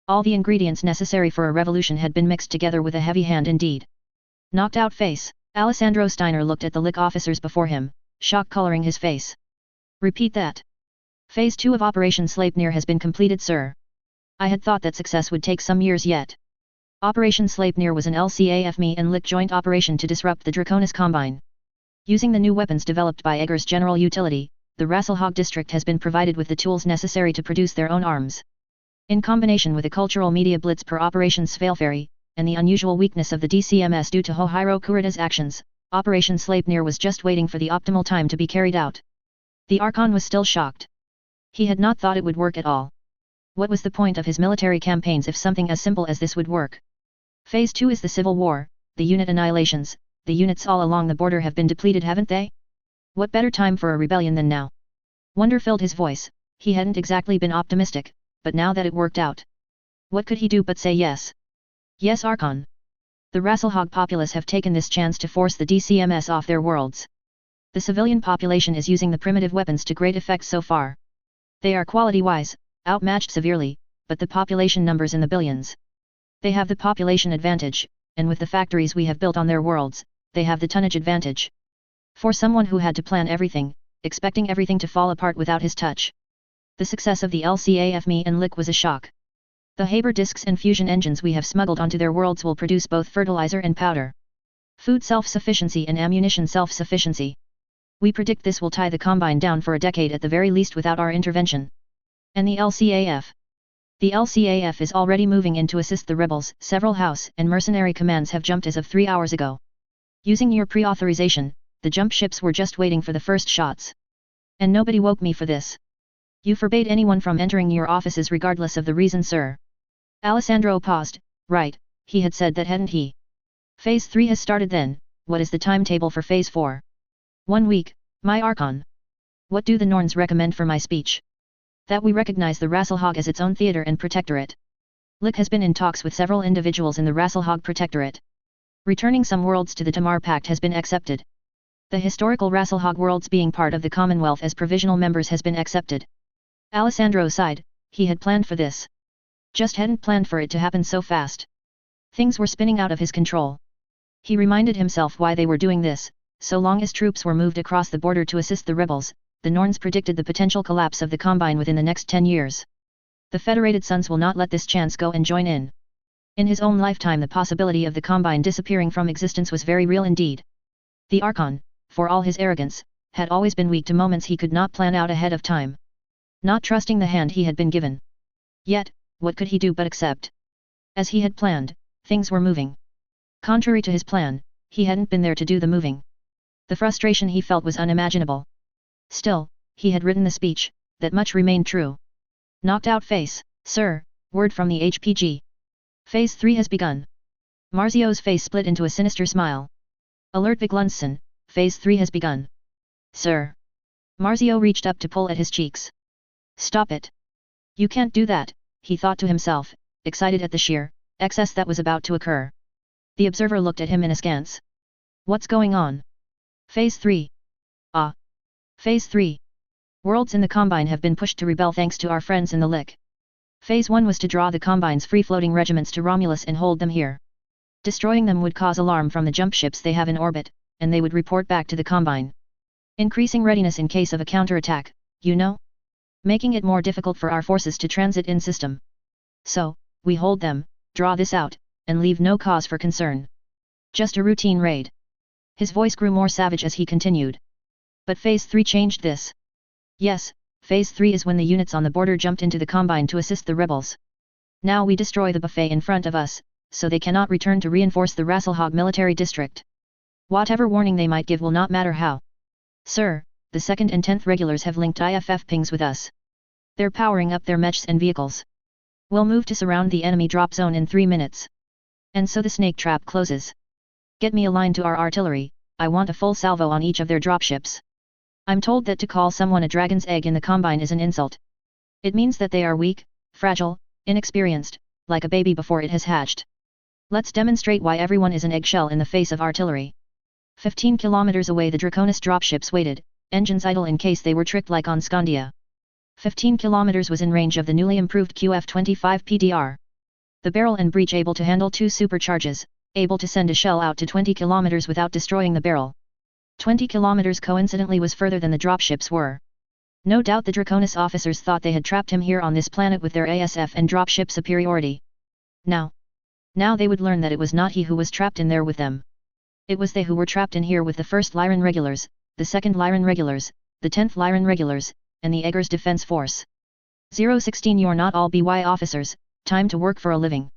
Speaker 1: All the ingredients necessary for a revolution had been mixed together with a heavy hand indeed. Knocked out face, Alessandro Steiner looked at the LIC officers before him, shock coloring his face. Repeat that. Phase 2 of Operation Sleipnir has been completed, sir. I had thought that success would take some years yet. Operation Sleipnir was an LCAF-ME and LIC joint operation to disrupt the Draconis Combine. Using the new weapons developed by Eggers' General Utility, the Rasselhog district has been provided with the tools necessary to produce their own arms. In combination with a cultural media blitz per Operation Svalefairy, and the unusual weakness of the DCMS due to Hohiro Kurita's actions, Operation Sleipnir was just waiting for the optimal time to be carried out. The Archon was still shocked. He had not thought it would work at all. What was the point of his military campaigns if something as simple as this would work? Phase 2 is the Civil War, the unit annihilations, the units all along the border have been depleted, haven't they? What better time for a rebellion than now? Wonder filled his voice, he hadn't exactly been optimistic, but now that it worked out, what could he do but say yes? Yes, Archon. The Rasselhog populace have taken this chance to force the DCMS off their worlds. The civilian population is using the primitive weapons to great effect so far. They are quality-wise, outmatched severely, but the population numbers in the billions. They have the population advantage, and with the factories we have built on their worlds, they have the tonnage advantage. For someone who had to plan everything, expecting everything to fall apart without his touch, the success of the LCAF Me and Lick was a shock. The Haber discs and fusion engines we have smuggled onto their worlds will produce both fertilizer and powder. Food self-sufficiency and ammunition self-sufficiency. We predict this will tie the Combine down for a decade at the very least without our intervention. And the LCAF? The LCAF is already moving in to assist the rebels. Several house and mercenary commands have jumped as of 3 hours ago. Using your pre-authorization, the jump ships were just waiting for the first shots. And nobody woke me for this. You forbade anyone from entering your offices regardless of the reason, sir. Alessandro paused. Right, he had said that, hadn't he? Phase 3 has started then. What is the timetable for Phase 4? 1 week, my Archon. What do the Norns recommend for my speech? That we recognize the Rasselhog as its own theater and protectorate. Lick has been in talks with several individuals in the Rasselhog protectorate. Returning some worlds to the Tamar Pact has been accepted. The historical Rasselhog worlds being part of the Commonwealth as provisional members has been accepted. Alessandro sighed. He had planned for this. Just hadn't planned for it to happen so fast. Things were spinning out of his control. He reminded himself why they were doing this. So long as troops were moved across the border to assist the rebels, the Norns predicted the potential collapse of the Combine within the next 10 years. The Federated Sons will not let this chance go and join in. In his own lifetime the possibility of the Combine disappearing from existence was very real indeed. The Archon, for all his arrogance, had always been weak to moments he could not plan out ahead of time. Not trusting the hand he had been given. Yet, what could he do but accept? As he had planned, things were moving. Contrary to his plan, he hadn't been there to do the moving. The frustration he felt was unimaginable. Still, he had written the speech, that much remained true. Knocked out face, sir, word from the HPG. Phase 3 has begun. Marzio's face split into a sinister smile. Alert Viglunson, Phase 3 has begun. Sir. Marzio reached up to pull at his cheeks. Stop it. You can't do that, he thought to himself, excited at the sheer excess that was about to occur. The observer looked at him in askance. What's going on? Phase 3. Ah. Phase 3. Worlds in the Combine have been pushed to rebel thanks to our friends in the Lick. Phase 1 was to draw the Combine's free-floating regiments to Romulus and hold them here. Destroying them would cause alarm from the jump ships they have in orbit, and they would report back to the Combine. Increasing readiness in case of a counterattack, you know? Making it more difficult for our forces to transit in system. So, we hold them, draw this out, and leave no cause for concern. Just a routine raid. His voice grew more savage as he continued. But Phase 3 changed this. Yes, Phase 3 is when the units on the border jumped into the Combine to assist the rebels. Now we destroy the buffet in front of us, so they cannot return to reinforce the Rasselhog military district. Whatever warning they might give will not matter how. Sir, the 2nd and 10th regulars have linked IFF pings with us. They're powering up their mechs and vehicles. We'll move to surround the enemy drop zone in 3 minutes. And so the snake trap closes. Get me a line to our artillery, I want a full salvo on each of their dropships. I'm told that to call someone a dragon's egg in the Combine is an insult. It means that they are weak, fragile, inexperienced, like a baby before it has hatched. Let's demonstrate why everyone is an eggshell in the face of artillery. 15 kilometers away the Draconis dropships waited, engines idle in case they were tricked like on Scandia. 15 kilometers was in range of the newly improved QF-25 PDR. The barrel and breech able to handle 2 supercharges, able to send a shell out to 20 kilometers without destroying the barrel. 20 kilometers coincidentally was further than the dropships were. No doubt the Draconis officers thought they had trapped him here on this planet with their ASF and dropship superiority. Now they would learn that it was not he who was trapped in there with them. It was they who were trapped in here with the 1st Lyran Regulars, the 2nd Lyran Regulars, the 10th Lyran Regulars, and the Eggers Defense Force. 016 You're not all BY officers, time to work for a living.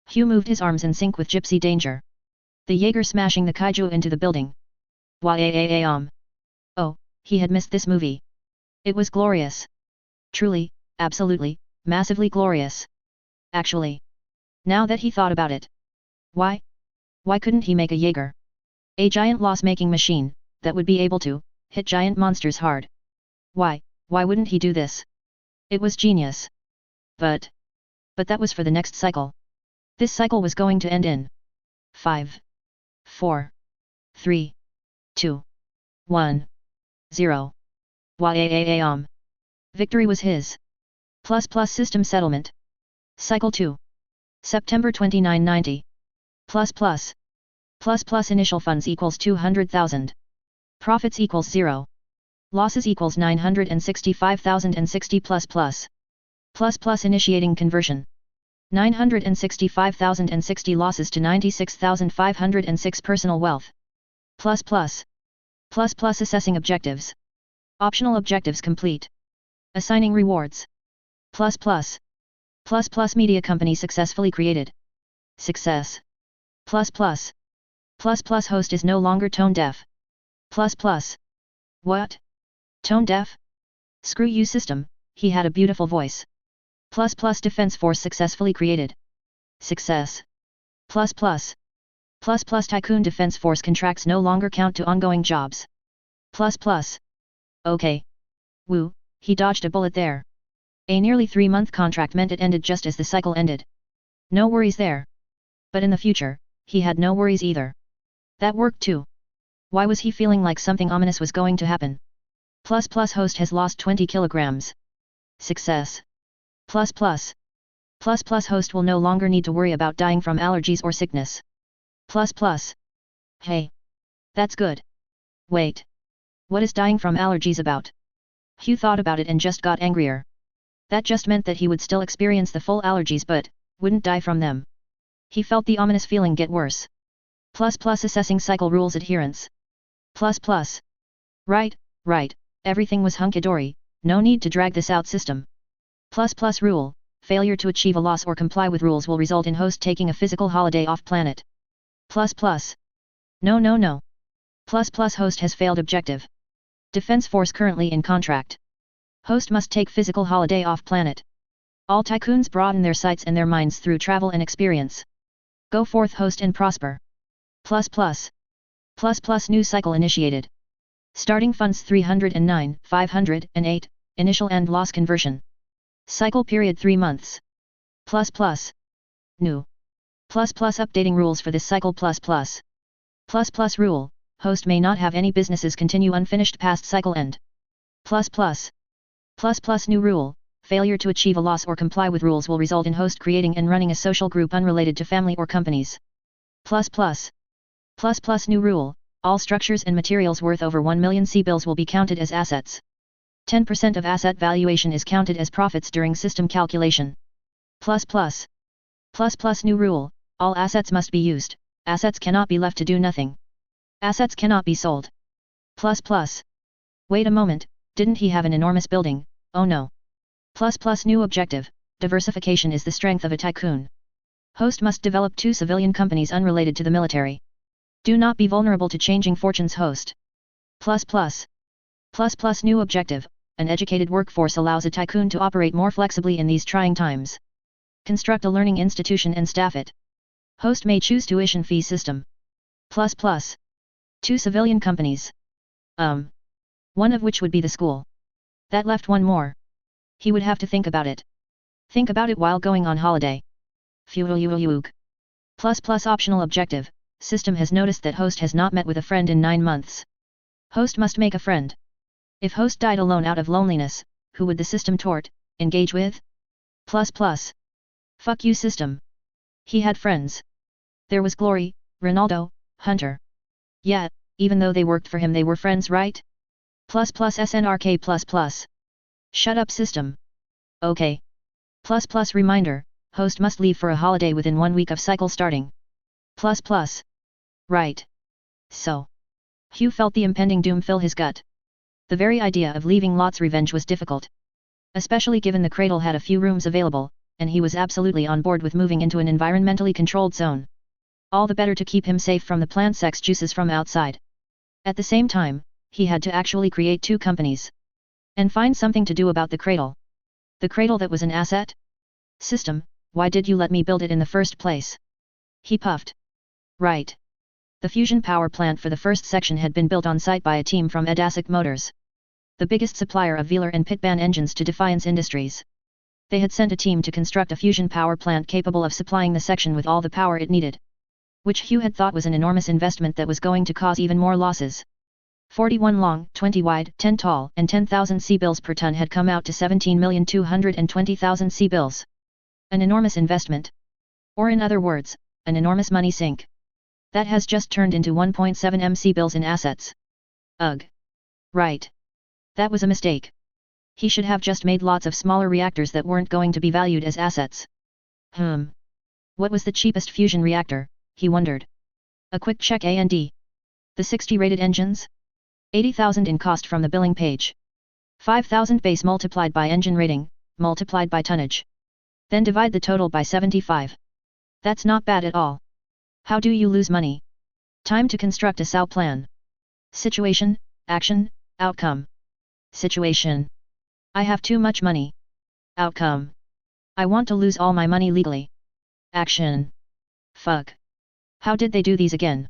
Speaker 1: Hugh moved his arms in sync with Gypsy Danger. The Jaeger smashing the kaiju into the building. Oh, he had missed this movie. It was glorious. Truly, absolutely, massively glorious. Actually. Now that he thought about it. Why couldn't he make a Jaeger? A giant loss-making machine, that would be able to hit giant monsters hard. Why wouldn't he do this? It was genius. But that was for the next cycle. This cycle was going to end in 5, 4, 3, 2, 1, 0. Waam. Victory was his. ++ system settlement. Cycle 2. September 2990. ++ initial funds equals 200,000. Profits equals 0. Losses equals 965,060 ++. Initiating conversion. 965,060 losses to 96,506 personal wealth. ++. Assessing objectives. Optional objectives complete. Assigning rewards. ++. Media company successfully created. Success. ++. Host is no longer tone deaf. ++. What? Tone deaf? Screw you system, he had a beautiful voice. ++ defense force successfully created. Success. ++. Tycoon defense force contracts no longer count to ongoing jobs. ++. Okay. Woo, he dodged a bullet there. A nearly 3-month contract meant it ended just as the cycle ended. No worries there. But in the future, he had no worries either. That worked too. Why was he feeling like something ominous was going to happen? Host has lost 20 kilograms. Success. Host will no longer need to worry about dying from allergies or sickness. Hey. That's good. Wait. What is dying from allergies about? Hugh thought about it and just got angrier. That just meant that he would still experience the full allergies but wouldn't die from them. He felt the ominous feeling get worse. Assessing cycle rules adherence. Right, everything was hunky-dory, no need to drag this out system. Rule, failure to achieve a loss or comply with rules will result in host taking a physical holiday off planet. No. Host has failed objective. Defense force currently in contract. Host must take physical holiday off planet. All tycoons broaden their sights and their minds through travel and experience. Go forth host and prosper. New cycle initiated. Starting funds 309, 508, initial and loss conversion. Cycle period 3 months. New. Updating rules for this cycle rule, host may not have any businesses continue unfinished past cycle end. New rule, failure to achieve a loss or comply with rules will result in host creating and running a social group unrelated to family or companies. New rule, all structures and materials worth over 1 million C-bills will be counted as assets. 10% of asset valuation is counted as profits during system calculation. New rule, all assets must be used, assets cannot be left to do nothing. Assets cannot be sold. Wait a moment, didn't he have an enormous building? Oh no. New objective, diversification is the strength of a tycoon. Host must develop 2 civilian companies unrelated to the military. Do not be vulnerable to changing fortunes host. New objective, an educated workforce allows a tycoon to operate more flexibly in these trying times. Construct a learning institution and staff it. Host may choose tuition fee system. 2 civilian companies. One of which would be the school. That left one more. He would have to think about it. Think about it while going on holiday. Optional objective, system has noticed that host has not met with a friend in 9 months. Host must make a friend. If host died alone out of loneliness, who would the system engage with? Fuck you system. He had friends. There was Glory, Ronaldo, Hunter. Yeah, even though they worked for him they were friends right? SNRK++. Shut up system. Okay. Reminder, host must leave for a holiday within 1 week of cycle starting. Right. So. Hugh felt the impending doom fill his gut. The very idea of leaving Lot's Revenge was difficult. Especially given the cradle had a few rooms available, and he was absolutely on board with moving into an environmentally controlled zone. All the better to keep him safe from the plant sex juices from outside. At the same time, he had to actually create 2 companies. And find something to do about the cradle. The cradle that was an asset? System, why did you let me build it in the first place? He puffed. Right. The fusion power plant for the first section had been built on site by a team from Edasic Motors. the biggest supplier of Velar and Pitban engines to Defiance Industries. They had sent a team to construct a fusion power plant capable of supplying the section with all the power it needed, which Huu had thought was an enormous investment that was going to cause even more losses. 41 long, 20 wide, 10 tall, and 10,000 C-bills per ton had come out to 17,220,000 C-bills. An enormous investment. Or in other words, an enormous money sink. That has just turned into 1.7 M C-bills in assets. Ugh. Right. That was a mistake. He should have just made lots of smaller reactors that weren't going to be valued as assets. What was the cheapest fusion reactor, he wondered. A quick check and the 60 rated engines? 80,000 in cost from the billing page. 5,000 base multiplied by engine rating, multiplied by tonnage. Then divide the total by 75. That's not bad at all. How do you lose money? Time to construct a SAO plan. Situation, action, outcome. Situation. I have too much money. Outcome. I want to lose all my money legally. Action. Fuck. How did they do these again?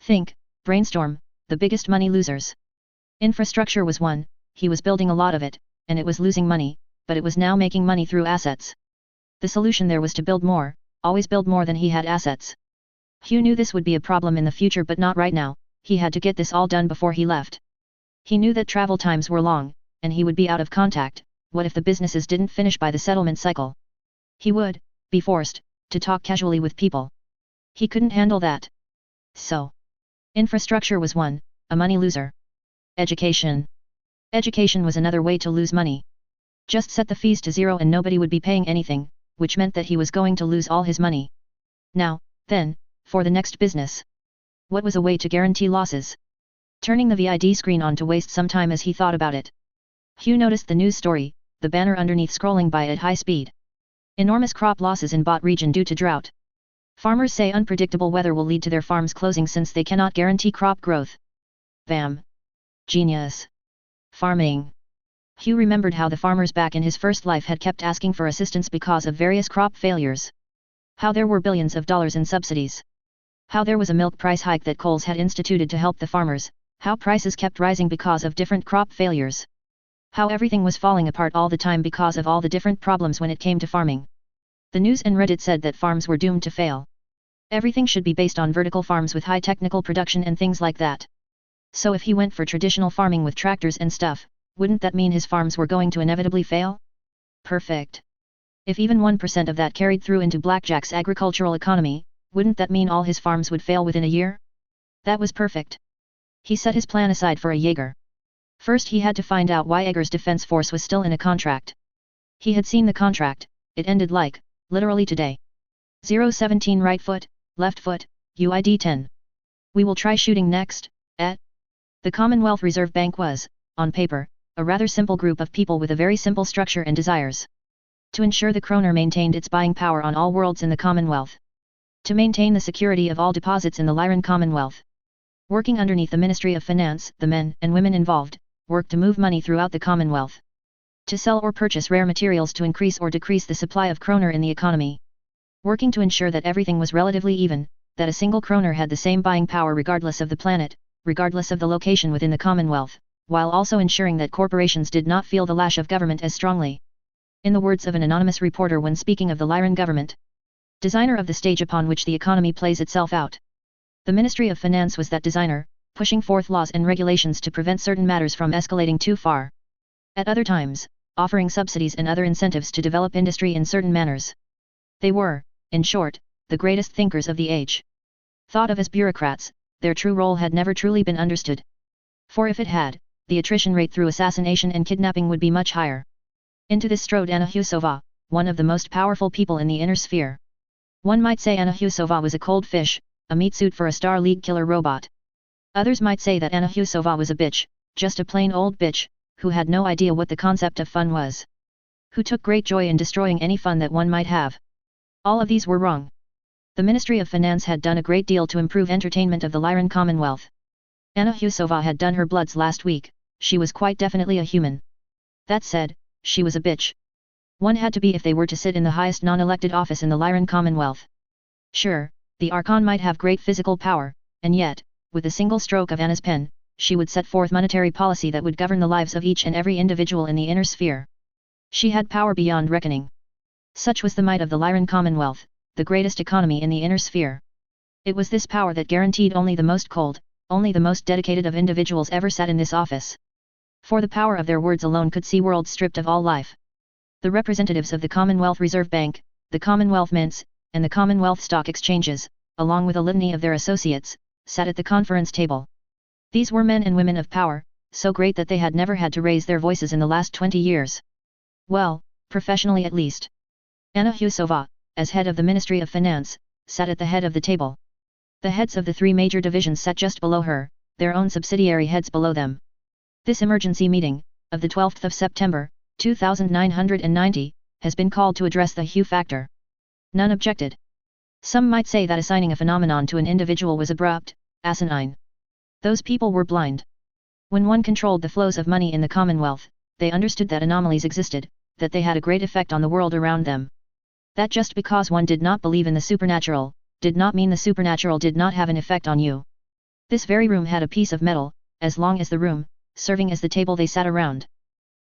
Speaker 1: Think, brainstorm, the biggest money losers. Infrastructure was one, he was building a lot of it, and it was losing money, but it was now making money through assets. The solution there was to build more, always build more than he had assets. Huu knew this would be a problem in the future but not right now, he had to get this all done before he left. He knew that travel times were long, and he would be out of contact. What if the businesses didn't finish by the settlement cycle? He would be forced to talk casually with people. He couldn't handle that. So, infrastructure was one, a money loser. Education. Education was another way to lose money. Just set the fees to zero and nobody would be paying anything, which meant that he was going to lose all his money. Now, then, for the next business. What was a way to guarantee losses? Turning the VID screen on to waste some time as he thought about it. Huu noticed the news story, the banner underneath scrolling by at high speed. Enormous crop losses in Bot region due to drought. Farmers say unpredictable weather will lead to their farms closing since they cannot guarantee crop growth. Bam. Genius. Farming. Huu remembered how the farmers back in his first life had kept asking for assistance because of various crop failures. How there were billions of dollars in subsidies. How there was a milk price hike that Coles had instituted to help the farmers, how prices kept rising because of different crop failures. How everything was falling apart all the time because of all the different problems when it came to farming. The news and Reddit said that farms were doomed to fail. Everything should be based on vertical farms with high technical production and things like that. So if he went for traditional farming with tractors and stuff, wouldn't that mean his farms were going to inevitably fail? Perfect. If even 1% of that carried through into Blackjack's agricultural economy, wouldn't that mean all his farms would fail within a year? That was perfect. He set his plan aside for a Jaeger. First he had to find out why Eggers' defense force was still in a contract. He had seen the contract, it ended like, literally today. 017 right foot, left foot, UID 10. We will try shooting next, at. The Commonwealth Reserve Bank was, on paper, a rather simple group of people with a very simple structure and desires. To ensure the kroner maintained its buying power on all worlds in the Commonwealth. To maintain the security of all deposits in the Lyran Commonwealth. Working underneath the Ministry of Finance, the men and women involved, worked to move money throughout the Commonwealth. To sell or purchase rare materials to increase or decrease the supply of kroner in the economy. Working to ensure that everything was relatively even, that a single kroner had the same buying power regardless of the planet, regardless of the location within the Commonwealth, while also ensuring that corporations did not feel the lash of government as strongly. In the words of an anonymous reporter when speaking of the Lyran government. Designer of the stage upon which the economy plays itself out. The Ministry of Finance was that designer, pushing forth laws and regulations to prevent certain matters from escalating too far. At other times, offering subsidies and other incentives to develop industry in certain manners. They were, in short, the greatest thinkers of the age. Thought of as bureaucrats, their true role had never truly been understood. For if it had, the attrition rate through assassination and kidnapping would be much higher. Into this strode Anna Husova, one of the most powerful people in the inner sphere. One might say Anna Husova was a cold fish, a meat suit for a Star League killer robot. Others might say that Anna Husova was a bitch, just a plain old bitch, who had no idea what the concept of fun was. Who took great joy in destroying any fun that one might have. All of these were wrong. The Ministry of Finance had done a great deal to improve entertainment of the Lyran Commonwealth. Anna Husova had done her bloods last week, she was quite definitely a human. That said, she was a bitch. One had to be if they were to sit in the highest non-elected office in the Lyran Commonwealth. Sure, the Archon might have great physical power, and yet, with a single stroke of Anna's pen, she would set forth monetary policy that would govern the lives of each and every individual in the inner sphere. She had power beyond reckoning. Such was the might of the Lyran Commonwealth, the greatest economy in the inner sphere. It was this power that guaranteed only the most cold, only the most dedicated of individuals ever sat in this office. For the power of their words alone could see worlds stripped of all life. The representatives of the Commonwealth Reserve Bank, the Commonwealth Mints, and the Commonwealth Stock Exchanges, along with a litany of their associates, sat at the conference table. These were men and women of power, so great that they had never had to raise their voices in the last 20 years. Well, professionally at least. Anna Husova, as head of the Ministry of Finance, sat at the head of the table. The heads of the three major divisions sat just below her, their own subsidiary heads below them. This emergency meeting, of the 12th of September, 2990, has been called to address the Huu factor. None objected. Some might say that assigning a phenomenon to an individual was abrupt, asinine. Those people were blind. When one controlled the flows of money in the Commonwealth, they understood that anomalies existed, that they had a great effect on the world around them. That just because one did not believe in the supernatural, did not mean the supernatural did not have an effect on you. This very room had a piece of metal, as long as the room, serving as the table they sat around.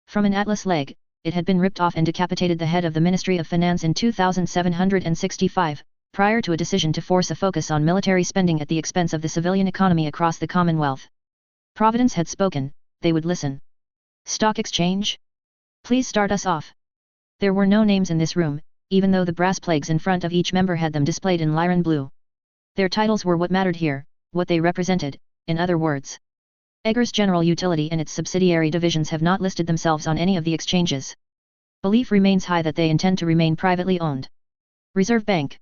Speaker 1: From an atlas leg, it had been ripped off and decapitated the head of the Ministry of Finance in 2765, prior to a decision to force a focus on military spending at the expense of the civilian economy across the Commonwealth. Providence had spoken, they would listen. Stock exchange? Please start us off. There were no names in this room, even though the brass plaques in front of each member had them displayed in Lyran blue. Their titles were what mattered here, what they represented, in other words. Eggers General Utility and its subsidiary divisions have not listed themselves on any of the exchanges. Belief remains high that they intend to remain privately owned. Reserve Bank.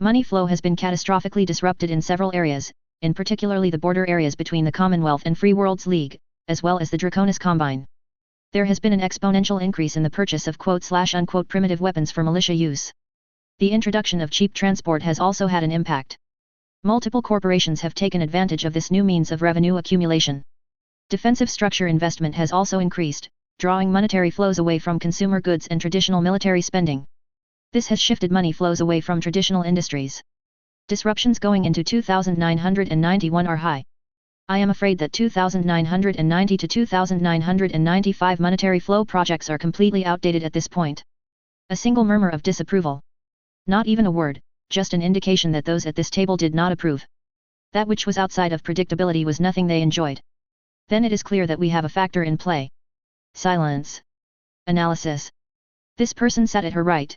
Speaker 1: Money flow has been catastrophically disrupted in several areas, in particularly the border areas between the Commonwealth and Free Worlds League, as well as the Draconis Combine. There has been an exponential increase in the purchase of quote-slash-unquote primitive weapons for militia use. The introduction of cheap transport has also had an impact. Multiple corporations have taken advantage of this new means of revenue accumulation. Defensive structure investment has also increased, drawing monetary flows away from consumer goods and traditional military spending. This has shifted money flows away from traditional industries. Disruptions going into 2991 are high. I am afraid that 2990 to 2995 monetary flow projects are completely outdated at this point. A single murmur of disapproval. Not even a word, just an indication that those at this table did not approve. That which was outside of predictability was nothing they enjoyed. Then it is clear that we have a factor in play. Silence. Analysis. This person sat at her right.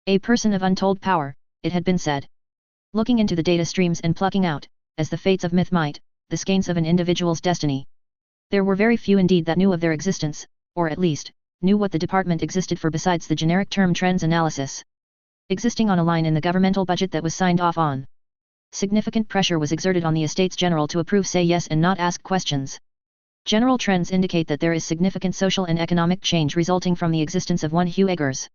Speaker 1: A person of untold power, it had been said. Looking into the data streams and plucking out, as the fates of myth might, the skeins of an individual's destiny. There were very few indeed that knew of their existence, or at least, knew what the department existed for besides the generic term trends analysis. Existing on a line in the governmental budget that was signed off on. Significant pressure was exerted on the Estates General to approve, say yes and not ask questions. General trends indicate that there is significant social and economic change resulting from the existence of one Huu Eggers.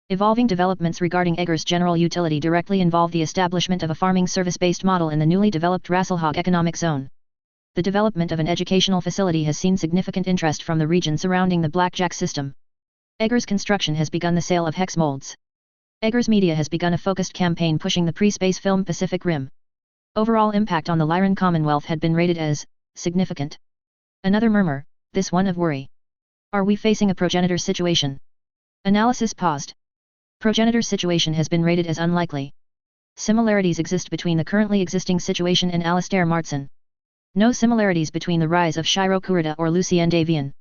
Speaker 1: Evolving developments regarding Eggers General Utility directly involve the establishment of a farming service-based model in the newly developed Rasselhag economic zone. The development of an educational facility has seen significant interest from the region surrounding the Blackjack system. Eggers Construction has begun the sale of hex molds. Eggers Media has begun a focused campaign pushing the pre-space film Pacific Rim. Overall impact on the Lyran Commonwealth had been rated as significant. Another murmur, this one of worry. Are we facing a progenitor situation? Analysis paused. Progenitor situation has been rated as unlikely. Similarities exist between the currently existing situation and Alistair Martson. No similarities between the rise of Shiro Kurita or Lucien Davian.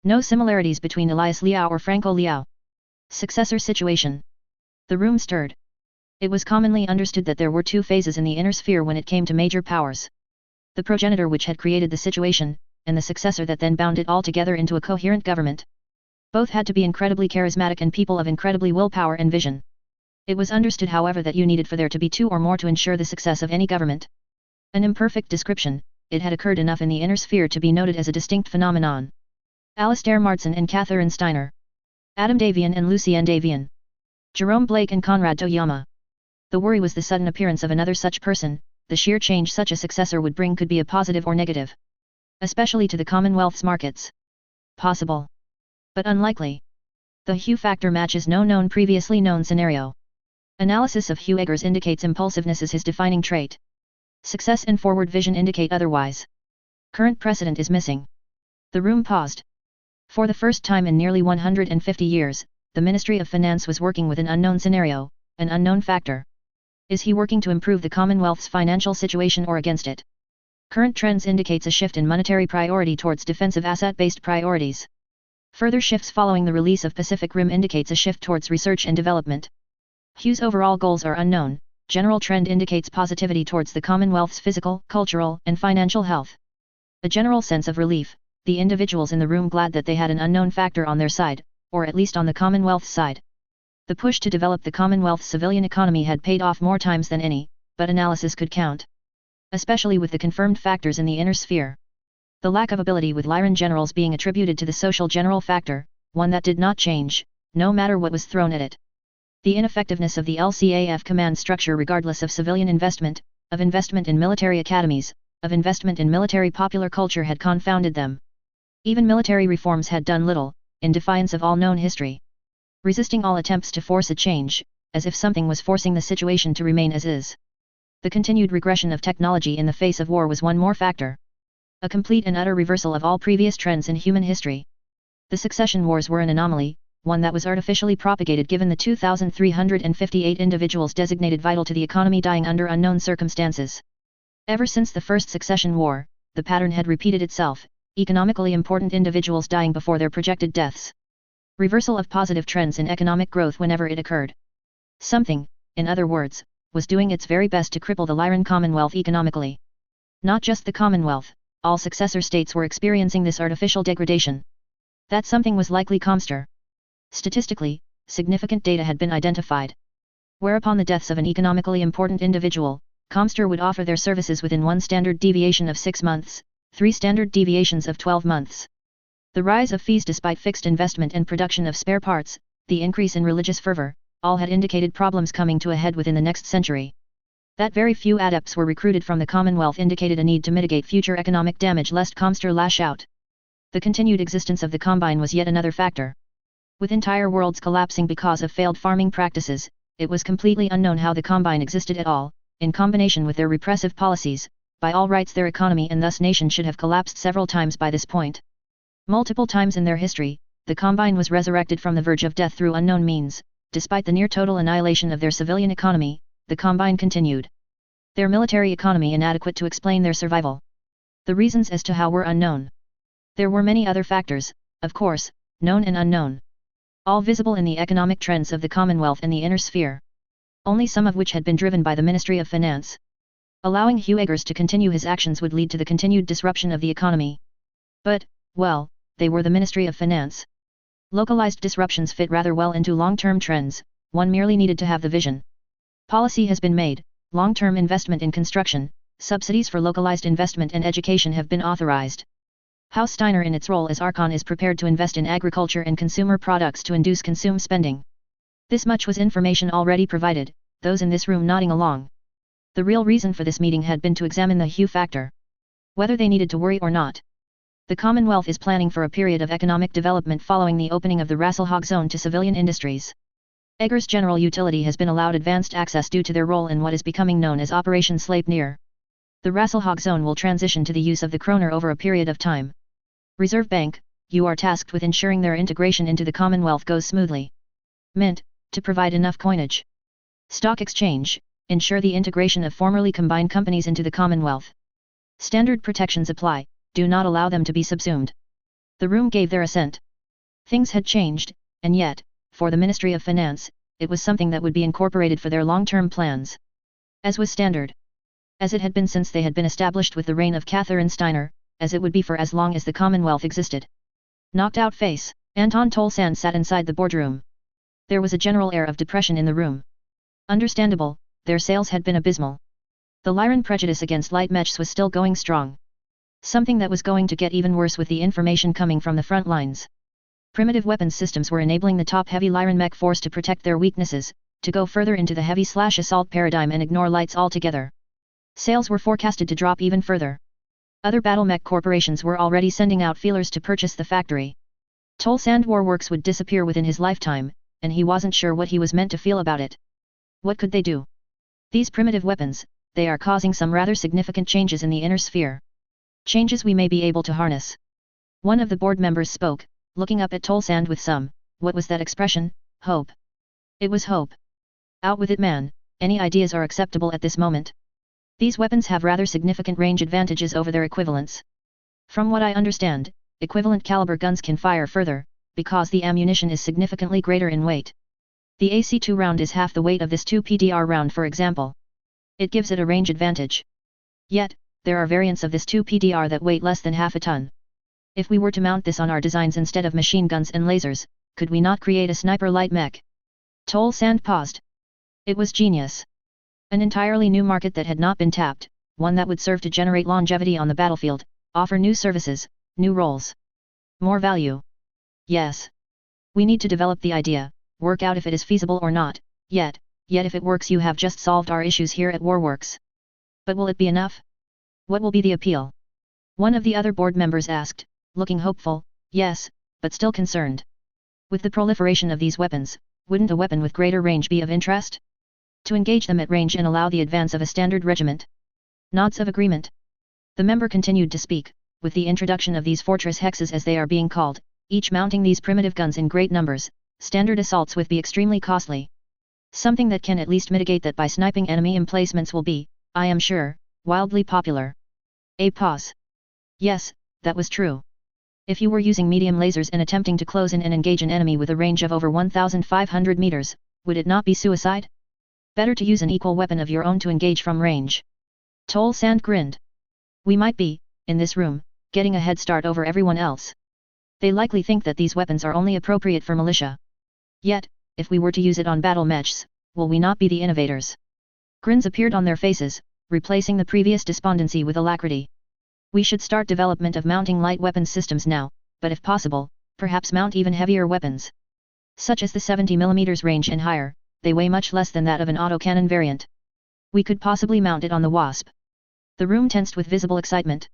Speaker 1: No similarities between Elias Liao or Franco Liao. Successor situation. The room stirred. It was commonly understood that there were two phases in the inner sphere when it came to major powers. The progenitor which had created the situation, and the successor that then bound it all together into a coherent government. Both had to be incredibly charismatic and people of incredibly willpower and vision. It was understood however that you needed for there to be two or more to ensure the success of any government. An imperfect description, it had occurred enough in the inner sphere to be noted as a distinct phenomenon. Alistair Martson and Catherine Steiner. Adam Davian and Lucien Davian. Jerome Blake and Conrad Toyama. The worry was the sudden appearance of another such person, the sheer change such a successor would bring could be a positive or negative. Especially to the Commonwealth's markets. Possible. But unlikely. The Huu factor matches no previously known scenario. Analysis of Huu Eggers indicates impulsiveness is his defining trait. Success and forward vision indicate otherwise. Current precedent is missing. The room paused. For the first time in nearly 150 years, the Ministry of Finance was working with an unknown scenario, an unknown factor. Is he working to improve the Commonwealth's financial situation or against it? Current trends indicates a shift in monetary priority towards defensive asset-based priorities. Further shifts following the release of Pacific Rim indicates a shift towards research and development. Hue's overall goals are unknown. General trend indicates positivity towards the Commonwealth's physical, cultural, and financial health. A general sense of relief, the individuals in the room glad that they had an unknown factor on their side, or at least on the Commonwealth's side. The push to develop the Commonwealth's civilian economy had paid off more times than any, but analysis could count. Especially with the confirmed factors in the inner sphere. The lack of ability with Lyran generals being attributed to the social general factor, one that did not change, no matter what was thrown at it. The ineffectiveness of the LCAF command structure regardless of civilian investment, of investment in military academies, of investment in military popular culture had confounded them. Even military reforms had done little, in defiance of all known history. Resisting all attempts to force a change, as if something was forcing the situation to remain as is. The continued regression of technology in the face of war was one more factor. A complete and utter reversal of all previous trends in human history. The succession wars were an anomaly, one that was artificially propagated given the 2,358 individuals designated vital to the economy dying under unknown circumstances. Ever since the first succession war, the pattern had repeated itself, economically important individuals dying before their projected deaths. Reversal of positive trends in economic growth whenever it occurred. Something, in other words, was doing its very best to cripple the Lyran Commonwealth economically. Not just the Commonwealth, all successor states were experiencing this artificial degradation. That something was likely Comster. Statistically, significant data had been identified. Whereupon the deaths of an economically important individual, Comster would offer their services within one standard deviation of 6 months, 3 standard deviations of 12 months. The rise of fees despite fixed investment and production of spare parts, the increase in religious fervor, all had indicated problems coming to a head within the next century. That very few adepts were recruited from the Commonwealth indicated a need to mitigate future economic damage lest Comster lash out. The continued existence of the Combine was yet another factor. With entire worlds collapsing because of failed farming practices, it was completely unknown how the Combine existed at all, in combination with their repressive policies. By all rights their economy and thus nation should have collapsed several times by this point. Multiple times in their history, the Combine was resurrected from the verge of death through unknown means. Despite the near total annihilation of their civilian economy, the Combine continued. Their military economy inadequate to explain their survival. The reasons as to how were unknown. There were many other factors, of course, known and unknown. All visible in the economic trends of the Commonwealth and the inner sphere. Only some of which had been driven by the Ministry of Finance. Allowing Huu Eggers to continue his actions would lead to the continued disruption of the economy. But, well, they were the Ministry of Finance. Localized disruptions fit rather well into long-term trends, one merely needed to have the vision. Policy has been made, long-term investment in construction, subsidies for localized investment and education have been authorized. House Steiner in its role as Archon is prepared to invest in agriculture and consumer products to induce consume spending. This much was information already provided, those in this room nodding along. The real reason for this meeting had been to examine the Hue factor. Whether they needed to worry or not. The Commonwealth is planning for a period of economic development following the opening of the Rasselhag zone to civilian industries. Eggers' general utility has been allowed advanced access due to their role in what is becoming known as Operation Sleipnir. The Rasselhag zone will transition to the use of the kroner over a period of time. Reserve Bank, you are tasked with ensuring their integration into the Commonwealth goes smoothly. Mint, to provide enough coinage. Stock Exchange, ensure the integration of formerly combined companies into the Commonwealth. Standard protections apply, do not allow them to be subsumed. The room gave their assent. Things had changed, and yet, for the Ministry of Finance, it was something that would be incorporated for their long-term plans. As was standard. As it had been since they had been established with the reign of Catherine Steiner, as it would be for as long as the Commonwealth existed. Knocked out face, Anton Tolsan sat inside the boardroom. There was a general air of depression in the room. Understandable, their sales had been abysmal. The Lyran prejudice against light mechs was still going strong. Something that was going to get even worse with the information coming from the front lines. Primitive weapons systems were enabling the top-heavy Lyran mech force to protect their weaknesses, to go further into the heavy/assault paradigm and ignore lights altogether. Sales were forecasted to drop even further. Other battle mech corporations were already sending out feelers to purchase the factory. Tolsand War Works would disappear within his lifetime, and he wasn't sure what he was meant to feel about it. What could they do? These primitive weapons, they are causing some rather significant changes in the inner sphere. Changes we may be able to harness. One of the board members spoke, looking up at Tolsand with some, what was that expression, hope. It was hope. Out with it, man, any ideas are acceptable at this moment. These weapons have rather significant range advantages over their equivalents. From what I understand, equivalent caliber guns can fire further, because the ammunition is significantly greater in weight. The AC2 round is half the weight of this 2 PDR round, for example. It gives it a range advantage. Yet, there are variants of this 2 PDR that weight less than half a ton. If we were to mount this on our designs instead of machine guns and lasers, could we not create a sniper light mech? Tolsand paused. It was genius. An entirely new market that had not been tapped, one that would serve to generate longevity on the battlefield, offer new services, new roles. More value. Yes. We need to develop the idea, work out if it is feasible or not, yet if it works you have just solved our issues here at Warworks. But will it be enough? What will be the appeal? One of the other board members asked, looking hopeful, yes, but still concerned. With the proliferation of these weapons, wouldn't a weapon with greater range be of interest? To engage them at range and allow the advance of a standard regiment? Nods of agreement. The member continued to speak, with the introduction of these fortress hexes as they are being called, each mounting these primitive guns in great numbers, standard assaults would be extremely costly. Something that can at least mitigate that by sniping enemy emplacements will be, I am sure, wildly popular. A pause. Yes, that was true. If you were using medium lasers and attempting to close in and engage an enemy with a range of over 1,500 meters, would it not be suicide? Better to use an equal weapon of your own to engage from range. Tolsand grinned. We might be, in this room, getting a head start over everyone else. They likely think that these weapons are only appropriate for militia. Yet, if we were to use it on battle mechs, will we not be the innovators? Grins appeared on their faces, replacing the previous despondency with alacrity. We should start development of mounting light weapons systems now, but if possible, perhaps mount even heavier weapons. Such as the 70 mm range and higher, they weigh much less than that of an autocannon variant. We could possibly mount it on the Wasp. The room tensed with visible excitement.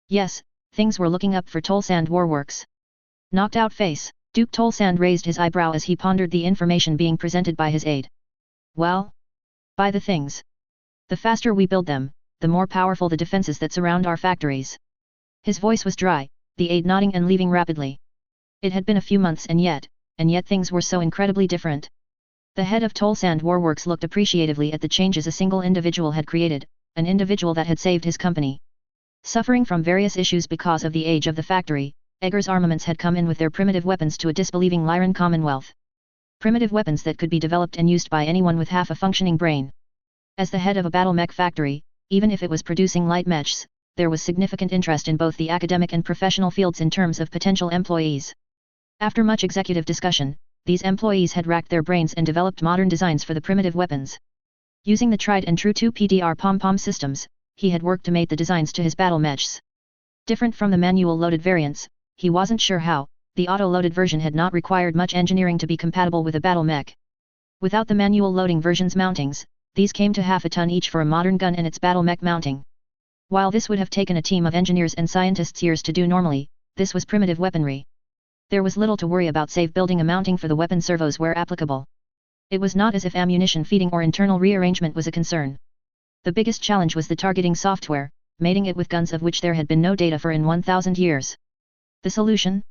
Speaker 1: Yes, things were looking up for Tolsand Warworks. Knocked out face, Duke Tolsand raised his eyebrow as he pondered the information being presented by his aide. Well? Buy the things. The faster we build them, the more powerful the defenses that surround our factories. His voice was dry, the aide nodding and leaving rapidly. It had been a few months and yet things were so incredibly different. The head of Tolsand Warworks looked appreciatively at the changes a single individual had created, an individual that had saved his company. Suffering from various issues because of the age of the factory, Eggers Armaments had come in with their primitive weapons to a disbelieving Lyran Commonwealth. Primitive weapons that could be developed and used by anyone with half a functioning brain. As the head of a battle mech factory, even if it was producing light mechs, there was significant interest in both the academic and professional fields in terms of potential employees. After much executive discussion, these employees had racked their brains and developed modern designs for the primitive weapons. Using the tried and true 2 PDR pom-pom systems, he had worked to mate the designs to his battle mechs. Different from the manual loaded variants, he wasn't sure how, the auto-loaded version had not required much engineering to be compatible with a battle mech. Without the manual loading version's mountings, these came to half a ton each for a modern gun and its battle mech mounting. While this would have taken a team of engineers and scientists years to do normally, this was primitive weaponry. There was little to worry about save building a mounting for the weapon servos where applicable. It was not as if ammunition feeding or internal rearrangement was a concern. The biggest challenge was the targeting software, mating it with guns of which there had been no data for in 1,000 years. The solution?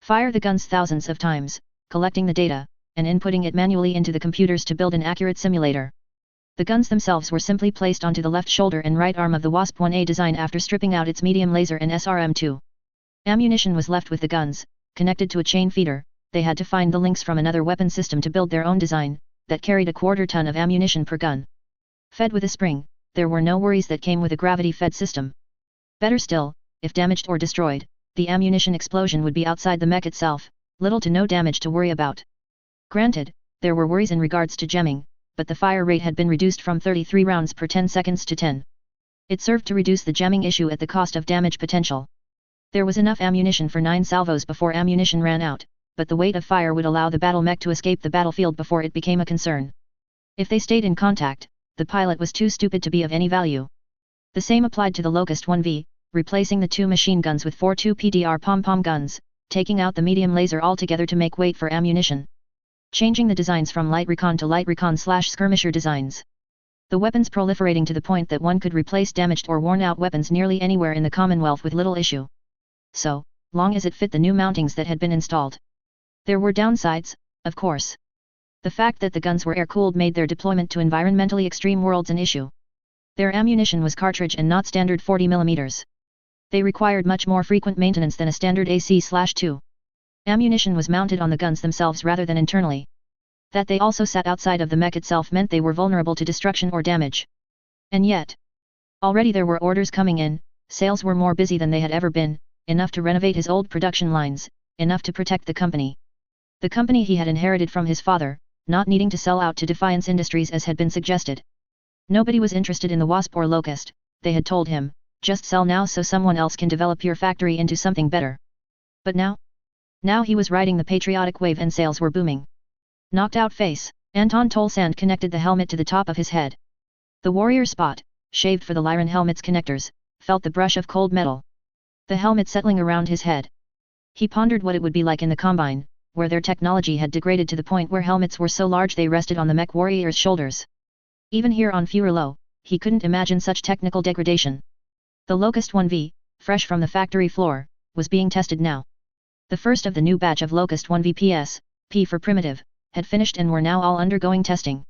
Speaker 1: Fire the guns thousands of times, collecting the data, and inputting it manually into the computers to build an accurate simulator. The guns themselves were simply placed onto the left shoulder and right arm of the Wasp 1A design after stripping out its medium laser and SRM2. Ammunition was left with the guns, connected to a chain feeder. They had to find the links from another weapon system to build their own design, that carried a quarter ton of ammunition per gun. Fed with a spring, there were no worries that came with a gravity-fed system. Better still, if damaged or destroyed, the ammunition explosion would be outside the mech itself, little to no damage to worry about. Granted, there were worries in regards to jamming, but the fire rate had been reduced from 33 rounds per 10 seconds to 10. It served to reduce the jamming issue at the cost of damage potential. There was enough ammunition for 9 salvos before ammunition ran out, but the weight of fire would allow the battle mech to escape the battlefield before it became a concern. If they stayed in contact, the pilot was too stupid to be of any value. The same applied to the Locust 1V, replacing the 2 machine guns with 4 2 PDR pom-pom guns, taking out the medium laser altogether to make weight for ammunition. Changing the designs from light recon to light recon/skirmisher designs. The weapons proliferating to the point that one could replace damaged or worn-out weapons nearly anywhere in the Commonwealth with little issue. So long as it fit the new mountings that had been installed. There were downsides, of course. The fact that the guns were air-cooled made their deployment to environmentally extreme worlds an issue. Their ammunition was cartridge and not standard 40mm. They required much more frequent maintenance than a standard AC/2. Ammunition was mounted on the guns themselves rather than internally. That they also sat outside of the mech itself meant they were vulnerable to destruction or damage. And yet, already there were orders coming in, sales were more busy than they had ever been, enough to renovate his old production lines, enough to protect the company. The company he had inherited from his father, not needing to sell out to Defiance Industries as had been suggested. Nobody was interested in the Wasp or Locust, they had told him, just sell now so someone else can develop your factory into something better. But now? Now he was riding the patriotic wave and sales were booming. Knocked out face, Anton Tolsand connected the helmet to the top of his head. The warrior spot, shaved for the Lyran helmet's connectors, felt the brush of cold metal. The helmet settling around his head. He pondered what it would be like in the Combine, where their technology had degraded to the point where helmets were so large they rested on the mech warrior's shoulders. Even here on Furlow, he couldn't imagine such technical degradation. The Locust 1V, fresh from the factory floor, was being tested now. The first of the new batch of Locust 1V PS, P for primitive, had finished and were now all undergoing testing.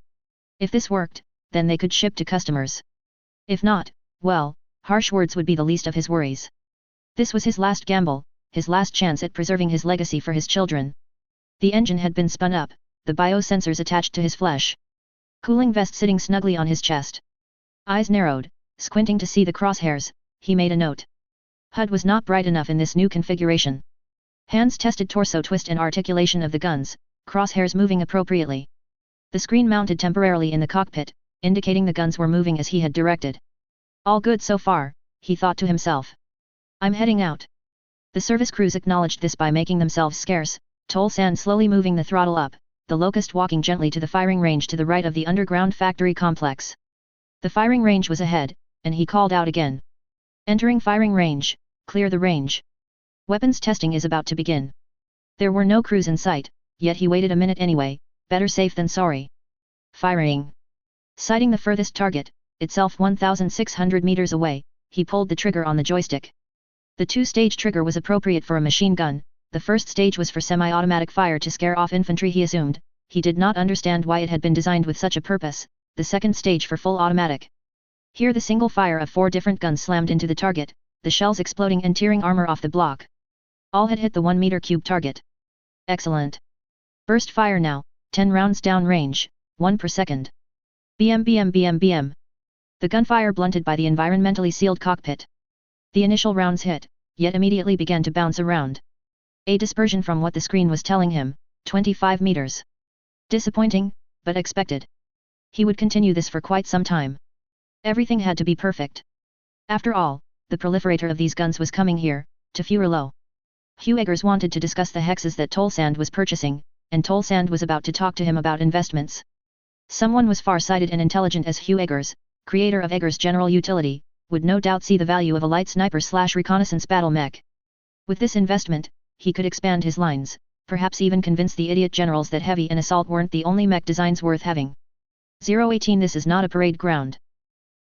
Speaker 1: If this worked, then they could ship to customers. If not, well, harsh words would be the least of his worries. This was his last gamble, his last chance at preserving his legacy for his children. The engine had been spun up, the biosensors attached to his flesh. Cooling vest sitting snugly on his chest. Eyes narrowed, squinting to see the crosshairs, he made a note. HUD was not bright enough in this new configuration. Hands tested torso twist and articulation of the guns, crosshairs moving appropriately. The screen mounted temporarily in the cockpit, indicating the guns were moving as he had directed. All good so far, he thought to himself. I'm heading out. The service crews acknowledged this by making themselves scarce, Tolsand slowly moving the throttle up, the Locust walking gently to the firing range to the right of the underground factory complex. The firing range was ahead, and he called out again. Entering firing range, clear the range. Weapons testing is about to begin. There were no crews in sight, yet he waited a minute anyway, better safe than sorry. Firing. Sighting the furthest target, itself 1,600 meters away, he pulled the trigger on the joystick. The two-stage trigger was appropriate for a machine gun, the first stage was for semi-automatic fire to scare off infantry he assumed, he did not understand why it had been designed with such a purpose, the second stage for full automatic. Here the single fire of 4 different guns slammed into the target, the shells exploding and tearing armor off the block. All had hit the 1 meter cube target. Excellent. Burst fire now, 10 rounds down range, 1 per second. BM BM BM BM. The gunfire blunted by the environmentally sealed cockpit. The initial rounds hit, yet immediately began to bounce around. A dispersion from what the screen was telling him, 25 meters. Disappointing, but expected. He would continue this for quite some time. Everything had to be perfect. After all, the proliferator of these guns was coming here, to Furlow. Huu Eggers wanted to discuss the hexes that Tolsand was purchasing, and Tolsand was about to talk to him about investments. Someone was far-sighted and intelligent as Huu Eggers, creator of Eggers General Utility, would no doubt see the value of a light sniper/reconnaissance battle mech. With this investment, he could expand his lines, perhaps even convince the idiot generals that heavy and assault weren't the only mech designs worth having. 018 This is not a parade ground.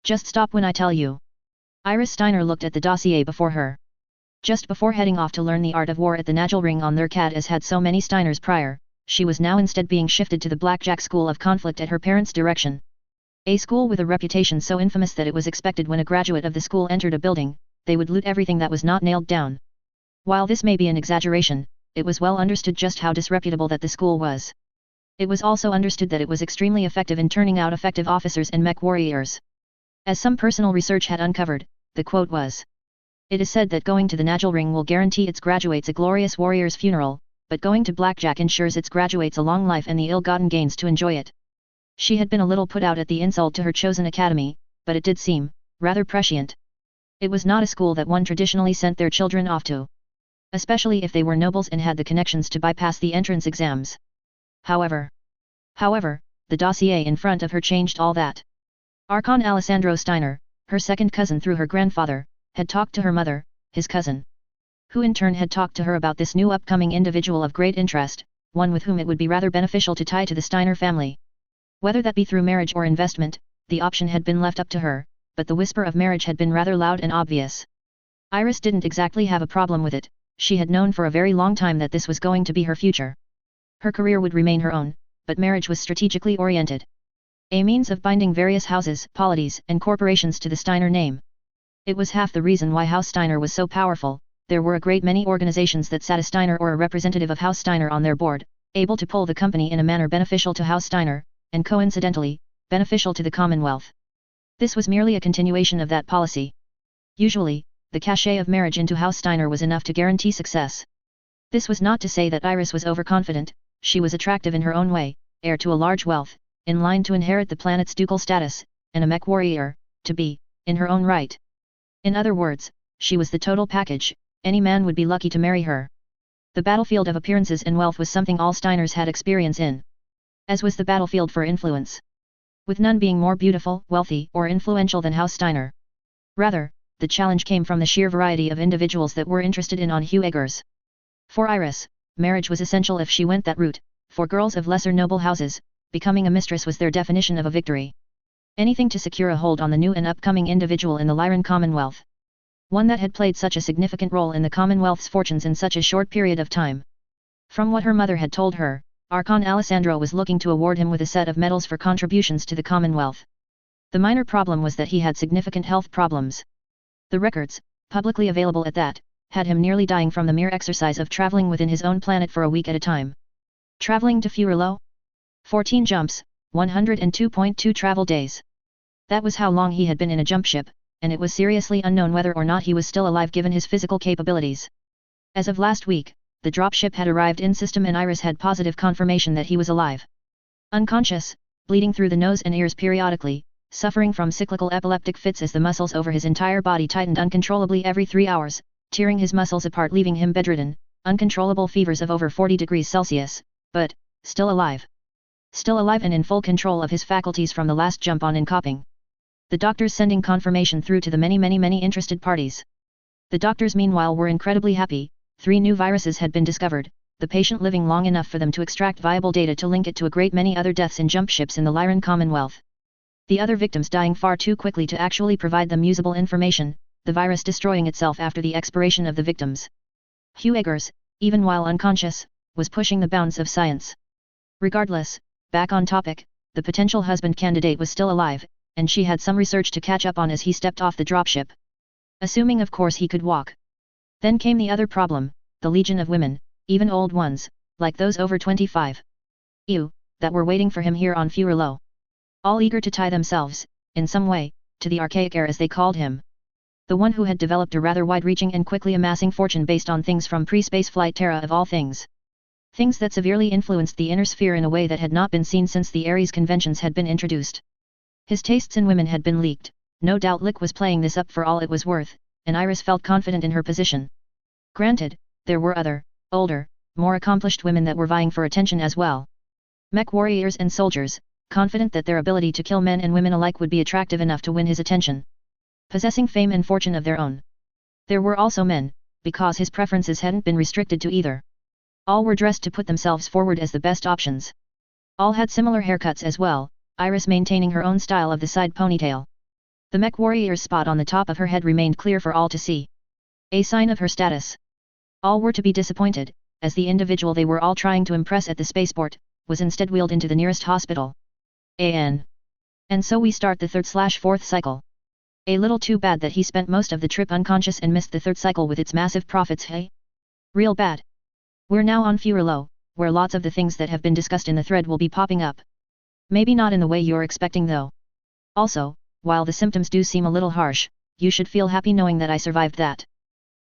Speaker 1: Just stop when I tell you. Iris Steiner looked at the dossier before her. Just before heading off to learn the art of war at the Nagelring on their CAD as had so many Steiners prior, she was now instead being shifted to the Blackjack School of Conflict at her parents' direction. A school with a reputation so infamous that it was expected when a graduate of the school entered a building, they would loot everything that was not nailed down. While this may be an exaggeration, it was well understood just how disreputable that the school was. It was also understood that it was extremely effective in turning out effective officers and mech warriors. As some personal research had uncovered, the quote was, "It is said that going to the Nagelring will guarantee its graduates a glorious warrior's funeral, but going to Blackjack ensures its graduates a long life and the ill-gotten gains to enjoy it." She had been a little put out at the insult to her chosen academy, but it did seem rather prescient. It was not a school that one traditionally sent their children off to. Especially if they were nobles and had the connections to bypass the entrance exams. However, the dossier in front of her changed all that. Archon Alessandro Steiner, her second cousin through her grandfather, had talked to her mother, his cousin. Who in turn had talked to her about this new upcoming individual of great interest, one with whom it would be rather beneficial to tie to the Steiner family. Whether that be through marriage or investment, the option had been left up to her, but the whisper of marriage had been rather loud and obvious. Iris didn't exactly have a problem with it, she had known for a very long time that this was going to be her future. Her career would remain her own, but marriage was strategically oriented. A means of binding various houses, polities, and corporations to the Steiner name. It was half the reason why House Steiner was so powerful. There were a great many organizations that sat a Steiner or a representative of House Steiner on their board, able to pull the company in a manner beneficial to House Steiner, and coincidentally, beneficial to the Commonwealth. This was merely a continuation of that policy. Usually, the cachet of marriage into House Steiner was enough to guarantee success. This was not to say that Iris was overconfident, she was attractive in her own way, heir to a large wealth, in line to inherit the planet's ducal status, and a mech warrior, to be, in her own right. In other words, she was the total package, any man would be lucky to marry her. The battlefield of appearances and wealth was something all Steiners had experience in. As was the battlefield for influence. With none being more beautiful, wealthy, or influential than House Steiner. Rather, the challenge came from the sheer variety of individuals that were interested in Huu Eggers. For Iris, marriage was essential if she went that route. For girls of lesser noble houses, becoming a mistress was their definition of a victory. Anything to secure a hold on the new and upcoming individual in the Lyran Commonwealth. One that had played such a significant role in the Commonwealth's fortunes in such a short period of time. From what her mother had told her, Archon Alessandro was looking to award him with a set of medals for contributions to the Commonwealth. The minor problem was that he had significant health problems. The records, publicly available at that, had him nearly dying from the mere exercise of traveling within his own planet for a week at a time. Traveling to Fuerlo? 14 jumps, 102.2 travel days. That was how long he had been in a jump ship, and it was seriously unknown whether or not he was still alive given his physical capabilities. As of last week, the dropship had arrived in system and Iris had positive confirmation that he was alive. Unconscious, bleeding through the nose and ears periodically, suffering from cyclical epileptic fits as the muscles over his entire body tightened uncontrollably every 3 hours, tearing his muscles apart leaving him bedridden, uncontrollable fevers of over 40 degrees Celsius, but, still alive. Still alive and in full control of his faculties from the last jump on in coping. The doctors sending confirmation through to the many interested parties. The doctors meanwhile were incredibly happy. 3 new viruses had been discovered, the patient living long enough for them to extract viable data to link it to a great many other deaths in jump ships in the Lyran Commonwealth. The other victims dying far too quickly to actually provide them usable information, the virus destroying itself after the expiration of the victims. Huu Eggers, even while unconscious, was pushing the bounds of science. Regardless, back on topic, the potential husband candidate was still alive, and she had some research to catch up on as he stepped off the dropship. Assuming of course he could walk. Then came the other problem, the legion of women, even old ones, like those over 25. Ew, that were waiting for him here on Fuerlo. All eager to tie themselves, in some way, to the archaic heir as they called him. The one who had developed a rather wide-reaching and quickly amassing fortune based on things from pre-space flight Terra of all things. Things that severely influenced the inner sphere in a way that had not been seen since the Ares conventions had been introduced. His tastes in women had been leaked, no doubt Lick was playing this up for all it was worth, and Iris felt confident in her position. Granted, there were other, older, more accomplished women that were vying for attention as well. Mech warriors and soldiers, confident that their ability to kill men and women alike would be attractive enough to win his attention. Possessing fame and fortune of their own. There were also men, because his preferences hadn't been restricted to either. All were dressed to put themselves forward as the best options. All had similar haircuts as well, Iris maintaining her own style of the side ponytail. The mech warrior's spot on the top of her head remained clear for all to see. A sign of her status. All were to be disappointed, as the individual they were all trying to impress at the spaceport, was instead wheeled into the nearest hospital. And so we start the 3rd/4th cycle. A little too bad that he spent most of the trip unconscious and missed the 3rd cycle with its massive profits, hey? Real bad. We're now on Fuerlo, where lots of the things that have been discussed in the thread will be popping up. Maybe not in the way you're expecting though. Also, while the symptoms do seem a little harsh, you should feel happy knowing that I survived that.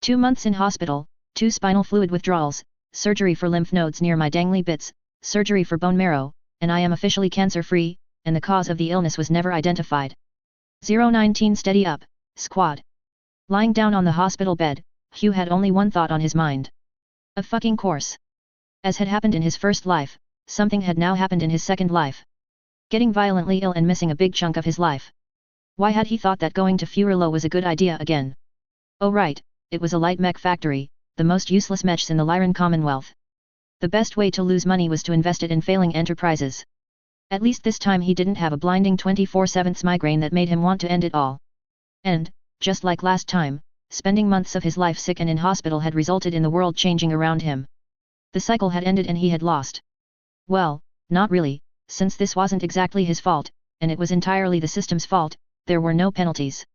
Speaker 1: 2 months in hospital, 2 spinal fluid withdrawals, surgery for lymph nodes near my dangly bits, surgery for bone marrow, and I am officially cancer-free, and the cause of the illness was never identified. 019 Steady up, squad. Lying down on the hospital bed, Hugh had only one thought on his mind. Of fucking course. As had happened in his first life, something had now happened in his second life. Getting violently ill and missing a big chunk of his life. Why had he thought that going to Fuerlo was a good idea again? Oh right, it was a light mech factory, the most useless mechs in the Lyran Commonwealth. The best way to lose money was to invest it in failing enterprises. At least this time he didn't have a blinding 24/7 migraine that made him want to end it all. And, just like last time, spending months of his life sick and in hospital had resulted in the world changing around him. The cycle had ended and he had lost. Well, not really, since this wasn't exactly his fault, and it was entirely the system's fault, there were no penalties.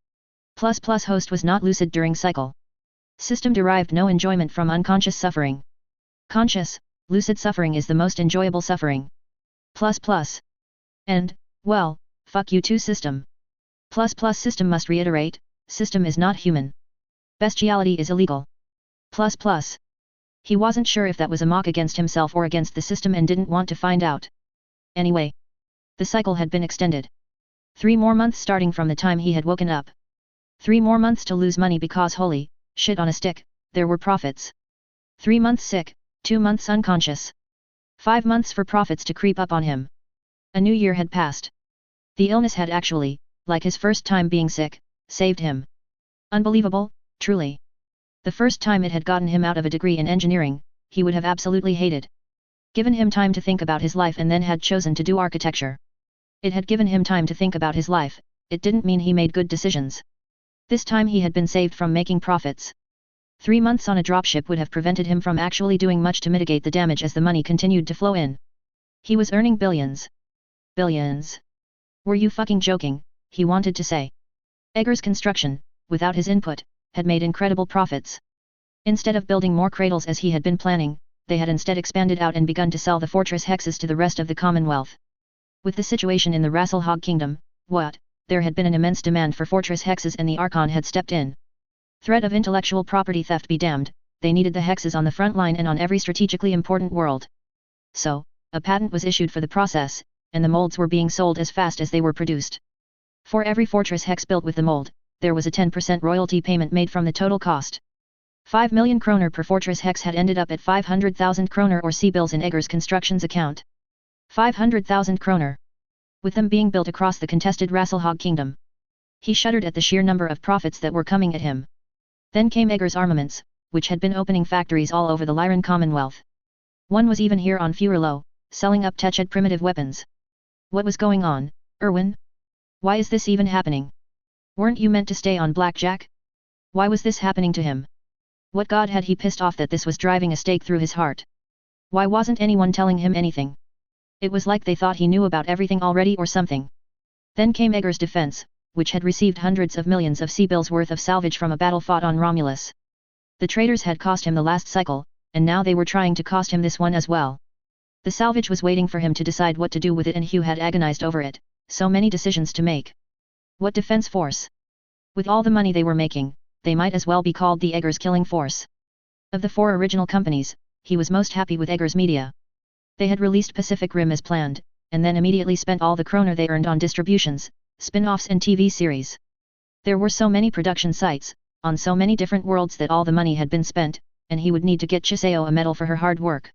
Speaker 1: Plus host was not lucid during cycle. System derived no enjoyment from unconscious suffering. Conscious, lucid suffering is the most enjoyable suffering. Plus. And, well, fuck you too system. Plus system must reiterate, system is not human. Bestiality is illegal. Plus. He wasn't sure if that was a mock against himself or against the system and didn't want to find out. Anyway. The cycle had been extended. 3 more months starting from the time he had woken up. 3 more months to lose money because holy shit on a stick, there were profits. 3 months sick, 2 months unconscious. 5 months for profits to creep up on him. A new year had passed. The illness had actually, like his first time being sick, saved him. Unbelievable, truly. The first time it had gotten him out of a degree in engineering, he would have absolutely hated. Given him time to think about his life and then had chosen to do architecture. It had given him time to think about his life, it didn't mean he made good decisions. This time he had been saved from making profits. 3 months on a dropship would have prevented him from actually doing much to mitigate the damage as the money continued to flow in. He was earning billions. Billions. Were you fucking joking, he wanted to say. Eggers Construction, without his input, had made incredible profits. Instead of building more cradles as he had been planning, they had instead expanded out and begun to sell the fortress hexes to the rest of the Commonwealth. With the situation in the Rasselhog Kingdom, there had been an immense demand for fortress hexes and the Archon had stepped in. Threat of intellectual property theft be damned, they needed the hexes on the front line and on every strategically important world. So, a patent was issued for the process, and the molds were being sold as fast as they were produced. For every fortress hex built with the mold, there was a 10% royalty payment made from the total cost. 5 million kroner per fortress hex had ended up at 500,000 kroner or C-bills in Eggers Construction's account. 500,000 kroner. With them being built across the contested Rasselhog Kingdom. He shuddered at the sheer number of profits that were coming at him. Then came Eggers Armaments, which had been opening factories all over the Lyran Commonwealth. One was even here on Fuerlo, selling up Teched primitive weapons. What was going on, Erwin? Why is this even happening? Weren't you meant to stay on Blackjack? Why was this happening to him? What god had he pissed off that this was driving a stake through his heart? Why wasn't anyone telling him anything? It was like they thought he knew about everything already or something. Then came Eggers' defense, which had received hundreds of millions of C-bills worth of salvage from a battle fought on Romulus. The traitors had cost him the last cycle, and now they were trying to cost him this one as well. The salvage was waiting for him to decide what to do with it and Huu had agonized over it, so many decisions to make. What defense force? With all the money they were making, they might as well be called the Eggers Killing Force. Of the 4 original companies, he was most happy with Eggers Media. They had released Pacific Rim as planned, and then immediately spent all the kroner they earned on distributions, spin-offs and TV series. There were so many production sites, on so many different worlds that all the money had been spent, and he would need to get Chiseo a medal for her hard work.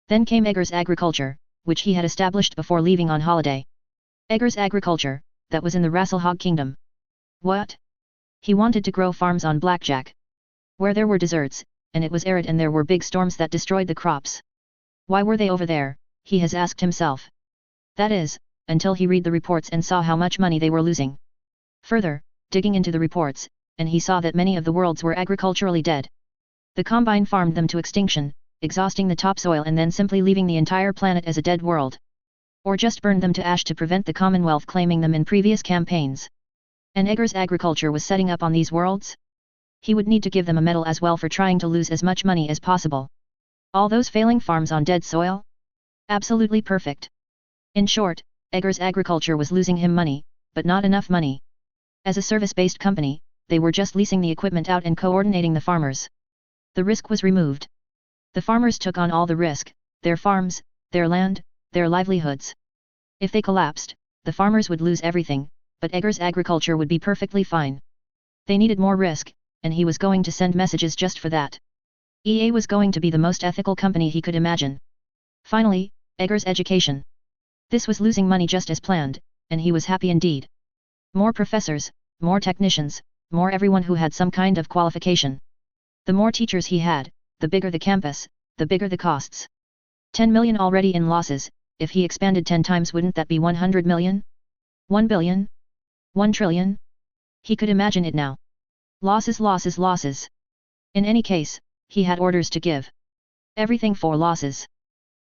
Speaker 1: Then came Eggers Agriculture, which he had established before leaving on holiday. Eggers Agriculture, that was in the Rasselhog Kingdom. What? He wanted to grow farms on Blackjack. Where there were deserts, and it was arid and there were big storms that destroyed the crops. Why were they over there, he has asked himself. That is, until he read the reports and saw how much money they were losing. Further, digging into the reports, and he saw that many of the worlds were agriculturally dead. The Combine farmed them to extinction, exhausting the topsoil and then simply leaving the entire planet as a dead world. Or just burned them to ash to prevent the Commonwealth claiming them in previous campaigns. And Eggers Agriculture was setting up on these worlds? He would need to give them a medal as well for trying to lose as much money as possible. All those failing farms on dead soil? Absolutely perfect. In short, Eggers Agriculture was losing him money, but not enough money. As a service-based company, they were just leasing the equipment out and coordinating the farmers. The risk was removed. The farmers took on all the risk, their farms, their land, their livelihoods. If they collapsed, the farmers would lose everything, but Eggers Agriculture would be perfectly fine. They needed more risk, and he was going to send messages just for that. EA was going to be the most ethical company he could imagine. Finally, Eggers Education. This was losing money just as planned, and he was happy indeed. More professors, more technicians, more everyone who had some kind of qualification. The more teachers he had, the bigger the campus, the bigger the costs. 10 million already in losses, if he expanded 10 times wouldn't that be 100 million? 1 billion? 1 trillion? He could imagine it now. Losses, losses, losses. In any case, he had orders to give. Everything for losses.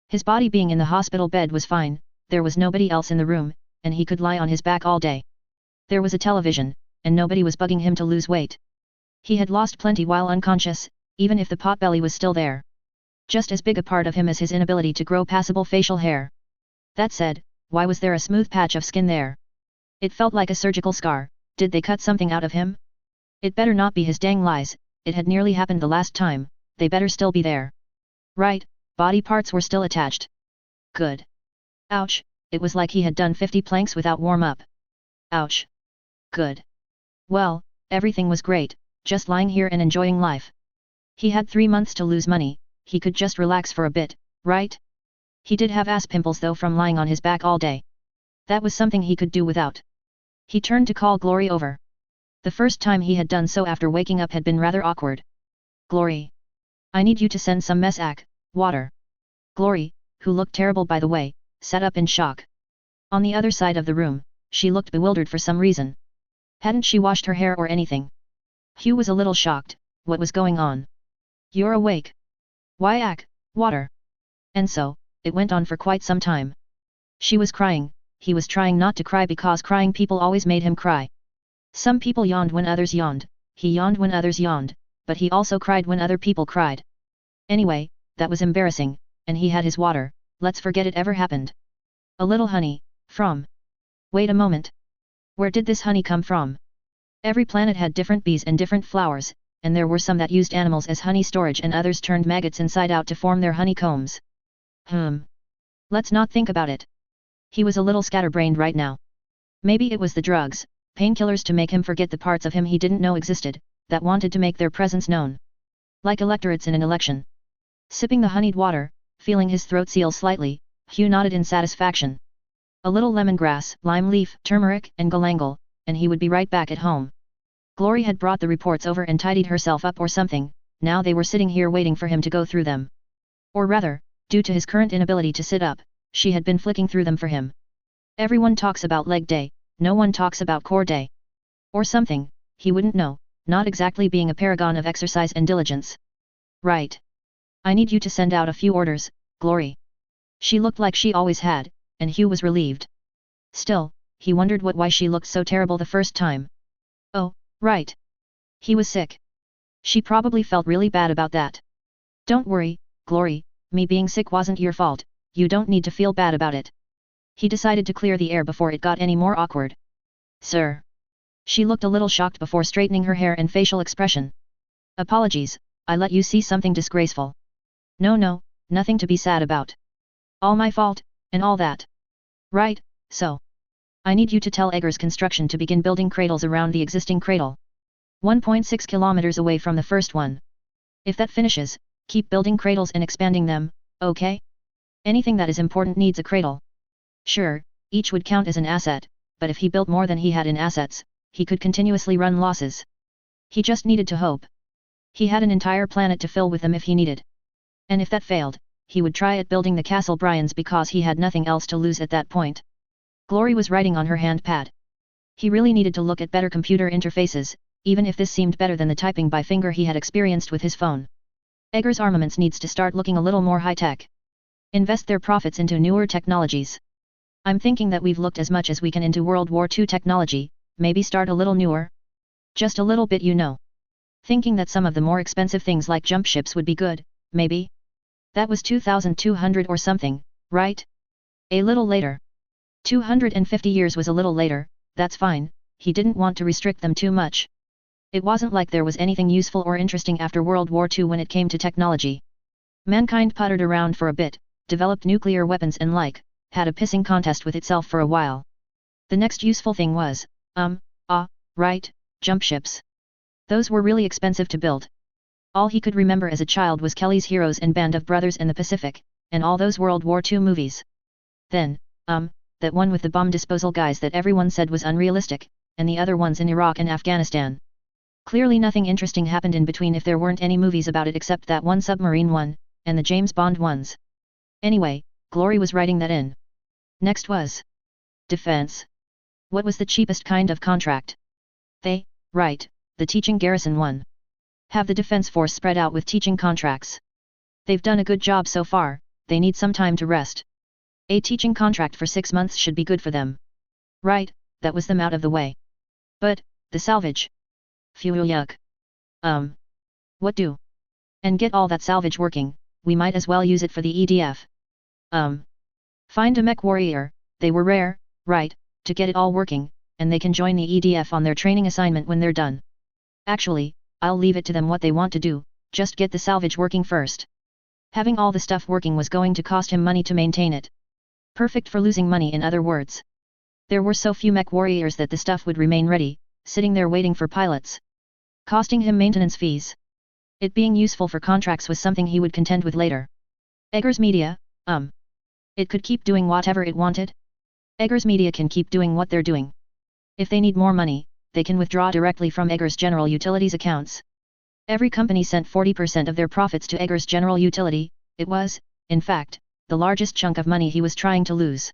Speaker 1: His body being in the hospital bed was fine, there was nobody else in the room, and he could lie on his back all day. There was a television, and nobody was bugging him to lose weight. He had lost plenty while unconscious, even if the potbelly was still there. Just as big a part of him as his inability to grow passable facial hair. That said, why was there a smooth patch of skin there? It felt like a surgical scar. Did they cut something out of him? It better not be his dang lies, it had nearly happened the last time, they better still be there. Right, body parts were still attached. Good. Ouch, it was like he had done 50 planks without warm-up. Ouch. Good. Well, everything was great, just lying here and enjoying life. He had 3 months to lose money, he could just relax for a bit, right? He did have ass pimples though from lying on his back all day. That was something he could do without. He turned to call Glory over. The first time he had done so after waking up had been rather awkward. Glory. I need you to send some water. Glory, who looked terrible by the way, sat up in shock. On the other side of the room, she looked bewildered for some reason. Hadn't she washed her hair or anything? Hugh was a little shocked, what was going on? You're awake. Why water. And so, it went on for quite some time. She was crying, he was trying not to cry because crying people always made him cry. Some people yawned when others yawned, he yawned when others yawned, but he also cried when other people cried. Anyway, that was embarrassing, and he had his water, let's forget it ever happened. A little honey, from... Wait a moment. Where did this honey come from? Every planet had different bees and different flowers, and there were some that used animals as honey storage and others turned maggots inside out to form their honeycombs. Let's not think about it. He was a little scatterbrained right now. Maybe it was the drugs, painkillers to make him forget the parts of him he didn't know existed, that wanted to make their presence known. Like electorates in an election. Sipping the honeyed water, feeling his throat seal slightly, Hugh nodded in satisfaction. A little lemongrass, lime leaf, turmeric, and galangal, and he would be right back at home. Glory had brought the reports over and tidied herself up or something, now they were sitting here waiting for him to go through them. Or rather, due to his current inability to sit up, she had been flicking through them for him. Everyone talks about leg day, no one talks about core day. Or something, he wouldn't know, not exactly being a paragon of exercise and diligence. Right. I need you to send out a few orders, Glory. She looked like she always had, and Hugh was relieved. Still, he wondered why she looked so terrible the first time. Oh, right. He was sick. She probably felt really bad about that. Don't worry, Glory, me being sick wasn't your fault, you don't need to feel bad about it. He decided to clear the air before it got any more awkward. Sir. She looked a little shocked before straightening her hair and facial expression. Apologies, I let you see something disgraceful. No, nothing to be sad about. All my fault, and all that. Right, so. I need you to tell Eggers Construction to begin building cradles around the existing cradle. 1.6 kilometers away from the first one. If that finishes, keep building cradles and expanding them, okay? Anything that is important needs a cradle. Sure, each would count as an asset, but if he built more than he had in assets, he could continuously run losses. He just needed to hope. He had an entire planet to fill with them if he needed. And if that failed, he would try at building the Castle Bryans because he had nothing else to lose at that point. Glory was writing on her handpad. He really needed to look at better computer interfaces, even if this seemed better than the typing by finger he had experienced with his phone. Eggers Armaments needs to start looking a little more high-tech. Invest their profits into newer technologies. I'm thinking that we've looked as much as we can into World War II technology, maybe start a little newer? Just a little bit, you know. Thinking that some of the more expensive things like jump ships would be good, maybe? That was 2,200 or something, right? A little later. 250 years was a little later, that's fine, he didn't want to restrict them too much. It wasn't like there was anything useful or interesting after World War II when it came to technology. Mankind puttered around for a bit, developed nuclear weapons and had a pissing contest with itself for a while. The next useful thing was, right, jump ships. Those were really expensive to build. All he could remember as a child was Kelly's Heroes and Band of Brothers in the Pacific, and all those World War II movies. Then, that one with the bomb disposal guys that everyone said was unrealistic, and the other ones in Iraq and Afghanistan. Clearly nothing interesting happened in between if there weren't any movies about it except that one submarine one, and the James Bond ones. Anyway, Glory was writing that in. Next was defense. What was the cheapest kind of contract? Right, the teaching garrison one. Have the defense force spread out with teaching contracts. They've done a good job so far, they need some time to rest. A teaching contract for 6 months should be good for them. Right, that was them out of the way. But, the salvage. Phew yuck. What do? And get all that salvage working, we might as well use it for the EDF. Find a mech warrior, they were rare, right, to get it all working, and they can join the EDF on their training assignment when they're done. Actually, I'll leave it to them what they want to do, just get the salvage working first. Having all the stuff working was going to cost him money to maintain it. Perfect for losing money, in other words. There were so few mech warriors that the stuff would remain ready, sitting there waiting for pilots. Costing him maintenance fees. It being useful for contracts was something he would contend with later. Eggers Media, It could keep doing whatever it wanted? Eggers Media can keep doing what they're doing. If they need more money, they can withdraw directly from Eggers General Utilities accounts. Every company sent 40% of their profits to Eggers General Utility. It was, in fact, the largest chunk of money he was trying to lose.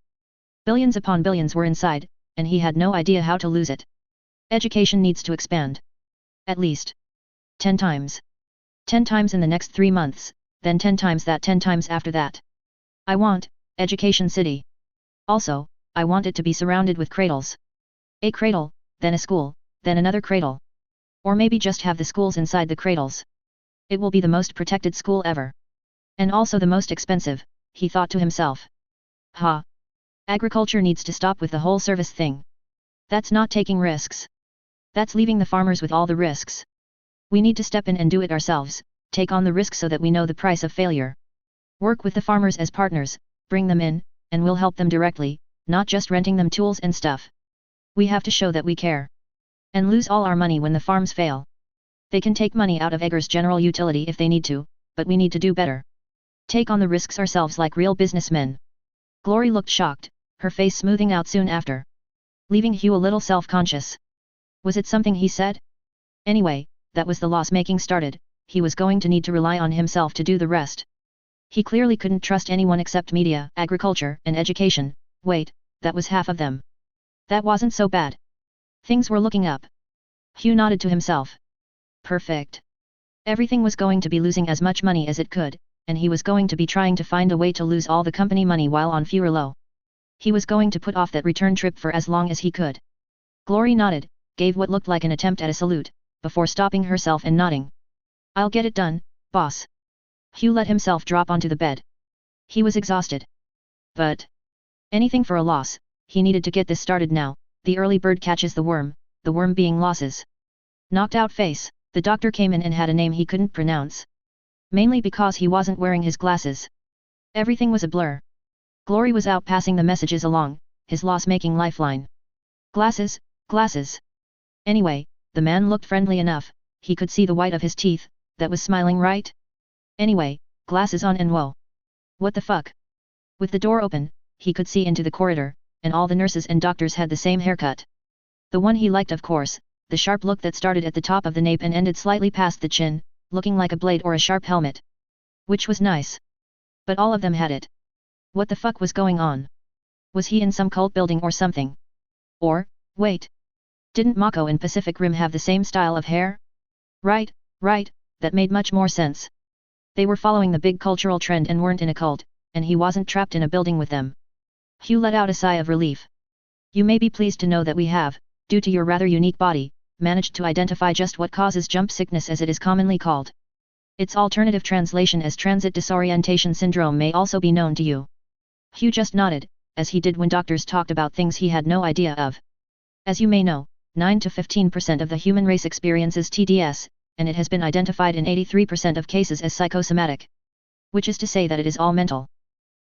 Speaker 1: Billions upon billions were inside, and he had no idea how to lose it. Education needs to expand. At least 10 times. 10 times in the next 3 months, then 10 times that, 10 times after that. I want Education City. Also, I want it to be surrounded with cradles. A cradle, then a school, then another cradle. Or maybe just have the schools inside the cradles. It will be the most protected school ever. And also the most expensive, he thought to himself. Agriculture needs to stop with the whole service thing. That's not taking risks. That's leaving the farmers with all the risks. We need to step in and do it ourselves, take on the risk so that we know the price of failure. Work with the farmers as partners, bring them in, and we'll help them directly, not just renting them tools and stuff. We have to show that we care. And lose all our money when the farms fail. They can take money out of Eggers General Utility if they need to, but we need to do better. Take on the risks ourselves like real businessmen. Glory looked shocked, her face smoothing out soon after. Leaving Hugh a little self-conscious. Was it something he said? Anyway, that was the loss making started, he was going to need to rely on himself to do the rest. He clearly couldn't trust anyone except media, agriculture, and education. Wait, that was half of them. That wasn't so bad. Things were looking up. Hugh nodded to himself. Perfect. Everything was going to be losing as much money as it could, and he was going to be trying to find a way to lose all the company money while on furlough. He was going to put off that return trip for as long as he could. Glory nodded, gave what looked like an attempt at a salute, before stopping herself and nodding. I'll get it done, boss. Hugh let himself drop onto the bed. He was exhausted. But anything for a loss, he needed to get this started now. The early bird catches the worm being losses. Knocked out face, the doctor came in and had a name he couldn't pronounce. Mainly because he wasn't wearing his glasses. Everything was a blur. Glory was out passing the messages along, his loss-making lifeline. Glasses, glasses. Anyway, the man looked friendly enough, he could see the white of his teeth, that was smiling right? Anyway, glasses on and whoa. What the fuck? With the door open, he could see into the corridor, and all the nurses and doctors had the same haircut. The one he liked, of course, the sharp look that started at the top of the nape and ended slightly past the chin, looking like a blade or a sharp helmet. Which was nice. But all of them had it. What the fuck was going on? Was he in some cult building or something? Or, wait. Didn't Mako and Pacific Rim have the same style of hair? Right, that made much more sense. They were following the big cultural trend and weren't in a cult, and he wasn't trapped in a building with them. Hugh let out a sigh of relief. You may be pleased to know that we have, due to your rather unique body, managed to identify just what causes jump sickness as it is commonly called. Its alternative translation as transit disorientation syndrome may also be known to you. Hugh just nodded, as he did when doctors talked about things he had no idea of. As you may know, 9 to 15% of the human race experiences TDS, and it has been identified in 83% of cases as psychosomatic. Which is to say that it is all mental.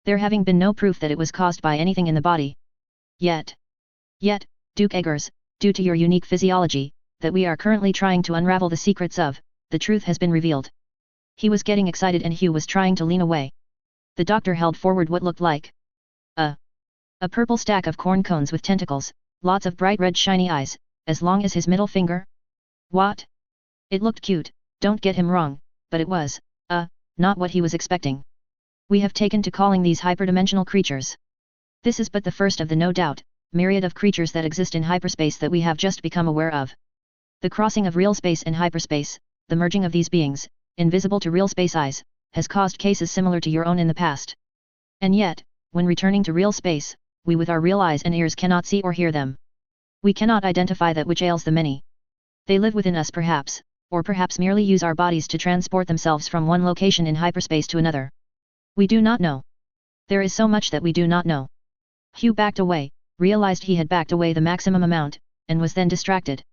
Speaker 1: There having been no proof that it was caused by anything in the body. Yet, Duke Eggers, due to your unique physiology, that we are currently trying to unravel the secrets of, the truth has been revealed. He was getting excited and Hugh was trying to lean away. The doctor held forward what looked like a purple stack of corn cones with tentacles, lots of bright red shiny eyes, as long as his middle finger. What? It looked cute, don't get him wrong, but it was, not what he was expecting. We have taken to calling these hyperdimensional creatures This is but the first of the no doubt myriad of creatures that exist in hyperspace that we have just become aware of. The crossing of real space and hyperspace, the merging of these beings, invisible to real space eyes, has caused cases similar to your own in the past. And yet, when returning to real space, we with our real eyes and ears cannot see or hear them. We cannot identify that which ails the many. They live within us perhaps, or perhaps merely use our bodies to transport themselves from one location in hyperspace to another. We do not know. There is so much that we do not know. Huu backed away, realized he had backed away the maximum amount, and was then distracted.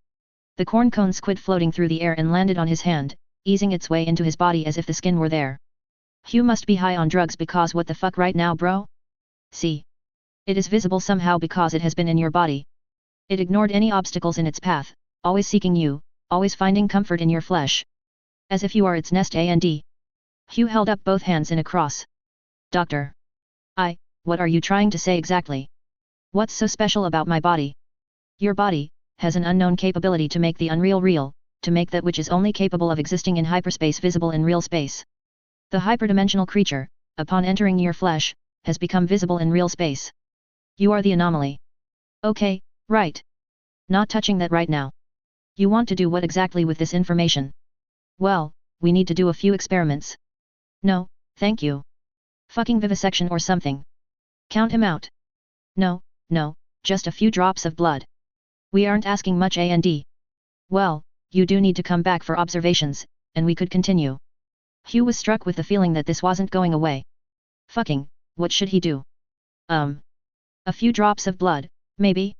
Speaker 1: The corn cone squid floating through the air and landed on his hand, easing its way into his body as if the skin were there. Huu must be high on drugs because what the fuck right now bro? See. It is visible somehow because it has been in your body. It ignored any obstacles in its path, always seeking you, always finding comfort in your flesh. As if you are its nest and. Huu held up both hands in a cross. Doctor. What are you trying to say exactly? What's so special about my body? Your body has an unknown capability to make the unreal real, to make that which is only capable of existing in hyperspace visible in real space. The hyperdimensional creature, upon entering your flesh, has become visible in real space. You are the anomaly. Okay, right. Not touching that right now. You want to do what exactly with this information? Well, we need to do a few experiments. No, thank you. Fucking vivisection or something. Count him out. No, just a few drops of blood. We aren't asking much and. Well, you do need to come back for observations, and we could continue. Huu was struck with the feeling that this wasn't going away. Fucking, what should he do? A few drops of blood, maybe?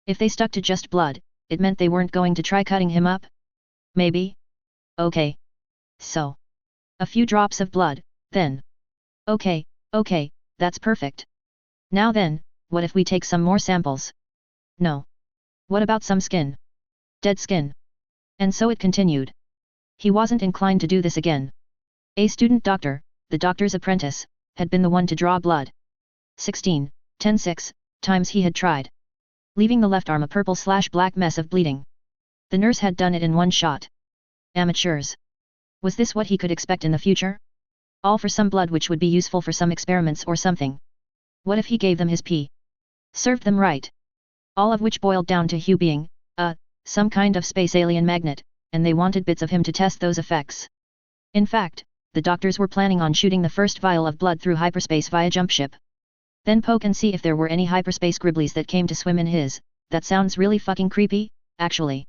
Speaker 1: If they stuck to just blood, it meant they weren't going to try cutting him up? Maybe? Okay. So. A few drops of blood, then. Okay, that's perfect. Now then, what if we take some more samples? No. What about some skin? Dead skin. And so it continued. He wasn't inclined to do this again. A student doctor, the doctor's apprentice, had been the one to draw blood. 10-6 times he had tried. Leaving the left arm a purple/black mess of bleeding. The nurse had done it in one shot. Amateurs. Was this what he could expect in the future? All for some blood which would be useful for some experiments or something. What if he gave them his pee? Served them right. All of which boiled down to Huu being, some kind of space alien magnet, and they wanted bits of him to test those effects. In fact, the doctors were planning on shooting the first vial of blood through hyperspace via jump ship. Then poke and see if there were any hyperspace gribblies that came to swim in his. That sounds really fucking creepy, actually.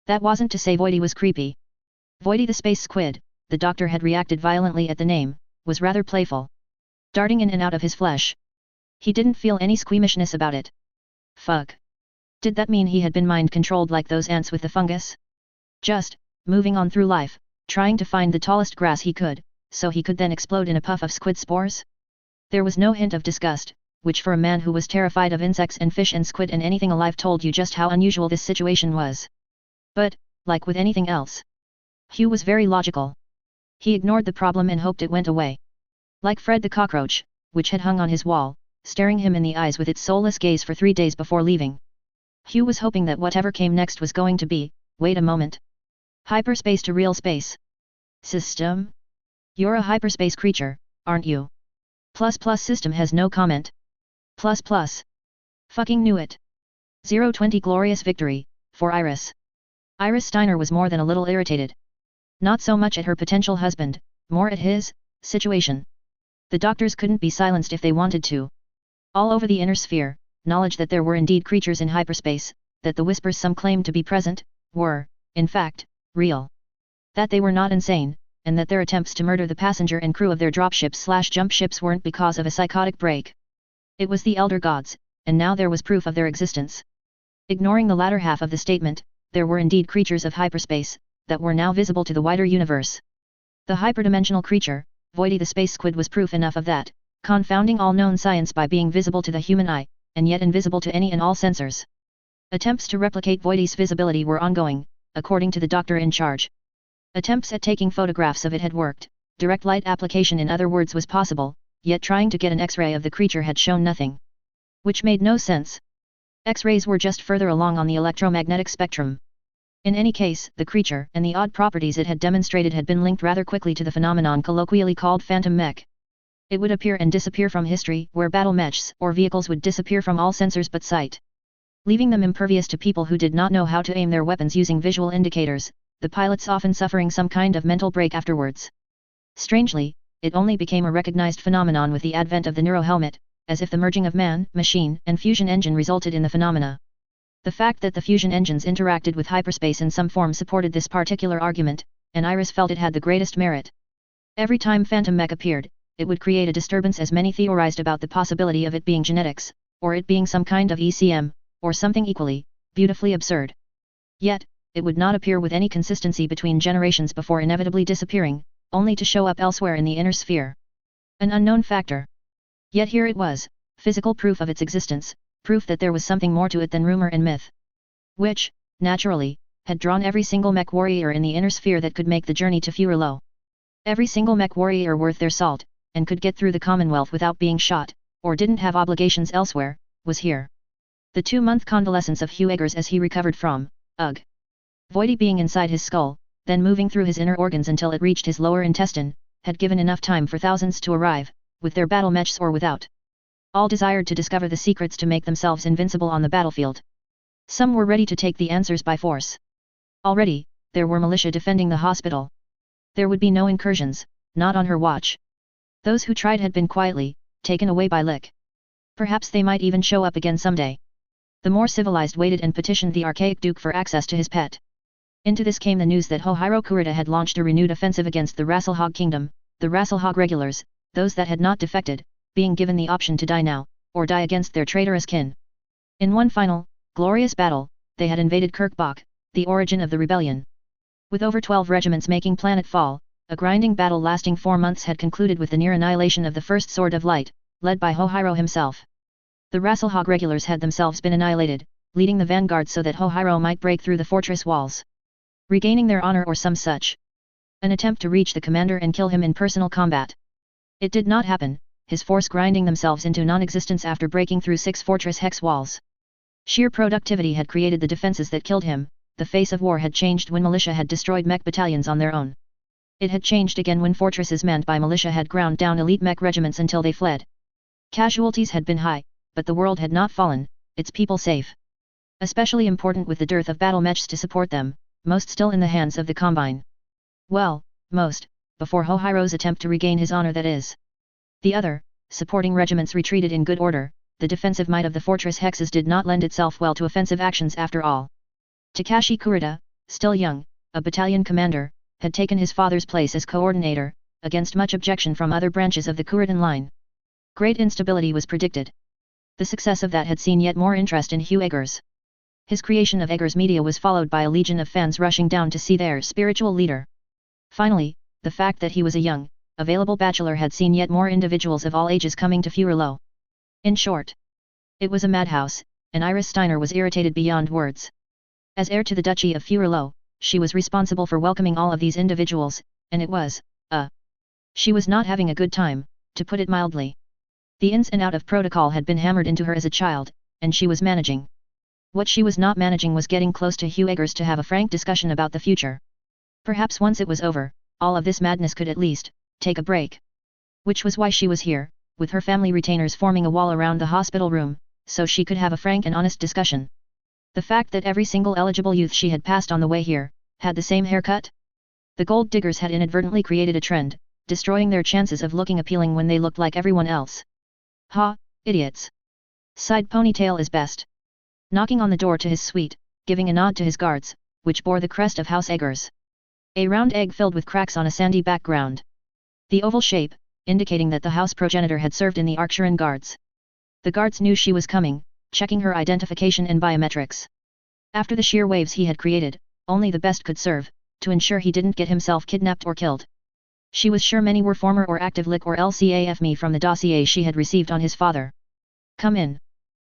Speaker 1: That wasn't to say Voidy was creepy. Voidy the space squid, the doctor had reacted violently at the name, was rather playful. Darting in and out of his flesh. He didn't feel any squeamishness about it. Fuck. Did that mean he had been mind-controlled like those ants with the fungus? Just, moving on through life, trying to find the tallest grass he could, so he could then explode in a puff of squid spores? There was no hint of disgust, which for a man who was terrified of insects and fish and squid and anything alive told you just how unusual this situation was. But, like with anything else, Huu was very logical. He ignored the problem and hoped it went away. Like Fred the cockroach, which had hung on his wall, staring him in the eyes with its soulless gaze for 3 days before leaving. Huu was hoping that whatever came next was going to be, wait a moment. Hyperspace to real space. System? You're a hyperspace creature, aren't you? ++ system has no comment. ++. Fucking knew it. 020 glorious victory, for Iris. Iris Steiner was more than a little irritated. Not so much at her potential husband, more at his situation. The doctors couldn't be silenced if they wanted to. All over the inner sphere, knowledge that there were indeed creatures in hyperspace, that the whispers some claimed to be present, were, in fact, real. That they were not insane, and that their attempts to murder the passenger and crew of their dropships/jump ships weren't because of a psychotic break. It was the elder gods, and now there was proof of their existence. Ignoring the latter half of the statement, there were indeed creatures of hyperspace, that were now visible to the wider universe. The hyperdimensional creature, Voidy the space squid was proof enough of that, confounding all known science by being visible to the human eye, and yet invisible to any and all sensors. Attempts to replicate Voidy's visibility were ongoing, according to the doctor in charge. Attempts at taking photographs of it had worked, direct light application in other words was possible, yet trying to get an X-ray of the creature had shown nothing. Which made no sense. X-rays were just further along on the electromagnetic spectrum. In any case, the creature and the odd properties it had demonstrated had been linked rather quickly to the phenomenon colloquially called phantom mech. It would appear and disappear from history, where battle mechs or vehicles would disappear from all sensors but sight, leaving them impervious to people who did not know how to aim their weapons using visual indicators, the pilots often suffering some kind of mental break afterwards. Strangely, it only became a recognized phenomenon with the advent of the neurohelmet, as if the merging of man, machine, and fusion engine resulted in the phenomena. The fact that the fusion engines interacted with hyperspace in some form supported this particular argument, and Iris felt it had the greatest merit. Every time Phantom Mech appeared, it would create a disturbance, as many theorized about the possibility of it being genetics, or it being some kind of ECM, or something equally, beautifully absurd. Yet, it would not appear with any consistency between generations before inevitably disappearing, only to show up elsewhere in the inner sphere. An unknown factor. Yet here it was, physical proof of its existence, proof that there was something more to it than rumor and myth. Which, naturally, had drawn every single mech warrior in the inner sphere that could make the journey to Furlow. Every single mech warrior worth their salt, and could get through the Commonwealth without being shot, or didn't have obligations elsewhere, was here. The 2-month convalescence of Huu Eggers as he recovered from, voidy being inside his skull, then moving through his inner organs until it reached his lower intestine, had given enough time for thousands to arrive, with their battle mechs or without. All desired to discover the secrets to make themselves invincible on the battlefield. Some were ready to take the answers by force. Already, there were militia defending the hospital. There would be no incursions, not on her watch. Those who tried had been quietly taken away by Lick. Perhaps they might even show up again someday. The more civilized waited and petitioned the archaic duke for access to his pet. Into this came the news that Hohiro Kurita had launched a renewed offensive against the Rasselhog kingdom, the Rasselhog regulars, those that had not defected, being given the option to die now, or die against their traitorous kin. In one final, glorious battle, they had invaded Kirkbach, the origin of the rebellion. With over 12 regiments making planet fall, a grinding battle lasting 4 months had concluded with the near annihilation of the First Sword of Light, led by Hohiro himself. The Rasselhog regulars had themselves been annihilated, leading the vanguard so that Hohiro might break through the fortress walls, regaining their honor or some such. An attempt to reach the commander and kill him in personal combat. It did not happen, his force grinding themselves into non-existence after breaking through 6 fortress hex walls. Sheer productivity had created the defenses that killed him. The face of war had changed when militia had destroyed mech battalions on their own. It had changed again when fortresses manned by militia had ground down elite mech regiments until they fled. Casualties had been high, but the world had not fallen, its people safe. Especially important with the dearth of battle mechs to support them, most still in the hands of the Combine. Well, most, before Hohiro's attempt to regain his honor, that is. The other, supporting regiments retreated in good order. The defensive might of the fortress hexes did not lend itself well to offensive actions after all. Takashi Kurita, still young, a battalion commander, had taken his father's place as coordinator, against much objection from other branches of the Kuritan line. Great instability was predicted. The success of that had seen yet more interest in Huu Eggers. His creation of Eggers Media was followed by a legion of fans rushing down to see their spiritual leader. Finally, the fact that he was a young, available bachelor had seen yet more individuals of all ages coming to Furlow. In short, it was a madhouse, and Iris Steiner was irritated beyond words. As heir to the Duchy of Furlow, she was responsible for welcoming all of these individuals, and it was, she was not having a good time, to put it mildly. The ins and out of protocol had been hammered into her as a child, and she was managing. What she was not managing was getting close to Huu Eggers to have a frank discussion about the future. Perhaps once it was over, all of this madness could at least take a break. Which was why she was here, with her family retainers forming a wall around the hospital room, so she could have a frank and honest discussion. The fact that every single eligible youth she had passed on the way here, had the same haircut? The gold diggers had inadvertently created a trend, destroying their chances of looking appealing when they looked like everyone else. Ha, idiots. Side ponytail is best. Knocking on the door to his suite, giving a nod to his guards, which bore the crest of House Eggers. A round egg filled with cracks on a sandy background. The oval shape, indicating that the house progenitor had served in the Archeran Guards. The guards knew she was coming, checking her identification and biometrics. After the sheer waves he had created, only the best could serve, to ensure he didn't get himself kidnapped or killed. She was sure many were former or active LIC or LCAFME from the dossier she had received on his father. Come in.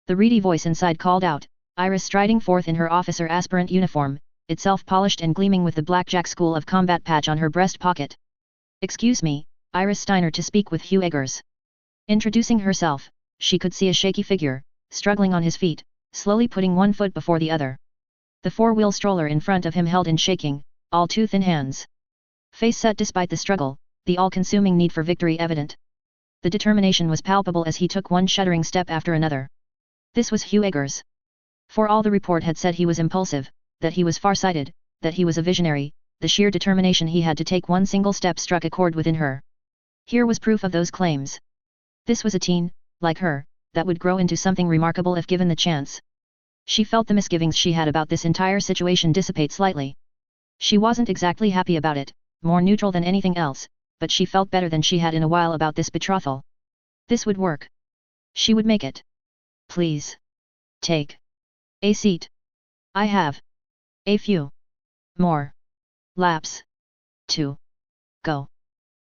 Speaker 1: The reedy voice inside called out, Iris striding forth in her officer aspirant uniform, itself polished and gleaming with the Blackjack School of Combat patch on her breast pocket. Excuse me, Iris Steiner to speak with Huu Eggers. Introducing herself, she could see a shaky figure, struggling on his feet, slowly putting one foot before the other. The four-wheel stroller in front of him held in shaking, all too thin hands. Face set despite the struggle, the all-consuming need for victory evident. The determination was palpable as he took one shuddering step after another. This was Huu Eggers. For all the report had said he was impulsive, that he was far-sighted, that he was a visionary, the sheer determination he had to take one single step struck a chord within her. Here was proof of those claims. This was a teen, like her, that would grow into something remarkable if given the chance. She felt the misgivings she had about this entire situation dissipate slightly. She wasn't exactly happy about it, more neutral than anything else, but she felt better than she had in a while about this betrothal. This would work. She would make it. Please. Take a seat. I have a few more laps to go.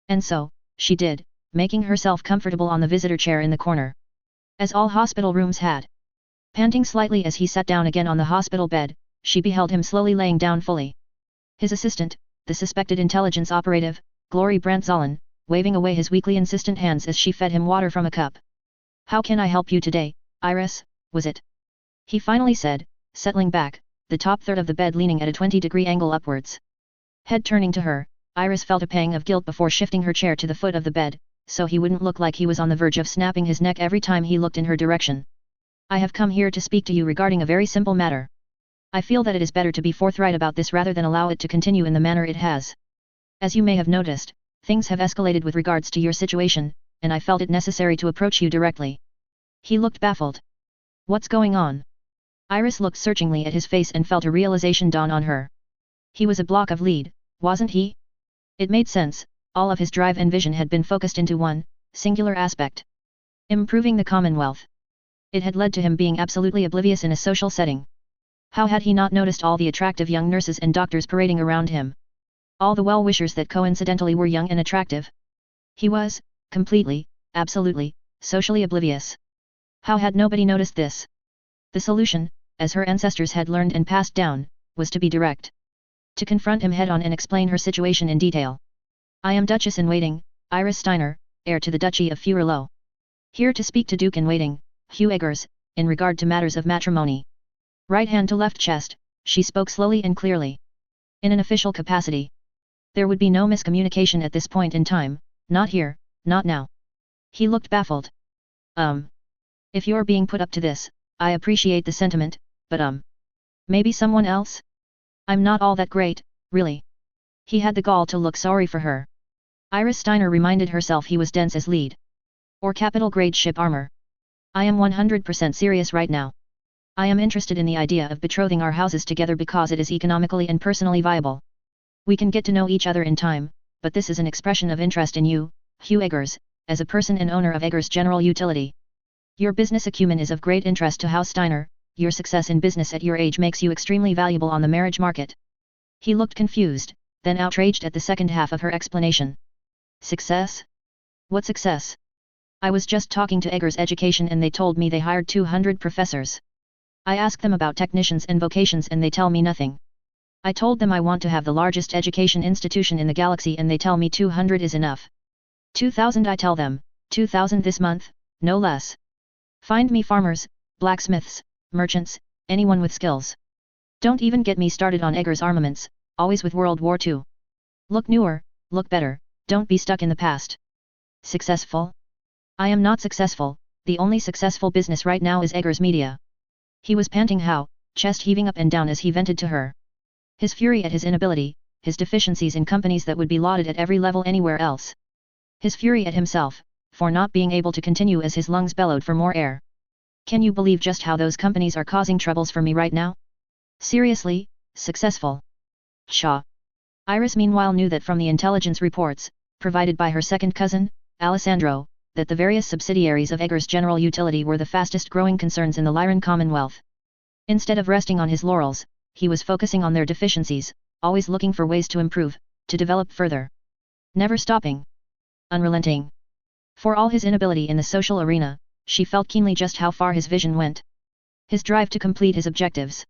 Speaker 1: And so, she did, making herself comfortable on the visitor chair in the corner. As all hospital rooms had. Panting slightly as he sat down again on the hospital bed, she beheld him slowly laying down fully. His assistant, the suspected intelligence operative, Glory Brandt-Zahlen, waving away his weakly insistent hands as she fed him water from a cup. "How can I help you today, Iris, was it?" he finally said, settling back, the top third of the bed leaning at a 20-degree angle upwards. Head turning to her, Iris felt a pang of guilt before shifting her chair to the foot of the bed, so he wouldn't look like he was on the verge of snapping his neck every time he looked in her direction. "I have come here to speak to you regarding a very simple matter. I feel that it is better to be forthright about this rather than allow it to continue in the manner it has. As you may have noticed, things have escalated with regards to your situation, and I felt it necessary to approach you directly." He looked baffled. "What's going on?" Iris looked searchingly at his face and felt a realization dawn on her. He was a block of lead, wasn't he? It made sense, all of his drive and vision had been focused into one, singular aspect. Improving the Commonwealth. It had led to him being absolutely oblivious in a social setting. How had he not noticed all the attractive young nurses and doctors parading around him? All the well-wishers that coincidentally were young and attractive? He was, completely, absolutely, socially oblivious. How had nobody noticed this? The solution, as her ancestors had learned and passed down, was to be direct. To confront him head-on and explain her situation in detail. "I am Duchess-in-Waiting, Iris Steiner, heir to the Duchy of Furlow. Here to speak to Duke-in-Waiting, Huu Eggers, in regard to matters of matrimony." Right hand to left chest, she spoke slowly and clearly. In an official capacity. There would be no miscommunication at this point in time, not here, not now. He looked baffled. If you're being put up to this, I appreciate the sentiment, but maybe someone else? I'm not all that great, really." He had the gall to look sorry for her. Iris Steiner reminded herself he was dense as lead. Or capital-grade ship armor. "I am 100% serious right now. I am interested in the idea of betrothing our houses together because it is economically and personally viable. We can get to know each other in time, but this is an expression of interest in you, Huu Eggers, as a person and owner of Eggers General Utility. Your business acumen is of great interest to House Steiner, your success in business at your age makes you extremely valuable on the marriage market." He looked confused, then outraged at the second half of her explanation. "Success? What success? I was just talking to Eggers Education and they told me they hired 200 professors. I asked them about technicians and vocations and they tell me nothing. I told them I want to have the largest education institution in the galaxy and they tell me 200 is enough. 2,000 I tell them, 2,000 this month, no less. Find me farmers, blacksmiths, merchants, anyone with skills. Don't even get me started on Eggers armaments, always with World War II. Look newer, look better, don't be stuck in the past. Successful? I am not successful, the only successful business right now is Eggers Media." He was panting how, chest heaving up and down as he vented to her. His fury at his inability, his deficiencies in companies that would be lauded at every level anywhere else. His fury at himself, for not being able to continue as his lungs bellowed for more air. "Can you believe just how those companies are causing troubles for me right now? Seriously, successful? Pshaw." Iris meanwhile knew that from the intelligence reports, provided by her second cousin, Alessandro, that the various subsidiaries of Eggers General Utility were the fastest growing concerns in the Lyran Commonwealth. Instead of resting on his laurels, he was focusing on their deficiencies, always looking for ways to improve, to develop further. Never stopping. Unrelenting. For all his inability in the social arena, she felt keenly just how far his vision went. His drive to complete his objectives.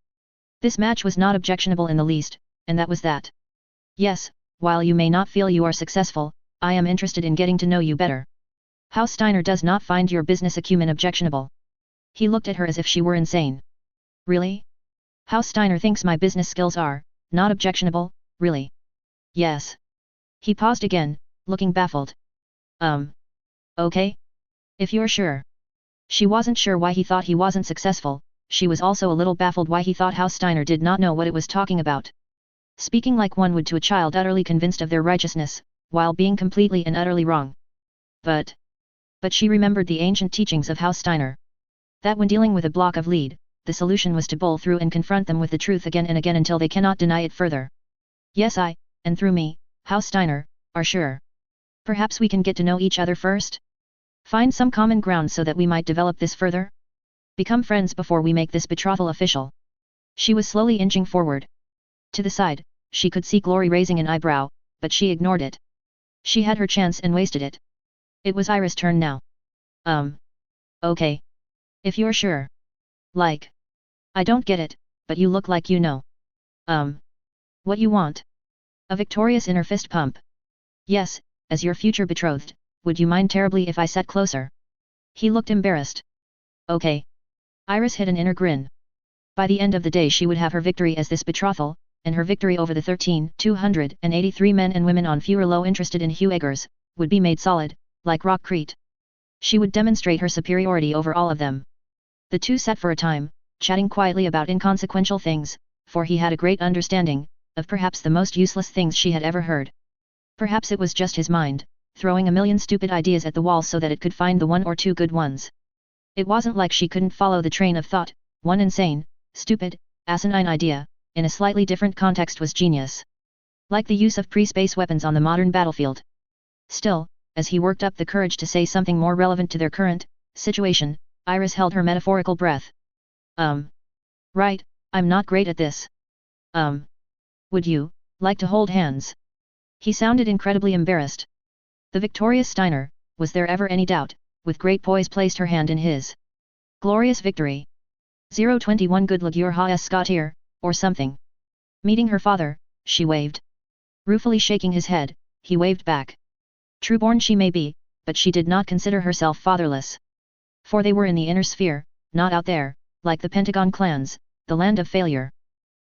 Speaker 1: This match was not objectionable in the least, and that was that. "Yes, while you may not feel you are successful, I am interested in getting to know you better. House Steiner does not find your business acumen objectionable." He looked at her as if she were insane. "Really? House Steiner thinks my business skills are not objectionable, really?" "Yes." He paused again, looking baffled. Okay? If you're sure. She wasn't sure why he thought he wasn't successful, she was also a little baffled why he thought House Steiner did not know what it was talking about. Speaking like one would to a child utterly convinced of their righteousness, while being completely and utterly wrong. But she remembered the ancient teachings of House Steiner. That when dealing with a block of lead, the solution was to bowl through and confront them with the truth again and again until they cannot deny it further. Yes, I, and through me, House Steiner, are sure. Perhaps we can get to know each other first? Find some common ground so that we might develop this further? Become friends before we make this betrothal official. She was slowly inching forward. To the side, she could see Glory raising an eyebrow, but she ignored it. She had her chance and wasted it. It was Iris' turn now. Okay. If you're sure. Like. I don't get it, but you look like you know. What you want? A victorious inner fist pump. Yes, as your future betrothed, would you mind terribly if I sat closer? He looked embarrassed. Okay. Iris hid an inner grin. By the end of the day she would have her victory as this betrothal, and her victory over the 283 men and women on fewer low interested in Huu Eggers, would be made solid, like rockcrete. She would demonstrate her superiority over all of them. The two sat for a time, chatting quietly about inconsequential things, for he had a great understanding, of perhaps the most useless things she had ever heard. Perhaps it was just his mind, throwing a million stupid ideas at the wall so that it could find the one or two good ones. It wasn't like she couldn't follow the train of thought, one insane, stupid, asinine idea, in a slightly different context was genius. Like the use of pre-space weapons on the modern battlefield. Still, as he worked up the courage to say something more relevant to their current situation, Iris held her metaphorical breath. Right, I'm not great at this. Would you like to hold hands? He sounded incredibly embarrassed. The victorious Steiner, was there ever any doubt, with great poise placed her hand in his. Glorious victory. 021 good lugur ha Scottier, or something. Meeting her father, she waved. Ruefully shaking his head, he waved back. Trueborn she may be, but she did not consider herself fatherless. For they were in the inner sphere, not out there, like the Pentagon clans, the land of failure.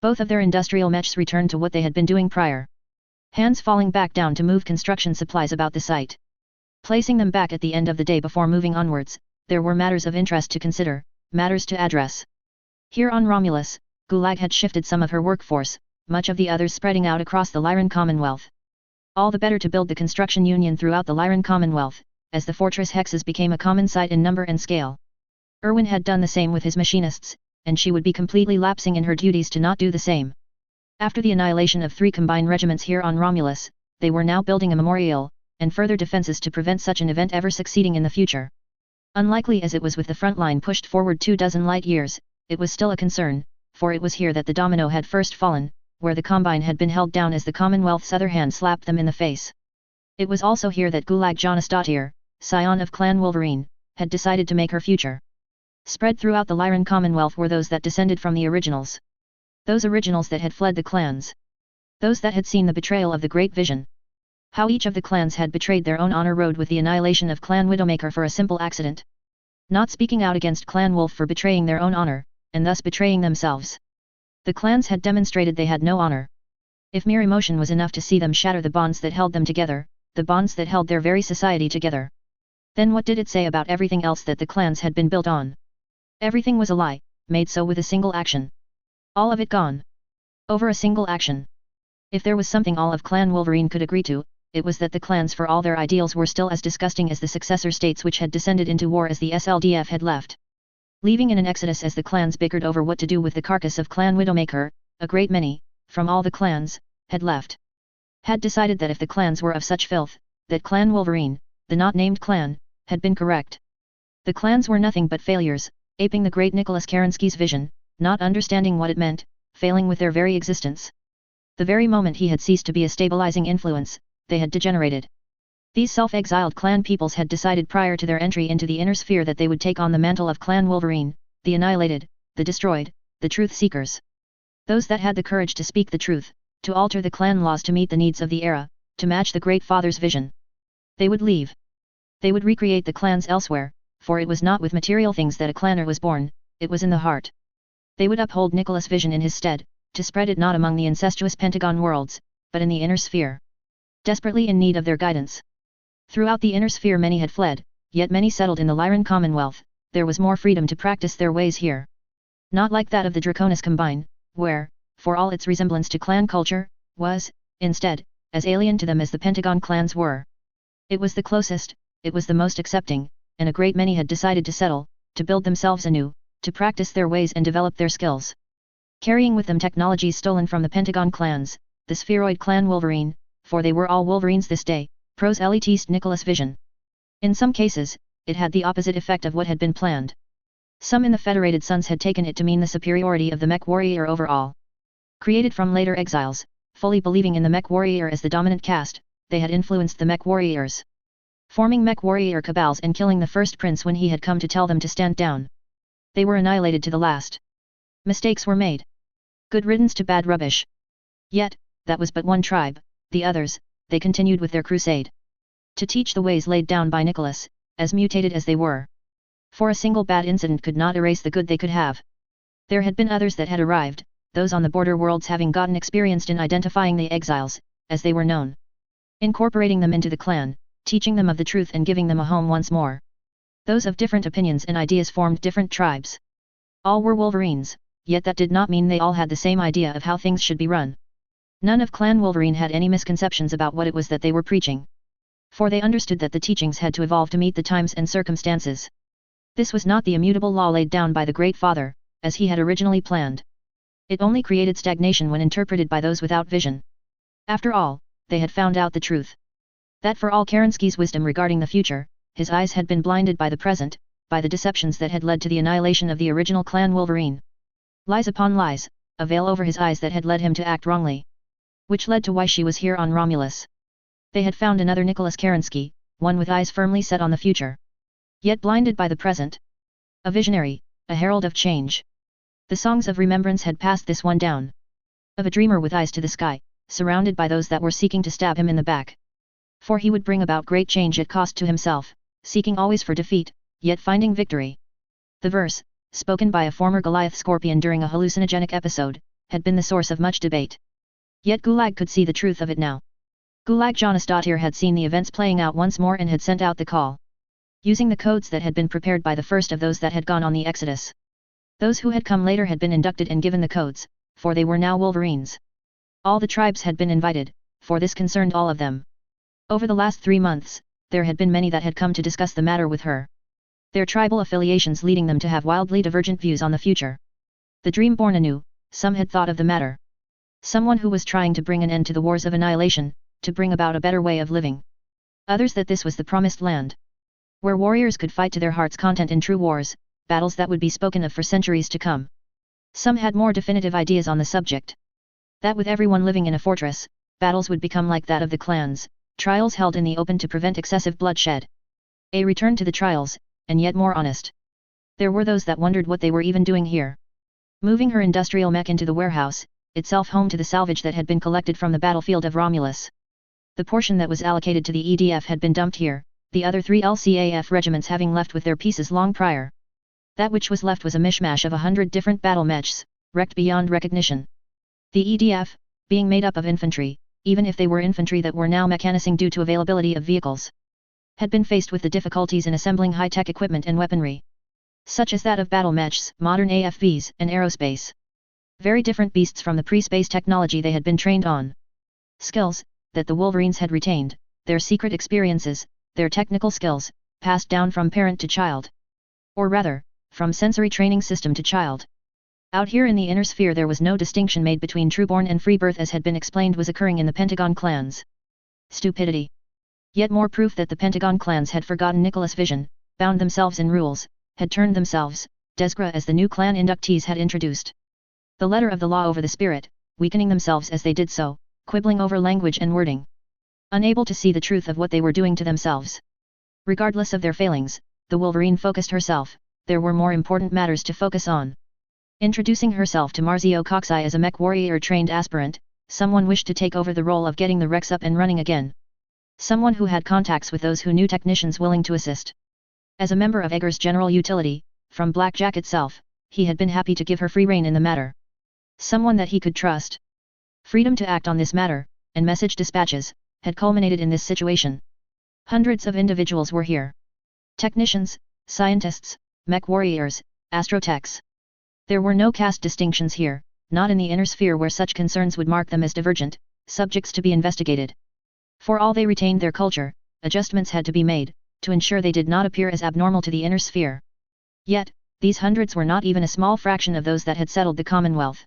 Speaker 1: Both of their industrial mechs returned to what they had been doing prior. Hands falling back down to move construction supplies about the site. Placing them back at the end of the day before moving onwards, there were matters of interest to consider, matters to address. Here on Romulus, Gulag had shifted some of her workforce, much of the others spreading out across the Lyran Commonwealth. All the better to build the construction union throughout the Lyran Commonwealth, as the fortress hexes became a common sight in number and scale. Erwin had done the same with his machinists, and she would be completely lapsing in her duties to not do the same. After the annihilation of 3 combined regiments here on Romulus, they were now building a memorial, and further defenses to prevent such an event ever succeeding in the future. Unlikely as it was with the front line pushed forward 24 light years, it was still a concern, for it was here that the domino had first fallen, where the Combine had been held down as the Commonwealth's other hand slapped them in the face. It was also here that Gulag Jonasdottir, scion of Clan Wolverine, had decided to make her future. Spread throughout the Lyran Commonwealth were those that descended from the originals. Those originals that had fled the clans. Those that had seen the betrayal of the Great Vision. How each of the clans had betrayed their own honor rode with the annihilation of Clan Widowmaker for a simple accident. Not speaking out against Clan Wolf for betraying their own honor, and thus betraying themselves. The clans had demonstrated they had no honor. If mere emotion was enough to see them shatter the bonds that held them together, the bonds that held their very society together. Then what did it say about everything else that the clans had been built on? Everything was a lie, made so with a single action. All of it gone. Over a single action. If there was something all of Clan Wolverine could agree to, it was that the clans for all their ideals were still as disgusting as the successor states which had descended into war as the SLDF had left. Leaving in an exodus as the clans bickered over what to do with the carcass of Clan Widowmaker, a great many, from all the clans, had left. Had decided that if the clans were of such filth, that Clan Wolverine, the not named clan, had been correct. The clans were nothing but failures, aping the great Nicholas Kerensky's vision, not understanding what it meant, failing with their very existence. The very moment he had ceased to be a stabilizing influence, they had degenerated. These self-exiled clan peoples had decided prior to their entry into the inner sphere that they would take on the mantle of Clan Wolverine, the annihilated, the destroyed, the truth seekers. Those that had the courage to speak the truth, to alter the clan laws to meet the needs of the era, to match the Great Father's vision. They would leave. They would recreate the clans elsewhere, for it was not with material things that a clanner was born, it was in the heart. They would uphold Nicholas' vision in his stead, to spread it not among the incestuous Pentagon worlds, but in the inner sphere. Desperately in need of their guidance. Throughout the inner sphere many had fled, yet many settled in the Lyran Commonwealth. There was more freedom to practice their ways here. Not like that of the Draconis Combine, where, for all its resemblance to clan culture, was, instead, as alien to them as the Pentagon clans were. It was the closest, it was the most accepting, and a great many had decided to settle, to build themselves anew, to practice their ways and develop their skills. Carrying with them technologies stolen from the Pentagon clans, the Spheroid clan Wolverine, for they were all Wolverines this day, pros elitist Nicholas vision. In some cases, it had the opposite effect of what had been planned. Some in the Federated Sons had taken it to mean the superiority of the Mech warrior over all. Created from later exiles, fully believing in the Mech warrior as the dominant caste, they had influenced the Mech warriors, forming Mech warrior cabals and killing the first prince when he had come to tell them to stand down. They were annihilated to the last. Mistakes were made. Good riddance to bad rubbish. Yet, that was but one tribe. The others, they continued with their crusade. To teach the ways laid down by Nicholas, as mutated as they were. For a single bad incident could not erase the good they could have. There had been others that had arrived, those on the border worlds having gotten experienced in identifying the exiles, as they were known. Incorporating them into the clan, teaching them of the truth and giving them a home once more. Those of different opinions and ideas formed different tribes. All were Wolverines, yet that did not mean they all had the same idea of how things should be run. None of Clan Wolverine had any misconceptions about what it was that they were preaching. For they understood that the teachings had to evolve to meet the times and circumstances. This was not the immutable law laid down by the Great Father, as he had originally planned. It only created stagnation when interpreted by those without vision. After all, they had found out the truth. That for all Kerensky's wisdom regarding the future, his eyes had been blinded by the present, by the deceptions that had led to the annihilation of the original Clan Wolverine. Lies upon lies, a veil over his eyes that had led him to act wrongly. Which led to why she was here on Romulus. They had found another Nicholas Kerensky, one with eyes firmly set on the future. Yet blinded by the present. A visionary, a herald of change. The songs of remembrance had passed this one down. Of a dreamer with eyes to the sky, surrounded by those that were seeking to stab him in the back. For he would bring about great change at cost to himself, seeking always for defeat, yet finding victory. The verse, spoken by a former Goliath Scorpion during a hallucinogenic episode, had been the source of much debate. Yet Gulag could see the truth of it now. Gulag Jonasdottir had seen the events playing out once more and had sent out the call. Using the codes that had been prepared by the first of those that had gone on the Exodus. Those who had come later had been inducted and given the codes, for they were now Wolverines. All the tribes had been invited, for this concerned all of them. Over the last 3 months, there had been many that had come to discuss the matter with her. Their tribal affiliations leading them to have wildly divergent views on the future. The dream born anew, some had thought of the matter. Someone who was trying to bring an end to the wars of annihilation, to bring about a better way of living. Others that this was the promised land. Where warriors could fight to their heart's content in true wars, battles that would be spoken of for centuries to come. Some had more definitive ideas on the subject. That with everyone living in a fortress, battles would become like that of the clans, trials held in the open to prevent excessive bloodshed. A return to the trials, and yet more honest. There were those that wondered what they were even doing here. Moving her industrial mech into the warehouse, itself home to the salvage that had been collected from the battlefield of Romulus. The portion that was allocated to the EDF had been dumped here, the other 3 LCAF regiments having left with their pieces long prior. That which was left was a mishmash of 100 different battle mechs, wrecked beyond recognition. The EDF, being made up of infantry, even if they were infantry that were now mechanizing due to availability of vehicles, had been faced with the difficulties in assembling high-tech equipment and weaponry. Such as that of battle mechs, modern AFVs, and aerospace. Very different beasts from the pre-space technology they had been trained on. Skills, that the Wolverines had retained, their secret experiences, their technical skills, passed down from parent to child. Or rather, from sensory training system to child. Out here in the inner sphere there was no distinction made between trueborn and free birth as had been explained was occurring in the Pentagon clans. Stupidity. Yet more proof that the Pentagon clans had forgotten Nicholas' vision, bound themselves in rules, had turned themselves, Desgra as the new clan inductees had introduced. The letter of the law over the spirit, weakening themselves as they did so, quibbling over language and wording. Unable to see the truth of what they were doing to themselves. Regardless of their failings, the Wolverine focused herself, there were more important matters to focus on. Introducing herself to Marzio Coxai as a mech warrior trained aspirant, someone wished to take over the role of getting the Rex up and running again. Someone who had contacts with those who knew technicians willing to assist. As a member of Eggers' General Utility, from Blackjack itself, he had been happy to give her free rein in the matter. Someone that he could trust. Freedom to act on this matter, and message dispatches, had culminated in this situation. Hundreds of individuals were here. Technicians, scientists, mech warriors, astrotechs. There were no caste distinctions here, not in the inner sphere where such concerns would mark them as divergent, subjects to be investigated. For all they retained their culture, adjustments had to be made, to ensure they did not appear as abnormal to the inner sphere. Yet, these hundreds were not even a small fraction of those that had settled the Commonwealth.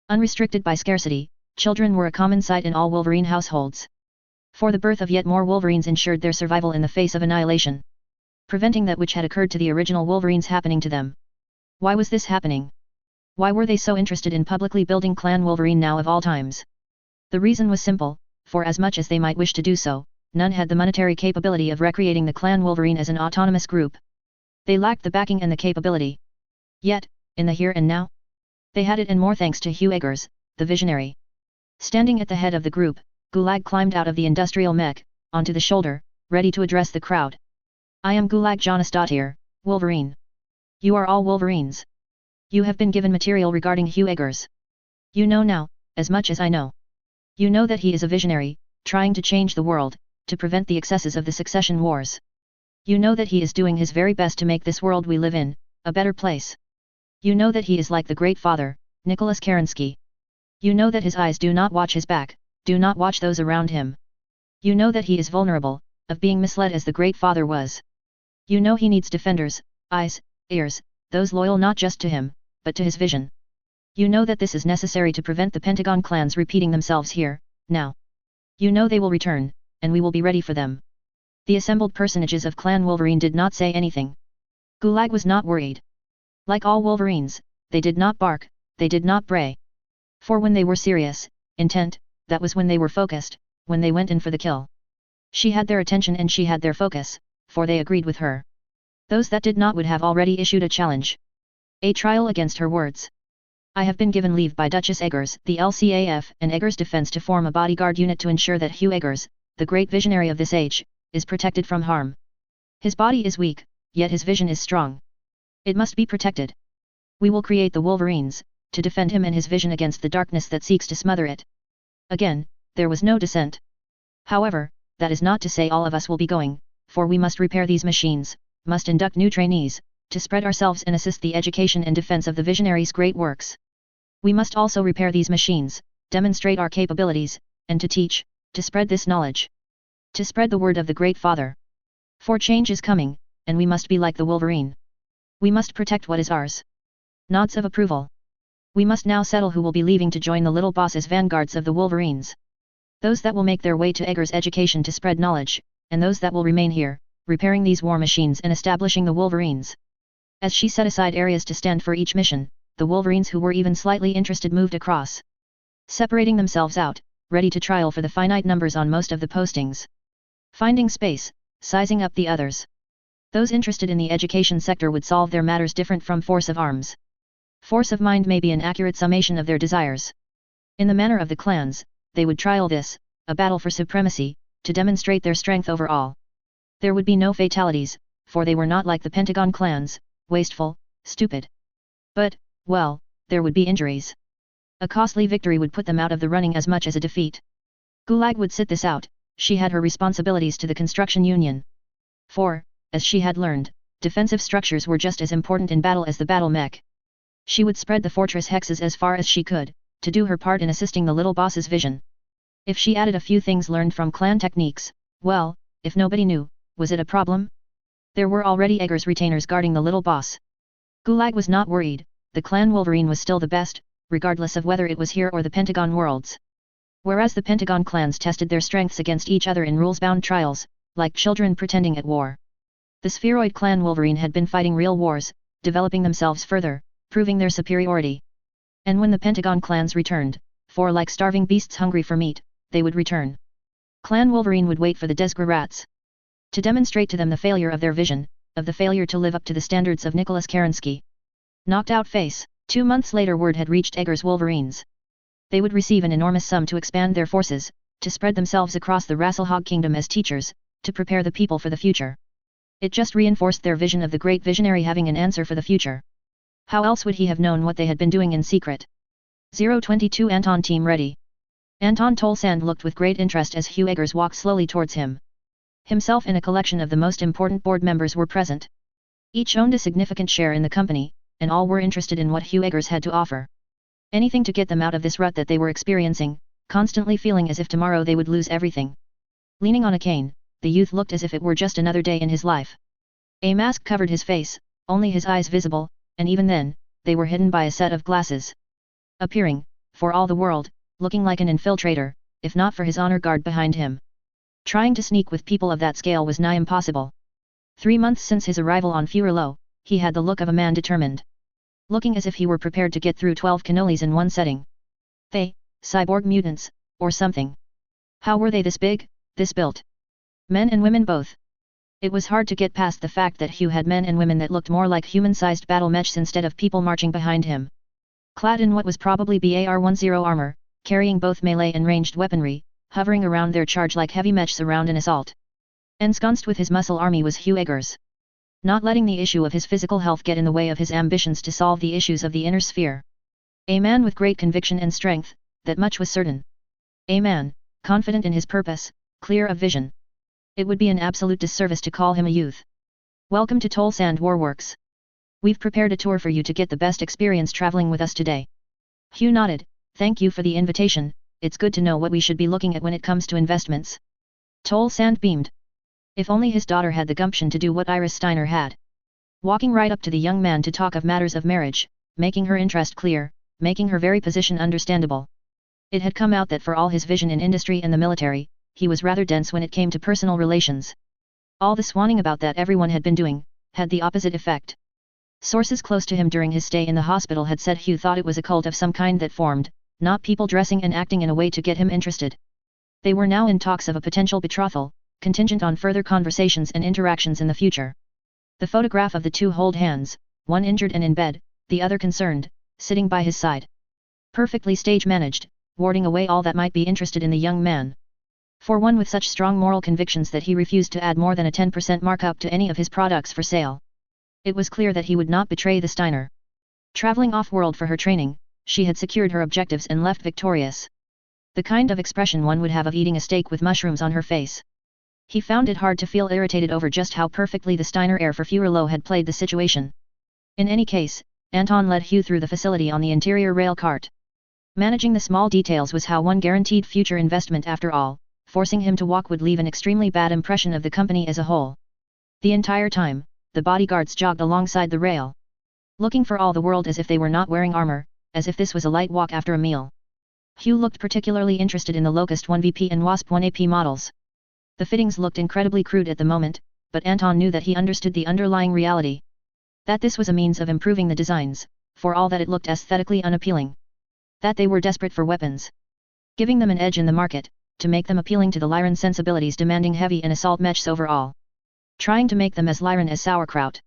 Speaker 1: Unrestricted by scarcity, children were a common sight in all Wolverine households. For the birth of yet more Wolverines ensured their survival in the face of annihilation, preventing that which had occurred to the original Wolverines happening to them. Why was this happening? Why were they so interested in publicly building Clan Wolverine now of all times? The reason was simple, for as much as they might wish to do so, none had the monetary capability of recreating the Clan Wolverine as an autonomous group. They lacked the backing and the capability. Yet, in the here and now, they had it and more thanks to Huu Eggers, the visionary. Standing at the head of the group, Gulag climbed out of the industrial mech, onto the shoulder, ready to address the crowd. I am Gulag Jonasdottir, Wolverine. You are all Wolverines. You have been given material regarding Huu Eggers. You know now, as much as I know. You know that he is a visionary, trying to change the world, to prevent the excesses of the succession wars. You know that he is doing his very best to make this world we live in, a better place. You know that he is like the Great Father, Nicholas Kerensky. You know that his eyes do not watch his back, do not watch those around him. You know that he is vulnerable, of being misled as the Great Father was. You know he needs defenders, eyes, ears, those loyal not just to him, but to his vision. You know that this is necessary to prevent the Pentagon clans repeating themselves here, now. You know they will return, and we will be ready for them. The assembled personages of Clan Wolverine did not say anything. Gulag was not worried. Like all Wolverines, they did not bark, they did not bray. For when they were serious, intent, that was when they were focused, when they went in for the kill. She had their attention and she had their focus, for they agreed with her. Those that did not would have already issued a challenge. A trial against her words. I have been given leave by Duchess Eggers, the LCAF and Eggers Defense to form a bodyguard unit to ensure that Huu Eggers, the great visionary of this age, is protected from harm. His body is weak, yet his vision is strong. It must be protected. We will create the Wolverines, to defend him and his vision against the darkness that seeks to smother it. Again, there was no dissent. However, that is not to say all of us will be going, for we must repair these machines, must induct new trainees, to spread ourselves and assist the education and defense of the visionaries' great works. We must also repair these machines, demonstrate our capabilities, and to teach, to spread this knowledge. To spread the word of the Great Father. For change is coming, and we must be like the Wolverine. We must protect what is ours. Nods of approval. We must now settle who will be leaving to join the little boss as vanguards of the Wolverines. Those that will make their way to Eggers' education to spread knowledge, and those that will remain here, repairing these war machines and establishing the Wolverines. As she set aside areas to stand for each mission, the Wolverines who were even slightly interested moved across. Separating themselves out, ready to trial for the finite numbers on most of the postings. Finding space, sizing up the others. Those interested in the education sector would solve their matters different from force of arms. Force of mind may be an accurate summation of their desires. In the manner of the clans, they would trial this, a battle for supremacy, to demonstrate their strength over all. There would be no fatalities, for they were not like the Pentagon clans, wasteful, stupid. But, well, there would be injuries. A costly victory would put them out of the running as much as a defeat. Gulag would sit this out, she had her responsibilities to the construction union. For, as she had learned, defensive structures were just as important in battle as the battle mech. She would spread the fortress hexes as far as she could, to do her part in assisting the little boss's vision. If she added a few things learned from clan techniques, well, if nobody knew, was it a problem? There were already Eggers retainers guarding the little boss. Gulag was not worried, the clan Wolverine was still the best, regardless of whether it was here or the Pentagon worlds. Whereas the Pentagon clans tested their strengths against each other in rules-bound trials, like children pretending at war. The Spheroid clan Wolverine had been fighting real wars, developing themselves further, proving their superiority. And when the Pentagon clans returned, for like starving beasts hungry for meat, they would return. Clan Wolverine would wait for the Desgra rats. To demonstrate to them the failure of their vision, of the failure to live up to the standards of Nicholas Kerensky. Knocked out face. 2 months later word had reached Eggers Wolverines. They would receive an enormous sum to expand their forces, to spread themselves across the Rasselhog kingdom as teachers, to prepare the people for the future. It just reinforced their vision of the great visionary having an answer for the future. How else would he have known what they had been doing in secret? 022 Anton team ready. Anton Tolsand looked with great interest as Huu Eggers walked slowly towards him. Himself and a collection of the most important board members were present. Each owned a significant share in the company, and all were interested in what Huu Eggers had to offer. Anything to get them out of this rut that they were experiencing, constantly feeling as if tomorrow they would lose everything. Leaning on a cane, the youth looked as if it were just another day in his life. A mask covered his face, only his eyes visible, and even then, they were hidden by a set of glasses. Appearing, for all the world, looking like an infiltrator, if not for his honor guard behind him. Trying to sneak with people of that scale was nigh impossible. 3 months since his arrival on Furilo, he had the look of a man determined. Looking as if he were prepared to get through 12 cannolis in one setting. They, cyborg mutants, or something. How were they this big, this built? Men and women both. It was hard to get past the fact that Huu had men and women that looked more like human-sized battle mechs instead of people marching behind him. Clad in what was probably BAR-10 armor, carrying both melee and ranged weaponry, hovering around their charge like heavy mechs around an assault. Ensconced with his muscle army was Huu Eggers. Not letting the issue of his physical health get in the way of his ambitions to solve the issues of the inner sphere. A man with great conviction and strength, that much was certain. A man, confident in his purpose, clear of vision. It would be an absolute disservice to call him a youth. Welcome to Toll Sand Warworks. We've prepared a tour for you to get the best experience traveling with us today. Huu nodded, thank you for the invitation, it's good to know what we should be looking at when it comes to investments. Toll Sand beamed. If only his daughter had the gumption to do what Iris Steiner had. Walking right up to the young man to talk of matters of marriage, making her interest clear, making her very position understandable. It had come out that for all his vision in industry and the military, he was rather dense when it came to personal relations. All the swanning about that everyone had been doing, had the opposite effect. Sources close to him during his stay in the hospital had said Huu thought it was a cult of some kind that formed, not people dressing and acting in a way to get him interested. They were now in talks of a potential betrothal, contingent on further conversations and interactions in the future. The photograph of the two hold hands, one injured and in bed, the other concerned, sitting by his side. Perfectly stage managed, warding away all that might be interested in the young man. For one with such strong moral convictions that he refused to add more than a 10% markup to any of his products for sale. It was clear that he would not betray the Steiner. Traveling off-world for her training, she had secured her objectives and left victorious. The kind of expression one would have of eating a steak with mushrooms on her face. He found it hard to feel irritated over just how perfectly the Steiner heir for Furilo had played the situation. In any case, Anton led Huu through the facility on the interior rail cart. Managing the small details was how one guaranteed future investment after all, forcing him to walk would leave an extremely bad impression of the company as a whole. The entire time, the bodyguards jogged alongside the rail. Looking for all the world as if they were not wearing armor, as if this was a light walk after a meal. Huu looked particularly interested in the Locust 1VP and Wasp 1AP models. The fittings looked incredibly crude at the moment, but Anton knew that he understood the underlying reality. That this was a means of improving the designs, for all that it looked aesthetically unappealing. That they were desperate for weapons. Giving them an edge in the market, to make them appealing to the Lyran sensibilities demanding heavy and assault mechs overall. Trying to make them as Lyran as sauerkraut.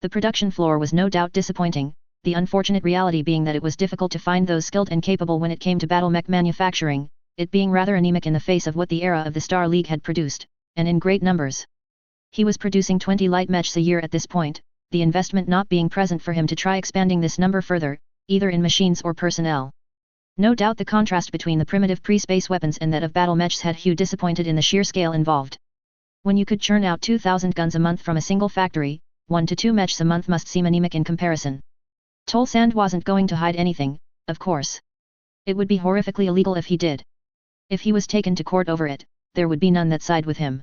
Speaker 1: The production floor was no doubt disappointing, the unfortunate reality being that it was difficult to find those skilled and capable when it came to battle mech manufacturing, it being rather anemic in the face of what the era of the Star League had produced, and in great numbers. He was producing 20 light mechs a year at this point, the investment not being present for him to try expanding this number further, either in machines or personnel. No doubt the contrast between the primitive pre-space weapons and that of battle mechs had Huu disappointed in the sheer scale involved. When you could churn out 2,000 guns a month from a single factory, 1 to 2 mechs a month must seem anemic in comparison. Toll Sand wasn't going to hide anything, of course. It would be horrifically illegal if he did. If he was taken to court over it, there would be none that side with him.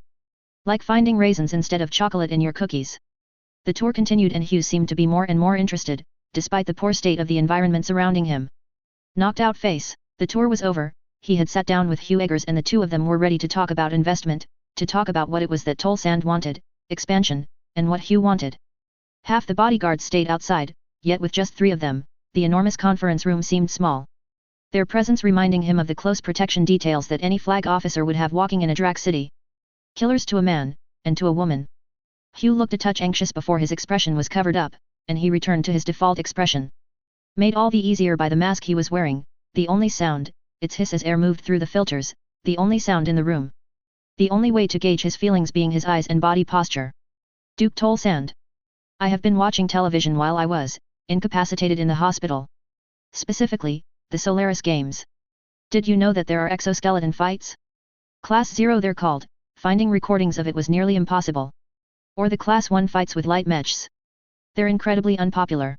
Speaker 1: Like finding raisins instead of chocolate in your cookies. The tour continued and Huu seemed to be more and more interested, despite the poor state of the environment surrounding him. Knocked out face, the tour was over, he had sat down with Huu Eggers and the two of them were ready to talk about investment, to talk about what it was that Toll Sand wanted, expansion, and what Huu wanted. Half the bodyguards stayed outside, yet with just 3 of them, the enormous conference room seemed small. Their presence reminding him of the close protection details that any flag officer would have walking in a Drac city. Killers to a man, and to a woman. Huu looked a touch anxious before his expression was covered up, and he returned to his default expression. Made all the easier by the mask he was wearing, the only sound, its hiss as air moved through the filters, the only sound in the room. The only way to gauge his feelings being his eyes and body posture. Duke Toll Sand. I have been watching television while I was incapacitated in the hospital. Specifically, the Solaris games. Did you know that there are exoskeleton fights? Class 0 they're called, finding recordings of it was nearly impossible. Or the Class 1 fights with light mechs. They're incredibly unpopular.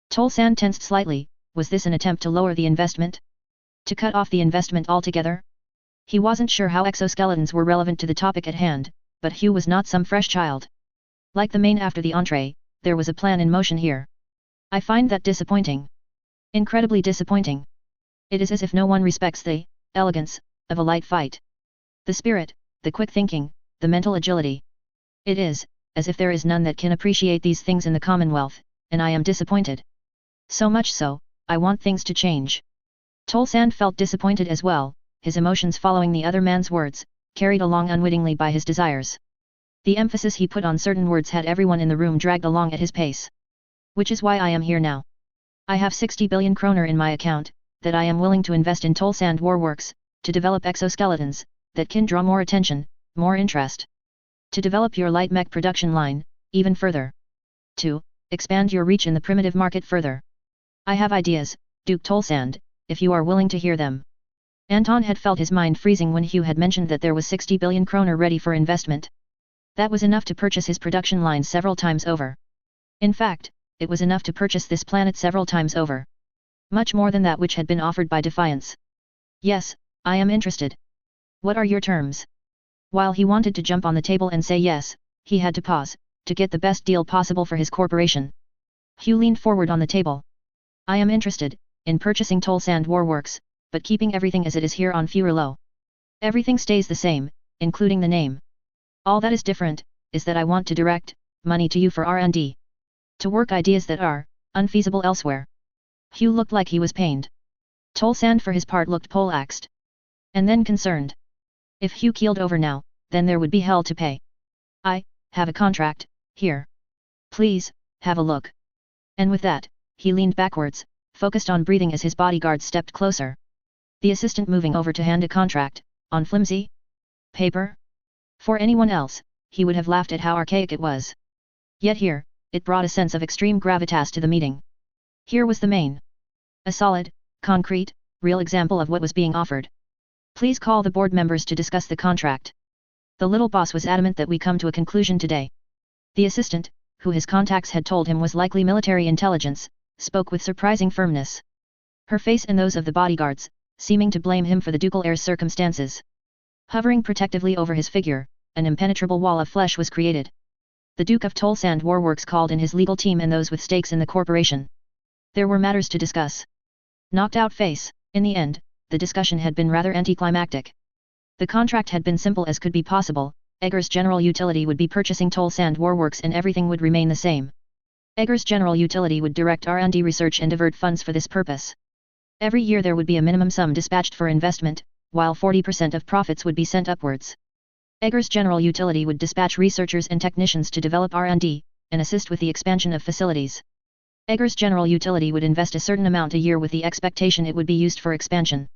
Speaker 1: Tolsan tensed slightly. Was this an attempt to lower the investment? To cut off the investment altogether? He wasn't sure how exoskeletons were relevant to the topic at hand, but Huu was not some fresh child. Like the main after the entree, there was a plan in motion here. I find that disappointing. Incredibly disappointing. It is as if no one respects the elegance of a light fight. The spirit, the quick thinking, the mental agility. It is as if there is none that can appreciate these things in the Commonwealth, and I am disappointed. So much so, I want things to change. Tolsan felt disappointed as well, his emotions following the other man's words, carried along unwittingly by his desires. The emphasis he put on certain words had everyone in the room dragged along at his pace. Which is why I am here now. I have 60 billion kroner in my account, that I am willing to invest in Tolsand Warworks, to develop exoskeletons, that can draw more attention, more interest. To develop your light mech production line, even further. To expand your reach in the primitive market further. I have ideas, Duke Tolsand, if you are willing to hear them. Anton had felt his mind freezing when Huu had mentioned that there was 60 billion kroner ready for investment. That was enough to purchase his production line several times over. In fact, it was enough to purchase this planet several times over. Much more than that which had been offered by Defiance. Yes, I am interested. What are your terms? While he wanted to jump on the table and say yes, he had to pause, to get the best deal possible for his corporation. Huu leaned forward on the table. I am interested in purchasing Tolsand Warworks, but keeping everything as it is here on Furilo. Everything stays the same, including the name. All that is different, is that I want to direct money to you for R&D. To work ideas that are unfeasible elsewhere. Huu looked like he was pained. Tolsand for his part looked poleaxed. And then concerned. If Huu keeled over now, then there would be hell to pay. I have a contract, here. Please, have a look. And with that, he leaned backwards, focused on breathing as his bodyguards stepped closer. The assistant moving over to hand a contract, on flimsy paper? For anyone else, he would have laughed at how archaic it was. Yet here, it brought a sense of extreme gravitas to the meeting. Here was the main. A solid, concrete, real example of what was being offered. Please call the board members to discuss the contract. The little boss was adamant that we come to a conclusion today. The assistant, who his contacts had told him was likely military intelligence, spoke with surprising firmness. Her face and those of the bodyguards, seeming to blame him for the ducal heir's circumstances. Hovering protectively over his figure, an impenetrable wall of flesh was created. The Duke of Tolsand Warworks called in his legal team and those with stakes in the corporation. There were matters to discuss. Knocked out face, in the end, the discussion had been rather anticlimactic. The contract had been simple as could be possible. Eggers General Utility would be purchasing Tolsand Warworks and everything would remain the same. Eggers General Utility would direct R&D research and divert funds for this purpose. Every year there would be a minimum sum dispatched for investment, while 40% of profits would be sent upwards. Eggers General Utility would dispatch researchers and technicians to develop R&D, and assist with the expansion of facilities. Eggers General Utility would invest a certain amount a year with the expectation it would be used for expansion.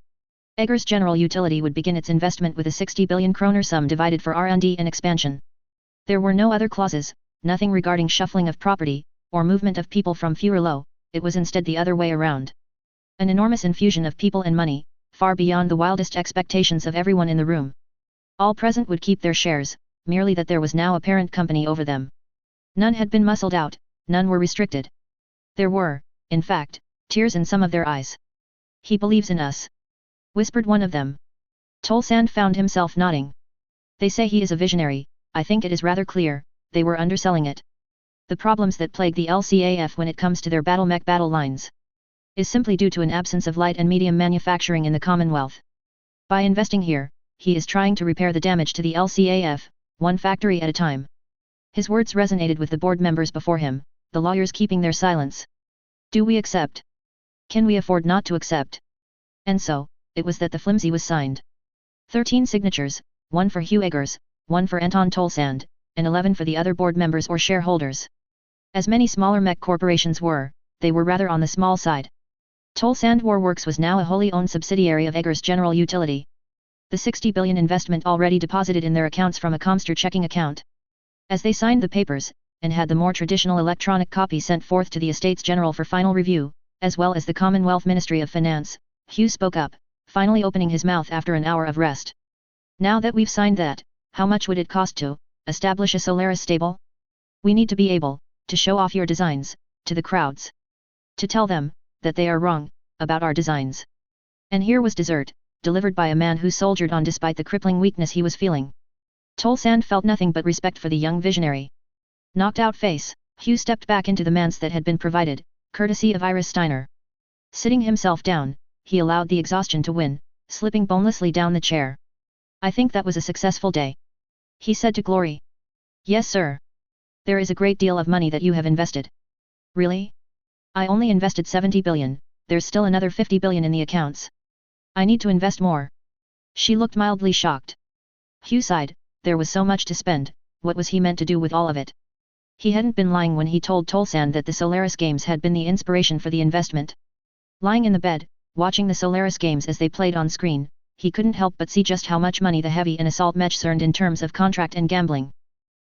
Speaker 1: Eggers General Utility would begin its investment with a 60 billion kroner sum divided for R&D and expansion. There were no other clauses, nothing regarding shuffling of property, or movement of people from Furilo, it was instead the other way around. An enormous infusion of people and money, far beyond the wildest expectations of everyone in the room. All present would keep their shares, merely that there was now a parent company over them. None had been muscled out, none were restricted. There were, in fact, tears in some of their eyes. He believes in us, whispered one of them. Tolsand found himself nodding. They say he is a visionary, I think it is rather clear, they were underselling it. The problems that plague the LCAF when it comes to their battle mech battle lines is simply due to an absence of light and medium manufacturing in the Commonwealth. By investing here, he is trying to repair the damage to the LCAF, one factory at a time. His words resonated with the board members before him, the lawyers keeping their silence. Do we accept? Can we afford not to accept? And so, it was that the flimsy was signed. 13 signatures, one for Huu Eggers, one for Anton Tolsand, and 11 for the other board members or shareholders. As many smaller mech corporations were, they were rather on the small side. Tolsand Warworks was now a wholly owned subsidiary of Eggers General Utility. The 60 billion investment already deposited in their accounts from a Comster checking account. As they signed the papers, and had the more traditional electronic copy sent forth to the Estates General for final review, as well as the Commonwealth Ministry of Finance, Hugh spoke up, finally opening his mouth after an hour of rest. Now that we've signed that, How much would it cost to establish a Solaris stable? We need to be able to show off your designs to the crowds. To tell them that they are wrong about our designs. And here was dessert, delivered by a man who soldiered on despite the crippling weakness he was feeling. Tolsand felt nothing but respect for the young visionary. Knocked out face, Hugh stepped back into the manse that had been provided, courtesy of Iris Steiner. Sitting himself down, he allowed the exhaustion to win, slipping bonelessly down the chair. I think that was a successful day. He said to Glory. Yes sir. There is a great deal of money that you have invested. Really? I only invested 70 billion, there's still another 50 billion in the accounts. I need to invest more. She looked mildly shocked. Hugh sighed, there was so much to spend, what was he meant to do with all of it? He hadn't been lying when he told Tolsand that the Solaris Games had been the inspiration for the investment. Lying in the bed, watching the Solaris Games as they played on screen, he couldn't help but see just how much money the heavy and assault mechs earned in terms of contract and gambling.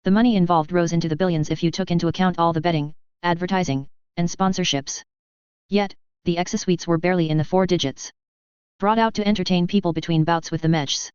Speaker 1: The money involved rose into the billions if you took into account all the betting, advertising, and sponsorships. Yet, the exosuites were barely in the 4 digits. Brought out to entertain people between bouts with the mechs.